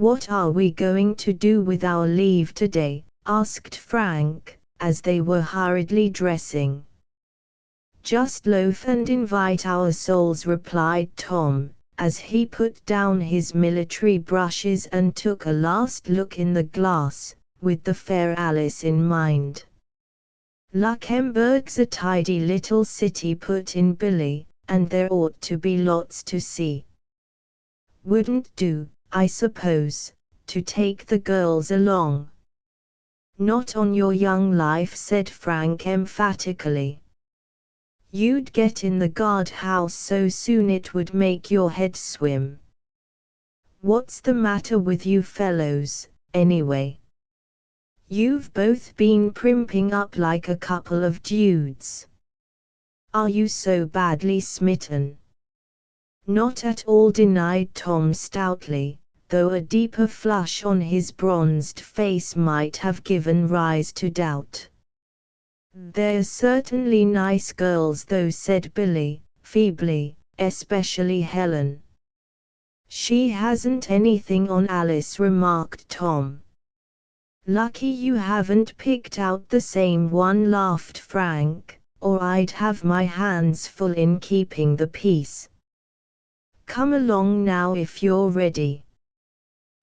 "What are we going to do with our leave today?" asked Frank, as they were hurriedly dressing. "Just loaf and invite our souls," replied Tom, as he put down his military brushes and took a last look in the glass, with the fair Alice in mind. "Luxembourg's a tidy little city," put in Billy, "and there ought to be lots to see. Wouldn't do, I suppose, to take the girls along?" "Not on your young life," said Frank emphatically. "You'd get in the guardhouse so soon it would make your head swim. What's the matter with you fellows, anyway? You've both been primping up like a couple of dudes. Are you so badly smitten?" "Not at all," denied Tom stoutly, though a deeper flush on his bronzed face might have given rise to doubt. "They're certainly nice girls though," said Billy, feebly, "especially Helen." "She hasn't anything on Alice," remarked Tom. "Lucky you haven't picked out the same one," laughed Frank, "or I'd have my hands full in keeping the peace. Come along now if you're ready."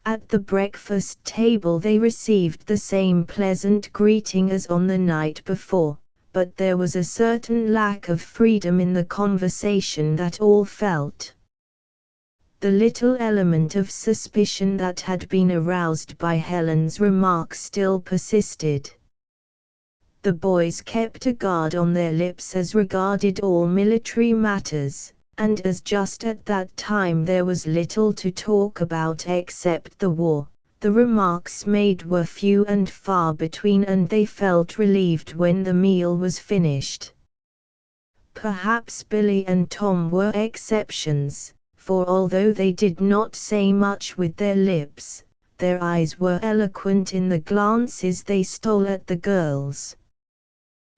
At the breakfast table they received the same pleasant greeting as on the night before, but there was a certain lack of freedom in the conversation that all felt. The little element of suspicion that had been aroused by Helen's remark still persisted. The boys kept a guard on their lips as regarded all military matters, and as just at that time there was little to talk about except the war, the remarks made were few and far between, and they felt relieved when the meal was finished. Perhaps Billy and Tom were exceptions, for although they did not say much with their lips, their eyes were eloquent in the glances they stole at the girls.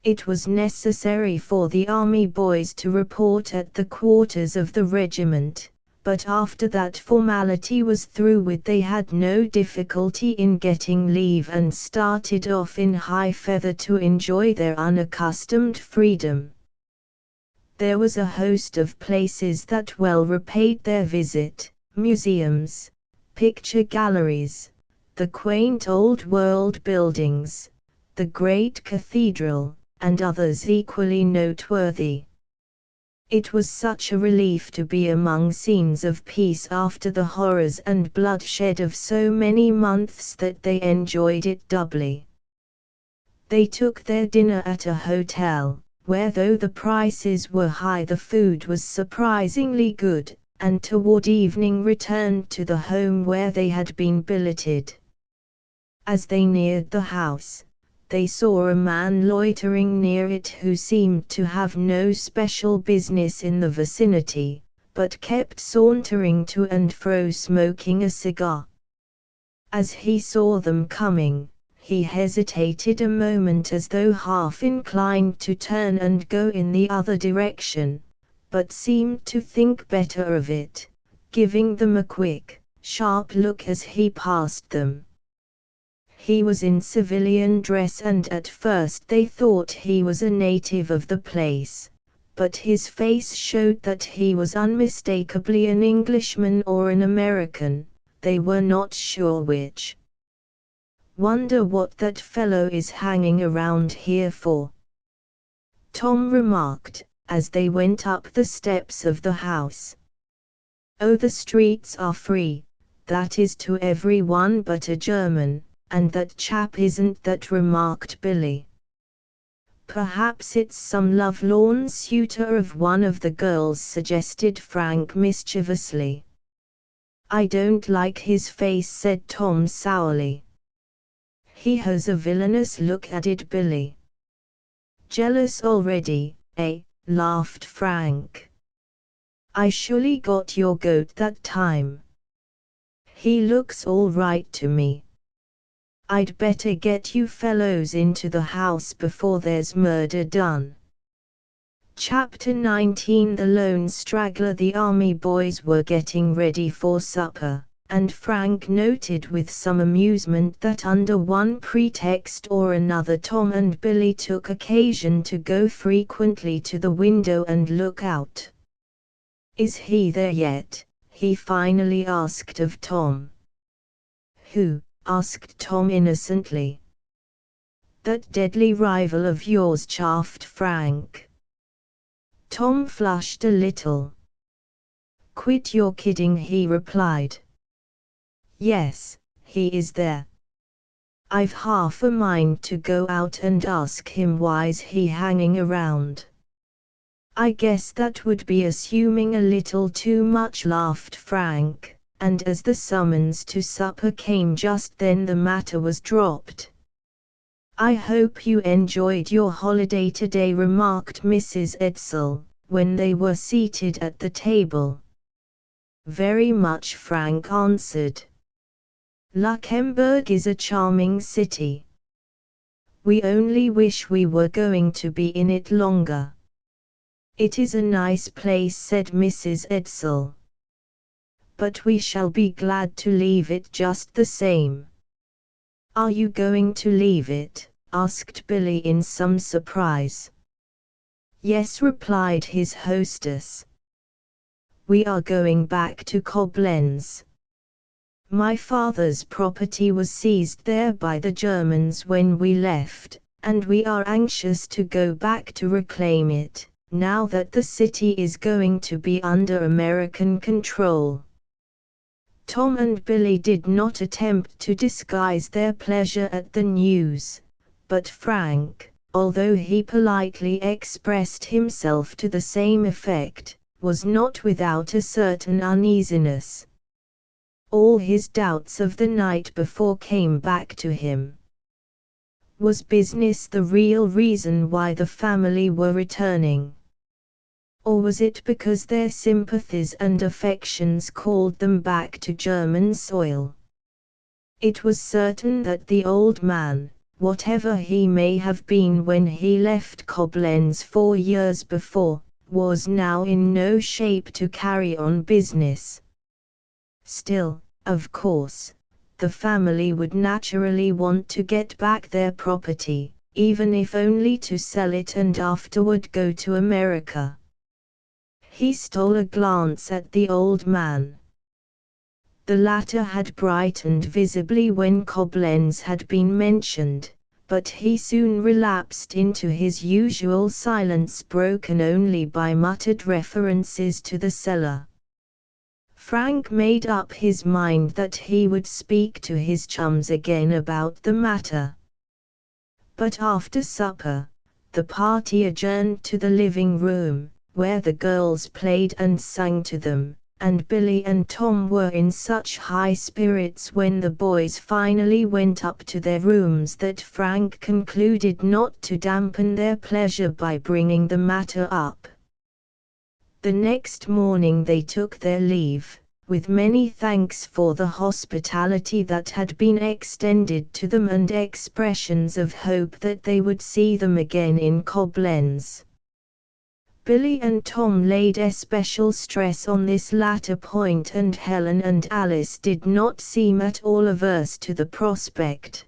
It was necessary for the army boys to report at the quarters of the regiment, but after that formality was through with they had no difficulty in getting leave and started off in high feather to enjoy their unaccustomed freedom. There was a host of places that well repaid their visit: museums, picture galleries, the quaint old-world buildings, the great cathedral, and others equally noteworthy. It was such a relief to be among scenes of peace after the horrors and bloodshed of so many months that they enjoyed it doubly. They took their dinner at a hotel, where though the prices were high the food was surprisingly good, and toward evening returned to the home where they had been billeted. As they neared the house, they saw a man loitering near it who seemed to have no special business in the vicinity, but kept sauntering to and fro smoking a cigar. As he saw them coming, he hesitated a moment as though half inclined to turn and go in the other direction, but seemed to think better of it, giving them a quick, sharp look as he passed them. He was in civilian dress and at first they thought he was a native of the place, but his face showed that he was unmistakably an Englishman or an American, they were not sure which. "Wonder what that fellow is hanging around here for," Tom remarked, as they went up the steps of the house. "Oh, the streets are free, that is to everyone but a German, and that chap isn't that," remarked Billy. "Perhaps it's some love-lorn suitor of one of the girls," suggested Frank mischievously. "I don't like his face," said Tom sourly. "He has a villainous look," added Billy. "Jealous already, eh?" laughed Frank. "I surely got your goat that time. He looks all right to me. I'd better get you fellows into the house before there's murder done." Chapter 19. The Lone Straggler. The army boys were getting ready for supper, and Frank noted with some amusement that under one pretext or another Tom and Billy took occasion to go frequently to the window and look out. "Is he there yet?" he finally asked of Tom. "Who?" asked Tom innocently. "That deadly rival of yours," chaffed Frank. Tom flushed a little. "Quit your kidding," he replied. "Yes, he is there. I've half a mind to go out and ask him why's he hanging around." "I guess that would be assuming a little too much," laughed Frank, and as the summons to supper came just then the matter was dropped. "I hope you enjoyed your holiday today," remarked Mrs. Edsel, when they were seated at the table. "Very much," Frank answered. "Luxembourg is a charming city. We only wish we were going to be in it longer." "It is a nice place," said Mrs. Edsel. "But we shall be glad to leave it just the same." "Are you going to leave it?" asked Billy in some surprise. "Yes," replied his hostess. "We are going back to Koblenz. My father's property was seized there by the Germans when we left, and we are anxious to go back to reclaim it, now that the city is going to be under American control." Tom and Billy did not attempt to disguise their pleasure at the news, but Frank, although he politely expressed himself to the same effect, was not without a certain uneasiness. All his doubts of the night before came back to him. Was business the real reason why the family were returning? Or was it because their sympathies and affections called them back to German soil? It was certain that the old man, whatever he may have been when he left Koblenz 4 years before, was now in no shape to carry on business. Still, of course, the family would naturally want to get back their property, even if only to sell it and afterward go to America. He stole a glance at the old man. The latter had brightened visibly when Koblenz had been mentioned, but he soon relapsed into his usual silence, broken only by muttered references to the cellar. Frank made up his mind that he would speak to his chums again about the matter. But after supper, the party adjourned to the living room, where the girls played and sang to them, and Billy and Tom were in such high spirits when the boys finally went up to their rooms that Frank concluded not to dampen their pleasure by bringing the matter up. The next morning they took their leave, with many thanks for the hospitality that had been extended to them and expressions of hope that they would see them again in Koblenz. Billy and Tom laid especial stress on this latter point, and Helen and Alice did not seem at all averse to the prospect.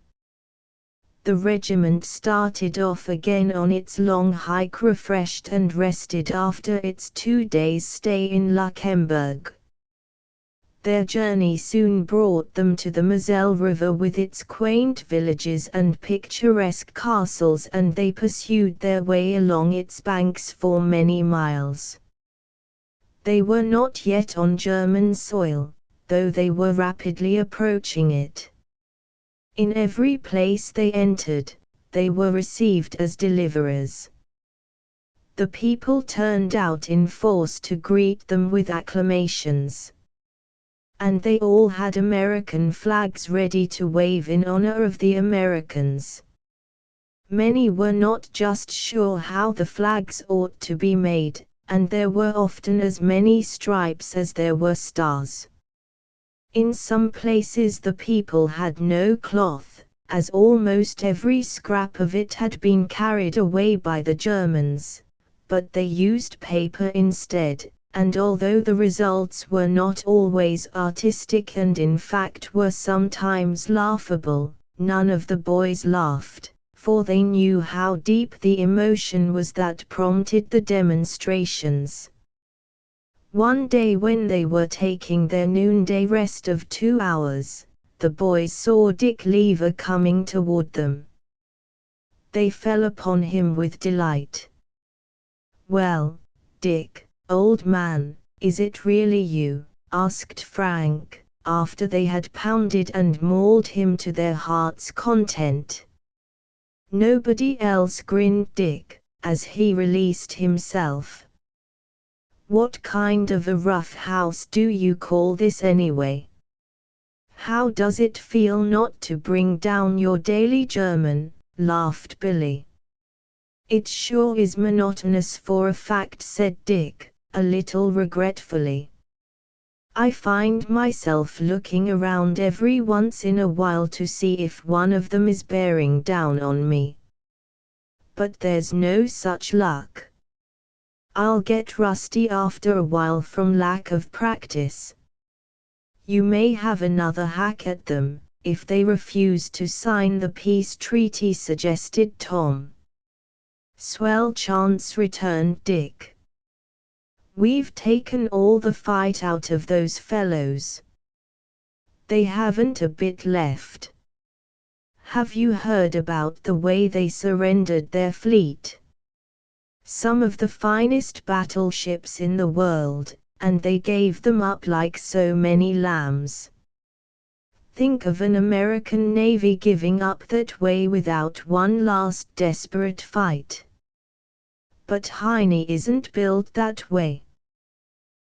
The regiment started off again on its long hike, refreshed and rested after its 2 days' stay in Luxembourg. Their journey soon brought them to the Moselle River with its quaint villages and picturesque castles, and they pursued their way along its banks for many miles. They were not yet on German soil, though they were rapidly approaching it. In every place they entered, they were received as deliverers. The people turned out in force to greet them with acclamations. And they all had American flags ready to wave in honor of the Americans. Many were not just sure how the flags ought to be made, and there were often as many stripes as there were stars. In some places the people had no cloth, as almost every scrap of it had been carried away by the Germans, but they used paper instead, and although the results were not always artistic and in fact were sometimes laughable, none of the boys laughed, for they knew how deep the emotion was that prompted the demonstrations. One day when they were taking their noonday rest of 2 hours, the boys saw Dick Lever coming toward them. They fell upon him with delight. "Well, Dick, old man, is it really you?" asked Frank, after they had pounded and mauled him to their heart's content. Nobody else, grinned Dick, as he released himself. "What kind of a rough house do you call this anyway? How does it feel not to bring down your daily German?" laughed Billy. "It sure is monotonous for a fact," said Dick, a little regretfully. "I find myself looking around every once in a while to see if one of them is bearing down on me. But there's no such luck. I'll get rusty after a while from lack of practice." "You may have another hack at them, if they refuse to sign the peace treaty," suggested Tom. "Swell chance," returned Dick. "We've taken all the fight out of those fellows. They haven't a bit left. Have you heard about the way they surrendered their fleet? Some of the finest battleships in the world, and they gave them up like so many lambs. Think of an American Navy giving up that way without one last desperate fight. But Heine isn't built that way.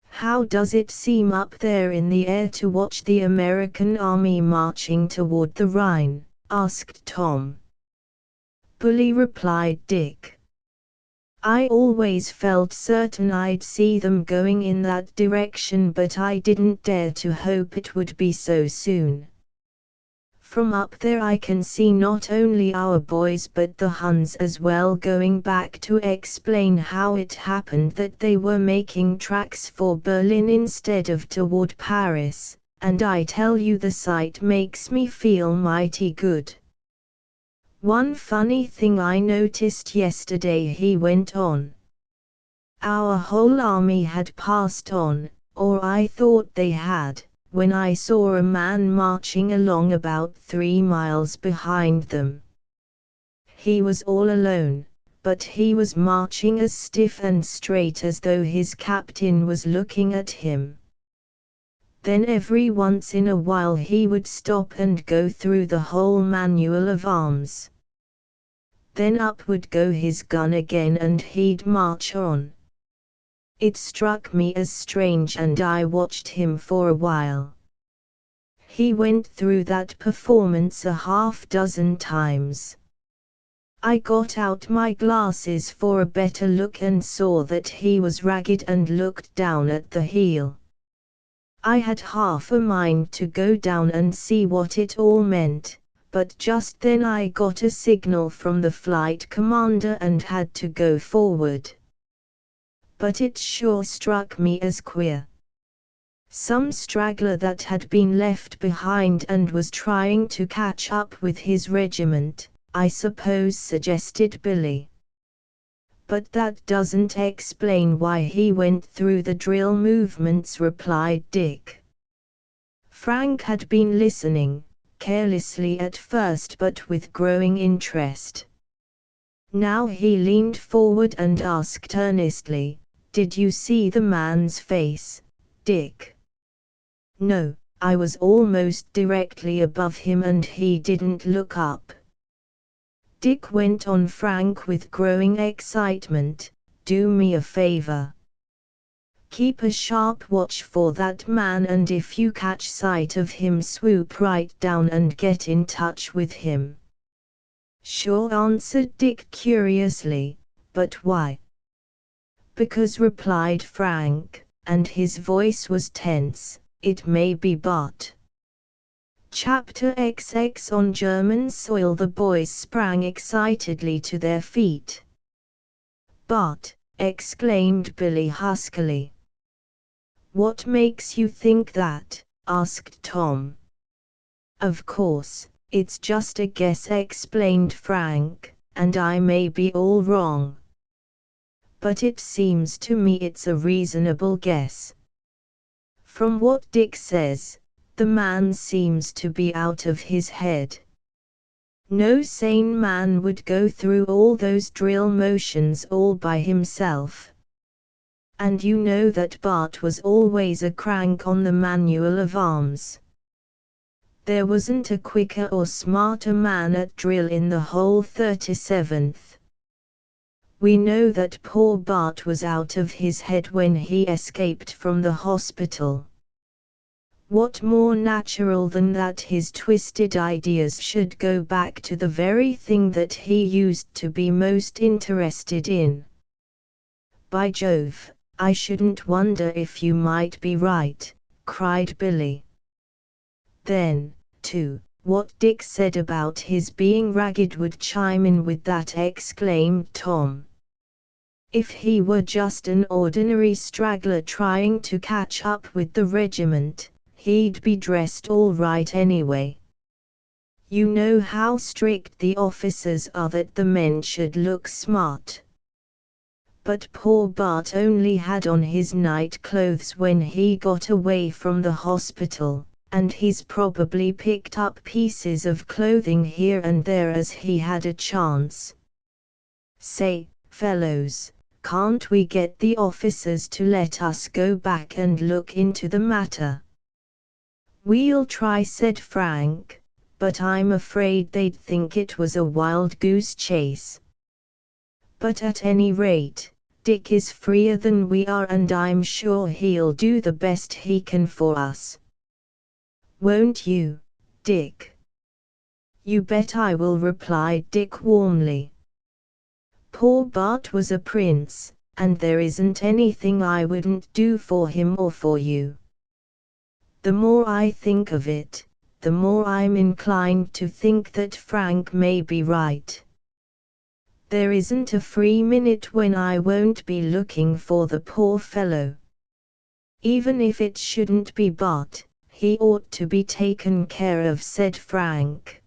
How does it seem up there in the air to watch the American army marching toward the Rhine? Asked Tom. Bully, replied Dick. I always felt certain I'd see them going in that direction, but I didn't dare to hope it would be so soon. From up there I can see not only our boys but the Huns as well, going back to explain how it happened that they were making tracks for Berlin instead of toward Paris, and I tell you the sight makes me feel mighty good. One funny thing I noticed yesterday, he went on. Our whole army had passed on, or I thought they had, when I saw a man marching along about 3 miles behind them. He was all alone, but he was marching as stiff and straight as though his captain was looking at him. Then every once in a while he would stop and go through the whole manual of arms. Then up would go his gun again and he'd march on. It struck me as strange and I watched him for a while. He went through that performance a half-dozen times. I got out my glasses for a better look and saw that he was ragged and looked down at the heel. I had half a mind to go down and see what it all meant, but just then I got a signal from the flight commander and had to go forward. But it sure struck me as queer. Some straggler that had been left behind and was trying to catch up with his regiment, I suppose, suggested Billy. But that doesn't explain why he went through the drill movements, replied Dick. Frank had been listening, carelessly at first but with growing interest. Now he leaned forward and asked earnestly, "Did you see the man's face, Dick?" "No, I was almost directly above him and he didn't look up." Dick went on, Frank, with growing excitement, "Do me a favor. Keep a sharp watch for that man, and if you catch sight of him, swoop right down and get in touch with him." "Sure," answered Dick curiously, "but why?" "Because," replied Frank, and his voice was tense, "it may be Bart." Chapter XX. On German soil. The boys sprang excitedly to their feet. "Bart!" exclaimed Billy huskily. "What makes you think that?" asked Tom. "Of course, it's just a guess," explained Frank, "and I may be all wrong. But it seems to me it's a reasonable guess. From what Dick says, the man seems to be out of his head. No sane man would go through all those drill motions all by himself. And you know that Bart was always a crank on the manual of arms. There wasn't a quicker or smarter man at drill in the whole 37th. We know that poor Bart was out of his head when he escaped from the hospital. What more natural than that his twisted ideas should go back to the very thing that he used to be most interested in? By Jove, I shouldn't wonder if you might be right," cried Billy. Then, too, what Dick said about his being ragged would chime in with that, exclaimed Tom. "If he were just an ordinary straggler trying to catch up with the regiment, he'd be dressed all right anyway. You know how strict the officers are that the men should look smart. But poor Bart only had on his night clothes when he got away from the hospital, and he's probably picked up pieces of clothing here and there as he had a chance. Say, fellows, can't we get the officers to let us go back and look into the matter?" "We'll try," said Frank, "but I'm afraid they'd think it was a wild goose chase. But at any rate, Dick is freer than we are, and I'm sure he'll do the best he can for us." "Won't you, Dick?" "You bet I will," replied Dick warmly. "Poor Bart was a prince, and there isn't anything I wouldn't do for him or for you. The more I think of it, the more I'm inclined to think that Frank may be right. There isn't a free minute when I won't be looking for the poor fellow. Even if it shouldn't be Bart, he ought to be taken care of," said Frank.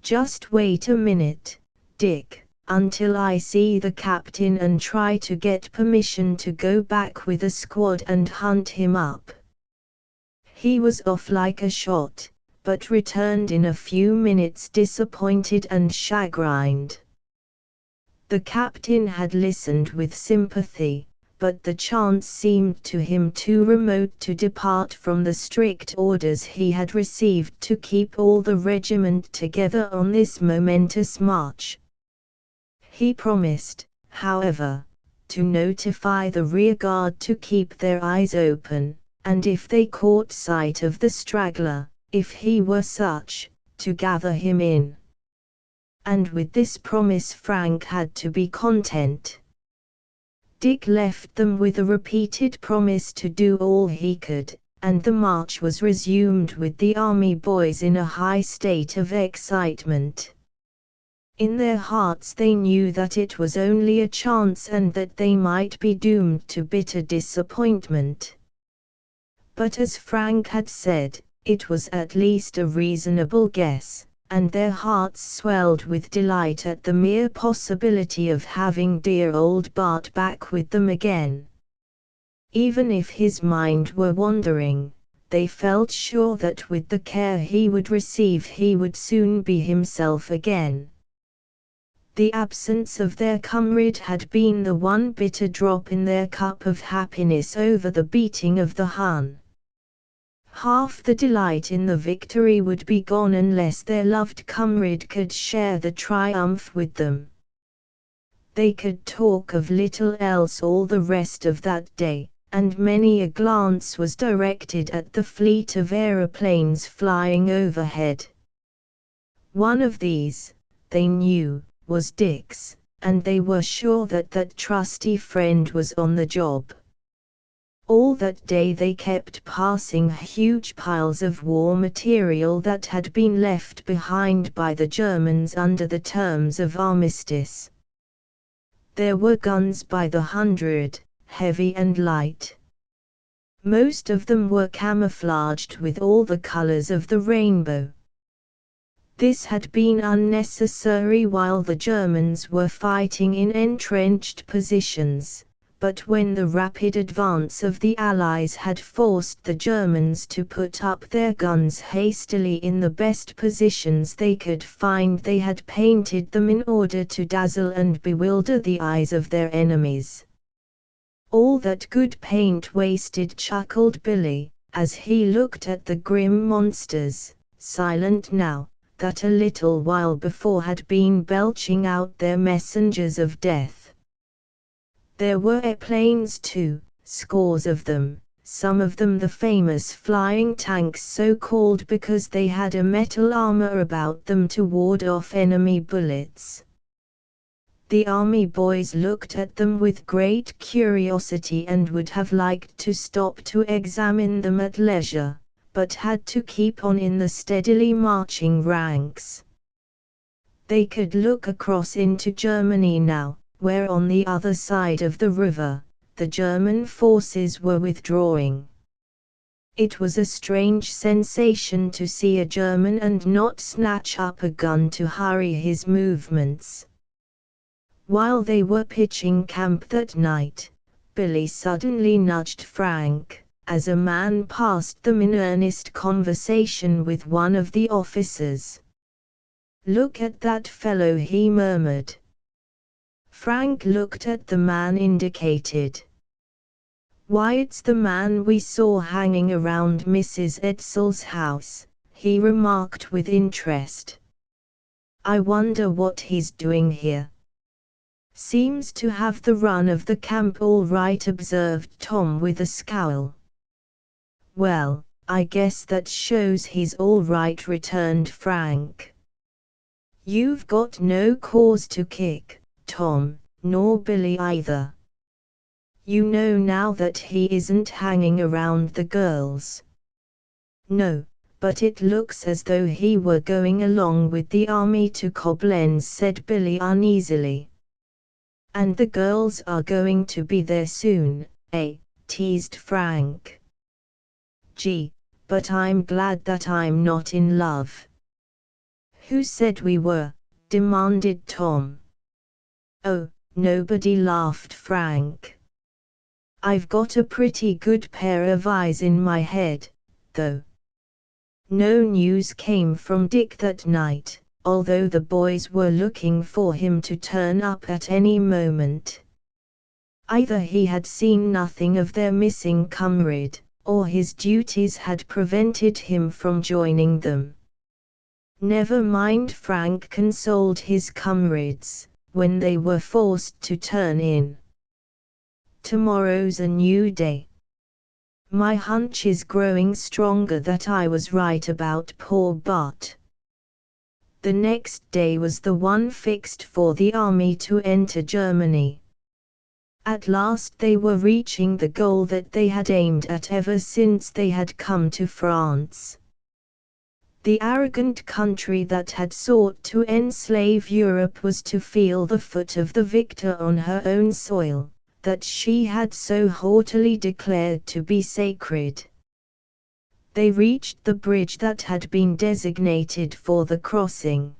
"Just wait a minute, Dick, until I see the captain and try to get permission to go back with a squad and hunt him up." He was off like a shot, but returned in a few minutes disappointed and chagrined. The captain had listened with sympathy, but the chance seemed to him too remote to depart from the strict orders he had received to keep all the regiment together on this momentous march. He promised, however, to notify the rearguard to keep their eyes open, and if they caught sight of the straggler, if he were such, to gather him in. And with this promise Frank had to be content. Dick left them with a repeated promise to do all he could, and the march was resumed with the army boys in a high state of excitement. In their hearts they knew that it was only a chance and that they might be doomed to bitter disappointment. But as Frank had said, it was at least a reasonable guess, and their hearts swelled with delight at the mere possibility of having dear old Bart back with them again. Even if his mind were wandering, they felt sure that with the care he would receive he would soon be himself again. The absence of their comrade had been the one bitter drop in their cup of happiness over the beating of the Hun. Half the delight in the victory would be gone unless their loved comrade could share the triumph with them. They could talk of little else all the rest of that day, and many a glance was directed at the fleet of aeroplanes flying overhead. One of these, they knew, was Dick's, and they were sure that that trusty friend was on the job. All that day they kept passing huge piles of war material that had been left behind by the Germans under the terms of armistice. There were guns by the hundred, heavy and light. Most of them were camouflaged with all the colors of the rainbow. This had been unnecessary while the Germans were fighting in entrenched positions. But when the rapid advance of the Allies had forced the Germans to put up their guns hastily in the best positions they could find, they had painted them in order to dazzle and bewilder the eyes of their enemies. "All that good paint wasted," chuckled Billy, as he looked at the grim monsters, silent now, that a little while before had been belching out their messengers of death. There were airplanes too, scores of them, some of them the famous flying tanks, so called because they had a metal armor about them to ward off enemy bullets. The army boys looked at them with great curiosity and would have liked to stop to examine them at leisure, but had to keep on in the steadily marching ranks. They could look across into Germany now, where on the other side of the river, the German forces were withdrawing. It was a strange sensation to see a German and not snatch up a gun to hurry his movements. While they were pitching camp that night, Billy suddenly nudged Frank, as a man passed them in earnest conversation with one of the officers. "Look at that fellow," he murmured. Frank looked at the man indicated. "Why, it's the man we saw hanging around Mrs. Edsell's house," he remarked with interest. "I wonder what he's doing here. Seems to have the run of the camp all right," observed Tom with a scowl. "Well, I guess that shows he's all right," returned Frank. "You've got no cause to kick, Tom, nor Billy either. You know now that he isn't hanging around the girls." "No, but it looks as though he were going along with the army to Koblenz," said Billy uneasily. "And the girls are going to be there soon, eh?" teased Frank. "Gee, but I'm glad that I'm not in love." "Who said we were?" demanded Tom. "Oh, nobody," laughed Frank. "I've got a pretty good pair of eyes in my head, though." No news came from Dick that night, although the boys were looking for him to turn up at any moment. Either he had seen nothing of their missing comrade, or his duties had prevented him from joining them. "Never mind," Frank consoled his comrades, when they were forced to turn in. "Tomorrow's a new day. My hunch is growing stronger that I was right about poor Bart." The next day was the one fixed for the army to enter Germany. At last they were reaching the goal that they had aimed at ever since they had come to France. The arrogant country that had sought to enslave Europe was to feel the foot of the victor on her own soil, that she had so haughtily declared to be sacred. They reached the bridge that had been designated for the crossing.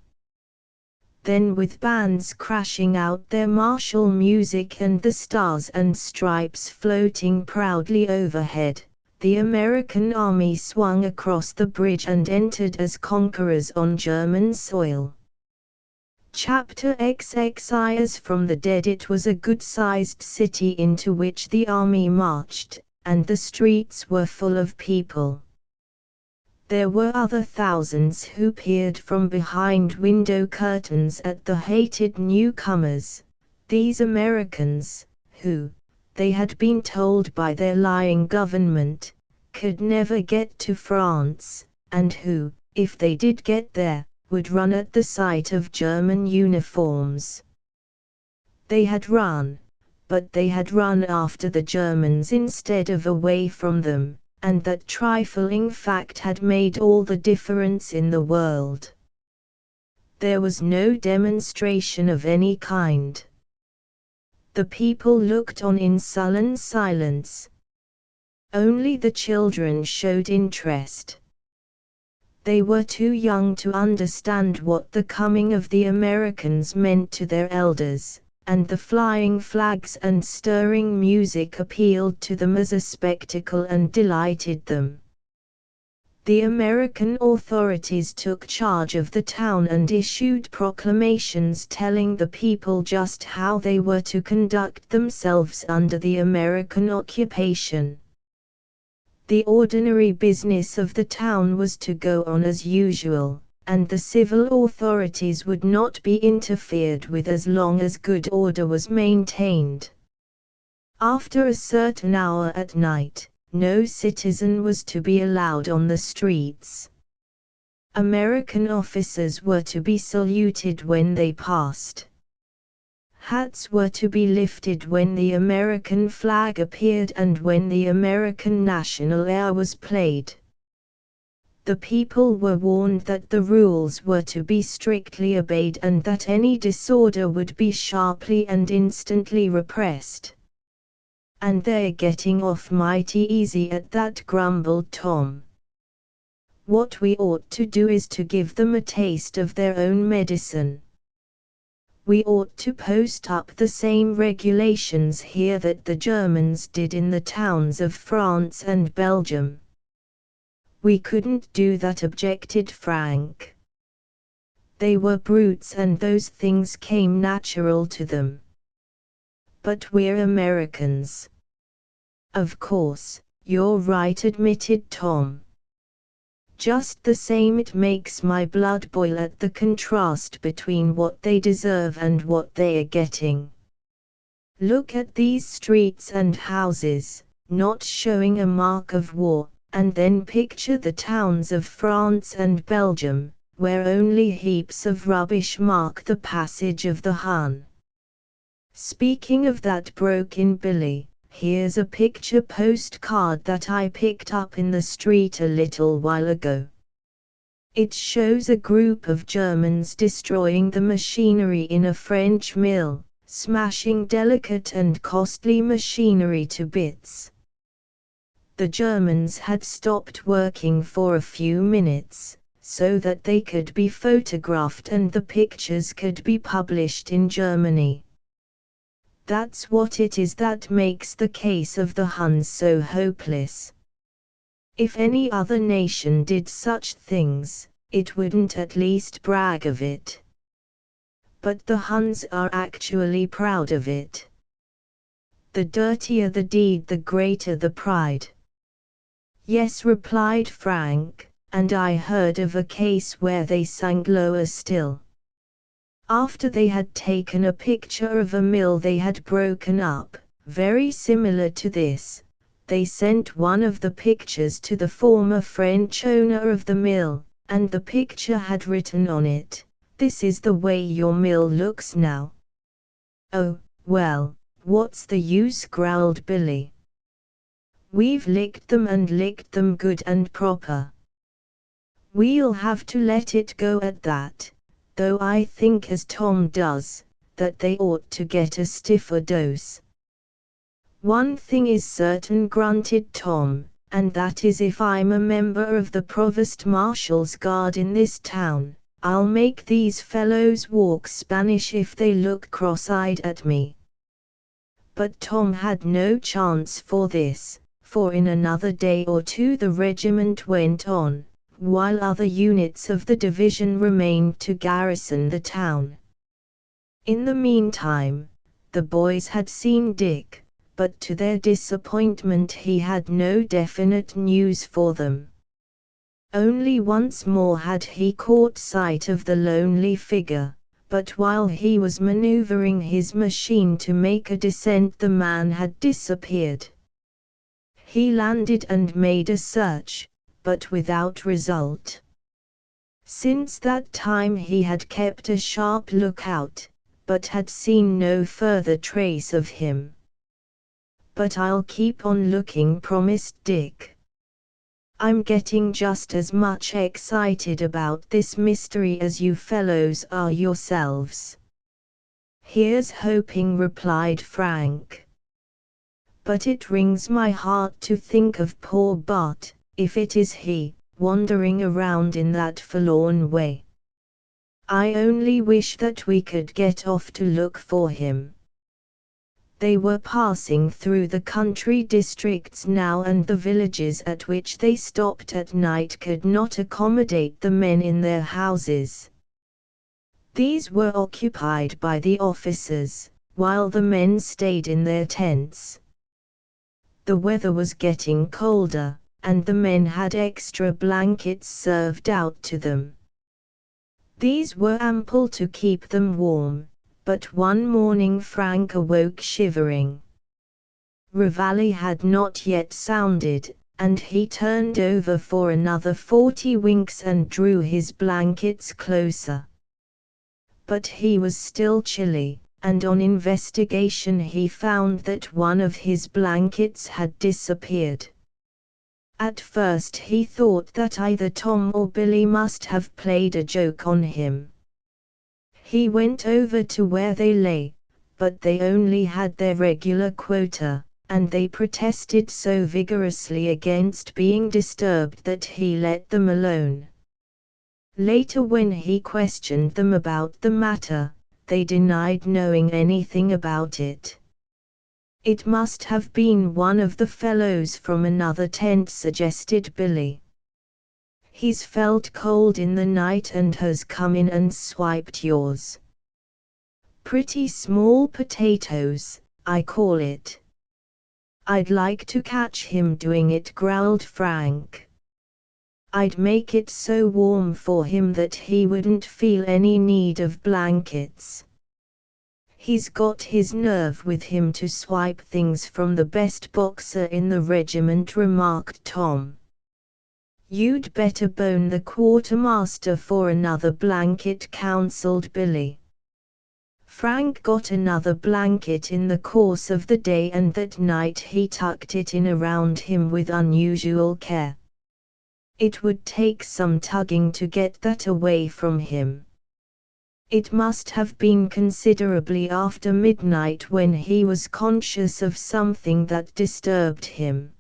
Then, with bands crashing out their martial music and the stars and stripes floating proudly overhead, the American army swung across the bridge and entered as conquerors on German soil. Chapter XXI. As from the dead, it was a good-sized city into which the army marched, and the streets were full of people. There were other thousands who peered from behind window curtains at the hated newcomers, these Americans, who, they had been told by their lying government, could never get to France, and who, if they did get there, would run at the sight of German uniforms. They had run, but they had run after the Germans instead of away from them, and that trifling fact had made all the difference in the world. There was no demonstration of any kind. The people looked on in sullen silence. Only the children showed interest. They were too young to understand what the coming of the Americans meant to their elders, and the flying flags and stirring music appealed to them as a spectacle and delighted them. The American authorities took charge of the town and issued proclamations telling the people just how they were to conduct themselves under the American occupation. The ordinary business of the town was to go on as usual, and the civil authorities would not be interfered with as long as good order was maintained. After a certain hour at night, no citizen was to be allowed on the streets. American officers were to be saluted when they passed. Hats were to be lifted when the American flag appeared and when the American national air was played. The people were warned that the rules were to be strictly obeyed and that any disorder would be sharply and instantly repressed. "And they're getting off mighty easy at that," grumbled Tom. "What we ought to do is to give them a taste of their own medicine." We ought to post up the same regulations here that the Germans did in the towns of France and Belgium. We couldn't do that, objected Frank. They were brutes and those things came natural to them. But we're Americans. Of course, you're right, admitted Tom. Just the same, it makes my blood boil at the contrast between what they deserve and what they are getting. Look at these streets and houses, not showing a mark of war, and then picture the towns of France and Belgium, where only heaps of rubbish mark the passage of the Hun. Speaking of that, broke in Billy, here's a picture postcard that I picked up in the street a little while ago. It shows a group of Germans destroying the machinery in a French mill, smashing delicate and costly machinery to bits. The Germans had stopped working for a few minutes, so that they could be photographed and the pictures could be published in Germany. That's what it is that makes the case of the Huns so hopeless. If any other nation did such things, it wouldn't at least brag of it. But the Huns are actually proud of it. The dirtier the deed, the greater the pride. Yes, replied Frank, and I heard of a case where they sank lower still. After they had taken a picture of a mill they had broken up, very similar to this, they sent one of the pictures to the former French owner of the mill, and the picture had written on it, "This is the way your mill looks now." Oh, well, what's the use, growled Billy. We've licked them and licked them good and proper. We'll have to let it go at that. Though I think, as Tom does, that they ought to get a stiffer dose. One thing is certain, grunted Tom, and that is if I'm a member of the Provost Marshal's Guard in this town, I'll make these fellows walk Spanish if they look cross-eyed at me. But Tom had no chance for this, for in another day or two the regiment went on, while other units of the division remained to garrison the town. In the meantime, the boys had seen Dick, but to their disappointment he had no definite news for them. Only once more had he caught sight of the lonely figure, but while he was maneuvering his machine to make a descent the man had disappeared. He landed and made a search, but without result. Since that time he had kept a sharp lookout, but had seen no further trace of him. But I'll keep on looking, promised Dick. I'm getting just as much excited about this mystery as you fellows are yourselves. Here's hoping, replied Frank. But it wrings my heart to think of poor Bart, if it is he, wandering around in that forlorn way. I only wish that we could get off to look for him. They were passing through the country districts now, and the villages at which they stopped at night could not accommodate the men in their houses. These were occupied by the officers, while the men stayed in their tents. The weather was getting colder, and the men had extra blankets served out to them. These were ample to keep them warm, but one morning Frank awoke shivering. Reveille had not yet sounded, and he turned over for another 40 winks and drew his blankets closer. But he was still chilly, and on investigation he found that one of his blankets had disappeared. At first he thought that either Tom or Billy must have played a joke on him. He went over to where they lay, but they only had their regular quota, and they protested so vigorously against being disturbed that he let them alone. Later, when he questioned them about the matter, they denied knowing anything about it. "It must have been one of the fellows from another tent," suggested Billy. "He's felt cold in the night and has come in and swiped yours. Pretty small potatoes, I call it." "I'd like to catch him doing it," growled Frank. "I'd make it so warm for him that he wouldn't feel any need of blankets." "He's got his nerve with him to swipe things from the best boxer in the regiment," remarked Tom. "You'd better bone the quartermaster for another blanket," counseled Billy. Frank got another blanket in the course of the day, and that night he tucked it in around him with unusual care. It would take some tugging to get that away from him. It must have been considerably after midnight when he was conscious of something that disturbed him.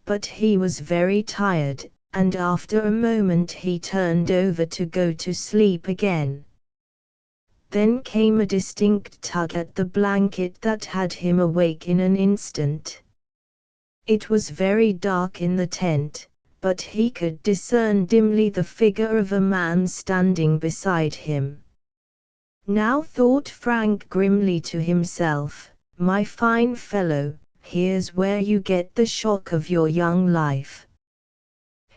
But he was very tired, and after a moment he turned over to go to sleep again. Then came a distinct tug at the blanket that had him awake in an instant. It was very dark in the tent, but he could discern dimly the figure of a man standing beside him. "Now," thought Frank grimly to himself, "my fine fellow, here's where you get the shock of your young life."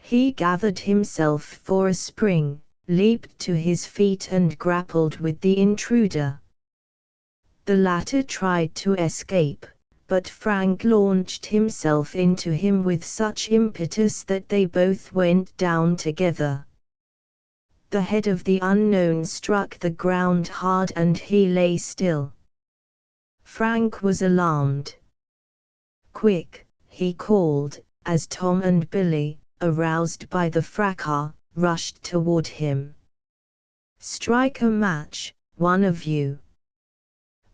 He gathered himself for a spring, leaped to his feet and grappled with the intruder. The latter tried to escape, but Frank launched himself into him with such impetus that they both went down together. The head of the unknown struck the ground hard and he lay still. Frank was alarmed. "Quick," he called, as Tom and Billy, aroused by the fracas, rushed toward him. "Strike a match, one of you."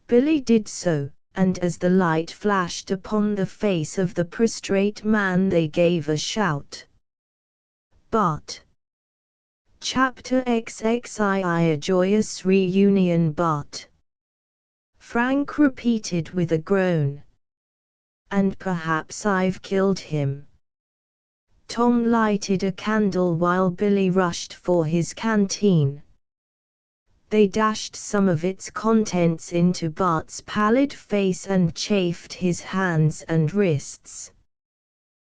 Billy did so, and as the light flashed upon the face of the prostrate man they gave a shout. "But!" Chapter XXII, a joyous reunion. "But!" Frank repeated with a groan. "And perhaps I've killed him." Tom lighted a candle while Billy rushed for his canteen. They dashed some of its contents into Bart's pallid face and chafed his hands and wrists.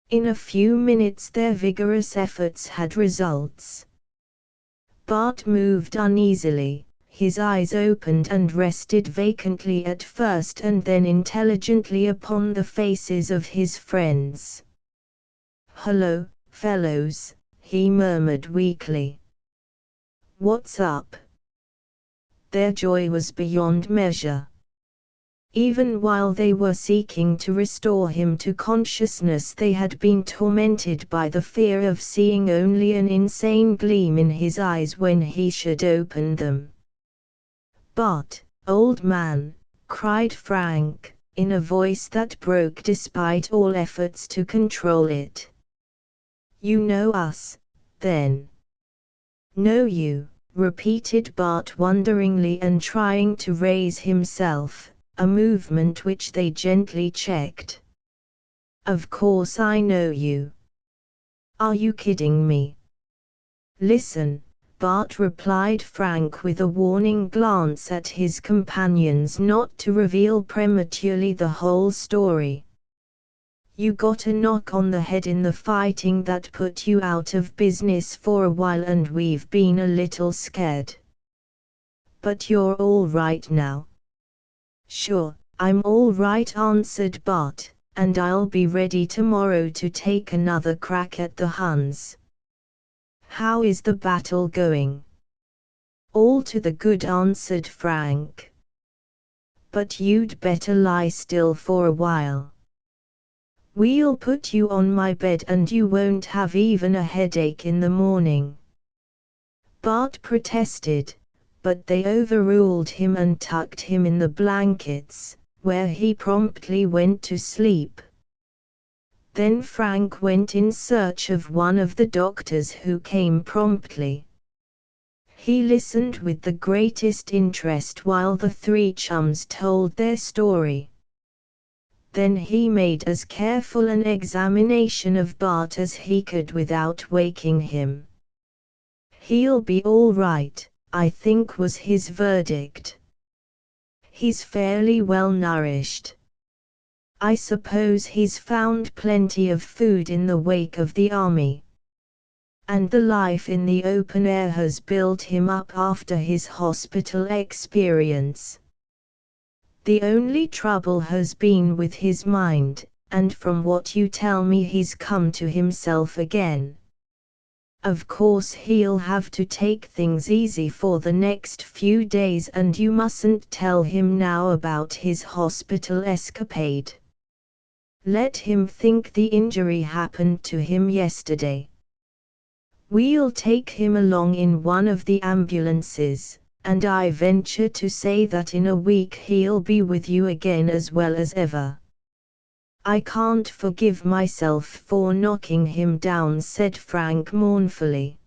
In a few minutes their vigorous efforts had results. Bart moved uneasily, his eyes opened and rested vacantly at first and then intelligently upon the faces of his friends. "Hello, fellows," he murmured weakly. "What's up?" Their joy was beyond measure. Even while they were seeking to restore him to consciousness, they had been tormented by the fear of seeing only an insane gleam in his eyes when he should open them. "But, old man," cried Frank, in a voice that broke despite all efforts to control it. "You know us, then?" "Know you?" repeated Bart wonderingly and trying to raise himself, a movement which they gently checked. "Of course I know you. Are you kidding me?" "Listen," Bart replied Frank with a warning glance at his companions not to reveal prematurely the whole story. "You got a knock on the head in the fighting that put you out of business for a while and we've been a little scared. But you're all right now." "Sure, I'm all right," answered Bart, "and I'll be ready tomorrow to take another crack at the Huns." "How is the battle going?" "All to the good," answered Frank. "But you'd better lie still for a while. We'll put you on my bed and you won't have even a headache in the morning." Bart protested, but they overruled him and tucked him in the blankets, where he promptly went to sleep. Then Frank went in search of one of the doctors, who came promptly. He listened with the greatest interest while the three chums told their story. Then he made as careful an examination of Bart as he could without waking him. "He'll be all right, I think," was his verdict. "He's fairly well nourished. I suppose he's found plenty of food in the wake of the army. And the life in the open air has built him up after his hospital experience. The only trouble has been with his mind, and from what you tell me he's come to himself again. Of course he'll have to take things easy for the next few days, and you mustn't tell him now about his hospital escapade. Let him think the injury happened to him yesterday. We'll take him along in one of the ambulances, and I venture to say that in a week he'll be with you again as well as ever." "I can't forgive myself for knocking him down," said Frank mournfully.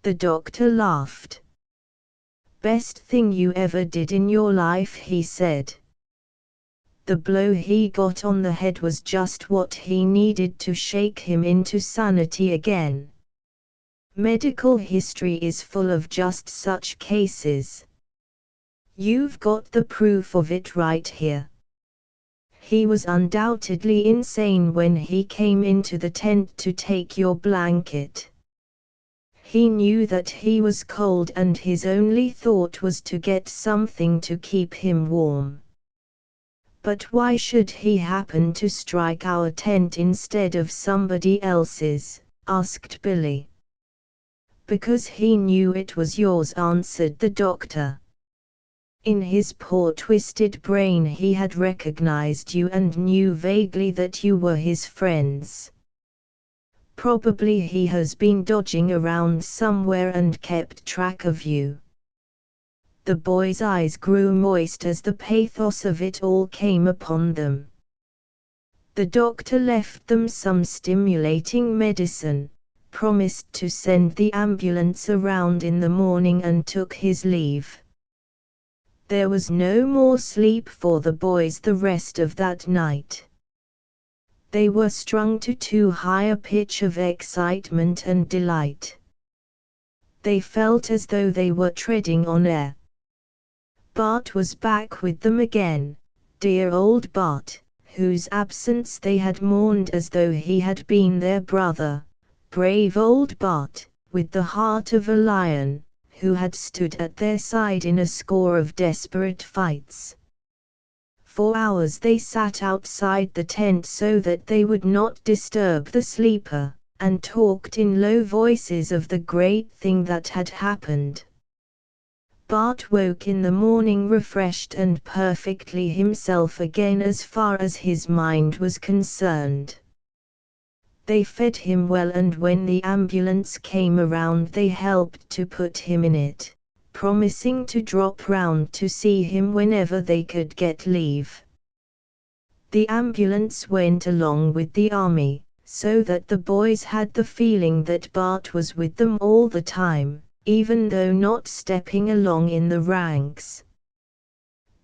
The doctor laughed. "Best thing you ever did in your life," he said. "The blow he got on the head was just what he needed to shake him into sanity again. Medical history is full of just such cases. You've got the proof of it right here. He was undoubtedly insane when he came into the tent to take your blanket. He knew that he was cold and his only thought was to get something to keep him warm." "But why should he happen to strike our tent instead of somebody else's?" asked Billy. "Because he knew it was yours," answered the doctor. "In his poor twisted brain he had recognized you and knew vaguely that you were his friends. Probably he has been dodging around somewhere and kept track of you." The boys' eyes grew moist as the pathos of it all came upon them. The doctor left them some stimulating medicine, promised to send the ambulance around in the morning, and took his leave. There was no more sleep for the boys the rest of that night. They were strung to too high a pitch of excitement and delight. They felt as though they were treading on air. Bart was back with them again, dear old Bart, whose absence they had mourned as though he had been their brother. Brave old Bart, with the heart of a lion, who had stood at their side in a score of desperate fights. For hours they sat outside the tent so that they would not disturb the sleeper, and talked in low voices of the great thing that had happened. Bart woke in the morning refreshed and perfectly himself again as far as his mind was concerned. They fed him well, and when the ambulance came around they helped to put him in it, promising to drop round to see him whenever they could get leave. The ambulance went along with the army, so that the boys had the feeling that Bart was with them all the time, even though not stepping along in the ranks.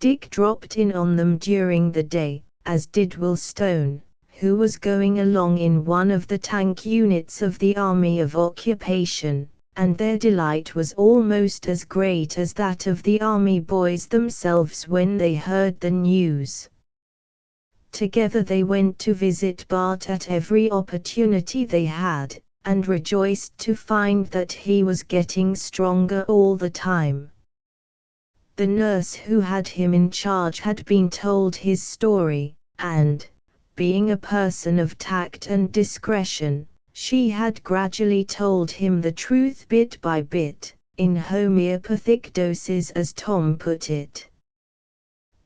Dick dropped in on them during the day, as did Will Stone, who was going along in one of the tank units of the Army of Occupation, and their delight was almost as great as that of the army boys themselves when they heard the news. Together they went to visit Bart at every opportunity they had, and rejoiced to find that he was getting stronger all the time. The nurse who had him in charge had been told his story, and, being a person of tact and discretion, she had gradually told him the truth bit by bit, in homeopathic doses as Tom put it.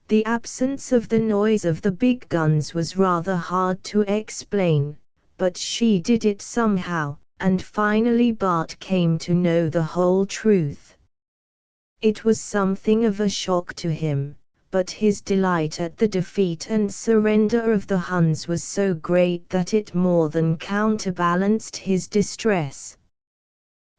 The absence of the noise of the big guns was rather hard to explain, but she did it somehow, and finally Bart came to know the whole truth. It was something of a shock to him, but his delight at the defeat and surrender of the Huns was so great that it more than counterbalanced his distress.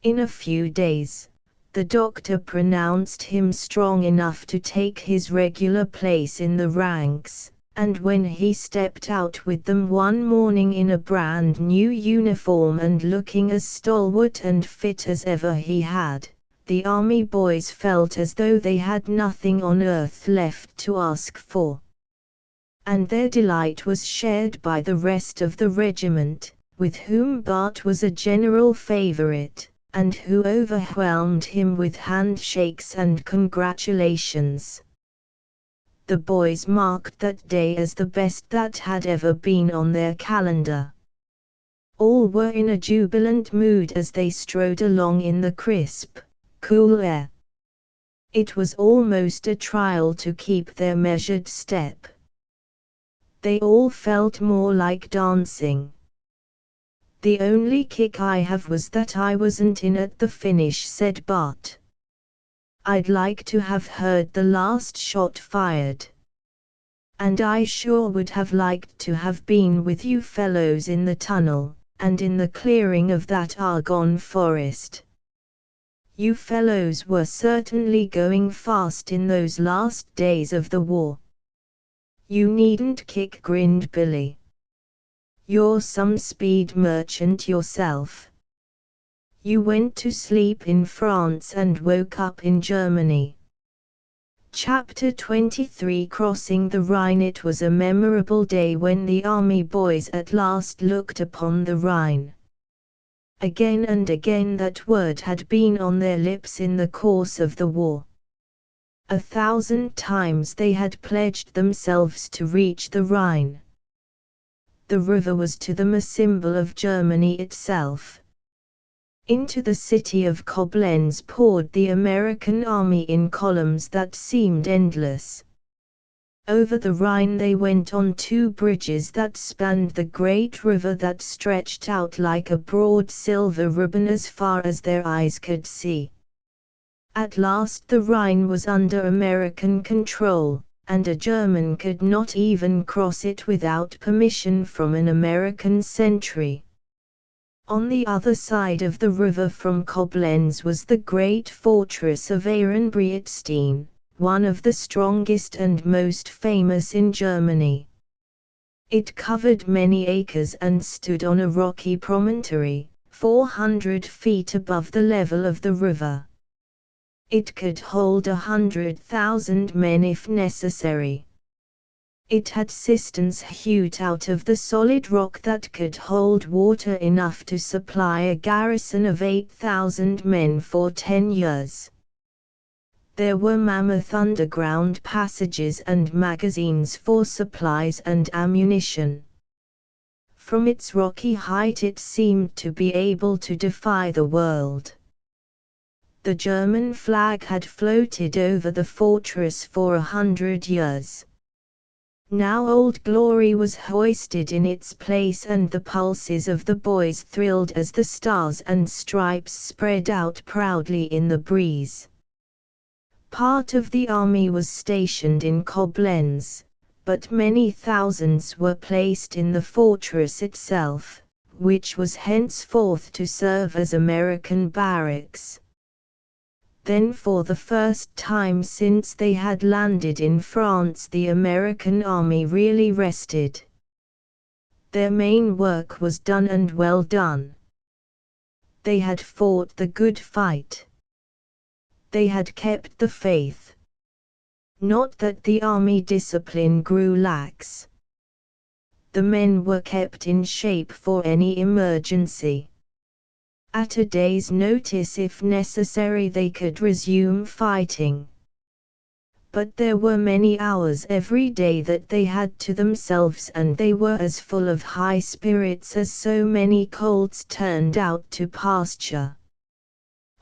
In a few days, the doctor pronounced him strong enough to take his regular place in the ranks, and when he stepped out with them one morning in a brand new uniform and looking as stalwart and fit as ever he had, the army boys felt as though they had nothing on earth left to ask for. And their delight was shared by the rest of the regiment, with whom Bart was a general favorite, and who overwhelmed him with handshakes and congratulations. The boys marked that day as the best that had ever been on their calendar. All were in a jubilant mood as they strode along in the crisp, cool air. It was almost a trial to keep their measured step. They all felt more like dancing. "The only kick I have was that I wasn't in at the finish," said Bart. "I'd like to have heard the last shot fired. And I sure would have liked to have been with you fellows in the tunnel, and in the clearing of that Argonne forest. You fellows were certainly going fast in those last days of the war." "You needn't kick," grinned Billy. "You're some speed merchant yourself. You went to sleep in France and woke up in Germany." Chapter 23 Crossing the Rhine. It was a memorable day when the army boys at last looked upon the Rhine. Again and again that word had been on their lips in the course of the war. 1,000 times they had pledged themselves to reach the Rhine. The river was to them a symbol of Germany itself. Into the city of Koblenz poured the American army in columns that seemed endless. Over the Rhine they went on 2 bridges that spanned the great river that stretched out like a broad silver ribbon as far as their eyes could see. At last the Rhine was under American control, and a German could not even cross it without permission from an American sentry. On the other side of the river from Koblenz was the great fortress of Ehrenbreitstein, one of the strongest and most famous in Germany. It covered many acres and stood on a rocky promontory, 400 feet above the level of the river. It could hold 100,000 men if necessary. It had cisterns hewed out of the solid rock that could hold water enough to supply a garrison of 8,000 men for 10 years. There were mammoth underground passages and magazines for supplies and ammunition. From its rocky height it seemed to be able to defy the world. The German flag had floated over the fortress for 100 years. Now Old Glory was hoisted in its place, and the pulses of the boys thrilled as the stars and stripes spread out proudly in the breeze. Part of the army was stationed in Koblenz, but many thousands were placed in the fortress itself, which was henceforth to serve as American barracks. Then for the first time since they had landed in France, the American army really rested. Their main work was done, and well done. They had fought the good fight. They had kept the faith. Not that the army discipline grew lax. The men were kept in shape for any emergency. At a day's notice, if necessary, they could resume fighting. But there were many hours every day that they had to themselves, and they were as full of high spirits as so many colts turned out to pasture.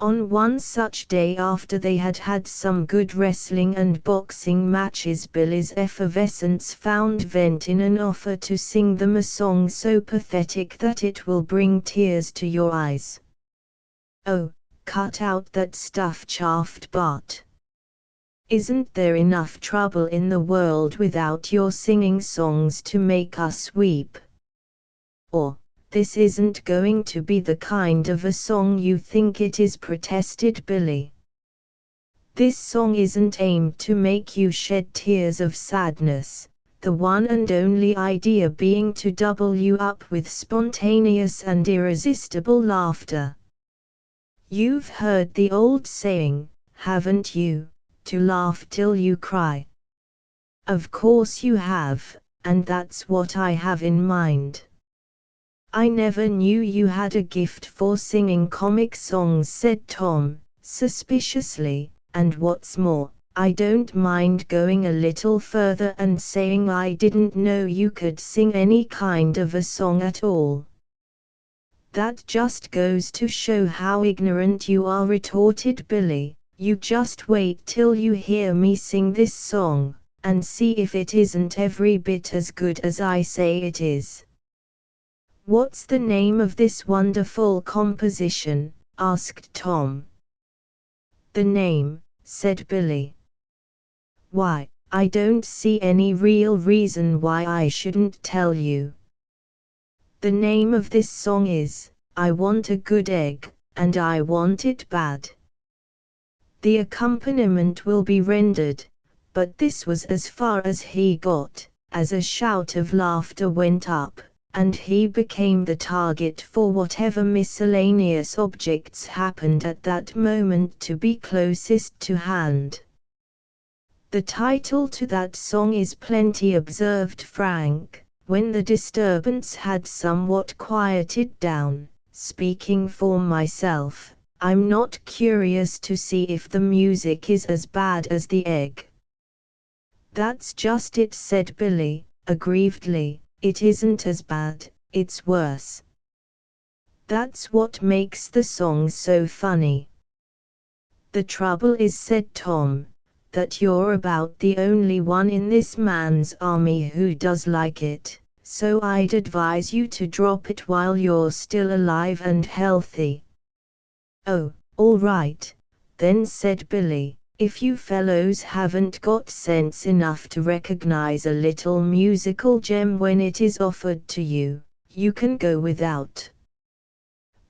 On one such day, after they had had some good wrestling and boxing matches, Billy's effervescence found vent in an offer to sing them a song so pathetic that it will bring tears to your eyes. "Oh, cut out that stuff," chaffed Bart. "Isn't there enough trouble in the world without your singing songs to make us weep?" Or, "This isn't going to be the kind of a song you think it is," protested Billy. This song isn't aimed to make you shed tears of sadness, the one and only idea being to double you up with spontaneous and irresistible laughter. You've heard the old saying, haven't you, to laugh till you cry? Of course you have, and that's what I have in mind. I never knew you had a gift for singing comic songs, said Tom, suspiciously, and what's more, I don't mind going a little further and saying I didn't know you could sing any kind of a song at all. That just goes to show how ignorant you are, retorted Billy. You just wait till you hear me sing this song, and see if it isn't every bit as good as I say it is. What's the name of this wonderful composition? Asked Tom. The name, said Billy. Why, I don't see any real reason why I shouldn't tell you. The name of this song is, I Want a Good Egg, and I Want It Bad. The accompaniment will be rendered, but this was as far as he got, as a shout of laughter went up, and he became the target for whatever miscellaneous objects happened at that moment to be closest to hand. The title to that song is Plenty, observed Frank, when the disturbance had somewhat quieted down. Speaking for myself, I'm not curious to see if the music is as bad as the egg. That's just it, said Billy, aggrievedly. It isn't as bad, it's worse. That's what makes the song so funny. The trouble is, said Tom, that you're about the only one in this man's army who does like it, so I'd advise you to drop it while you're still alive and healthy. Oh, all right, then, said Billy. If you fellows haven't got sense enough to recognize a little musical gem when it is offered to you, you can go without.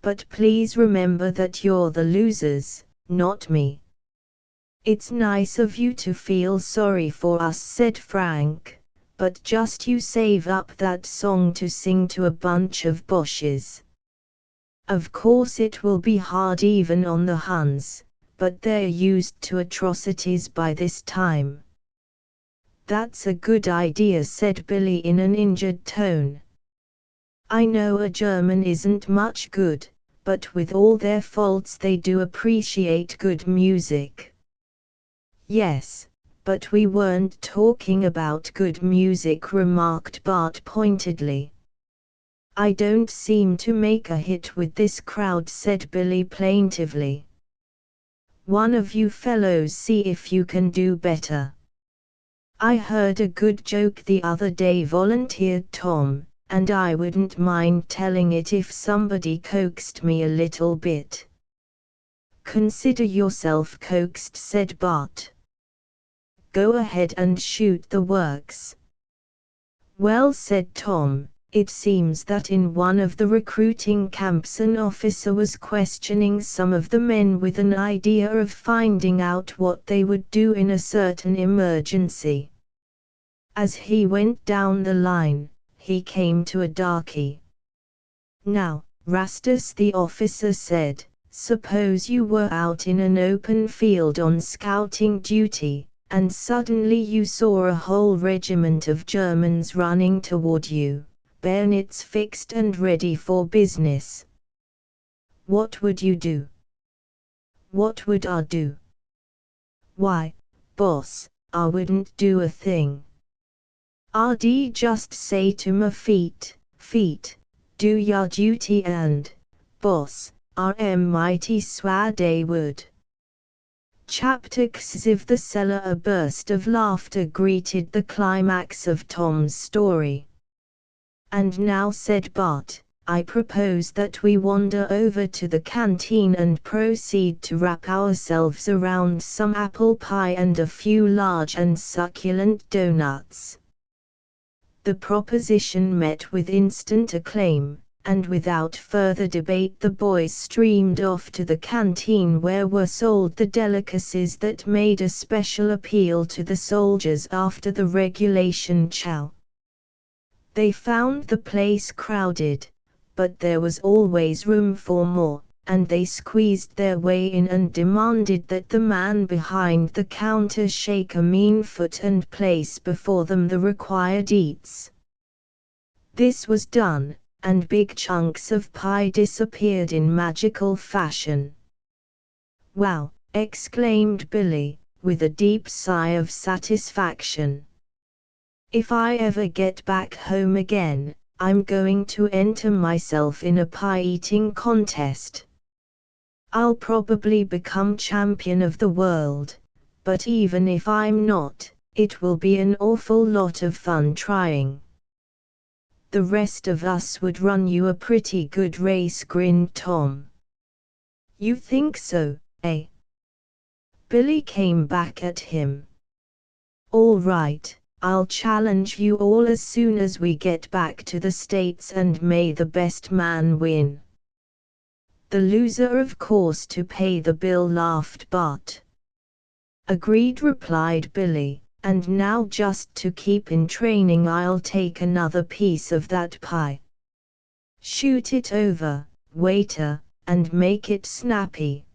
But please remember that you're the losers, not me. It's nice of you to feel sorry for us, said Frank, but just you save up that song to sing to a bunch of Boches. Of course it will be hard even on the Huns, but they're used to atrocities by this time. That's a good idea, said Billy in an injured tone. I know a German isn't much good, but with all their faults they do appreciate good music. Yes, but we weren't talking about good music, remarked Bart pointedly. I don't seem to make a hit with this crowd, said Billy plaintively. One of you fellows see if you can do better. I heard a good joke the other day, volunteered Tom, and I wouldn't mind telling it if somebody coaxed me a little bit. Consider yourself coaxed, said Bart. Go ahead and shoot the works. Well, said Tom, it seems that in one of the recruiting camps an officer was questioning some of the men with an idea of finding out what they would do in a certain emergency. As he went down the line, he came to a darky. Now, Rastus, the officer said, suppose you were out in an open field on scouting duty, and suddenly you saw a whole regiment of Germans running toward you, bayonets fixed and ready for business. What would you do? What would I do? Why, boss, I wouldn't do a thing. I'd just say to my feet, do your duty and, boss, I am mighty sure they would. Chapter 6. The cellar. A burst of laughter greeted the climax of Tom's story. And now, said Bart, I propose that we wander over to the canteen and proceed to wrap ourselves around some apple pie and a few large and succulent donuts. The proposition met with instant acclaim, and without further debate the boys streamed off to the canteen where were sold the delicacies that made a special appeal to the soldiers after the regulation chow. They found the place crowded, but there was always room for more, and they squeezed their way in and demanded that the man behind the counter shake a mean foot and place before them the required eats. This was done, and big chunks of pie disappeared in magical fashion. "Wow!" exclaimed Billy, with a deep sigh of satisfaction. "If I ever get back home again, I'm going to enter myself in a pie-eating contest. I'll probably become champion of the world, but even if I'm not, it will be an awful lot of fun trying." "The rest of us would run you a pretty good race," grinned Tom. "You think so, eh?" Billy came back at him. "All right, I'll challenge you all as soon as we get back to the States, and may the best man win." "The loser of course to pay the bill," laughed Bart. "Agreed," replied Billy, "and now just to keep in training I'll take another piece of that pie. Shoot it over, waiter, and make it snappy."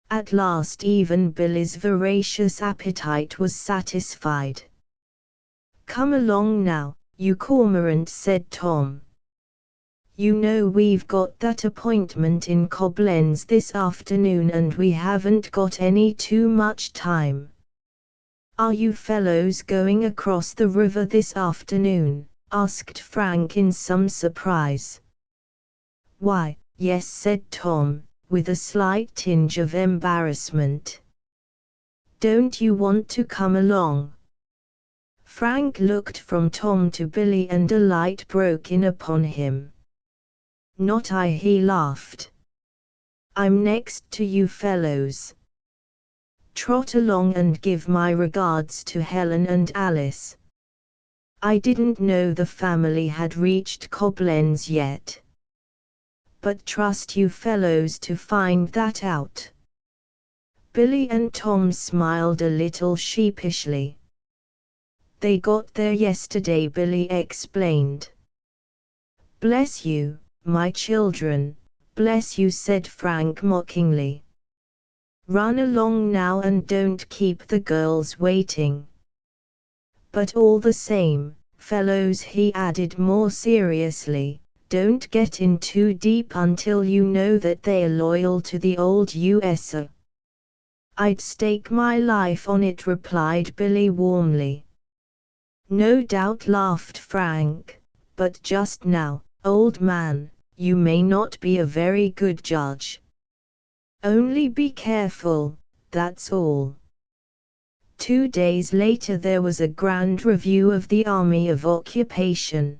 At last even Billy's voracious appetite was satisfied. "Come along now, you cormorant," said Tom. "You know we've got that appointment in Koblenz this afternoon and we haven't got any too much time." "Are you fellows going across the river this afternoon?" asked Frank in some surprise. "Why, yes," said Tom, with a slight tinge of embarrassment. "Don't you want to come along?" Frank looked from Tom to Billy and a light broke in upon him. "Not I," he laughed. "I'm next to you fellows. Trot along and give my regards to Helen and Alice. I didn't know the family had reached Koblenz yet. But trust you fellows to find that out." Billy and Tom smiled a little sheepishly. "They got there yesterday," Billy explained. "Bless you, my children, bless you," said Frank mockingly. "Run along now and don't keep the girls waiting. But all the same, fellows," he added more seriously, "don't get in too deep until you know that they're loyal to the old USA." "I'd stake my life on it," replied Billy warmly. "No doubt," laughed Frank, "but just now, old man, you may not be a very good judge. Only be careful, that's all." 2 days later there was a grand review of the Army of Occupation.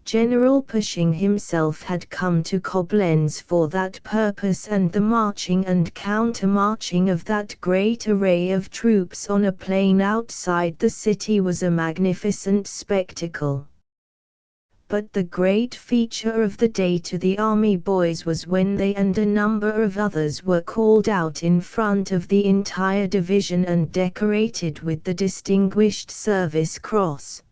General Pershing himself had come to Koblenz for that purpose, and the marching and counter-marching of that great array of troops on a plain outside the city was a magnificent spectacle. But the great feature of the day to the army boys was when they and a number of others were called out in front of the entire division and decorated with the Distinguished Service Cross.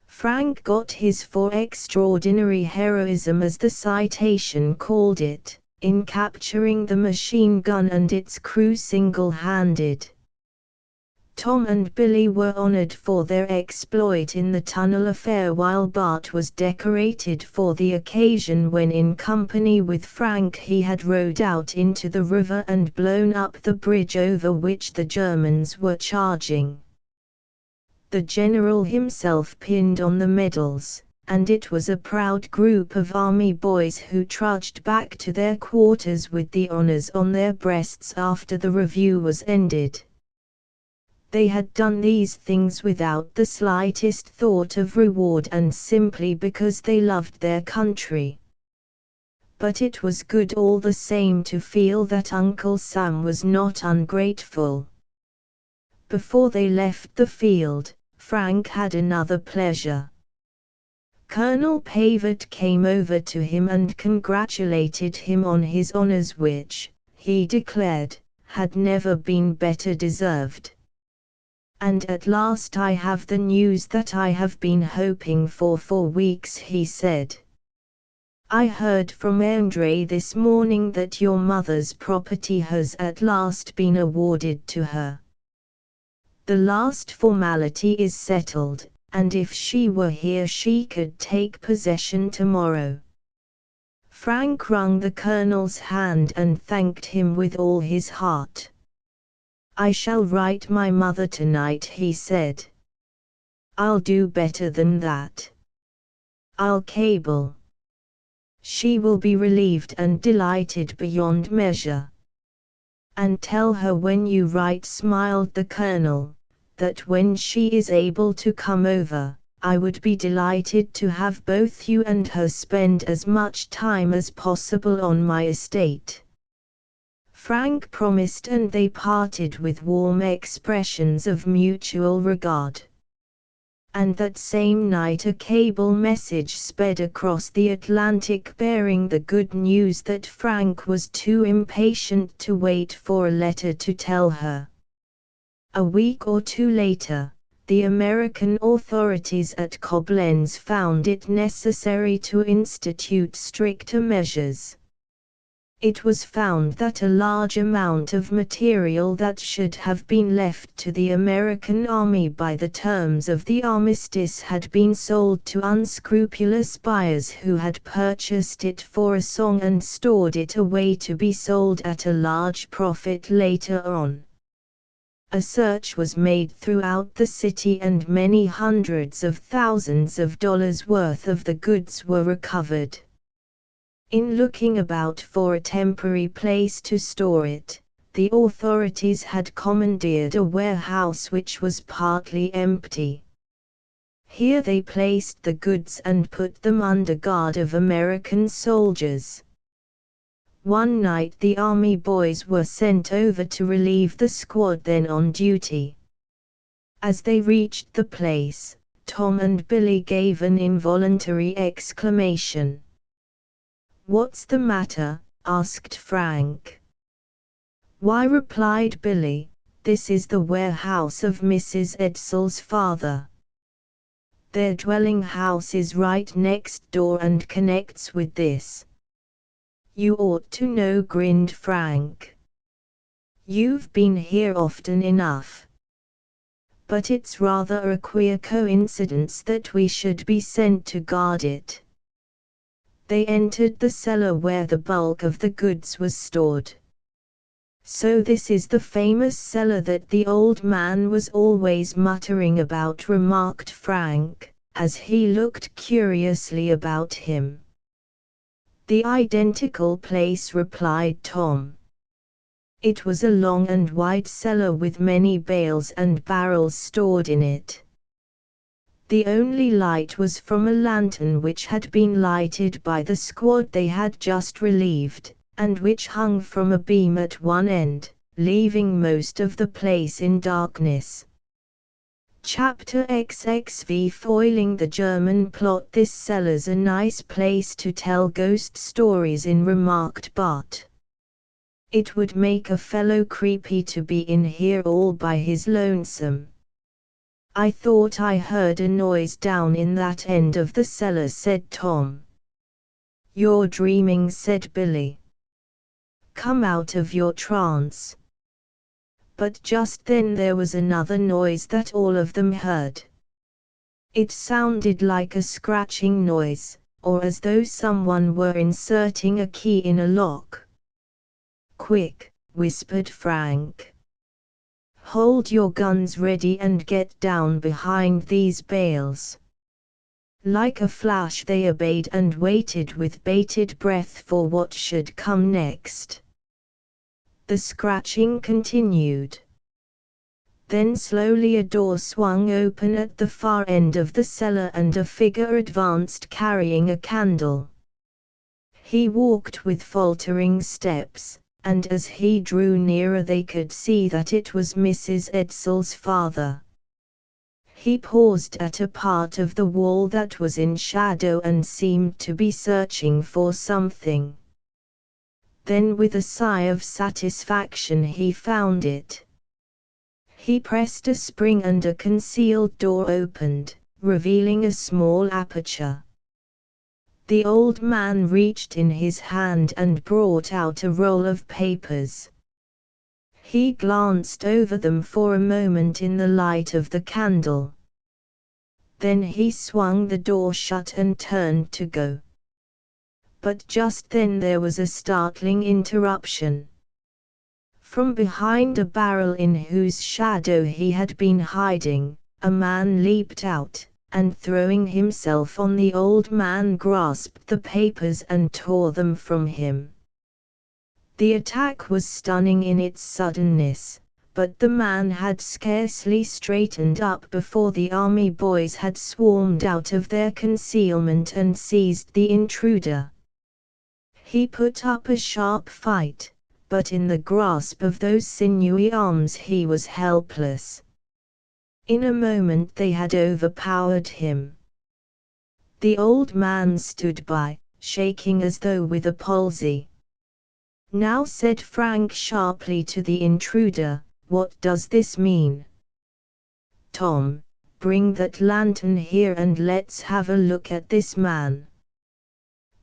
Frank got his for extraordinary heroism, as the citation called it, in capturing the machine gun and its crew single-handed. Tom and Billy were honored for their exploit in the tunnel affair, while Bart was decorated for the occasion when in company with Frank he had rowed out into the river and blown up the bridge over which the Germans were charging. The general himself pinned on the medals, and it was a proud group of army boys who trudged back to their quarters with the honors on their breasts after the review was ended. They had done these things without the slightest thought of reward and simply because they loved their country. But it was good all the same to feel that Uncle Sam was not ungrateful. Before they left the field, Frank had another pleasure. Colonel Pavet came over to him and congratulated him on his honors, which, he declared, had never been better deserved. "And at last I have the news that I have been hoping for weeks," he said. "I heard from Andre this morning that your mother's property has at last been awarded to her. The last formality is settled, and if she were here she could take possession tomorrow." Frank wrung the colonel's hand and thanked him with all his heart. "I shall write my mother tonight," he said. "I'll do better than that. I'll cable. She will be relieved and delighted beyond measure." "And tell her when you write," smiled the colonel, "that when she is able to come over, I would be delighted to have both you and her spend as much time as possible on my estate." Frank promised, and they parted with warm expressions of mutual regard. And that same night a cable message sped across the Atlantic bearing the good news that Frank was too impatient to wait for a letter to tell her. A week or two later, the American authorities at Koblenz found it necessary to institute stricter measures. It was found that a large amount of material that should have been left to the American army by the terms of the armistice had been sold to unscrupulous buyers who had purchased it for a song and stored it away to be sold at a large profit later on. A search was made throughout the city and many hundreds of thousands of dollars worth of the goods were recovered. In looking about for a temporary place to store it, the authorities had commandeered a warehouse which was partly empty. Here they placed the goods and put them under guard of American soldiers. One night the army boys were sent over to relieve the squad then on duty. As they reached the place, Tom and Billy gave an involuntary exclamation. "What's the matter?" asked Frank. "Why," replied Billy, "this is the warehouse of Mrs. Edsell's father. Their dwelling house is right next door and connects with this." "You ought to know," grinned Frank. "You've been here often enough. But it's rather a queer coincidence that we should be sent to guard it." They entered the cellar where the bulk of the goods was stored. "So this is the famous cellar that the old man was always muttering about," remarked Frank, as he looked curiously about him. "The identical place," replied Tom. It was a long and wide cellar with many bales and barrels stored in it. The only light was from a lantern which had been lighted by the squad they had just relieved, and which hung from a beam at one end, leaving most of the place in darkness. Chapter XXV Foiling the German Plot. "This cellar's a nice place to tell ghost stories in," remarked Bart. "It would make a fellow creepy to be in here all by his lonesome." "I thought I heard a noise down in that end of the cellar," said Tom. "You're dreaming," said Billy. "Come out of your trance." But just then there was another noise that all of them heard. It sounded like a scratching noise, or as though someone were inserting a key in a lock. "Quick," whispered Frank. "Hold your guns ready and get down behind these bales." Like a flash they obeyed and waited with bated breath for what should come next. The scratching continued. Then slowly a door swung open at the far end of the cellar and a figure advanced carrying a candle. He walked with faltering steps, and as he drew nearer they could see that it was Mrs. Edsell's father. He paused at a part of the wall that was in shadow and seemed to be searching for something. Then with a sigh of satisfaction he found it. He pressed a spring and a concealed door opened, revealing a small aperture. The old man reached in his hand and brought out a roll of papers. He glanced over them for a moment in the light of the candle. Then he swung the door shut and turned to go. But just then there was a startling interruption. From behind a barrel in whose shadow he had been hiding, a man leaped out, and throwing himself on the old man grasped the papers and tore them from him. The attack was stunning in its suddenness, but the man had scarcely straightened up before the army boys had swarmed out of their concealment and seized the intruder. He put up a sharp fight, but in the grasp of those sinewy arms he was helpless. In a moment they had overpowered him. The old man stood by, shaking as though with a palsy. "Now," said Frank sharply to the intruder, "what does this mean?" "Tom, bring that lantern here and let's have a look at this man."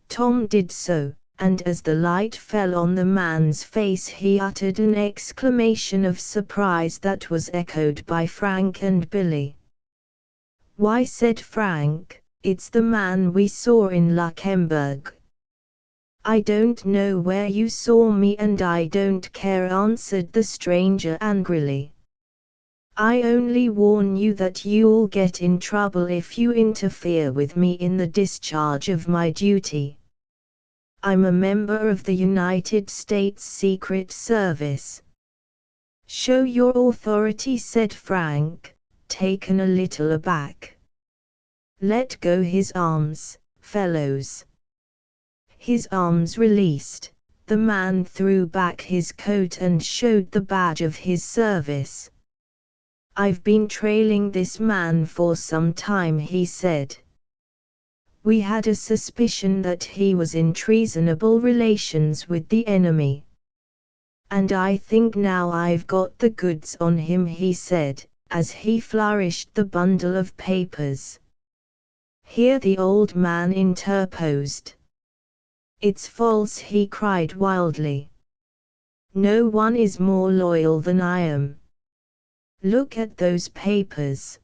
Tom did so, and as the light fell on the man's face he uttered an exclamation of surprise that was echoed by Frank and Billy. "Why," said Frank, "it's the man we saw in Luxembourg." "I don't know where you saw me and I don't care," answered the stranger angrily. "I only warn you that you'll get in trouble if you interfere with me in the discharge of my duty. I'm a member of the United States Secret Service." "Show your authority," said Frank, taken a little aback. "Let go his arms, fellows." His arms released, the man threw back his coat and showed the badge of his service. "I've been trailing this man for some time," he said. "We had a suspicion that he was in treasonable relations with the enemy. And I think now I've got the goods on him," he said, as he flourished the bundle of papers. Here the old man interposed. "It's false," he cried wildly. "No one is more loyal than I am. Look at those papers.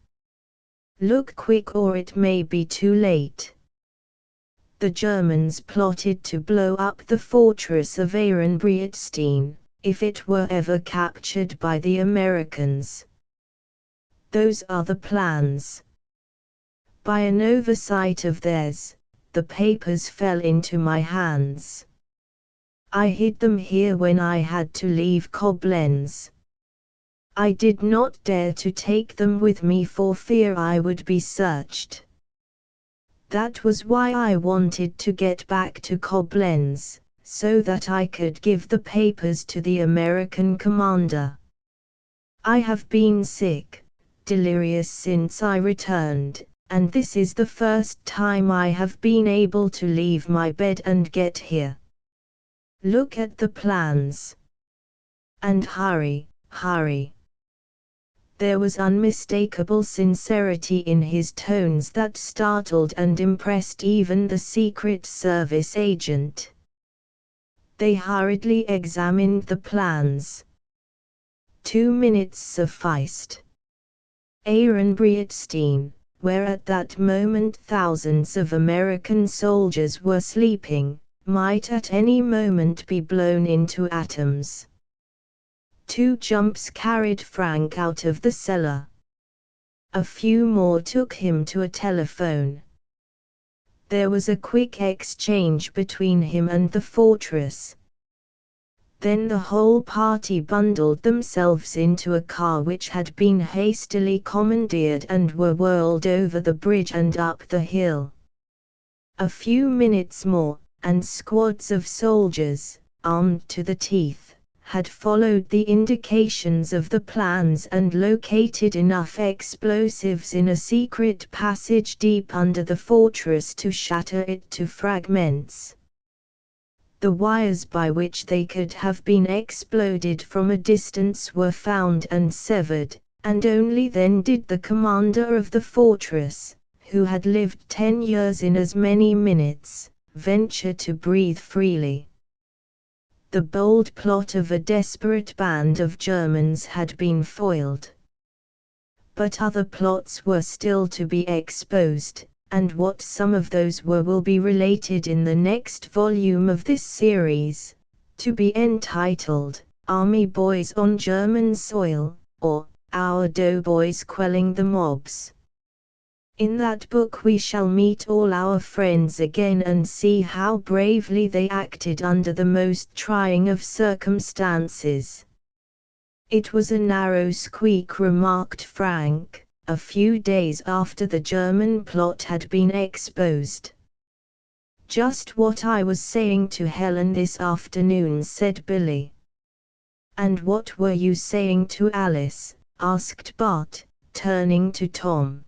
Look quick or it may be too late. The Germans plotted to blow up the fortress of Ehrenbreitstein, if it were ever captured by the Americans. Those are the plans. By an oversight of theirs, the papers fell into my hands. I hid them here when I had to leave Koblenz. I did not dare to take them with me for fear I would be searched. That was why I wanted to get back to Koblenz, so that I could give the papers to the American commander. I have been sick, delirious since I returned, and this is the first time I have been able to leave my bed and get here. Look at the plans. And hurry, hurry." There was unmistakable sincerity in his tones that startled and impressed even the Secret Service agent. They hurriedly examined the plans. 2 minutes sufficed. Ehrenbreitstein, where at that moment thousands of American soldiers were sleeping, might at any moment be blown into atoms. 2 jumps carried Frank out of the cellar. A few more took him to a telephone. There was a quick exchange between him and the fortress. Then the whole party bundled themselves into a car which had been hastily commandeered and were whirled over the bridge and up the hill. A few minutes more, and squads of soldiers, armed to the teeth, had followed the indications of the plans and located enough explosives in a secret passage deep under the fortress to shatter it to fragments. The wires by which they could have been exploded from a distance were found and severed, and only then did the commander of the fortress, who had lived 10 years in as many minutes, venture to breathe freely. The bold plot of a desperate band of Germans had been foiled. But other plots were still to be exposed, and what some of those were will be related in the next volume of this series, to be entitled, Army Boys on German Soil, or, Our Doughboys Quelling the Mobs. In that book we shall meet all our friends again and see how bravely they acted under the most trying of circumstances. "It was a narrow squeak," remarked Frank, a few days after the German plot had been exposed. "Just what I was saying to Helen this afternoon," said Billy. "And what were you saying to Alice?" asked Bart, turning to Tom.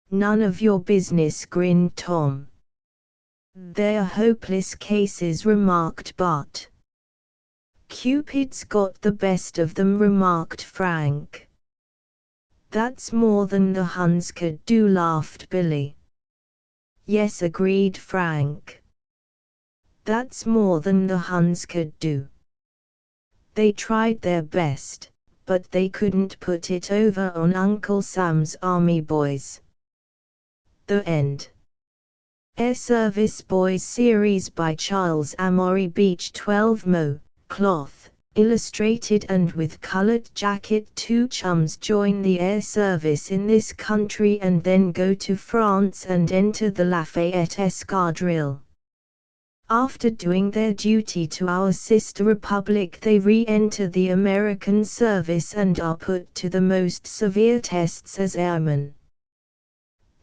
"None of your business," grinned Tom. "They're hopeless cases," remarked Bart. "Cupid's got the best of them," remarked Frank. "That's more than the Huns could do," laughed Billy. "Yes," agreed Frank. "That's more than the Huns could do. They tried their best, but they couldn't put it over on Uncle Sam's Army Boys." The End. Air Service Boys series by Charles Amory Beach. 12 Mo. Cloth, illustrated and with colored jacket. Two chums join the air service in this country and then go to France and enter the Lafayette Escadrille. After doing their duty to our sister republic, they re-enter the American service and are put to the most severe tests as airmen.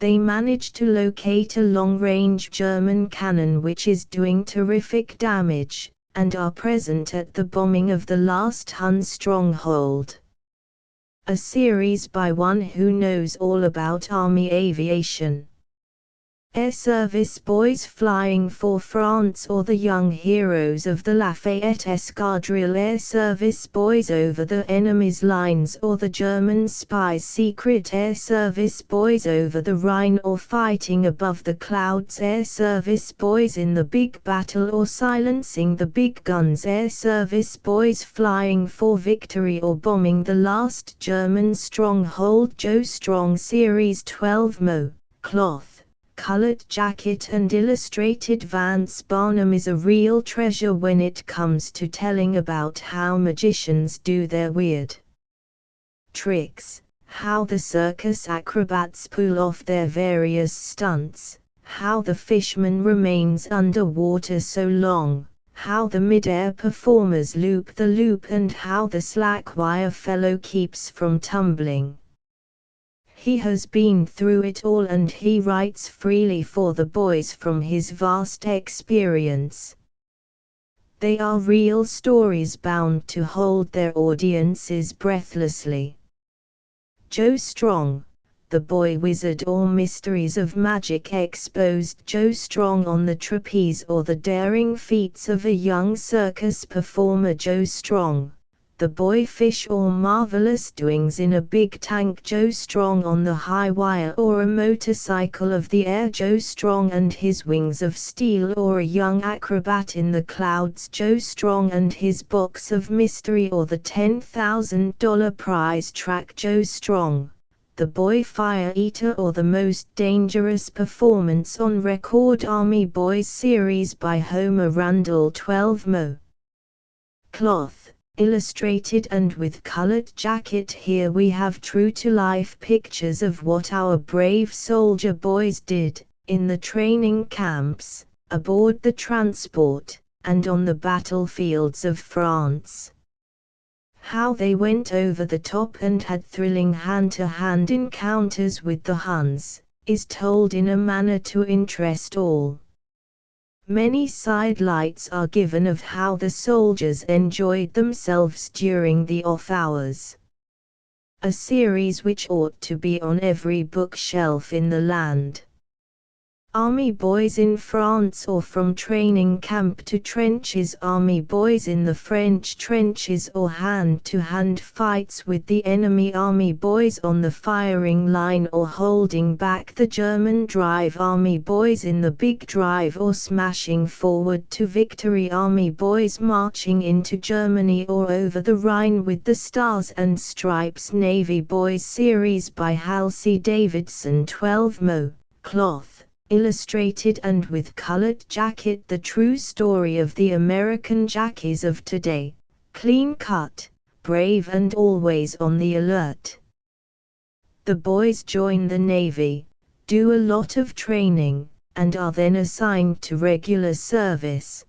They manage to locate a long-range German cannon which is doing terrific damage, and are present at the bombing of the last Hun stronghold. A series by one who knows all about Army aviation. Air Service Boys flying for France, or the young heroes of the Lafayette Escadrille. Air Service Boys over the enemy's lines, or the German spies. Secret Air Service Boys over the Rhine, or fighting above the clouds. Air Service Boys in the big battle, or silencing the big guns. Air Service Boys flying for victory, or bombing the last German stronghold. Joe Strong series. 12 Mo. Cloth, colored jacket and illustrated. Vance Barnum is a real treasure when it comes to telling about how magicians do their weird tricks, how the circus acrobats pull off their various stunts, how the fishman remains underwater so long, how the mid-air performers loop the loop, and how the slack wire fellow keeps from tumbling. He has been through it all, and he writes freely for the boys from his vast experience. They are real stories bound to hold their audiences breathlessly. Joe Strong, the boy wizard, or mysteries of magic exposed. Joe Strong on the trapeze, or the daring feats of a young circus performer. Joe Strong, the boy fish, or marvelous doings in a big tank. Joe Strong on the high wire, or a motorcycle of the air. Joe Strong and his wings of steel, or a young acrobat in the clouds. Joe Strong and his box of mystery, or the $10,000 prize track. Joe Strong, the boy fire eater, or the most dangerous performance on record. Army Boys series by Homer Randall. 12 Mo. Cloth, illustrated and with colored jacket. Here we have true-to-life pictures of what our brave soldier boys did, in the training camps, aboard the transport, and on the battlefields of France. How they went over the top and had thrilling hand-to-hand encounters with the Huns, is told in a manner to interest all. Many sidelights are given of how the soldiers enjoyed themselves during the off hours. A series which ought to be on every bookshelf in the land. Army boys in France, or from training camp to trenches. Army boys in the French trenches, or hand-to-hand fights with the enemy. Army boys on the firing line, or holding back the German drive. Army boys in the big drive, or smashing forward to victory. Army boys marching into Germany or over the Rhine with the Stars and Stripes. Navy Boys series by Halsey Davidson. 12 Mo. Cloth. Illustrated and with colored jacket. The true story of the American jackies of today, clean cut, brave and always on the alert. The boys join the Navy, do a lot of training, and are then assigned to regular service.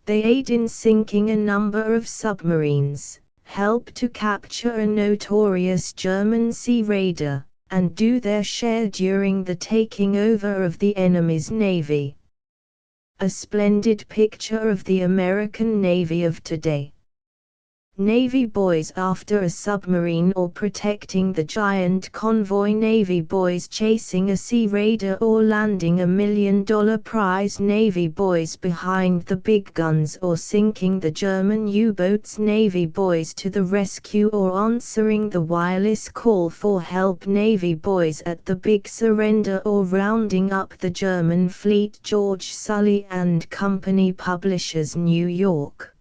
They aid in sinking a number of submarines, help to capture a notorious German sea raider, and do their share during the taking over of the enemy's navy. A splendid picture of the American Navy of today. Navy boys after a submarine or protecting the giant convoy. Navy boys chasing a sea raider or landing $1 million prize. Navy boys behind the big guns or sinking the German U-boats. Navy boys to the rescue or answering the wireless call for help. Navy boys at the big surrender or rounding up the German fleet. George Sully and Company, Publishers, New York.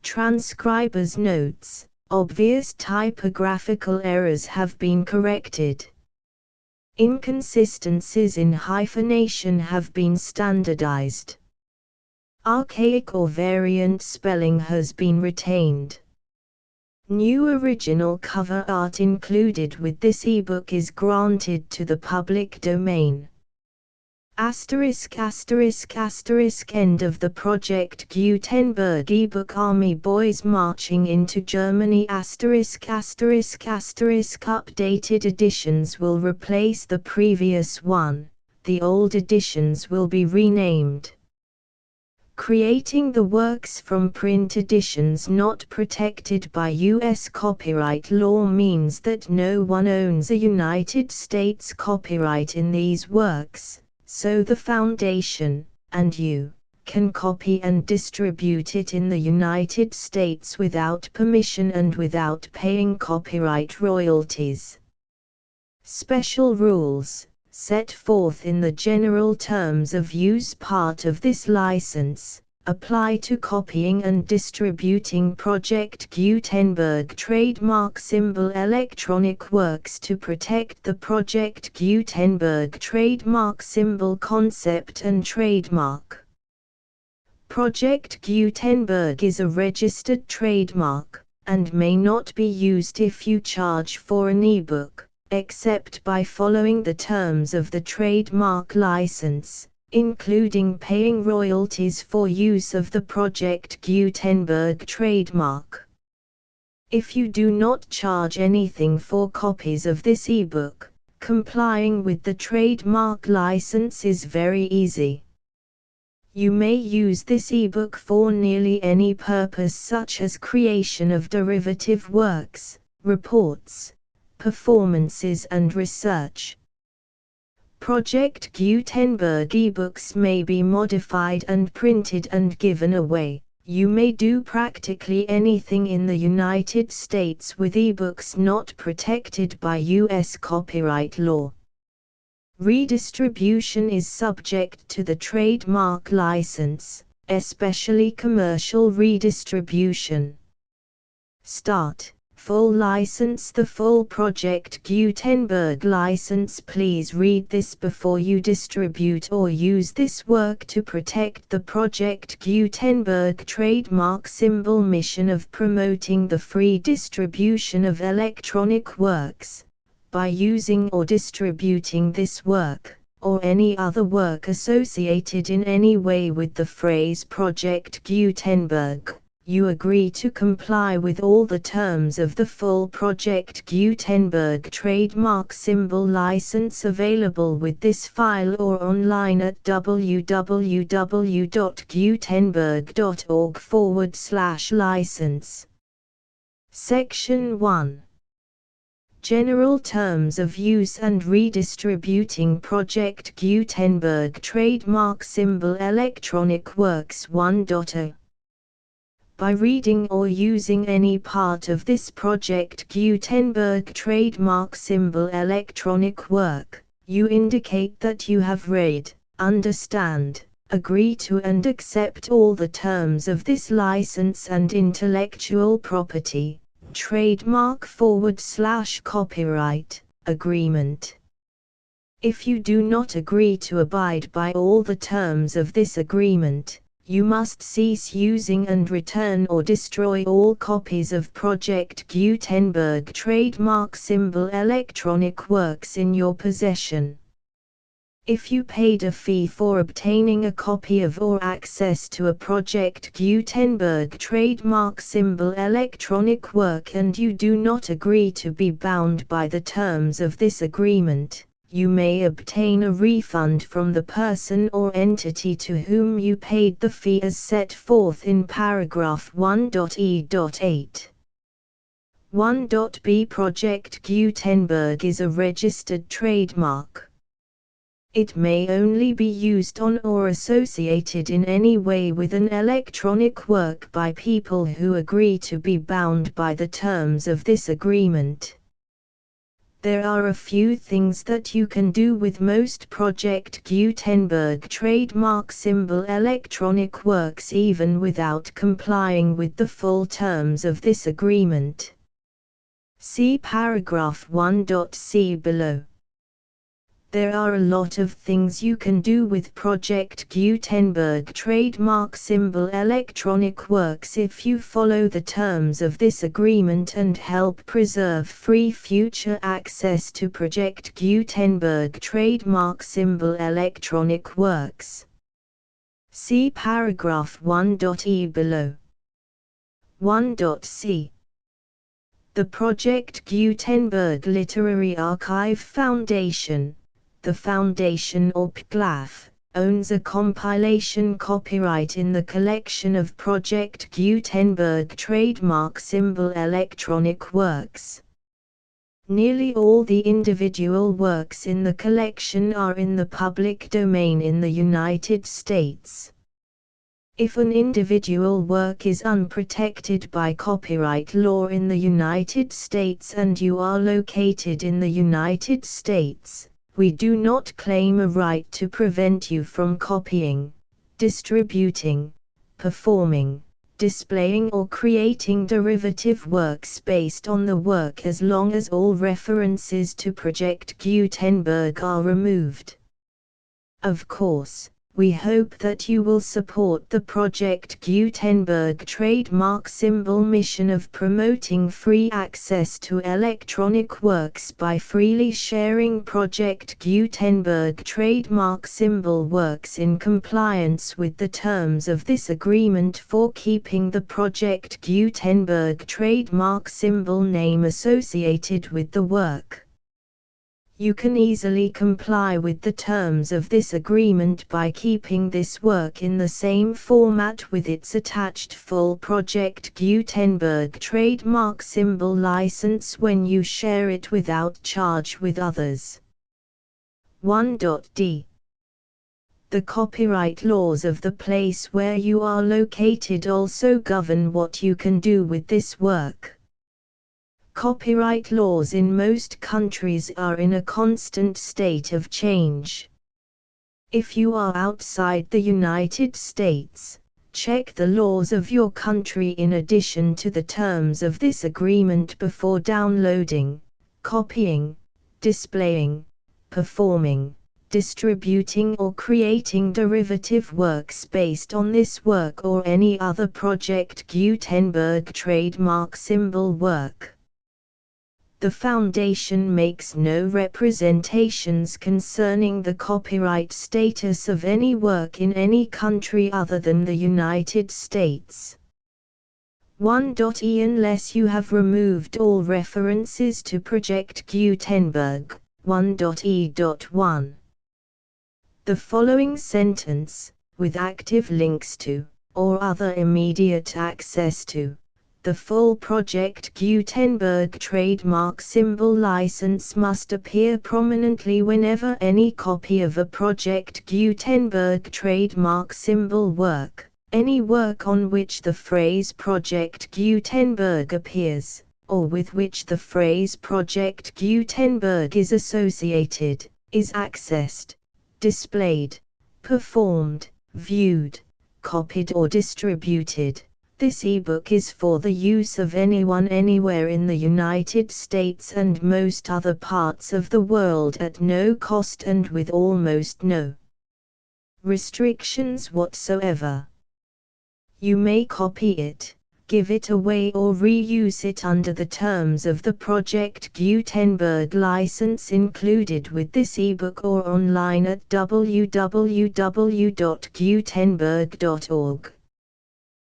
Transcriber's notes: obvious typographical errors have been corrected. Inconsistencies in hyphenation have been standardized. Archaic or variant spelling has been retained. New original cover art included with this ebook is granted to the public domain. End of the Project Gutenberg ebook. Army Boys Marching into Germany. Updated editions will replace the previous one, the old editions will be renamed. Creating the works from print editions not protected by U.S. copyright law means that no one owns a United States copyright in these works. So the Foundation, and you, can copy and distribute it in the United States without permission and without paying copyright royalties. Special rules, set forth in the general terms of use part of this license, apply to copying and distributing Project Gutenberg trademark symbol electronic works to protect the Project Gutenberg trademark symbol concept and trademark. Project Gutenberg is a registered trademark, and may not be used if you charge for an ebook, except by following the terms of the trademark license, including paying royalties for use of the Project Gutenberg trademark. If you do not charge anything for copies of this ebook, complying with the trademark license is very easy. You may use this ebook for nearly any purpose, such as creation of derivative works, reports, performances and research. Project Gutenberg ebooks may be modified and printed and given away. You may do practically anything in the United States with ebooks not protected by U.S. copyright law. Redistribution is subject to the trademark license, especially commercial redistribution. Start. Full license. The full Project Gutenberg license. Please read this before you distribute or use this work to protect the Project Gutenberg trademark symbol mission of promoting the free distribution of electronic works. By using or distributing this work, or any other work associated in any way with the phrase Project Gutenberg, you agree to comply with all the terms of the full Project Gutenberg trademark symbol license available with this file or online at www.gutenberg.org/license. Section 1. General Terms of Use and Redistributing Project Gutenberg Trademark Symbol Electronic Works 1.0. By reading or using any part of this Project Gutenberg trademark symbol electronic work, you indicate that you have read, understand, agree to and accept all the terms of this license and intellectual property, trademark/copyright, agreement. If you do not agree to abide by all the terms of this agreement, you must cease using and return or destroy all copies of Project Gutenberg trademark symbol electronic works in your possession. If you paid a fee for obtaining a copy of or access to a Project Gutenberg trademark symbol electronic work and you do not agree to be bound by the terms of this agreement, you may obtain a refund from the person or entity to whom you paid the fee as set forth in paragraph 1.e.8. 1.b Project Gutenberg is a registered trademark. It may only be used on or associated in any way with an electronic work by people who agree to be bound by the terms of this agreement. There are a few things that you can do with most Project Gutenberg trademark symbol electronic works even without complying with the full terms of this agreement. See paragraph 1.c below. There are a lot of things you can do with Project Gutenberg trademark symbol electronic works if you follow the terms of this agreement and help preserve free future access to Project Gutenberg trademark symbol electronic works. See paragraph 1.e below. 1.c. The Project Gutenberg Literary Archive Foundation, the Foundation or PGLAF, owns a compilation copyright in the collection of Project Gutenberg trademark symbol electronic works. Nearly all the individual works in the collection are in the public domain in the United States. If an individual work is unprotected by copyright law in the United States and you are located in the United States, we do not claim a right to prevent you from copying, distributing, performing, displaying or creating derivative works based on the work as long as all references to Project Gutenberg are removed. Of course, we hope that you will support the Project Gutenberg trademark symbol mission of promoting free access to electronic works by freely sharing Project Gutenberg trademark symbol works in compliance with the terms of this agreement for keeping the Project Gutenberg trademark symbol name associated with the work. You can easily comply with the terms of this agreement by keeping this work in the same format with its attached full Project Gutenberg trademark symbol license when you share it without charge with others. 1.d. The copyright laws of the place where you are located also govern what you can do with this work. Copyright laws in most countries are in a constant state of change. If you are outside the United States, check the laws of your country in addition to the terms of this agreement before downloading, copying, displaying, performing, distributing or creating derivative works based on this work or any other Project Gutenberg trademark symbol work. The Foundation makes no representations concerning the copyright status of any work in any country other than the United States. 1.e Unless you have removed all references to Project Gutenberg. 1.e.1. The following sentence, with active links to, or other immediate access to, the full Project Gutenberg trademark symbol license must appear prominently whenever any copy of a Project Gutenberg trademark symbol work, any work on which the phrase Project Gutenberg appears, or with which the phrase Project Gutenberg is associated, is accessed, displayed, performed, viewed, copied or distributed. This ebook is for the use of anyone anywhere in the United States and most other parts of the world at no cost and with almost no restrictions whatsoever. You may copy it, give it away or reuse it under the terms of the Project Gutenberg license included with this ebook or online at www.gutenberg.org.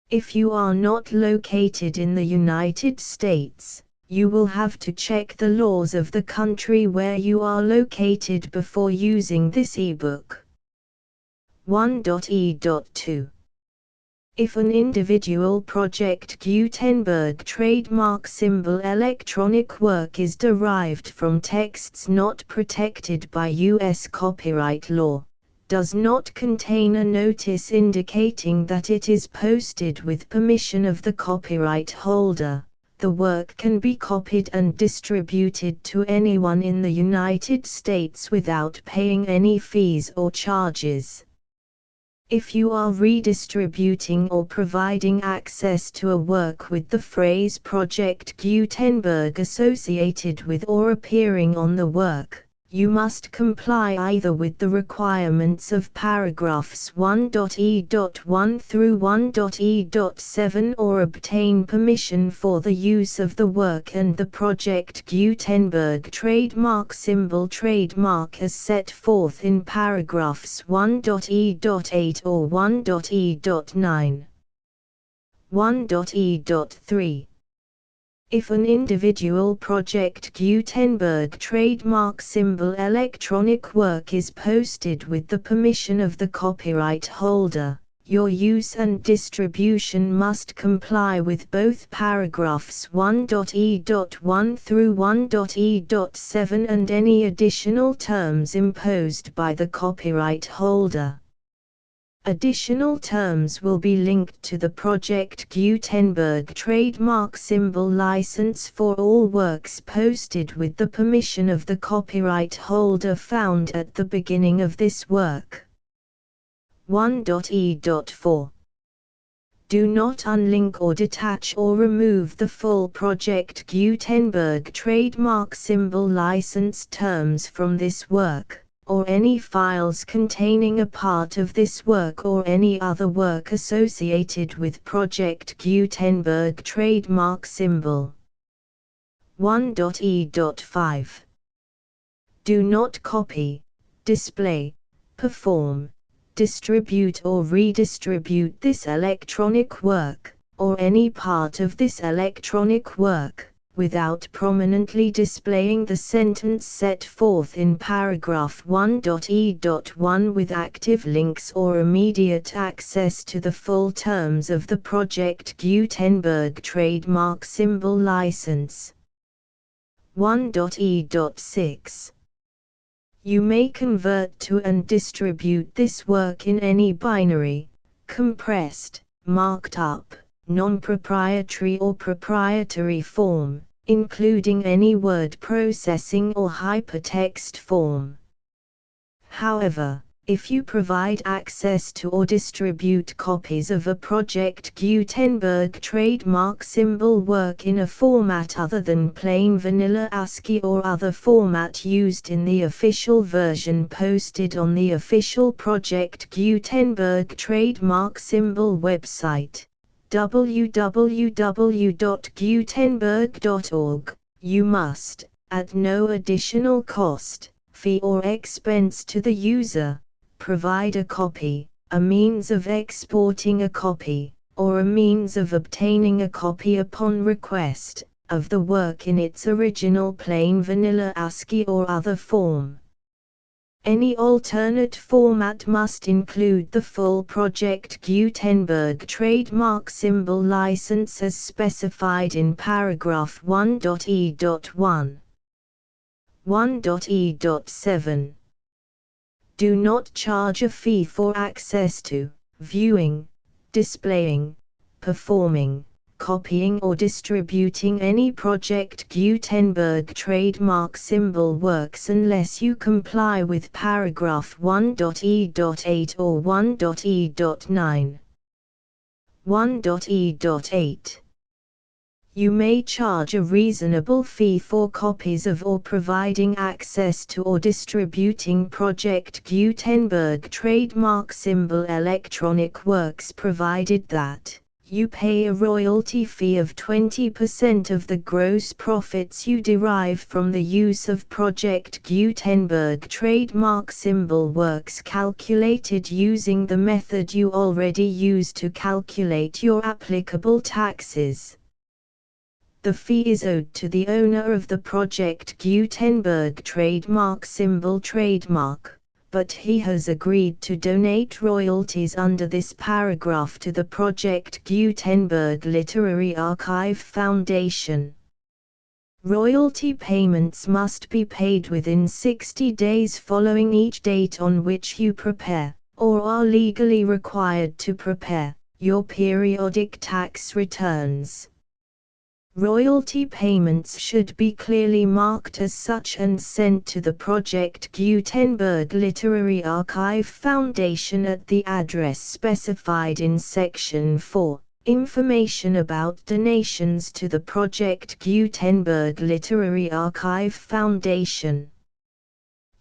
If you are not located in the United States, you will have to check the laws of the country where you are located before using this ebook. 1.e.2. If an individual Project Gutenberg trademark symbol electronic work is derived from texts not protected by U.S. copyright law, does not contain a notice indicating that it is posted with permission of the copyright holder, the work can be copied and distributed to anyone in the United States without paying any fees or charges. If you are redistributing or providing access to a work with the phrase Project Gutenberg associated with or appearing on the work, you must comply either with the requirements of paragraphs 1.e.1 through 1.e.7 or obtain permission for the use of the work and the Project Gutenberg trademark symbol trademark as set forth in paragraphs 1.e.8 or 1.e.9. 1.e.3. If an individual Project Gutenberg trademark symbol electronic work is posted with the permission of the copyright holder, your use and distribution must comply with both paragraphs 1.e.1 through 1.e.7 and any additional terms imposed by the copyright holder. Additional terms will be linked to the Project Gutenberg trademark symbol license for all works posted with the permission of the copyright holder found at the beginning of this work. 1.e.4. Do not unlink or detach or remove the full Project Gutenberg trademark symbol license terms from this work, or any files containing a part of this work or any other work associated with Project Gutenberg trademark symbol. 1.e.5. Do not copy, display, perform, distribute or redistribute this electronic work, or any part of this electronic work, without prominently displaying the sentence set forth in paragraph 1.e.1 with active links or immediate access to the full terms of the Project Gutenberg trademark symbol license. 1.e.6. You may convert to and distribute this work in any binary, compressed, marked up, non-proprietary or proprietary form, including any word processing or hypertext form. However, if you provide access to or distribute copies of a Project Gutenberg trademark symbol work in a format other than plain vanilla ASCII or other format used in the official version posted on the official Project Gutenberg trademark symbol website, www.gutenberg.org, you must, at no additional cost, fee or expense to the user, provide a copy, a means of exporting a copy, or a means of obtaining a copy upon request, of the work in its original plain vanilla ASCII or other form. Any alternate format must include the full Project Gutenberg trademark symbol license as specified in paragraph 1.e.1. 1.e.7. Do not charge a fee for access to, viewing, displaying, performing, copying or distributing any Project Gutenberg trademark symbol works unless you comply with paragraph 1.e.8 or 1.e.9. 1.e.8. You may charge a reasonable fee for copies of or providing access to or distributing Project Gutenberg trademark symbol electronic works provided that you pay a royalty fee of 20% of the gross profits you derive from the use of Project Gutenberg trademark symbol works calculated using the method you already use to calculate your applicable taxes. The fee is owed to the owner of the Project Gutenberg trademark symbol trademark, but he has agreed to donate royalties under this paragraph to the Project Gutenberg Literary Archive Foundation. Royalty payments must be paid within 60 days following each date on which you prepare, or are legally required to prepare, your periodic tax returns. Royalty payments should be clearly marked as such and sent to the Project Gutenberg Literary Archive Foundation at the address specified in Section 4, Information about donations to the Project Gutenberg Literary Archive Foundation.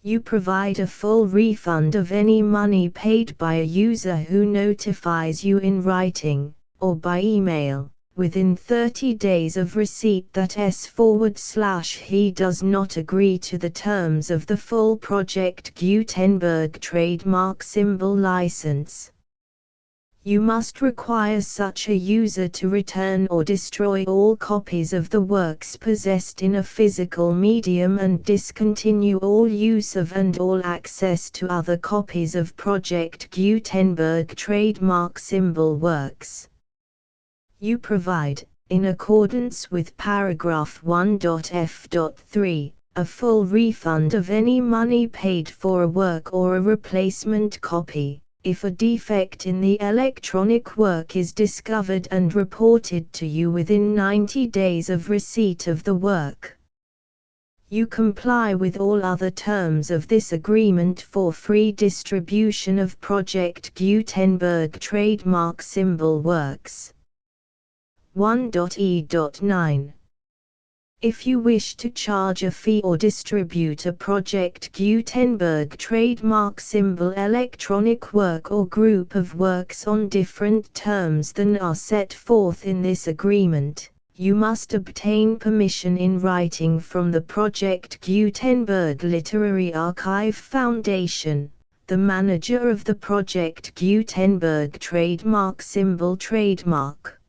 You provide a full refund of any money paid by a user who notifies you in writing, or by email, within 30 days of receipt that he does not agree to the terms of the full Project Gutenberg trademark symbol license. You must require such a user to return or destroy all copies of the works possessed in a physical medium and discontinue all use of and all access to other copies of Project Gutenberg trademark symbol works. You provide, in accordance with paragraph 1.f.3, a full refund of any money paid for a work or a replacement copy, if a defect in the electronic work is discovered and reported to you within 90 days of receipt of the work. You comply with all other terms of this agreement for free distribution of Project Gutenberg trademark symbol works. 1.e.9. If you wish to charge a fee or distribute a Project Gutenberg trademark symbol electronic work or group of works on different terms than are set forth in this agreement, you must obtain permission in writing from the Project Gutenberg Literary Archive Foundation, the manager of the Project Gutenberg trademark symbol trademark.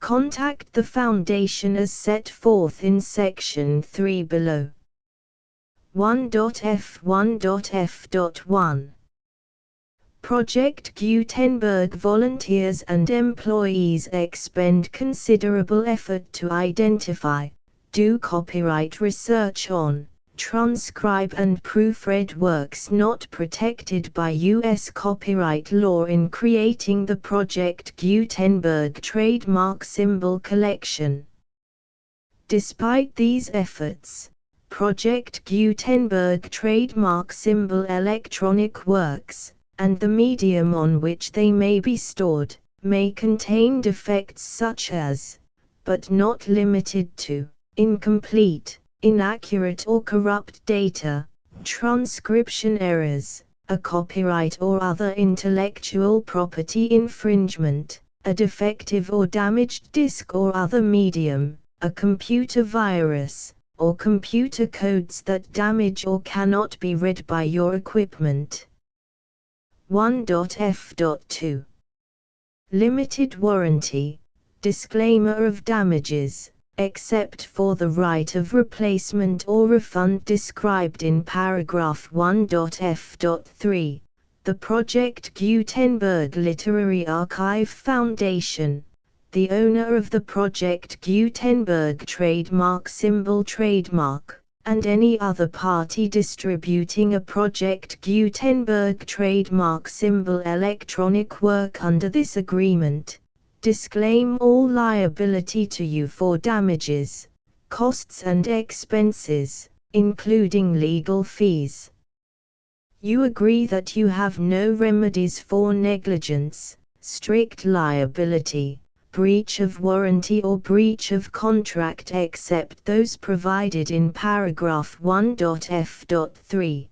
Contact the Foundation as set forth in Section 3 below. 1.f1.f.1. Project Gutenberg volunteers and employees expend considerable effort to identify, do copyright research on, transcribe and proofread works not protected by U.S. copyright law in creating the Project Gutenberg trademark symbol collection. Despite these efforts, Project Gutenberg trademark symbol electronic works, and the medium on which they may be stored, may contain defects such as, but not limited to, incomplete, inaccurate or corrupt data, transcription errors, a copyright or other intellectual property infringement, a defective or damaged disk or other medium, a computer virus, or computer codes that damage or cannot be read by your equipment. 1.f.2. Limited warranty. Disclaimer of damages, except for the right of replacement or refund described in paragraph 1.f.3. The Project Gutenberg Literary Archive Foundation, the owner of the Project Gutenberg trademark symbol trademark, and any other party distributing a Project Gutenberg trademark symbol electronic work under this agreement, disclaim all liability to you for damages, costs and expenses, including legal fees. You agree that you have no remedies for negligence, strict liability, breach of warranty or breach of contract except those provided in paragraph 1.f.3.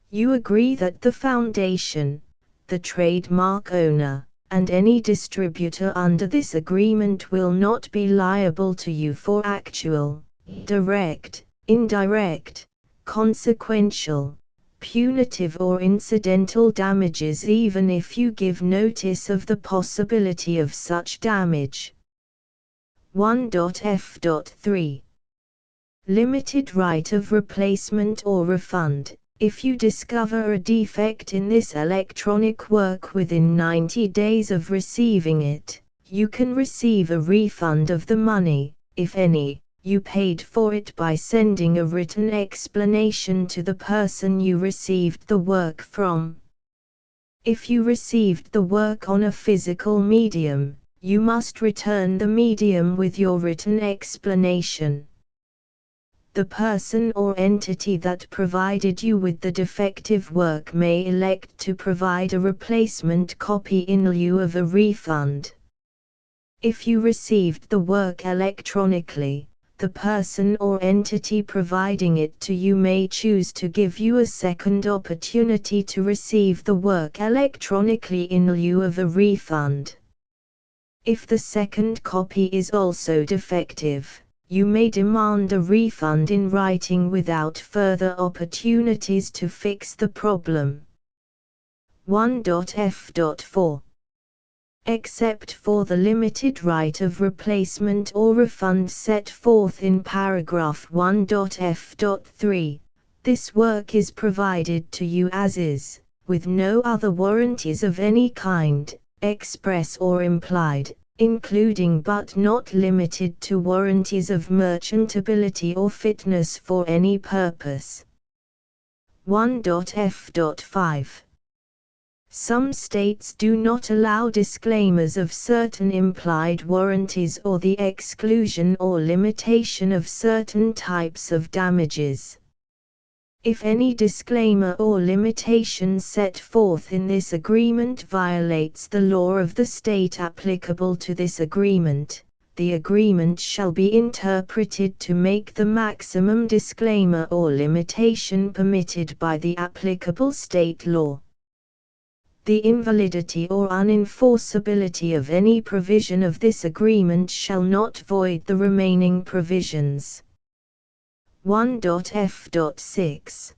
You agree that the Foundation, the trademark owner, and any distributor under this agreement will not be liable to you for actual, direct, indirect, consequential, punitive or incidental damages even if you give notice of the possibility of such damage. 1.f.3. Limited right of replacement or refund. If you discover a defect in this electronic work within 90 days of receiving it, you can receive a refund of the money, if any, you paid for it by sending a written explanation to the person you received the work from. If you received the work on a physical medium, you must return the medium with your written explanation. The person or entity that provided you with the defective work may elect to provide a replacement copy in lieu of a refund. If you received the work electronically, the person or entity providing it to you may choose to give you a second opportunity to receive the work electronically in lieu of a refund. If the second copy is also defective, you may demand a refund in writing without further opportunities to fix the problem. 1.f.4. Except for the limited right of replacement or refund set forth in paragraph 1.f.3, this work is provided to you as is, with no other warranties of any kind, express or implied, including but not limited to warranties of merchantability or fitness for any purpose. 1.f.5. Some states do not allow disclaimers of certain implied warranties or the exclusion or limitation of certain types of damages. If any disclaimer or limitation set forth in this agreement violates the law of the state applicable to this agreement, the agreement shall be interpreted to make the maximum disclaimer or limitation permitted by the applicable state law. The invalidity or unenforceability of any provision of this agreement shall not void the remaining provisions. 1.f.6.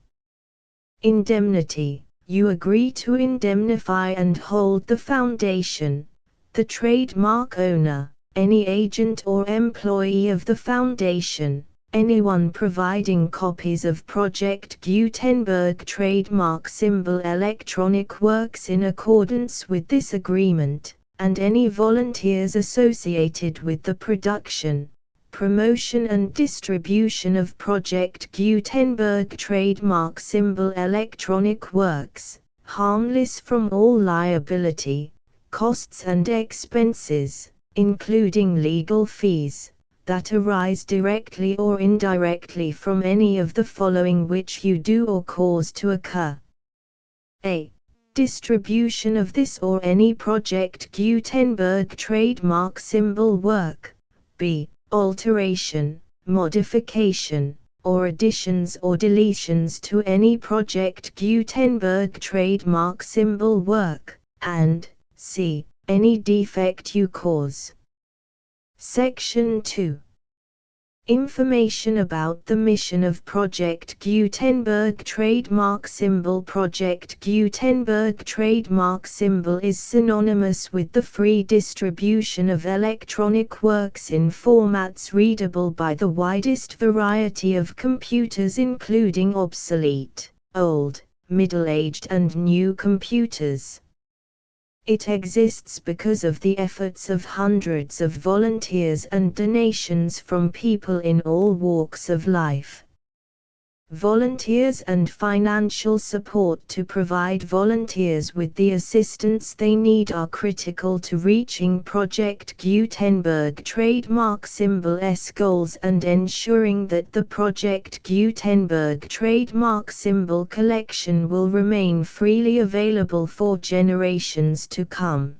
Indemnity. You agree to indemnify and hold the Foundation, the trademark owner, any agent or employee of the Foundation, anyone providing copies of Project Gutenberg trademark symbol electronic works in accordance with this agreement, and any volunteers associated with the production, promotion and distribution of Project Gutenberg trademark symbol electronic works, harmless from all liability, costs and expenses, including legal fees, that arise directly or indirectly from any of the following which you do or cause to occur. A. Distribution of this or any Project Gutenberg trademark symbol work. B. Alteration, modification, or additions or deletions to any Project Gutenberg trademark symbol work, and C. Any defect you cause. Section 2. Information about the mission of Project Gutenberg trademark symbol. Project Gutenberg trademark symbol is synonymous with the free distribution of electronic works in formats readable by the widest variety of computers, including obsolete, old, middle-aged and new computers. It exists because of the efforts of hundreds of volunteers and donations from people in all walks of life. Volunteers and financial support to provide volunteers with the assistance they need are critical to reaching Project Gutenberg trademark symbol's goals and ensuring that the Project Gutenberg trademark symbol collection will remain freely available for generations to come.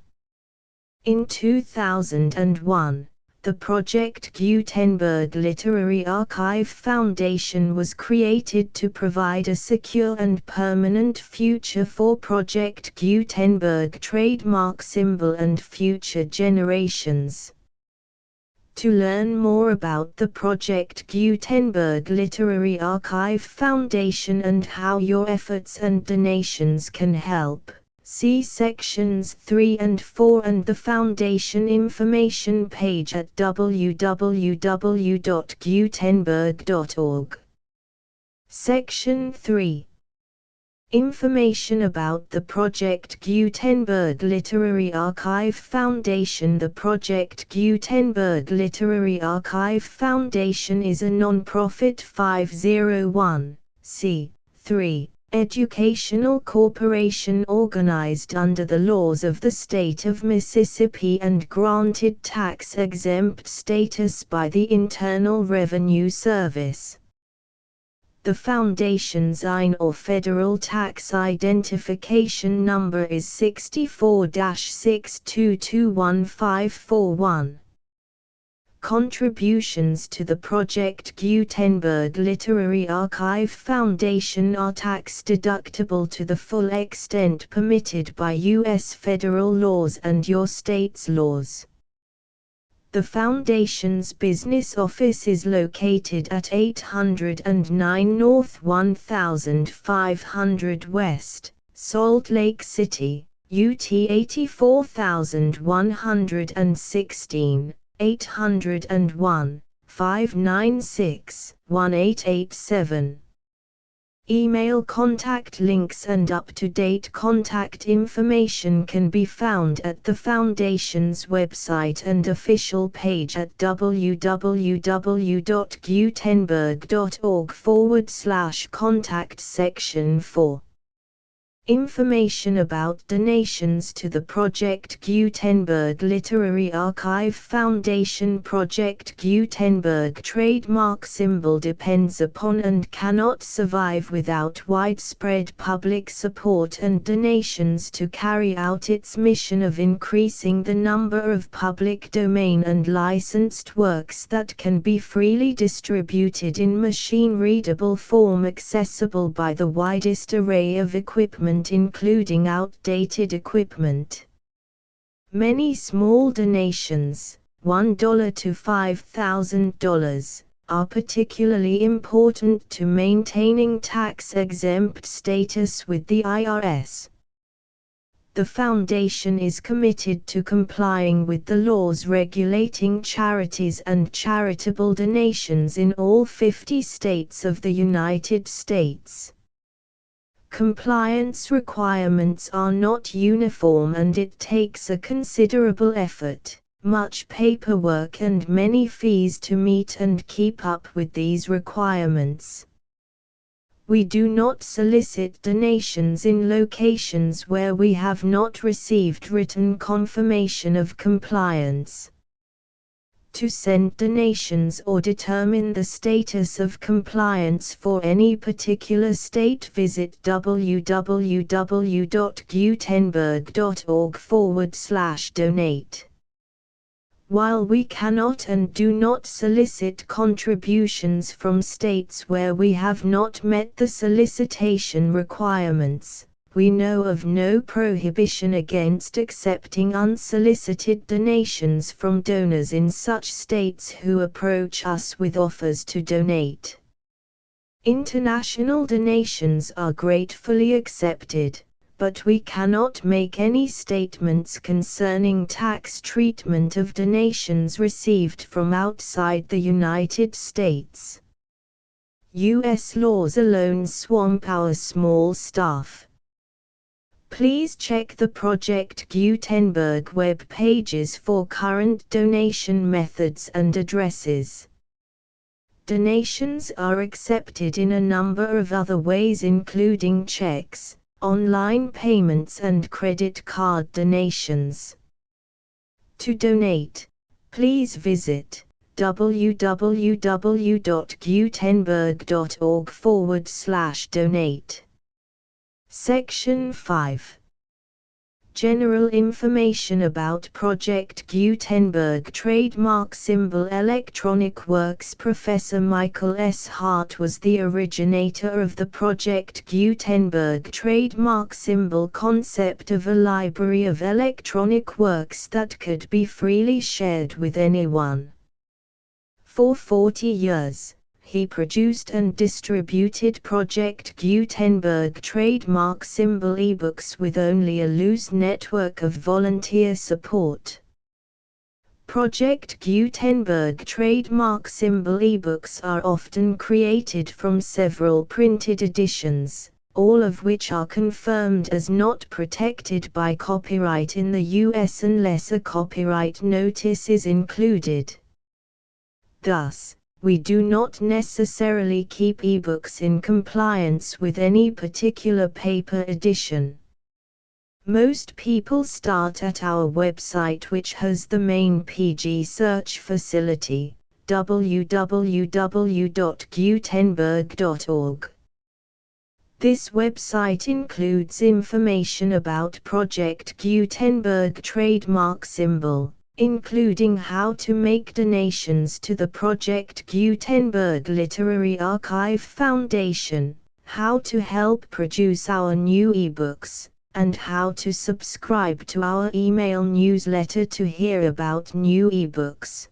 In 2001, the Project Gutenberg Literary Archive Foundation was created to provide a secure and permanent future for Project Gutenberg trademark symbol and future generations. To learn more about the Project Gutenberg Literary Archive Foundation and how your efforts and donations can help, see sections 3 and 4 and the Foundation information page at www.gutenberg.org. Section 3. Information about the Project Gutenberg Literary Archive Foundation. The Project Gutenberg Literary Archive Foundation is a non-profit 501(c)(3) educational corporation organized under the laws of the state of Mississippi and granted tax-exempt status by the Internal Revenue Service. The Foundation's IN or Federal Tax Identification Number is 64-6221541. Contributions to the Project Gutenberg Literary Archive Foundation are tax-deductible to the full extent permitted by U.S. federal laws and your state's laws. The Foundation's business office is located at 809 North 1500 West, Salt Lake City, UT 84116, 801-596-1887. Email contact links and up-to-date contact information can be found at the Foundation's website and official page at www.gutenberg.org/contact section 4. Information about donations to the Project Gutenberg Literary Archive Foundation. Project Gutenberg trademark symbol depends upon and cannot survive without widespread public support and donations to carry out its mission of increasing the number of public domain and licensed works that can be freely distributed in machine-readable form accessible by the widest array of equipment, including outdated equipment. Many small donations, $1 to $5,000, are particularly important to maintaining tax-exempt status with the IRS. The Foundation is committed to complying with the laws regulating charities and charitable donations in all 50 states of the United States. Compliance requirements are not uniform and it takes a considerable effort, much paperwork and many fees to meet and keep up with these requirements. We do not solicit donations in locations where we have not received written confirmation of compliance. To send donations or determine the status of compliance for any particular state, visit www.gutenberg.org/donate. While we cannot and do not solicit contributions from states where we have not met the solicitation requirements, we know of no prohibition against accepting unsolicited donations from donors in such states who approach us with offers to donate. International donations are gratefully accepted, but we cannot make any statements concerning tax treatment of donations received from outside the United States. U.S. laws alone swamp our small staff. Please check the Project Gutenberg web pages for current donation methods and addresses. Donations are accepted in a number of other ways, including checks, online payments and credit card donations. To donate, please visit www.gutenberg.org/donate. Section 5. General information about Project Gutenberg Trademark Symbol Electronic Works. Professor Michael S. Hart was the originator of the Project Gutenberg trademark symbol concept of a library of electronic works that could be freely shared with anyone. For 40 years, he produced and distributed Project Gutenberg trademark symbol ebooks with only a loose network of volunteer support. Project Gutenberg trademark symbol ebooks are often created from several printed editions, all of which are confirmed as not protected by copyright in the US unless a copyright notice is included. Thus, we do not necessarily keep ebooks in compliance with any particular paper edition. Most people start at our website, which has the main PG search facility, www.gutenberg.org. This website includes information about Project Gutenberg trademark symbol, including how to make donations to the Project Gutenberg Literary Archive Foundation, how to help produce our new ebooks, and how to subscribe to our email newsletter to hear about new ebooks.